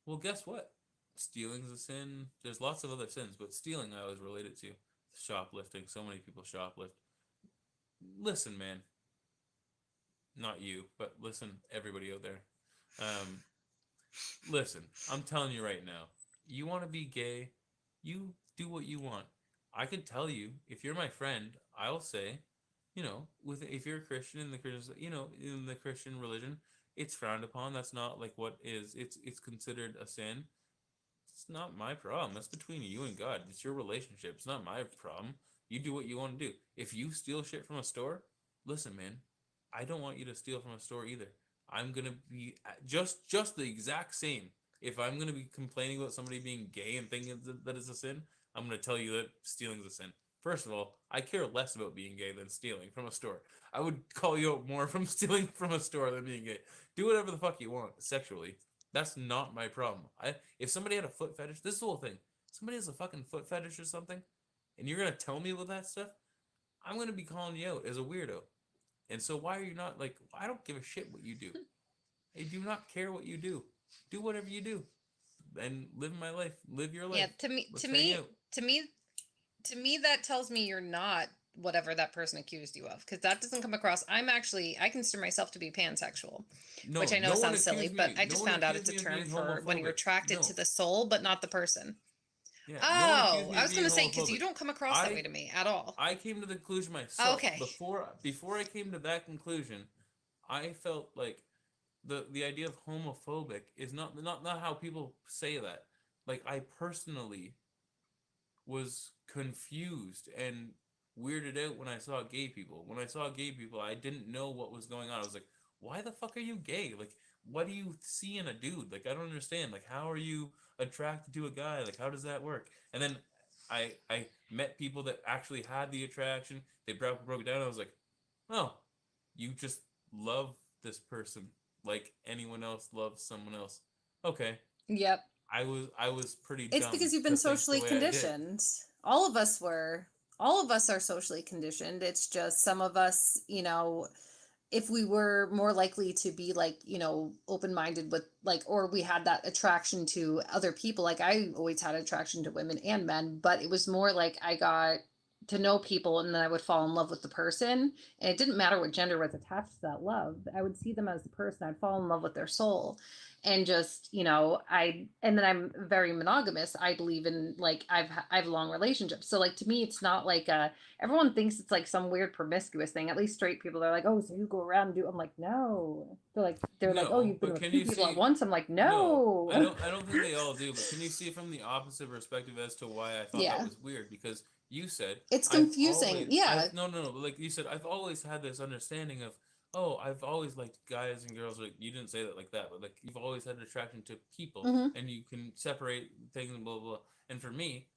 Speaker 1: well, guess what? Stealing's a sin. There's lots of other sins, but stealing I always relate it to. Shoplifting. So many people shoplift. Listen, man. Not you, but listen, everybody out there. Listen, I'm telling you right now. You want to be gay, you do what you want. I can tell you, if you're my friend, I'll say, if you're a Christian in the Christian, in the Christian religion, it's frowned upon. That's not like what is. It's considered a sin. It's not my problem. That's between you and God. It's your relationship. It's not my problem. You do what you want to do. If you steal shit from a store, listen, man, I don't want you to steal from a store either. I'm gonna be just the exact same. If I'm gonna be complaining about somebody being gay and thinking that it's a sin, I'm gonna tell you that stealing is a sin. First of all, I care less about being gay than stealing from a store. I would call you out more from stealing from a store than being gay. Do whatever the fuck you want sexually. That's not my problem. If somebody had a foot fetish, this is the whole thing. Somebody has a fucking foot fetish or something, and you're gonna tell me about that stuff, I'm gonna be calling you out as a weirdo. And so why are you not like, I don't give a shit what you do. I do not care what you do. Do whatever you do. And live my life. Live your life.
Speaker 8: Yeah, to me, that tells me you're not whatever that person accused you of, because that doesn't come across. I consider myself to be pansexual,
Speaker 1: No,
Speaker 8: which I know
Speaker 1: no one
Speaker 8: sounds silly,
Speaker 1: accused
Speaker 8: but
Speaker 1: me-
Speaker 8: I
Speaker 1: no
Speaker 8: just
Speaker 1: one
Speaker 8: found out it's
Speaker 1: accused
Speaker 8: a
Speaker 1: me of
Speaker 8: term
Speaker 1: being
Speaker 8: for when you're
Speaker 1: homophobic.
Speaker 8: attracted
Speaker 1: No.
Speaker 8: to the soul, but not the person.
Speaker 1: Yeah, no one accused
Speaker 8: Oh,
Speaker 1: me
Speaker 8: I
Speaker 1: of
Speaker 8: was
Speaker 1: being
Speaker 8: gonna say, because you
Speaker 1: homophobic.
Speaker 8: don't come across that
Speaker 1: I-
Speaker 8: way to me at all.
Speaker 1: I came to the conclusion myself.
Speaker 8: Okay.
Speaker 1: Before I came to that conclusion, I felt like the idea of homophobic is not how people say that. Like, I personally was confused and weirded out when I saw gay people. When I saw gay people, I didn't know what was going on. I was like, why the fuck are you gay? Like, what do you see in a dude? Like, I don't understand. Like, how are you attracted to a guy? Like, how does that work? And then I met people that actually had the attraction. They broke it down. I was like, oh, you just love this person like anyone else loves someone else. Okay.
Speaker 8: Yep.
Speaker 1: I was pretty
Speaker 8: It's
Speaker 1: dumb
Speaker 8: because you've
Speaker 1: to
Speaker 8: been
Speaker 1: think the
Speaker 8: socially
Speaker 1: way I did.
Speaker 8: conditioned. All of us were. All of us are socially conditioned. It's just some of us, if we were more likely to be like, open-minded with like, or we had that attraction to other people. Like I always had attraction to women and men, but it was more like I got to know people and then I would fall in love with the person. And it didn't matter what gender was attached to that love. I would see them as a person. I'd fall in love with their soul. And just, and then I'm very monogamous. I believe in like, I have long relationships. So like, to me, it's not like everyone thinks it's like some weird promiscuous thing. At least straight people are like, oh, so you go around and do. I'm like, no. They're like, oh,
Speaker 1: No,
Speaker 8: you've been
Speaker 1: but
Speaker 8: with
Speaker 1: can
Speaker 8: two
Speaker 1: you
Speaker 8: people
Speaker 1: see?
Speaker 8: at once. I'm like,
Speaker 1: No,
Speaker 8: no.
Speaker 1: I don't think they all do. But can you see it from the opposite perspective as to why I thought
Speaker 8: Yeah.
Speaker 1: that was weird? Because you said
Speaker 8: It's
Speaker 1: I've
Speaker 8: confusing.
Speaker 1: always,
Speaker 8: Yeah.
Speaker 1: no. But like you said, I've always had this understanding of, oh, I've always liked guys and girls. Like you didn't say that like that, but like you've always had an attraction to people,
Speaker 8: Mhm.
Speaker 1: and you can separate things and blah blah. Blah. And for me,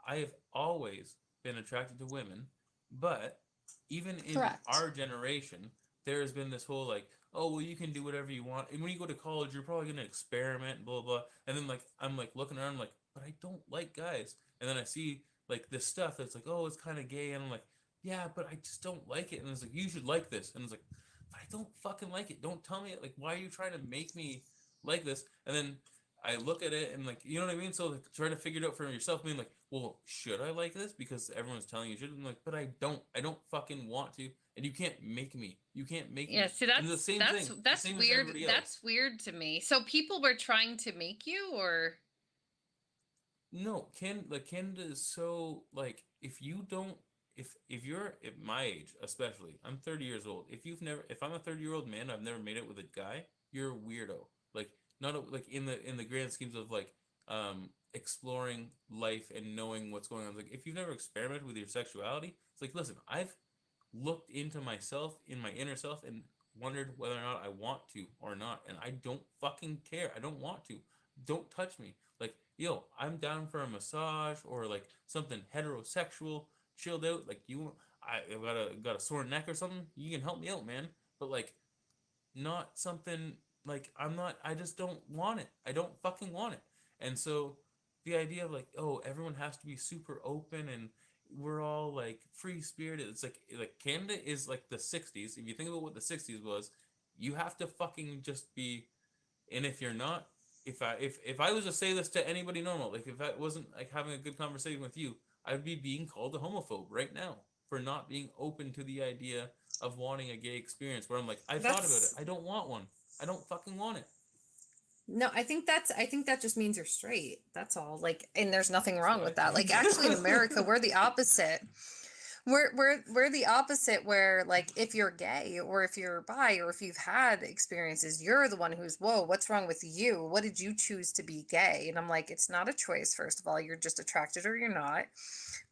Speaker 1: I have always been attracted to women, but even in
Speaker 8: Correct.
Speaker 1: our generation, there has been this whole like, oh well, you can do whatever you want, and when you go to college, you're probably gonna experiment, blah blah. And then like I'm like looking around, I'm like, but I don't like guys, and then I see like this stuff that's like, oh, it's kind of gay, and I'm like, yeah, but I just don't like it. And it's like, you should like this, and it's like, but I don't fucking like it. Don't tell me it. Like, why are you trying to make me like this? And then I look at it and like, you know what I mean? So like trying to figure it out for yourself, being like, well, should I like this? Because everyone's telling you should. I'm like, but I don't. I don't fucking want to. And you can't make me. You can't make
Speaker 10: Yeah,
Speaker 1: me.
Speaker 10: see,
Speaker 1: And the same thing. The
Speaker 10: that's
Speaker 1: same as
Speaker 10: weird.
Speaker 1: everybody else.
Speaker 10: That's weird to me. So people were trying to make you, or
Speaker 1: No, Canada is so like if you don't if you're at my age, especially, I'm 30 years old. If I'm a 30-year-old man, I've never made it with a guy, you're a weirdo. Like like in the grand schemes of like exploring life and knowing what's going on. Like if you've never experimented with your sexuality, it's like listen, I've looked into myself in my inner self and wondered whether or not I want to or not, and I don't fucking care. I don't want to. Don't touch me. Like, yo, I'm down for a massage or like something heterosexual, chilled out. Like I've got a sore neck or something. You can help me out, man. But like, not something like I just don't want it. I don't fucking want it. And so the idea of like, oh, everyone has to be super open and we're all like free spirited. It's like Canada is like the 60s. If you think about what the 60s was, you have to fucking just be. And if you're not, if I was to say this to anybody normal, like if I wasn't like having a good conversation with you, I'd be being called a homophobe right now for not being open to the idea of wanting a gay experience. Where I'm like, I thought about it. I don't want one. I don't fucking want it.
Speaker 8: No, I think that just means you're straight. That's all. Like, and there's nothing wrong with that. Like,
Speaker 1: think.
Speaker 8: actually, in America, we're the opposite. We're the opposite. Where like, if you're gay or if you're bi or if you've had experiences, you're the one who's, whoa, what's wrong with you? What did you choose to be gay? And I'm like, it's not a choice. First of all, you're just attracted or you're not.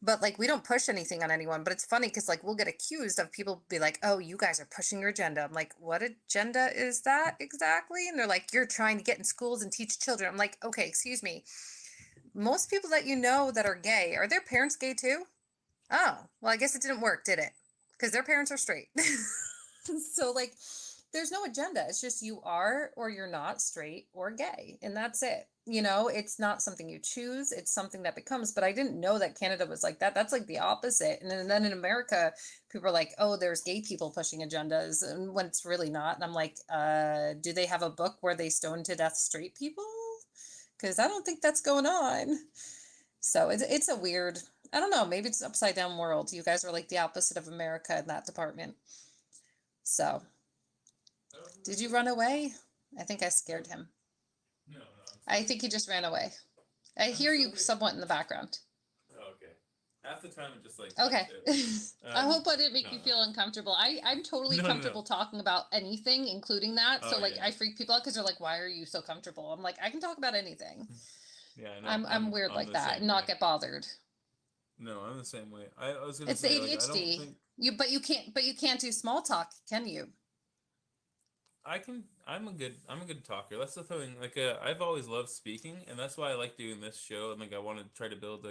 Speaker 8: But like, we don't push anything on anyone. But it's funny because like we'll get accused of people be like, oh, you guys are pushing your agenda. I'm like, what agenda is that exactly? And they're like, you're trying to get in schools and teach children. I'm like, okay, excuse me. Most people that you know that are gay, are their parents gay too? Oh, well, I guess it didn't work, did it? Because their parents are straight. So like, there's no agenda. It's just you are or you're not straight or gay, and that's it. It's not something you choose. It's something that becomes. But I didn't know that Canada was like that. That's like the opposite. And then in America, people are like, oh, there's gay people pushing agendas, and when it's really not. And I'm like, do they have a book where they stone to death straight people? Because I don't think that's going on. So it's a weird. I don't know. Maybe it's an upside down world. You guys are like the opposite of America in that department. So, did you run away? I think I scared him.
Speaker 1: No.
Speaker 8: I think he just ran away. I hear you somewhat in the background.
Speaker 1: Okay. Half the time it just like.
Speaker 8: Okay. I hope I didn't make
Speaker 1: no,
Speaker 8: you
Speaker 1: no.
Speaker 8: feel uncomfortable. I'm totally
Speaker 1: No.
Speaker 8: comfortable talking about anything, including that. So
Speaker 1: Oh,
Speaker 8: like
Speaker 1: yeah.
Speaker 8: I freak people out because they're like, "Why are you so comfortable?" I'm like, I can talk about anything.
Speaker 1: Yeah, I know.
Speaker 8: I'm weird like
Speaker 1: the
Speaker 8: that
Speaker 1: same
Speaker 8: and not
Speaker 1: way.
Speaker 8: get bothered.
Speaker 1: No, I'm the same way. I was gonna
Speaker 8: It's the
Speaker 1: say like, I don't
Speaker 8: ADHD.
Speaker 1: think
Speaker 8: But you can't do small talk, can you?
Speaker 1: I can. I'm a good talker. That's the thing. Like I've always loved speaking, and that's why I like doing this show. And like I want to try to build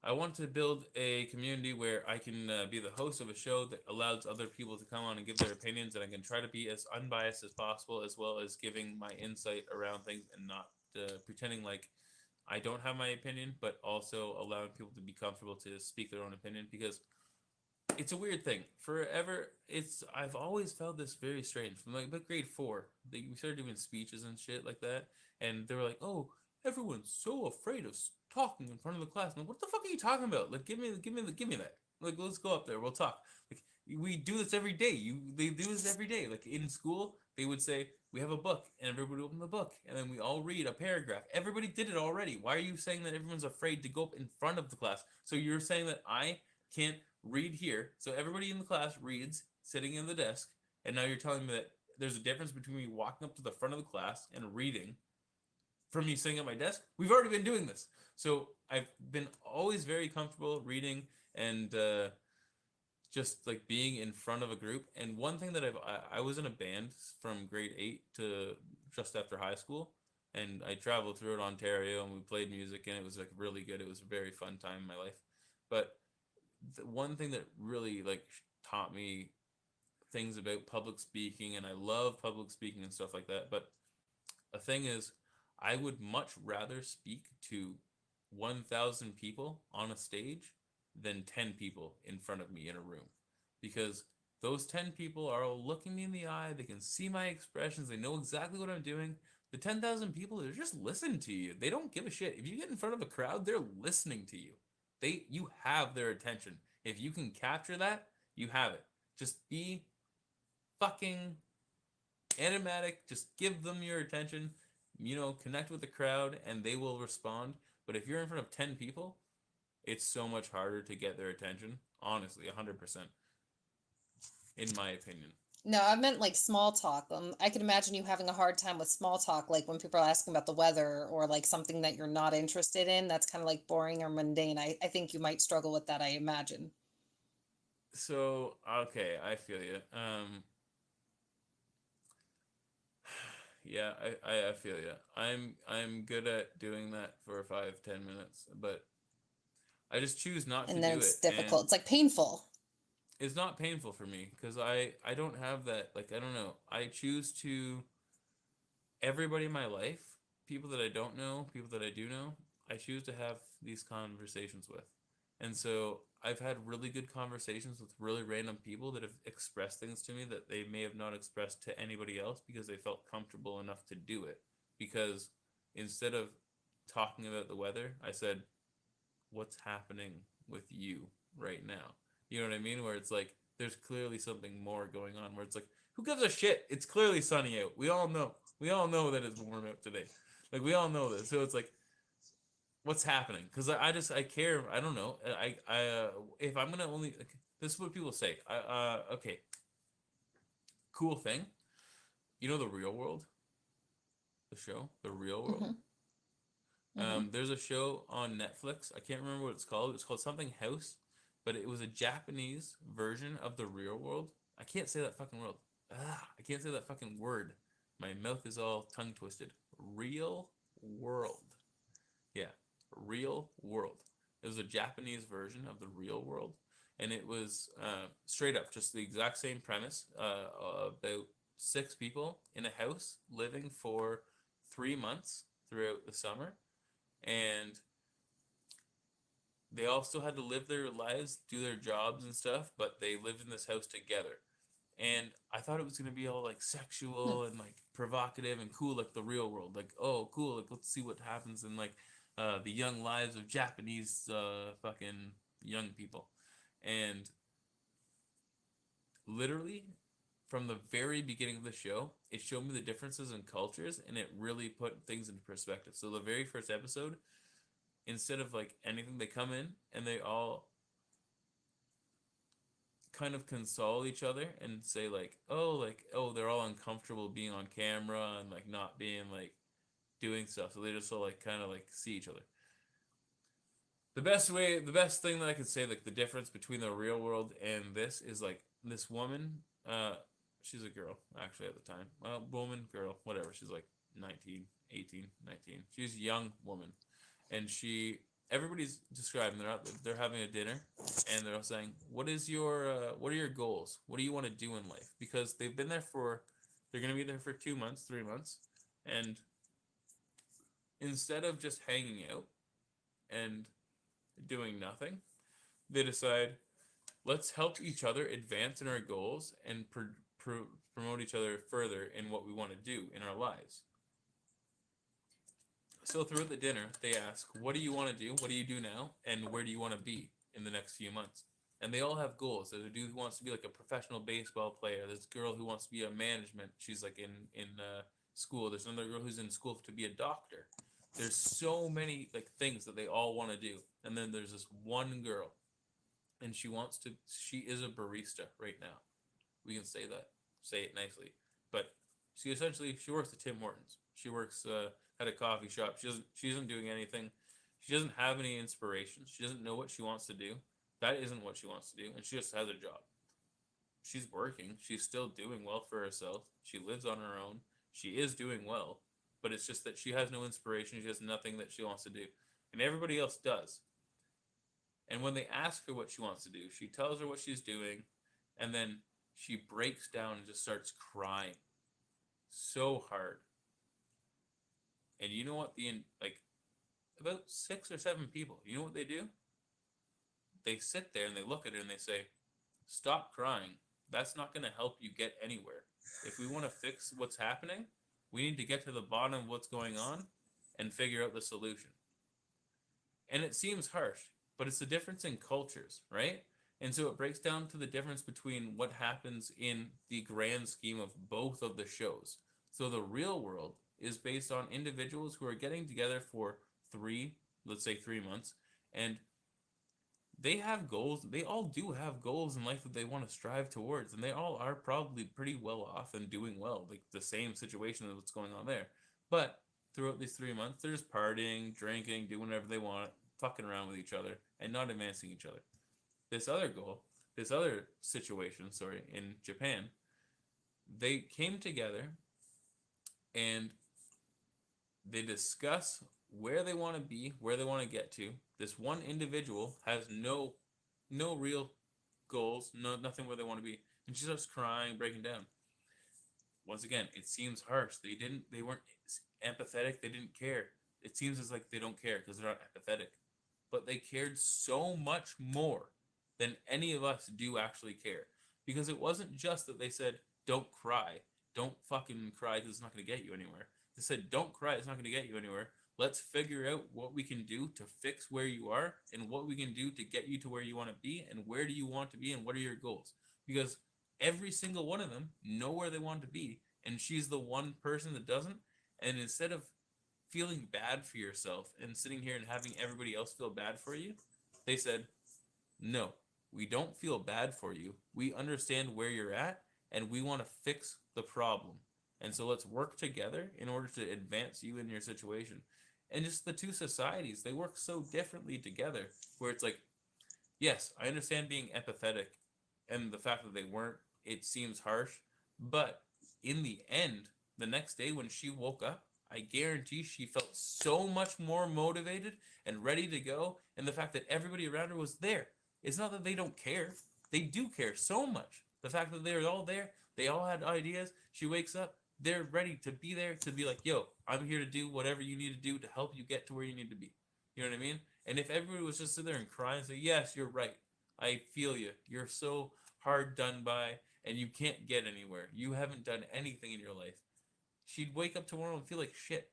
Speaker 1: I want to build a community where I can be the host of a show that allows other people to come on and give their opinions, and I can try to be as unbiased as possible, as well as giving my insight around things and not pretending like I don't have my opinion, but also allowing people to be comfortable to speak their own opinion. Because it's a weird thing. Forever, I've always felt this very strange. From like about grade 4, we started doing speeches and shit like that, and they were like, "Oh, everyone's so afraid of talking in front of the class." I'm like, what the fuck are you talking about? Like, give me that. Like, let's go up there. We'll talk. Like, we do this every day. They do this every day. Like in school, they would say, "We have a book," and everybody would open the book, and then we all read a paragraph. Everybody did it already. Why are you saying that everyone's afraid to go up in front of the class? So you're saying that I can't read here, so everybody in the class reads sitting in the desk, and now you're telling me that there's a difference between me walking up to the front of the class and reading from me sitting at my desk? We've already been doing this. So I've been always very comfortable reading and just like being in front of a group. And one thing that I was in a band from grade 8 to just after high school, and I traveled throughout Ontario and we played music, and it was like really good. It was a very fun time in my life. But the one thing that really like taught me things about public speaking, and I love public speaking and stuff like that, but a thing is, I would much rather speak to 1,000 people on a stage than 10 people in front of me in a room, because those 10 people are all looking me in the eye. They can see my expressions. They know exactly what I'm doing. The 10,000 people, they're just listening to you. They don't give a shit. If you get in front of a crowd, they're listening to you. You have their attention. If you can capture that, you have it. Just be fucking animatic. Just give them your attention. Connect with the crowd, and they will respond. But if you're in front of 10 people, it's so much harder to get their attention. Honestly, 100%. In my opinion.
Speaker 8: No, I meant like small talk. I can imagine you having a hard time with small talk, like when people are asking about the weather or like something that you're not interested in. That's kind of like boring or mundane. I think you might struggle with that, I imagine.
Speaker 1: So, okay, I feel you. Yeah, I feel you. I'm good at doing that for 5-10 minutes, but I just choose not to
Speaker 8: And
Speaker 1: do
Speaker 8: then
Speaker 1: it.
Speaker 8: it's difficult.
Speaker 1: And
Speaker 8: It's like painful.
Speaker 1: it's not painful for me because I don't have that. Like, I don't know. I choose to, everybody in my life, people that I don't know, people that I do know, I choose to have these conversations with. And so I've had really good conversations with really random people that have expressed things to me that they may have not expressed to anybody else because they felt comfortable enough to do it. Because instead of talking about the weather, I said, what's happening with you right now? You know what I mean? Where it's like, there's clearly something more going on, where it's like, who gives a shit? It's clearly sunny out. We all know. We all know that it's warm out today. Like, we all know this. So it's like, what's happening? Because I care. I don't know. If I'm gonna only, like, this is what people say. Okay. Cool thing. You know The Real World? The show? The Real World? There's a show on Netflix. I can't remember what it's called. It's called something House, but it was a Japanese version of The Real World. I can't say that fucking world. I can't say that fucking word. My mouth is all tongue twisted. Real World. Yeah, Real World. It was a Japanese version of The Real World, and it was straight up just the exact same premise. About 6 people in a house living for 3 months throughout the summer, and they all still had to live their lives, do their jobs and stuff, but they lived in this house together. And I thought it was going to be all like sexual and like provocative and cool, like The Real World. Like, oh, cool, like let's see what happens in like the young lives of Japanese fucking young people. And literally, from the very beginning of the show, it showed me the differences in cultures, and it really put things into perspective. So the very first episode, instead of like anything, they come in and they all kind of console each other and say like, oh, they're all uncomfortable being on camera and like not being like doing stuff. So they just all like kind of like see each other. The best thing that I could say, like the difference between The Real World and this is like this woman, she's a girl actually at the time. Well, woman, girl, whatever. She's like 19, 18, 19. She's a young woman. And everybody's describing, they're having a dinner, and they're all saying, what are your goals? What do you want to do in life? Because they're going to be there for 2 months, 3 months. And instead of just hanging out and doing nothing, they decide, let's help each other advance in our goals and promote each other further in what we want to do in our lives. So throughout the dinner, they ask, what do you want to do? What do you do now? And where do you want to be in the next few months? And they all have goals. There's a dude who wants to be like a professional baseball player. There's a girl who wants to be a management. She's like in school. There's another girl who's in school to be a doctor. There's so many like things that they all want to do. And then there's this one girl, and she is a barista right now. We can say that, say it nicely. But she works at Tim Hortons. She works at a coffee shop. She isn't doing anything. She doesn't have any inspiration. She doesn't know what she wants to do. That isn't what she wants to do, and she just has a job. She's working. She's still doing well for herself. She lives on her own. She is doing well, but it's just that she has no inspiration. She has nothing that she wants to do, and everybody else does. And when they ask her what she wants to do, she tells her what she's doing, and then she breaks down and just starts crying so hard. And you know what? About 6 or 7 people, you know what they do? They sit there and they look at her and they say, stop crying. That's not going to help you get anywhere. If we want to fix what's happening, we need to get to the bottom of what's going on and figure out the solution. And it seems harsh, but it's the difference in cultures, right? And so it breaks down to the difference between what happens in the grand scheme of both of the shows. So the real world is based on individuals who are getting together for 3 months, and they have goals. They all do have goals in life that they want to strive towards, and they all are probably pretty well off and doing well, like the same situation as what's going on there. But throughout these 3 months, they're just partying, drinking, doing whatever they want, fucking around with each other, and not advancing each other. This other situation, in Japan, they came together and they discuss where they want to be, where they want to get to. This one individual has no real goals, nothing where they want to be, and she starts crying, breaking down. Once again, it seems harsh. They weren't empathetic. They didn't care. It seems as like they don't care because they're not empathetic, but they cared so much more than any of us do actually care. Because it wasn't just that they said, don't cry. Don't fucking cry because it's not going to get you anywhere. They said, don't cry. It's not going to get you anywhere. Let's figure out what we can do to fix where you are and what we can do to get you to where you want to be and where do you want to be and what are your goals. Because every single one of them know where they want to be, and she's the one person that doesn't. And instead of feeling bad for yourself and sitting here and having everybody else feel bad for you, they said, no, we don't feel bad for you. We understand where you're at and we want to fix the problem. And so let's work together in order to advance you in your situation. And just the two societies, they work so differently together, where it's like, yes, I understand being empathetic and the fact that they weren't, it seems harsh. But in the end, the next day when she woke up, I guarantee she felt so much more motivated and ready to go. And the fact that everybody around her was there. It's not that they don't care. They do care so much. The fact that they're all there, they all had ideas. She wakes up, they're ready to be there to be like, yo, I'm here to do whatever you need to do to help you get to where you need to be. You know what I mean? And if everybody was just sit there and cry and say, yes, you're right. I feel you. You're so hard done by and you can't get anywhere. You haven't done anything in your life. She'd wake up tomorrow and feel like shit,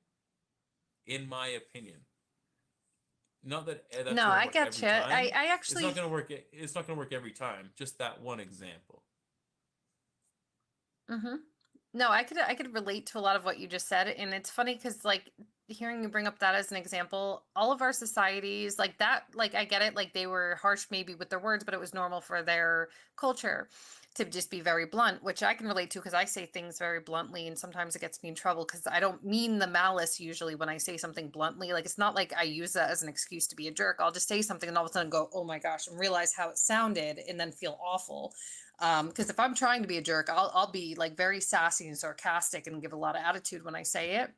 Speaker 1: in my opinion. Not that that's
Speaker 10: No,
Speaker 1: gonna
Speaker 10: I
Speaker 1: work
Speaker 10: get
Speaker 1: every
Speaker 10: you.
Speaker 1: time.
Speaker 10: I actually,
Speaker 1: It's not gonna work. It's not gonna work every time. Just that one example.
Speaker 10: mm-hmm. No, I could relate to a lot of what you just said, and it's funny because like hearing you bring up that as an example, all of our societies like that, like I get it, like they were harsh maybe with their words, but it was normal for their culture to just be very blunt, which I can relate to because I say things very bluntly, and sometimes it gets me in trouble because I don't mean the malice usually when I say something bluntly. Like it's not like I use that as an excuse to be a jerk. I'll just say something and all of a sudden go, oh my gosh, and realize how it sounded and then feel awful. Because if I'm trying to be a jerk, I'll be like very sassy and sarcastic and give a lot of attitude when I say it.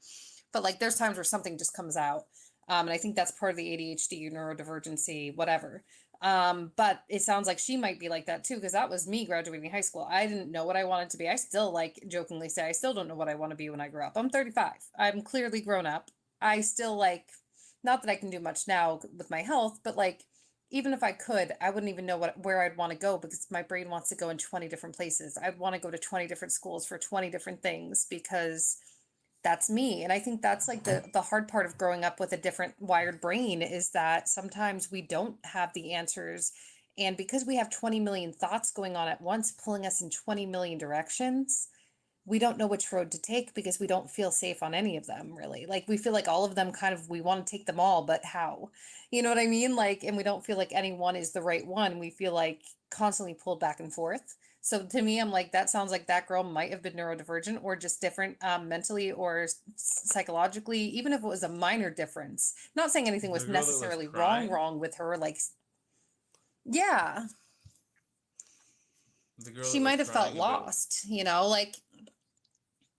Speaker 10: But like there's times where something just comes out. And I think that's part of the ADHD, neurodivergency, whatever. But it sounds like she might be like that too, because that was me graduating high school. I didn't know what I wanted to be. I still like jokingly say, I still don't know what I want to be when I grow up. I'm 35. I'm clearly grown up. I still like, not that I can do much now with my health, but like,
Speaker 8: even if I could, I wouldn't even know where I'd want to go because my brain wants to go in 20 different places. I'd want to go to 20 different schools for 20 different things because that's me. And I think that's like the hard part of growing up with a different wired brain is that sometimes we don't have the answers. And because we have 20 million thoughts going on at once, pulling us in 20 million directions, we don't know which road to take because we don't feel safe on any of them, really. Like we feel like all of them kind of, we want to take them all, but how? You know what I mean? Like, and we don't feel like any one is the right one. We feel like constantly pulled back and forth. So to me, I'm like, that sounds like that girl might have been neurodivergent or just different mentally or psychologically, even if it was a minor difference. Not saying anything
Speaker 1: The
Speaker 8: was
Speaker 1: girl that was
Speaker 8: necessarily
Speaker 1: crying?
Speaker 8: wrong with her. Like, yeah,
Speaker 1: The girl
Speaker 8: she
Speaker 1: that was
Speaker 8: might have felt
Speaker 1: crying about-
Speaker 8: lost, you know, like,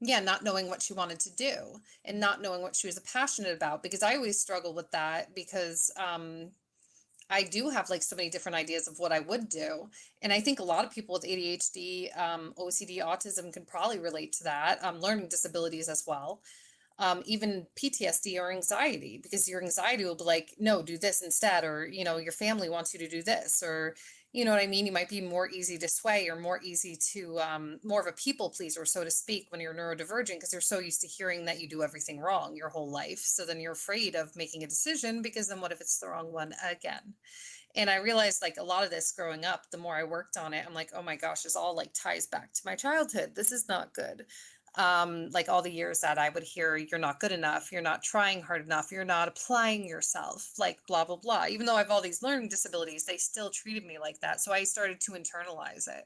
Speaker 8: yeah, not knowing what she wanted to do and not knowing what she was passionate about, because I always struggle with that because I do have like so many different ideas of what I would do. And I think a lot of people with ADHD, OCD, autism can probably relate to that, learning disabilities as well. Even PTSD or anxiety, because your anxiety will be like, no, do this instead, or, you know, your family wants you to do this, or, you know what I mean? You might be more easy to sway or more easy to, more of a people pleaser, so to speak, when you're neurodivergent, because you're so used to hearing that you do everything wrong your whole life. So then you're afraid of making a decision because then what if it's the wrong one again? And I realized like a lot of this growing up, the more I worked on it, I'm like, oh my gosh, this all like ties back to my childhood. This is not good. Like all the years that I would hear, you're not good enough, you're not trying hard enough, you're not applying yourself, like blah, blah, blah. Even though I have all these learning disabilities, they still treated me like that. So I started to internalize it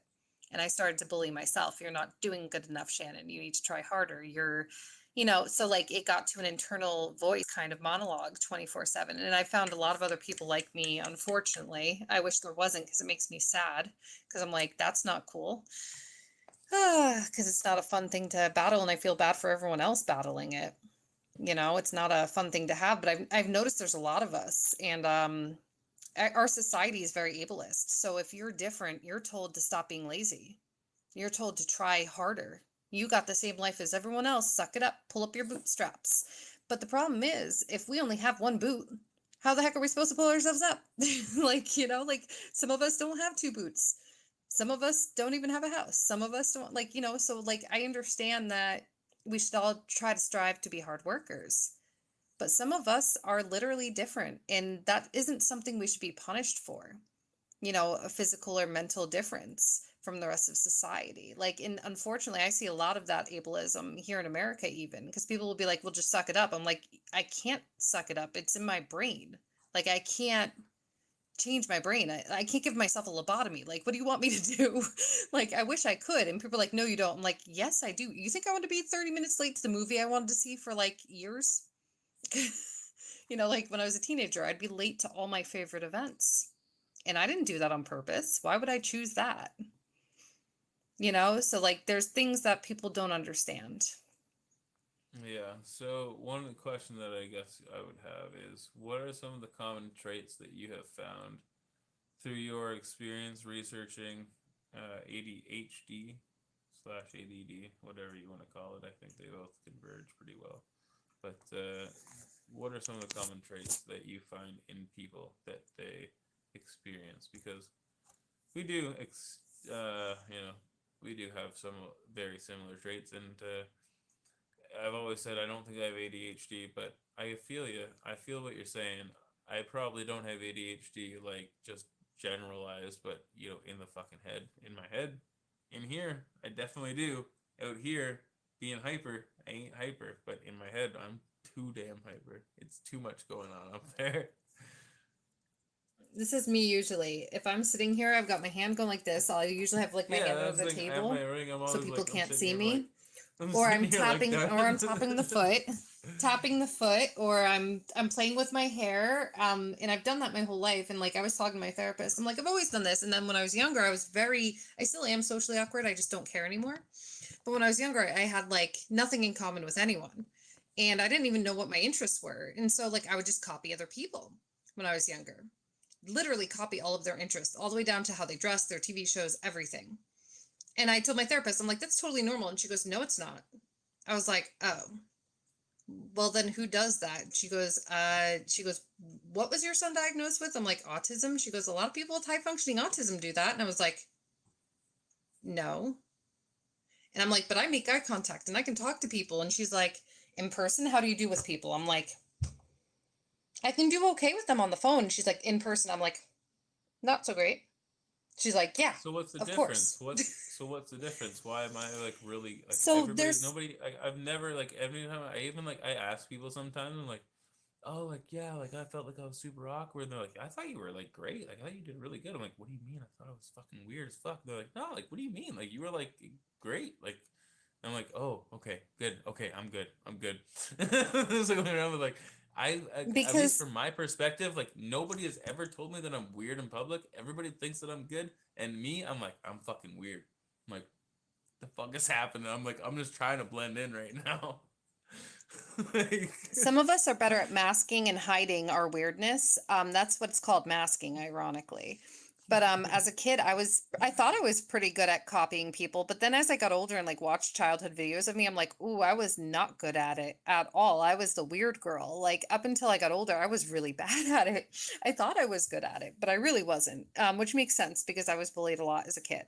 Speaker 8: and I started to bully myself. You're not doing good enough, Shannon. You need to try harder. You're, you know, so like it got to an internal voice kind of monologue 24/7. And I found a lot of other people like me, unfortunately. I wish there wasn't because it makes me sad because I'm like, that's not cool. Because it's not a fun thing to battle, and I feel bad for everyone else battling it. You know, it's not a fun thing to have, but I've noticed there's a lot of us, and our society is very ableist. So if you're different, you're told to stop being lazy. You're told to try harder. You got the same life as everyone else. Suck it up. Pull up your bootstraps. But the problem is, if we only have one boot, how the heck are we supposed to pull ourselves up? Like, you know, like some of us don't have two boots. Some of us don't even have a house. Some of us don't, like, you know, so like I understand that we should all try to strive to be hard workers. But some of us are literally different, and that isn't something we should be punished for. You know, a physical or mental difference from the rest of society. Like, and unfortunately, I see a lot of that ableism here in America, even because people will be like, well, just suck it up. I'm like, I can't suck it up. It's in my brain. Like, I can't change my brain. I can't give myself a lobotomy. Like, what do you want me to do? Like, I wish I could. And people are like, no, you don't. I'm like, yes, I do. You think I want to be 30 minutes late to the movie I wanted to see for like years? You know, like when I was a teenager, I'd be late to all my favorite events. And I didn't do that on purpose. Why would I choose that? You know, so like there's things that people don't understand.
Speaker 1: Yeah, so one question that I guess I would have is, what are some of the common traits that you have found through your experience researching ADHD / ADD, whatever you want to call it? I think they both converge pretty well. But what are some of the common traits that you find in people that they experience? Because we do, you know, we do have some very similar traits, and I've always said I don't think I have ADHD, but I feel you. I feel what you're saying. I probably don't have ADHD, like just generalized, but you know, in the fucking head. In my head, in here, I definitely do. Out here, being hyper, I ain't hyper, but in my head, I'm too damn hyper. It's too much going on up there.
Speaker 8: This is me usually. If I'm sitting here, I've got my hand going like this. I'll usually have like my hand over
Speaker 1: that's
Speaker 8: the
Speaker 1: like, I have
Speaker 8: table
Speaker 1: my ring, I'm
Speaker 8: so
Speaker 1: always
Speaker 8: people
Speaker 1: like, I'm
Speaker 8: can't
Speaker 1: sitting
Speaker 8: see
Speaker 1: here
Speaker 8: me.
Speaker 1: like- I'm
Speaker 8: Or
Speaker 1: sitting
Speaker 8: I'm
Speaker 1: here like
Speaker 8: tapping,
Speaker 1: that.
Speaker 8: or I'm tapping the foot, tapping the foot, or I'm playing with my hair. And I've done that my whole life. And like I was talking to my therapist, I'm like, I've always done this. And then when I was younger, I still am socially awkward. I just don't care anymore. But when I was younger, I had like nothing in common with anyone, and I didn't even know what my interests were. And so like I would just copy other people when I was younger, literally copy all of their interests, all the way down to how they dress, their TV shows, everything. And I told my therapist, I'm like, that's totally normal. And she goes, no, it's not. I was like, oh, well, then who does that? She goes, what was your son diagnosed with? I'm like, autism. She goes, a lot of people with high functioning autism do that. And I was like, no. And I'm like, but I make eye contact and I can talk to people. And she's like, in person, how do you do with people? I'm like, I can do okay with them on the phone. She's like, in person. I'm like, not so great. She's like, yeah.
Speaker 1: So what's the
Speaker 8: of
Speaker 1: difference?
Speaker 8: course.
Speaker 1: What's the difference? Why am I like really like
Speaker 8: So
Speaker 1: everybody?
Speaker 8: there's-
Speaker 1: Nobody. I've never like every time I even like I ask people sometimes. I'm like, oh, like yeah, like I felt like I was super awkward. And they're like, I thought you were like great. Like I thought you did really good. I'm like, what do you mean? I thought I was fucking weird as fuck. They're like, no, like what do you mean? Like you were like great. Like I'm like, oh, okay, good, okay, I'm good. So going around with like. At
Speaker 8: Because-
Speaker 1: least from my perspective, like nobody has ever told me that I'm weird in public. Everybody thinks that I'm good, and me, I'm like, I'm fucking weird. I'm like, the fuck is happening? I'm like, I'm just trying to blend in right now. Like-
Speaker 8: Some of us are better at masking and hiding our weirdness. That's what it's called, masking, ironically. But as a kid, I thought I was pretty good at copying people. But then as I got older and like watched childhood videos of me, I'm like, ooh, I was not good at it at all. I was the weird girl. Like up until I got older, I was really bad at it. I thought I was good at it, but I really wasn't, which makes sense because I was bullied a lot as a kid.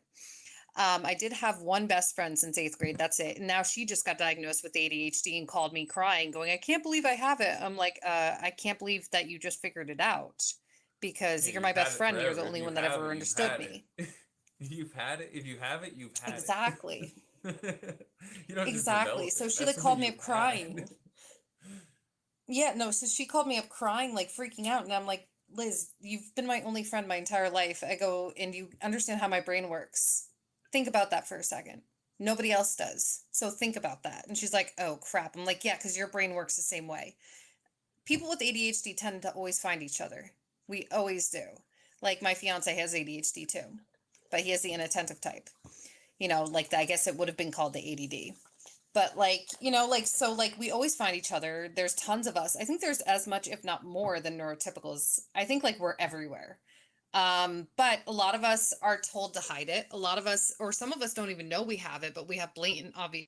Speaker 8: I did have one best friend since 8th grade. That's it. And now she just got diagnosed with ADHD and called me crying, going, I can't believe I have it. I'm like, I can't believe that you just figured it out because
Speaker 1: Yeah,
Speaker 8: you're my
Speaker 1: you've had
Speaker 8: best
Speaker 1: it
Speaker 8: friend. You're the
Speaker 1: forever.
Speaker 8: only
Speaker 1: If
Speaker 8: one
Speaker 1: you
Speaker 8: that
Speaker 1: have
Speaker 8: ever
Speaker 1: it, you've
Speaker 8: understood
Speaker 1: had
Speaker 8: me.
Speaker 1: it. You've had it. If you have it, you've had
Speaker 8: Exactly.
Speaker 1: it. You don't just
Speaker 8: Exactly.
Speaker 1: develop
Speaker 8: So
Speaker 1: it.
Speaker 8: she
Speaker 1: That's
Speaker 8: like called
Speaker 1: something
Speaker 8: me
Speaker 1: you've
Speaker 8: up crying.
Speaker 1: had.
Speaker 8: Yeah, no, so she called me up crying, like freaking out. And I'm like, Liz, you've been my only friend my entire life. I go, and you understand how my brain works. Think about that for a second. Nobody else does. So think about that. And she's like, oh crap. I'm like, yeah, because your brain works the same way. People with ADHD tend to always find each other. We always do. Like my fiance has ADHD too, but he has the inattentive type. You know, like I guess it would have been called the ADD. But like, you know, like, so like we always find each other. There's tons of us. I think there's as much, if not more than neurotypicals. I think like we're everywhere. But a lot of us are told to hide it. A lot of us, or some of us don't even know we have it, but we have blatant obvious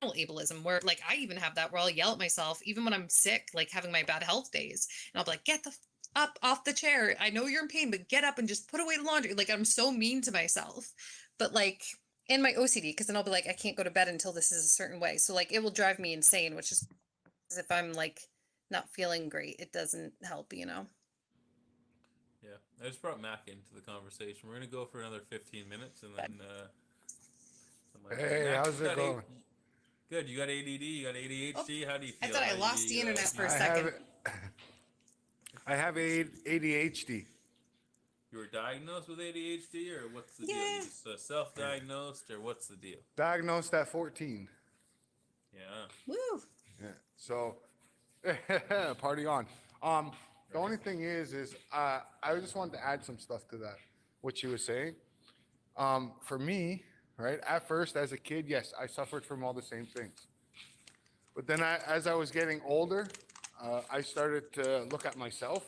Speaker 8: ableism where like I even have that where I'll yell at myself even when I'm sick, like having my bad health days. And I'll be like, get the up off the chair. I know you're in pain, but get up and just put away the laundry. Like I'm so mean to myself. But like in my OCD, because then I'll be like, I can't go to bed until this is a certain way. So like it will drive me insane, which is if I'm like not feeling great, it doesn't help, you know.
Speaker 1: Yeah, I just brought Mac into the conversation. We're gonna go for another 15 minutes, and then.
Speaker 11: Hey,
Speaker 1: Mac,
Speaker 11: how's
Speaker 1: you
Speaker 11: it
Speaker 1: got
Speaker 11: going?
Speaker 1: Good. You got ADD. You got ADHD. How do you feel?
Speaker 8: I thought I
Speaker 1: How do
Speaker 8: lost the
Speaker 1: you,
Speaker 8: internet for a
Speaker 11: I
Speaker 8: second.
Speaker 11: have ADHD.
Speaker 1: You were diagnosed with ADHD, or what's the deal?
Speaker 8: Yeah.
Speaker 1: You just self-diagnosed, or what's the deal?
Speaker 11: Diagnosed at 14.
Speaker 1: Yeah.
Speaker 8: Woo.
Speaker 11: Yeah. So, party on. The only thing is I just wanted to add some stuff to that, what you were saying. For me, right, at first as a kid, yes, I suffered from all the same things. But then as I was getting older, I started to look at myself,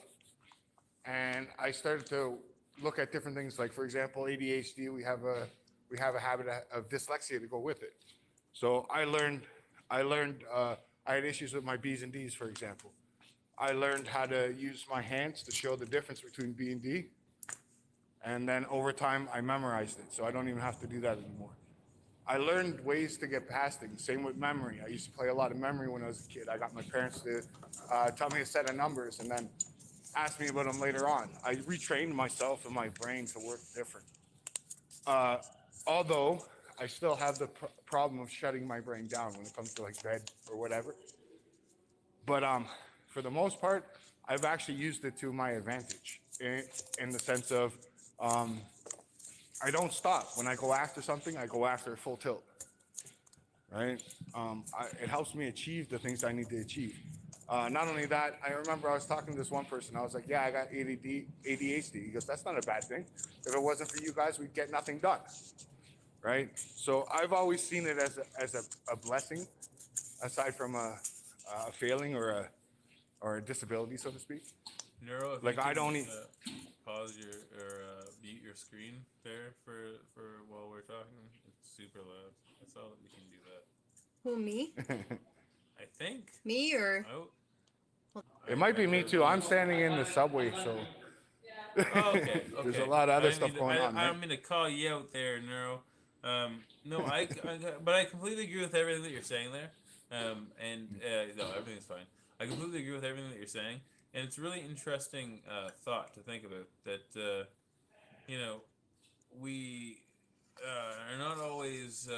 Speaker 11: and I started to look at different things. Like, for example, ADHD, we have a habit of dyslexia to go with it. So I learned I had issues with my B's and D's, for example. I learned how to use my hands to show the difference between B and D. And then over time, I memorized it, so I don't even have to do that anymore. I learned ways to get past things. Same with memory. I used to play a lot of memory when I was a kid. I got my parents to tell me a set of numbers and then ask me about them later on. I retrained myself and my brain to work different. Although I still have the problem of shutting my brain down when it comes to like bed or whatever. But for the most part, I've actually used it to my advantage in the sense of I don't stop. When I go after something, I go after it full tilt, right? It helps me achieve the things I need to achieve. Not only that, I remember I was talking to this one person. I was like, yeah, I got ADHD. He goes, that's not a bad thing. If it wasn't for you guys, we'd get nothing done, right? So I've always seen it as a blessing, aside from a failing or a disability, so to speak.
Speaker 1: Neuro, if
Speaker 11: Like,
Speaker 1: you
Speaker 11: I
Speaker 1: can,
Speaker 11: don't need-
Speaker 1: pause your or mute your screen there for while we're talking. It's super loud. I saw that we can do that.
Speaker 8: Who, me?
Speaker 1: I think.
Speaker 9: Me or
Speaker 11: It might be me too. I'm standing in the subway, so
Speaker 1: Oh, okay,
Speaker 11: there's a
Speaker 1: okay.
Speaker 11: lot of
Speaker 1: I
Speaker 11: other
Speaker 1: didn't
Speaker 11: stuff
Speaker 1: mean to-
Speaker 11: going on.
Speaker 1: I
Speaker 11: Right?
Speaker 1: don't mean to call you out there, Neuro. No, but I completely agree with everything that you're saying there. No, everything's fine. I completely agree with everything that you're saying, and it's really interesting thought to think about that. You know, we are not always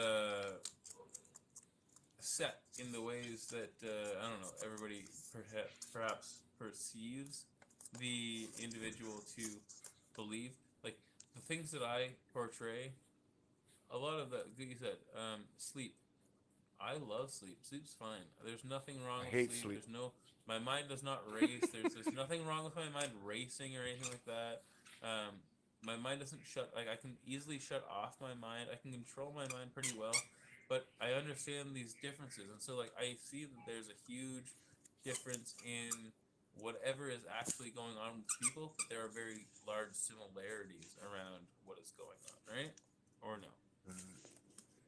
Speaker 1: set in the ways that I don't know everybody perhaps perceives the individual to believe. Like the things that I portray, a lot of the you said sleep. I love sleep. Sleep's fine. There's nothing wrong with
Speaker 11: hate
Speaker 1: sleep.
Speaker 11: sleep.
Speaker 1: There's no my mind does not race. There's nothing wrong with my mind racing or anything like that. My mind doesn't shut like I can easily shut off my mind. I can control my mind pretty well, but I understand these differences, and so like I see that there's a huge difference in whatever is actually going on with people, but there are very large similarities around what is going on, right? Or no?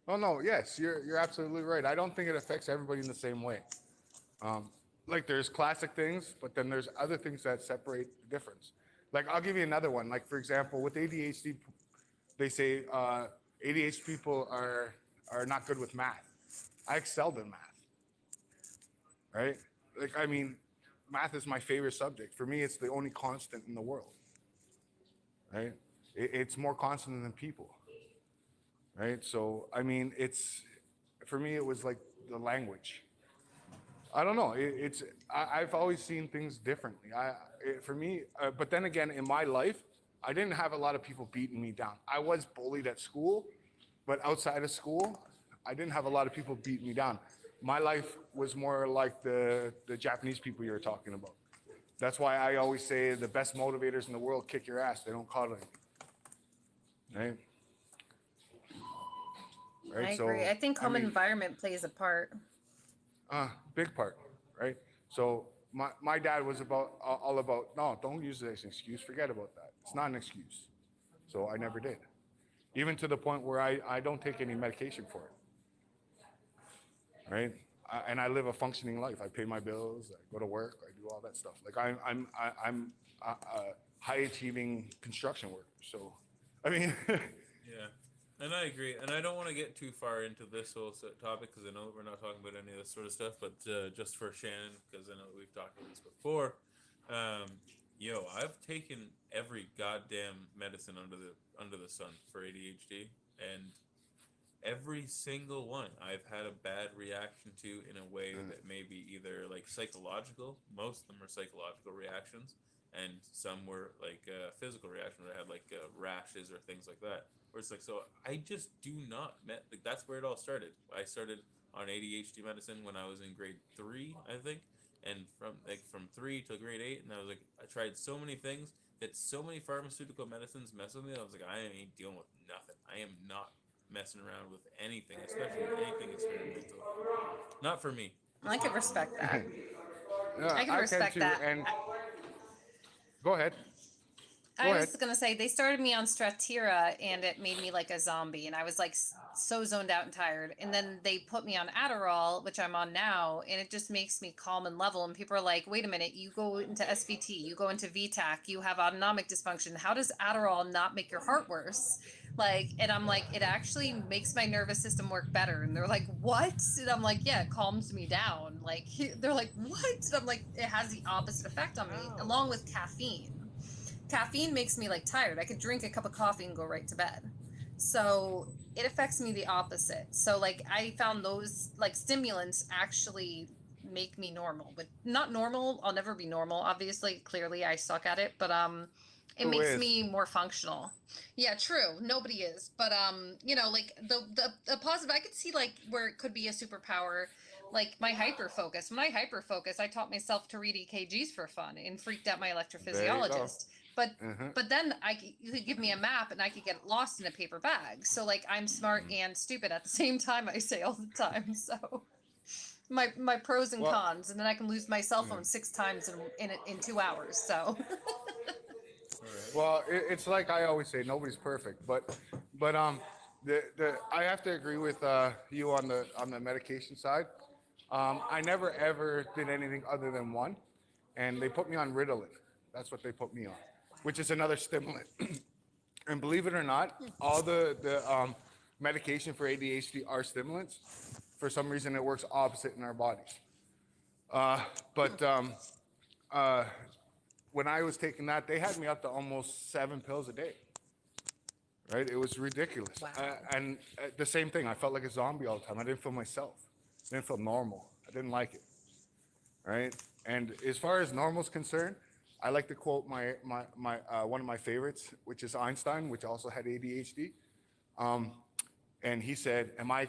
Speaker 11: Oh no, yes, you're absolutely right. I don't think it affects everybody in the same way. Like there's classic things, but then there's other things that separate the difference. Like I'll give you another one. Like for example, with ADHD, they say ADHD people are not good with math. I excelled in math. Right? Like I mean, math is my favorite subject. For me, it's the only constant in the world. Right? It's more constant than people. Right? So I mean, it's for me, it was like the language. I don't know. I've always seen things differently. For me, but then again, in my life, I didn't have a lot of people beating me down. I was bullied at school, but outside of school, I didn't have a lot of people beating me down. My life was more like the Japanese people you were talking about. That's why I always say the best motivators in the world kick your ass. They don't coddle you. Right? Right?
Speaker 10: I agree. I think home
Speaker 11: mean,
Speaker 10: environment plays a part.
Speaker 11: big part, right? So my dad was all about, no, don't use it as an excuse. Forget about that. It's not an excuse. So I never did. Even to the point where I don't take any medication for it. Right? And I live a functioning life. I pay my bills. I go to work. I do all that stuff. Like I'm a high achieving construction worker. So, I mean,
Speaker 1: Yeah, and I agree. And I don't want to get too far into this whole topic because I know that we're not talking about any of this sort of stuff. But just for Shannon, because I know that we've talked about this before. I've taken every goddamn medicine under the sun for ADHD, and every single one I've had a bad reaction to in a way that may be either like psychological. Most of them are psychological reactions, and some were like physical reactions. I had like rashes or things like that. Where it's like, so I just do not like that's where it all started. I started on ADHD medicine when I was in grade 3, I think, and from 3 to grade 8, and I was like, I tried so many things that so many pharmaceutical medicines mess with me. I was like, I ain't dealing with nothing. I am not messing around with anything, especially anything experimental. Not for me.
Speaker 10: I can respect that.
Speaker 11: yeah,
Speaker 10: I can respect
Speaker 11: too.
Speaker 10: that.
Speaker 11: And go ahead.
Speaker 10: I
Speaker 11: Go
Speaker 10: was
Speaker 11: ahead.
Speaker 10: gonna say they started me on Stratira and it made me like a zombie, and I was like so zoned out and tired. And then they put me on Adderall, which I'm on now, and it just makes me calm and level. And people are like, "Wait a minute, you go into SVT, you go into VTAC, you have autonomic dysfunction. How does Adderall not make your heart worse?" Like, and I'm like, it actually makes my nervous system work better. And they're like, "What?" And I'm like, "Yeah, it calms me down." Like, they're like, "What?" And I'm like, it has the opposite effect on me, along with caffeine. Caffeine makes me like tired. I could drink a cup of coffee and go right to bed. So it affects me the opposite. So like I found those like stimulants actually make me normal, but not normal. I'll never be normal. Obviously, clearly I suck at it, but it
Speaker 11: Who
Speaker 10: makes
Speaker 11: is?
Speaker 10: me more functional. Yeah, true. Nobody is, but like the positive, I could see like where it could be a superpower. Like my hyper focus. When I hyper focus, I taught myself to read EKGs for fun and freaked out my
Speaker 11: There you go.
Speaker 10: electrophysiologist. But
Speaker 11: Mhm.
Speaker 10: but then you could give me a map and I could get lost in a paper bag. So like I'm smart and stupid at the same time. I say all the time. So my pros and
Speaker 11: Well-
Speaker 10: cons, and then I can lose my cell phone 6 times in 2 hours. So
Speaker 11: Well, it's like I always say, nobody's perfect, but I have to agree with you on the medication side. I never ever did anything other than one, and they put me on Ritalin. That's what they put me on, which is another stimulant. And believe it or not, all the medication for ADHD are stimulants. For some reason, it works opposite in our bodies. But when I was taking that, they had me up to almost 7 pills a day. Right? It was ridiculous.
Speaker 8: Wow.
Speaker 11: And the same thing, I felt like a zombie all the time. I didn't feel myself. I didn't feel normal. I didn't like it. Right? And as far as normal's concerned, I like to quote my one of my favorites, which is Einstein, which also had ADHD. And he said, am I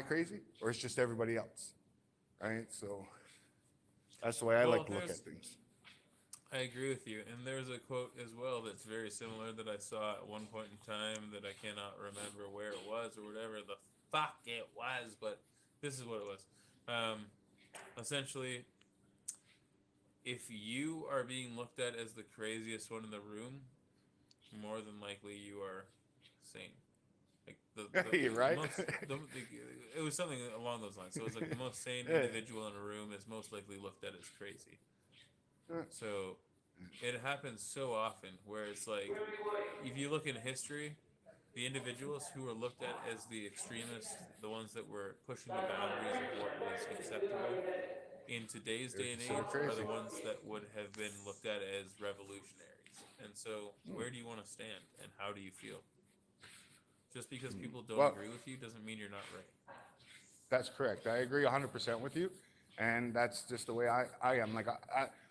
Speaker 11: crazy, or it's just everybody else? Right? So that's the way I
Speaker 1: Well,
Speaker 11: like to look at
Speaker 1: there's-
Speaker 11: things.
Speaker 1: I agree with you. And there's a quote as well that's very similar that I saw at one point in time that I cannot remember where it was or whatever the fuck it was, but this is what it was. Essentially, if you are being looked at as the craziest one in the room, more than likely you are sane. Like
Speaker 11: You're right.
Speaker 1: It was something along those lines. So it was like the most sane
Speaker 11: Yeah.
Speaker 1: individual in a room is most likely looked at as crazy.
Speaker 11: Yeah.
Speaker 1: So it happens so often where it's like, if you look in history, the individuals who were looked at as the extremists, the ones that were pushing the boundaries of what was acceptable in today's day and
Speaker 11: It's so
Speaker 1: age, are
Speaker 11: crazy.
Speaker 1: the ones that would have been looked at as revolutionaries. And so, where do you want to stand, and how do you feel? Just because people don't
Speaker 11: Well-
Speaker 1: agree with you doesn't mean you're not right.
Speaker 11: That's correct. I agree 100% with you. And that's just the way I am. Like,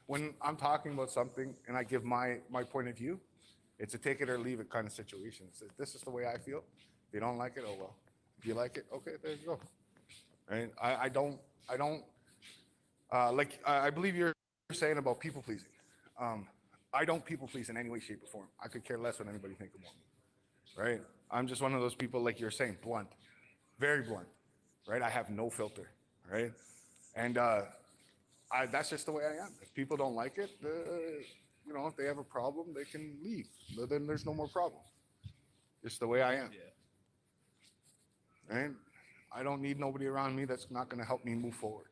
Speaker 11: when I'm talking about something and I give my point of view, it's a take it or leave it kind of situation. It's, this is the way I feel. If you don't like it, oh well. If you like it, okay, there you go. Right? I don't, I believe you're saying about people pleasing. I don't people please in any way, shape, or form. I could care less what anybody think about me. Right? I'm just one of those people, like you're saying, blunt, very blunt. Right? I have no filter. Right? And that's just the way I am. If people don't like it, you know, if they have a problem, they can leave. But then there's no more problem. Just the way I am.
Speaker 1: Yeah.
Speaker 11: Right? I don't need nobody around me that's not going to help me move forward.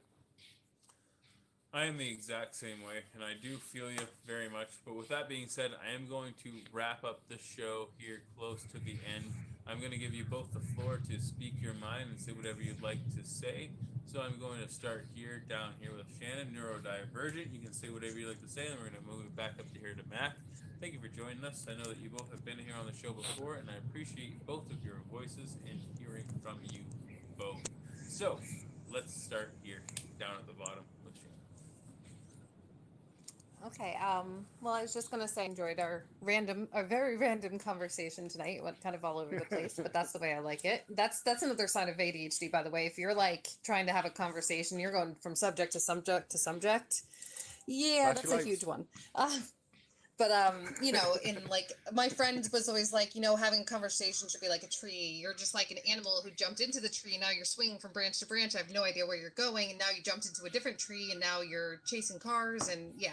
Speaker 1: I am the exact same way, and I do feel you very much. But with that being said, I am going to wrap up the show here close to the end. I'm going to give you both the floor to speak your mind and say whatever you'd like to say. So I'm going to start here, down here with Shannon, neurodivergent. You can say whatever you'd like to say, and we're going to move it back up to here to Mac. Thank you for joining us. I know that you both have been here on the show before, and I appreciate both of your voices and hearing from you both. So let's start here, down at the bottom with Shannon.
Speaker 8: Okay. Well, I was just gonna say I enjoyed our very random conversation tonight. It went kind of all over the place, but that's the way I like it. That's another sign of ADHD, by the way. If you're like trying to have a conversation, you're going from subject to subject to subject. Yeah,
Speaker 11: That's
Speaker 8: that's
Speaker 11: your
Speaker 8: a
Speaker 11: life.
Speaker 8: huge one. But you know, in like my friend was always like, you know, having a conversation should be like a tree. You're just like an animal who jumped into the tree. Now you're swinging from branch to branch. I have no idea where you're going, and now you jumped into a different tree, and now you're chasing cars, and yeah.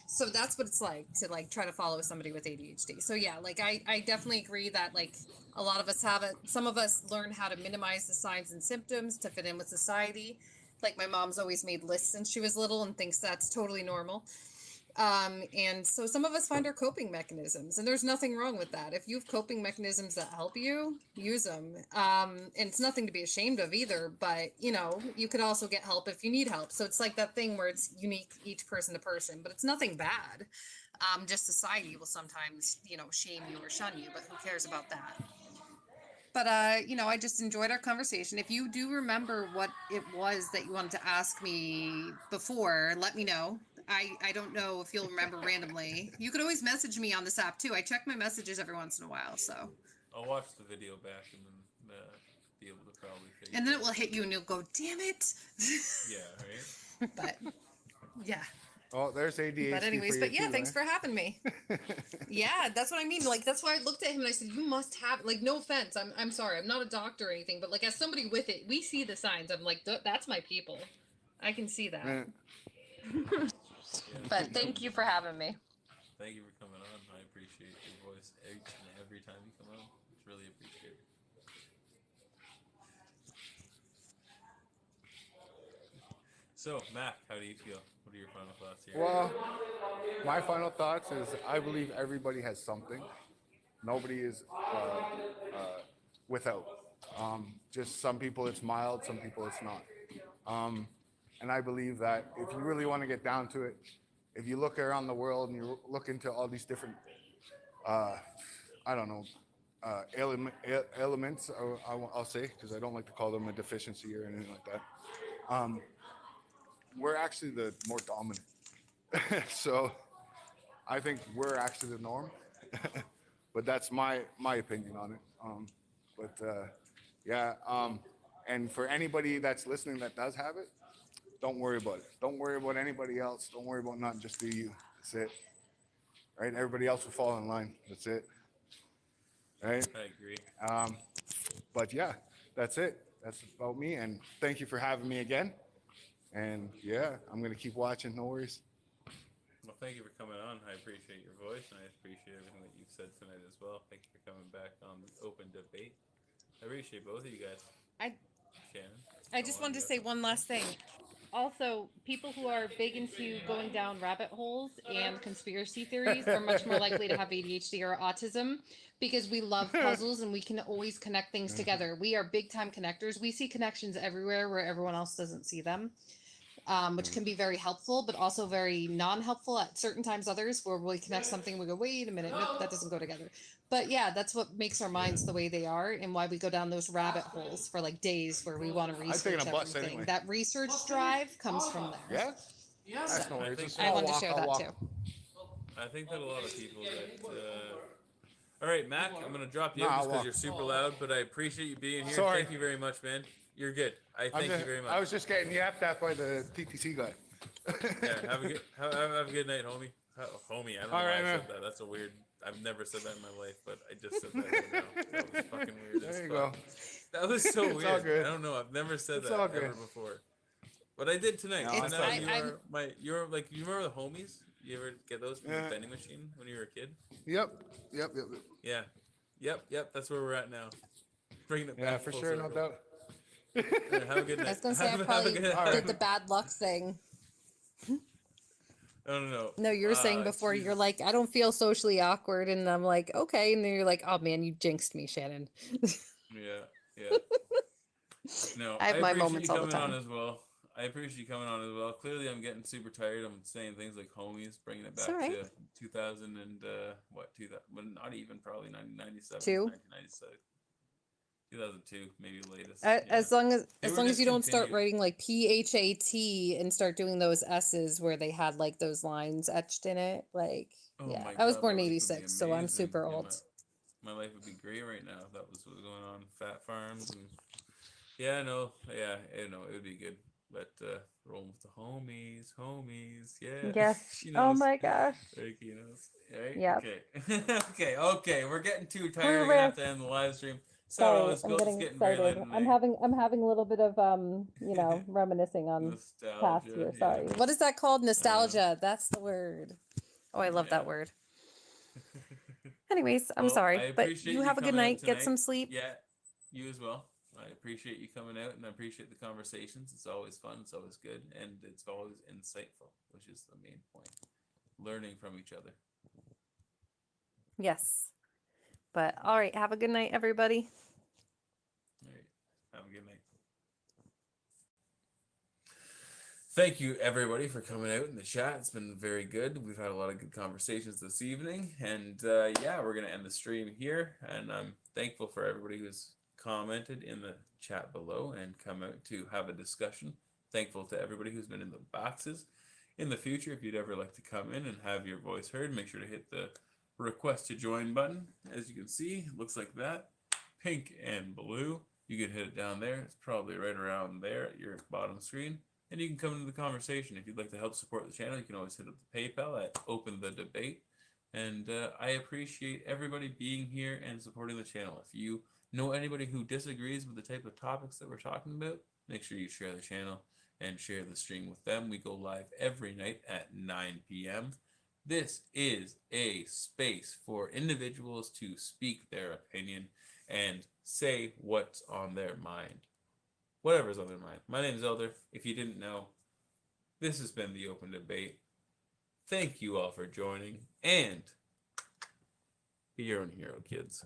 Speaker 8: So that's what it's like to like try to follow somebody with ADHD. So yeah, like I definitely agree that like a lot of us have it. Some of us learn how to minimize the signs and symptoms to fit in with society. Like my mom's always made lists since she was little and thinks that's totally normal. And so some of us find our coping mechanisms, and there's nothing wrong with that. If you have coping mechanisms that help you, use them. And it's nothing to be ashamed of either, but you know, you could also get help if you need help. So it's like that thing where it's unique each person to person, but it's nothing bad. Just society will sometimes, you know, shame you or shun you, but who cares about that? But you know, I just enjoyed our conversation. If you do remember what it was that you wanted to ask me before, let me know. I don't know if you'll remember randomly. You could always message me on this app too. I check my messages every once in a while, so.
Speaker 1: I'll watch the video back and then be able to probably figure
Speaker 8: And then
Speaker 1: it
Speaker 8: it will hit you and you'll go, damn it.
Speaker 1: Yeah, right?
Speaker 8: But yeah.
Speaker 11: Oh, there's ADHD.
Speaker 8: But anyways,
Speaker 11: for
Speaker 8: but
Speaker 11: you
Speaker 8: yeah,
Speaker 11: too,
Speaker 8: thanks
Speaker 11: eh?
Speaker 8: for having me. Yeah, that's what I mean. Like that's why I looked at him and I said, "You must have." Like, no offense, I'm sorry, I'm not a doctor or anything, but like as somebody with it, we see the signs. I'm like, "That's my people." I can see that.
Speaker 11: Yeah.
Speaker 10: But thank you for having me.
Speaker 1: Thank you for coming on. I appreciate your voice each and every time you come on. It's really appreciated. So, Mac, how do you feel? What are your final thoughts here?
Speaker 11: Well, my final thoughts is I believe everybody has something. Nobody is without. Just some people it's mild, some people it's not. And I believe that if you really want to get down to it, if you look around the world and you look into all these different, I don't know, elements, I'll say, because I don't like to call them a deficiency or anything like that. We're actually the more dominant. So I think we're actually the norm. But that's my opinion on it. Yeah. And for anybody that's listening that does have it, don't worry about it. Don't worry about anybody else. Don't worry about nothing. Just do you. That's it. Right? Everybody else will fall in line. That's it. Right?
Speaker 1: I agree.
Speaker 11: But yeah, that's it. That's about me. And thank you for having me again. And yeah, I'm gonna keep watching. No worries.
Speaker 1: Well, thank you for coming on. I appreciate your voice, and I appreciate everything that you've said tonight as well. Thank you for coming back on the open debate. I appreciate both of you guys. Shannon.
Speaker 10: I just wanted to say one last thing. Also, people who are big into going down rabbit holes and conspiracy theories are much more likely to have ADHD or autism because we love puzzles and we can always connect things together. We are big time connectors. We see connections everywhere where everyone else doesn't see them, which can be very helpful, but also very non-helpful at certain times. Others where we connect something, we go, wait a minute, nope, that doesn't go together. But yeah, that's what makes our minds the way they are and why we go down those rabbit holes for like days where we want to research
Speaker 11: taking a bus
Speaker 10: everything.
Speaker 11: anyway.
Speaker 10: That research drive comes from there.
Speaker 11: Yeah? That's no worries.
Speaker 1: think-
Speaker 11: It's a
Speaker 10: I
Speaker 11: small
Speaker 10: wanted to
Speaker 11: walk,
Speaker 10: share
Speaker 11: I'll
Speaker 10: that
Speaker 11: walk.
Speaker 10: too.
Speaker 1: I think that a lot of people that. All right, Mac, I'm gonna drop you
Speaker 11: Nah,
Speaker 1: out
Speaker 11: I'll
Speaker 1: just because
Speaker 11: walk.
Speaker 1: you're super loud, but I appreciate you being here.
Speaker 11: Sorry.
Speaker 1: Thank you very much, man. You're good. I thank you very much.
Speaker 11: I was just getting yapped at by the TTC guy.
Speaker 1: Yeah, have a good night, homie. Homie, I don't know
Speaker 11: All
Speaker 1: why
Speaker 11: right,
Speaker 1: I
Speaker 11: man.
Speaker 1: said that. That's a weird. I've never said that in my life, but I just said that right now. That was fucking weird. as
Speaker 11: There you
Speaker 1: fuck.
Speaker 11: go.
Speaker 1: That was so
Speaker 11: It's all
Speaker 1: weird.
Speaker 11: good.
Speaker 1: I don't know. I've never said
Speaker 11: It's
Speaker 1: that
Speaker 11: all
Speaker 1: ever
Speaker 11: good.
Speaker 1: before. But I did tonight.
Speaker 11: No,
Speaker 1: So
Speaker 11: it's
Speaker 1: now
Speaker 11: all
Speaker 1: you
Speaker 11: good.
Speaker 1: you're like, you remember the homies? You ever get those from
Speaker 11: Yeah.
Speaker 1: the vending machine when you were a kid?
Speaker 11: Yep.
Speaker 1: Yeah. Yep. That's where we're at now. Bringing it back.
Speaker 11: Yeah, for
Speaker 1: full
Speaker 11: sure, no
Speaker 1: circle.
Speaker 11: doubt.
Speaker 1: Yeah, have a good night.
Speaker 8: I was gonna say I
Speaker 1: Have a
Speaker 8: probably
Speaker 1: good-
Speaker 8: did the bad luck thing.
Speaker 1: I don't know.
Speaker 8: No, you were saying before you're like, I don't feel socially awkward, and I'm like, okay, and then you're like, oh man, you jinxed me, Shannon.
Speaker 1: Yeah. No,
Speaker 8: I have my
Speaker 1: appreciate
Speaker 8: moments
Speaker 1: you
Speaker 8: all the
Speaker 1: coming on
Speaker 8: time.
Speaker 1: as well. I appreciate you coming on as well. Clearly, I'm getting super tired. I'm saying things like homies, bringing it
Speaker 8: It's
Speaker 1: back
Speaker 8: all right.
Speaker 1: to 2000 and what 2000? Well, not even probably 1997,
Speaker 8: Two.
Speaker 1: 1997, 2002, maybe latest.
Speaker 8: As
Speaker 1: Yeah.
Speaker 8: long as
Speaker 1: They
Speaker 8: as
Speaker 1: were
Speaker 8: long as
Speaker 1: just
Speaker 8: you don't start
Speaker 1: continued.
Speaker 8: writing like PHAT and start doing those S's where they had like those lines etched in it, like
Speaker 1: Oh
Speaker 8: yeah.
Speaker 1: my
Speaker 8: I was
Speaker 1: God,
Speaker 8: born
Speaker 1: that
Speaker 8: in
Speaker 1: life would be
Speaker 8: '86, so I'm
Speaker 1: amazing.
Speaker 8: super
Speaker 1: Yeah,
Speaker 8: old.
Speaker 1: my life would be great right now. If that was what was going on. Fat farms and yeah, no, yeah, it would be good. But rolling with the homies, yeah.
Speaker 8: Yes.
Speaker 1: She
Speaker 8: Oh
Speaker 1: knows.
Speaker 8: my gosh.
Speaker 1: Ricky knows. Right?
Speaker 8: Yep.
Speaker 1: Okay. okay. We're getting too tired. We're gonna have to end the live stream.
Speaker 8: Sorry,
Speaker 1: let's
Speaker 8: I'm
Speaker 1: go.
Speaker 8: getting
Speaker 1: It's getting very late
Speaker 8: excited.
Speaker 1: at
Speaker 8: I'm
Speaker 1: night.
Speaker 8: having a little bit of reminiscing on past
Speaker 1: Nostalgia.
Speaker 8: year.
Speaker 1: Yeah.
Speaker 8: Sorry. What is that called? Nostalgia. That's the word. Oh, I love
Speaker 1: Yeah.
Speaker 8: that word. Anyways, I'm
Speaker 1: Well, I
Speaker 8: sorry, but
Speaker 1: appreciate
Speaker 8: you have a good
Speaker 1: coming out
Speaker 8: night. Get
Speaker 1: tonight.
Speaker 8: some sleep.
Speaker 1: Yeah, you as well. I appreciate you coming out and I appreciate the conversations. It's always fun. It's always good. And it's always insightful, which is the main point. Learning from each other.
Speaker 8: Yes. But all right, have a good night, everybody.
Speaker 1: All right. Have a good night. Thank you, everybody, for coming out in the chat. It's been very good. We've had a lot of good conversations this evening. And yeah, we're going to end the stream here. And I'm thankful for everybody who's commented in the chat below and come out to have a discussion. Thankful to everybody who's been in the boxes. In the future, if you'd ever like to come in and have your voice heard, make sure to hit the request to join button. As you can see, it looks like that. Pink and blue. You can hit it down there. It's probably right around there at your bottom screen. And you can come into the conversation. If you'd like to help support the channel, you can always hit up the PayPal at Open the Debate. And I appreciate everybody being here and supporting the channel. If you know anybody who disagrees with the type of topics that we're talking about, make sure you share the channel and share the stream with them. We go live every night at 9 p.m. This is a space for individuals to speak their opinion and say what's on their mind. Whatever's on their mind. My name is Elder. If you didn't know, This has been the Open Debate. Thank you all for joining, and be your own hero, kids.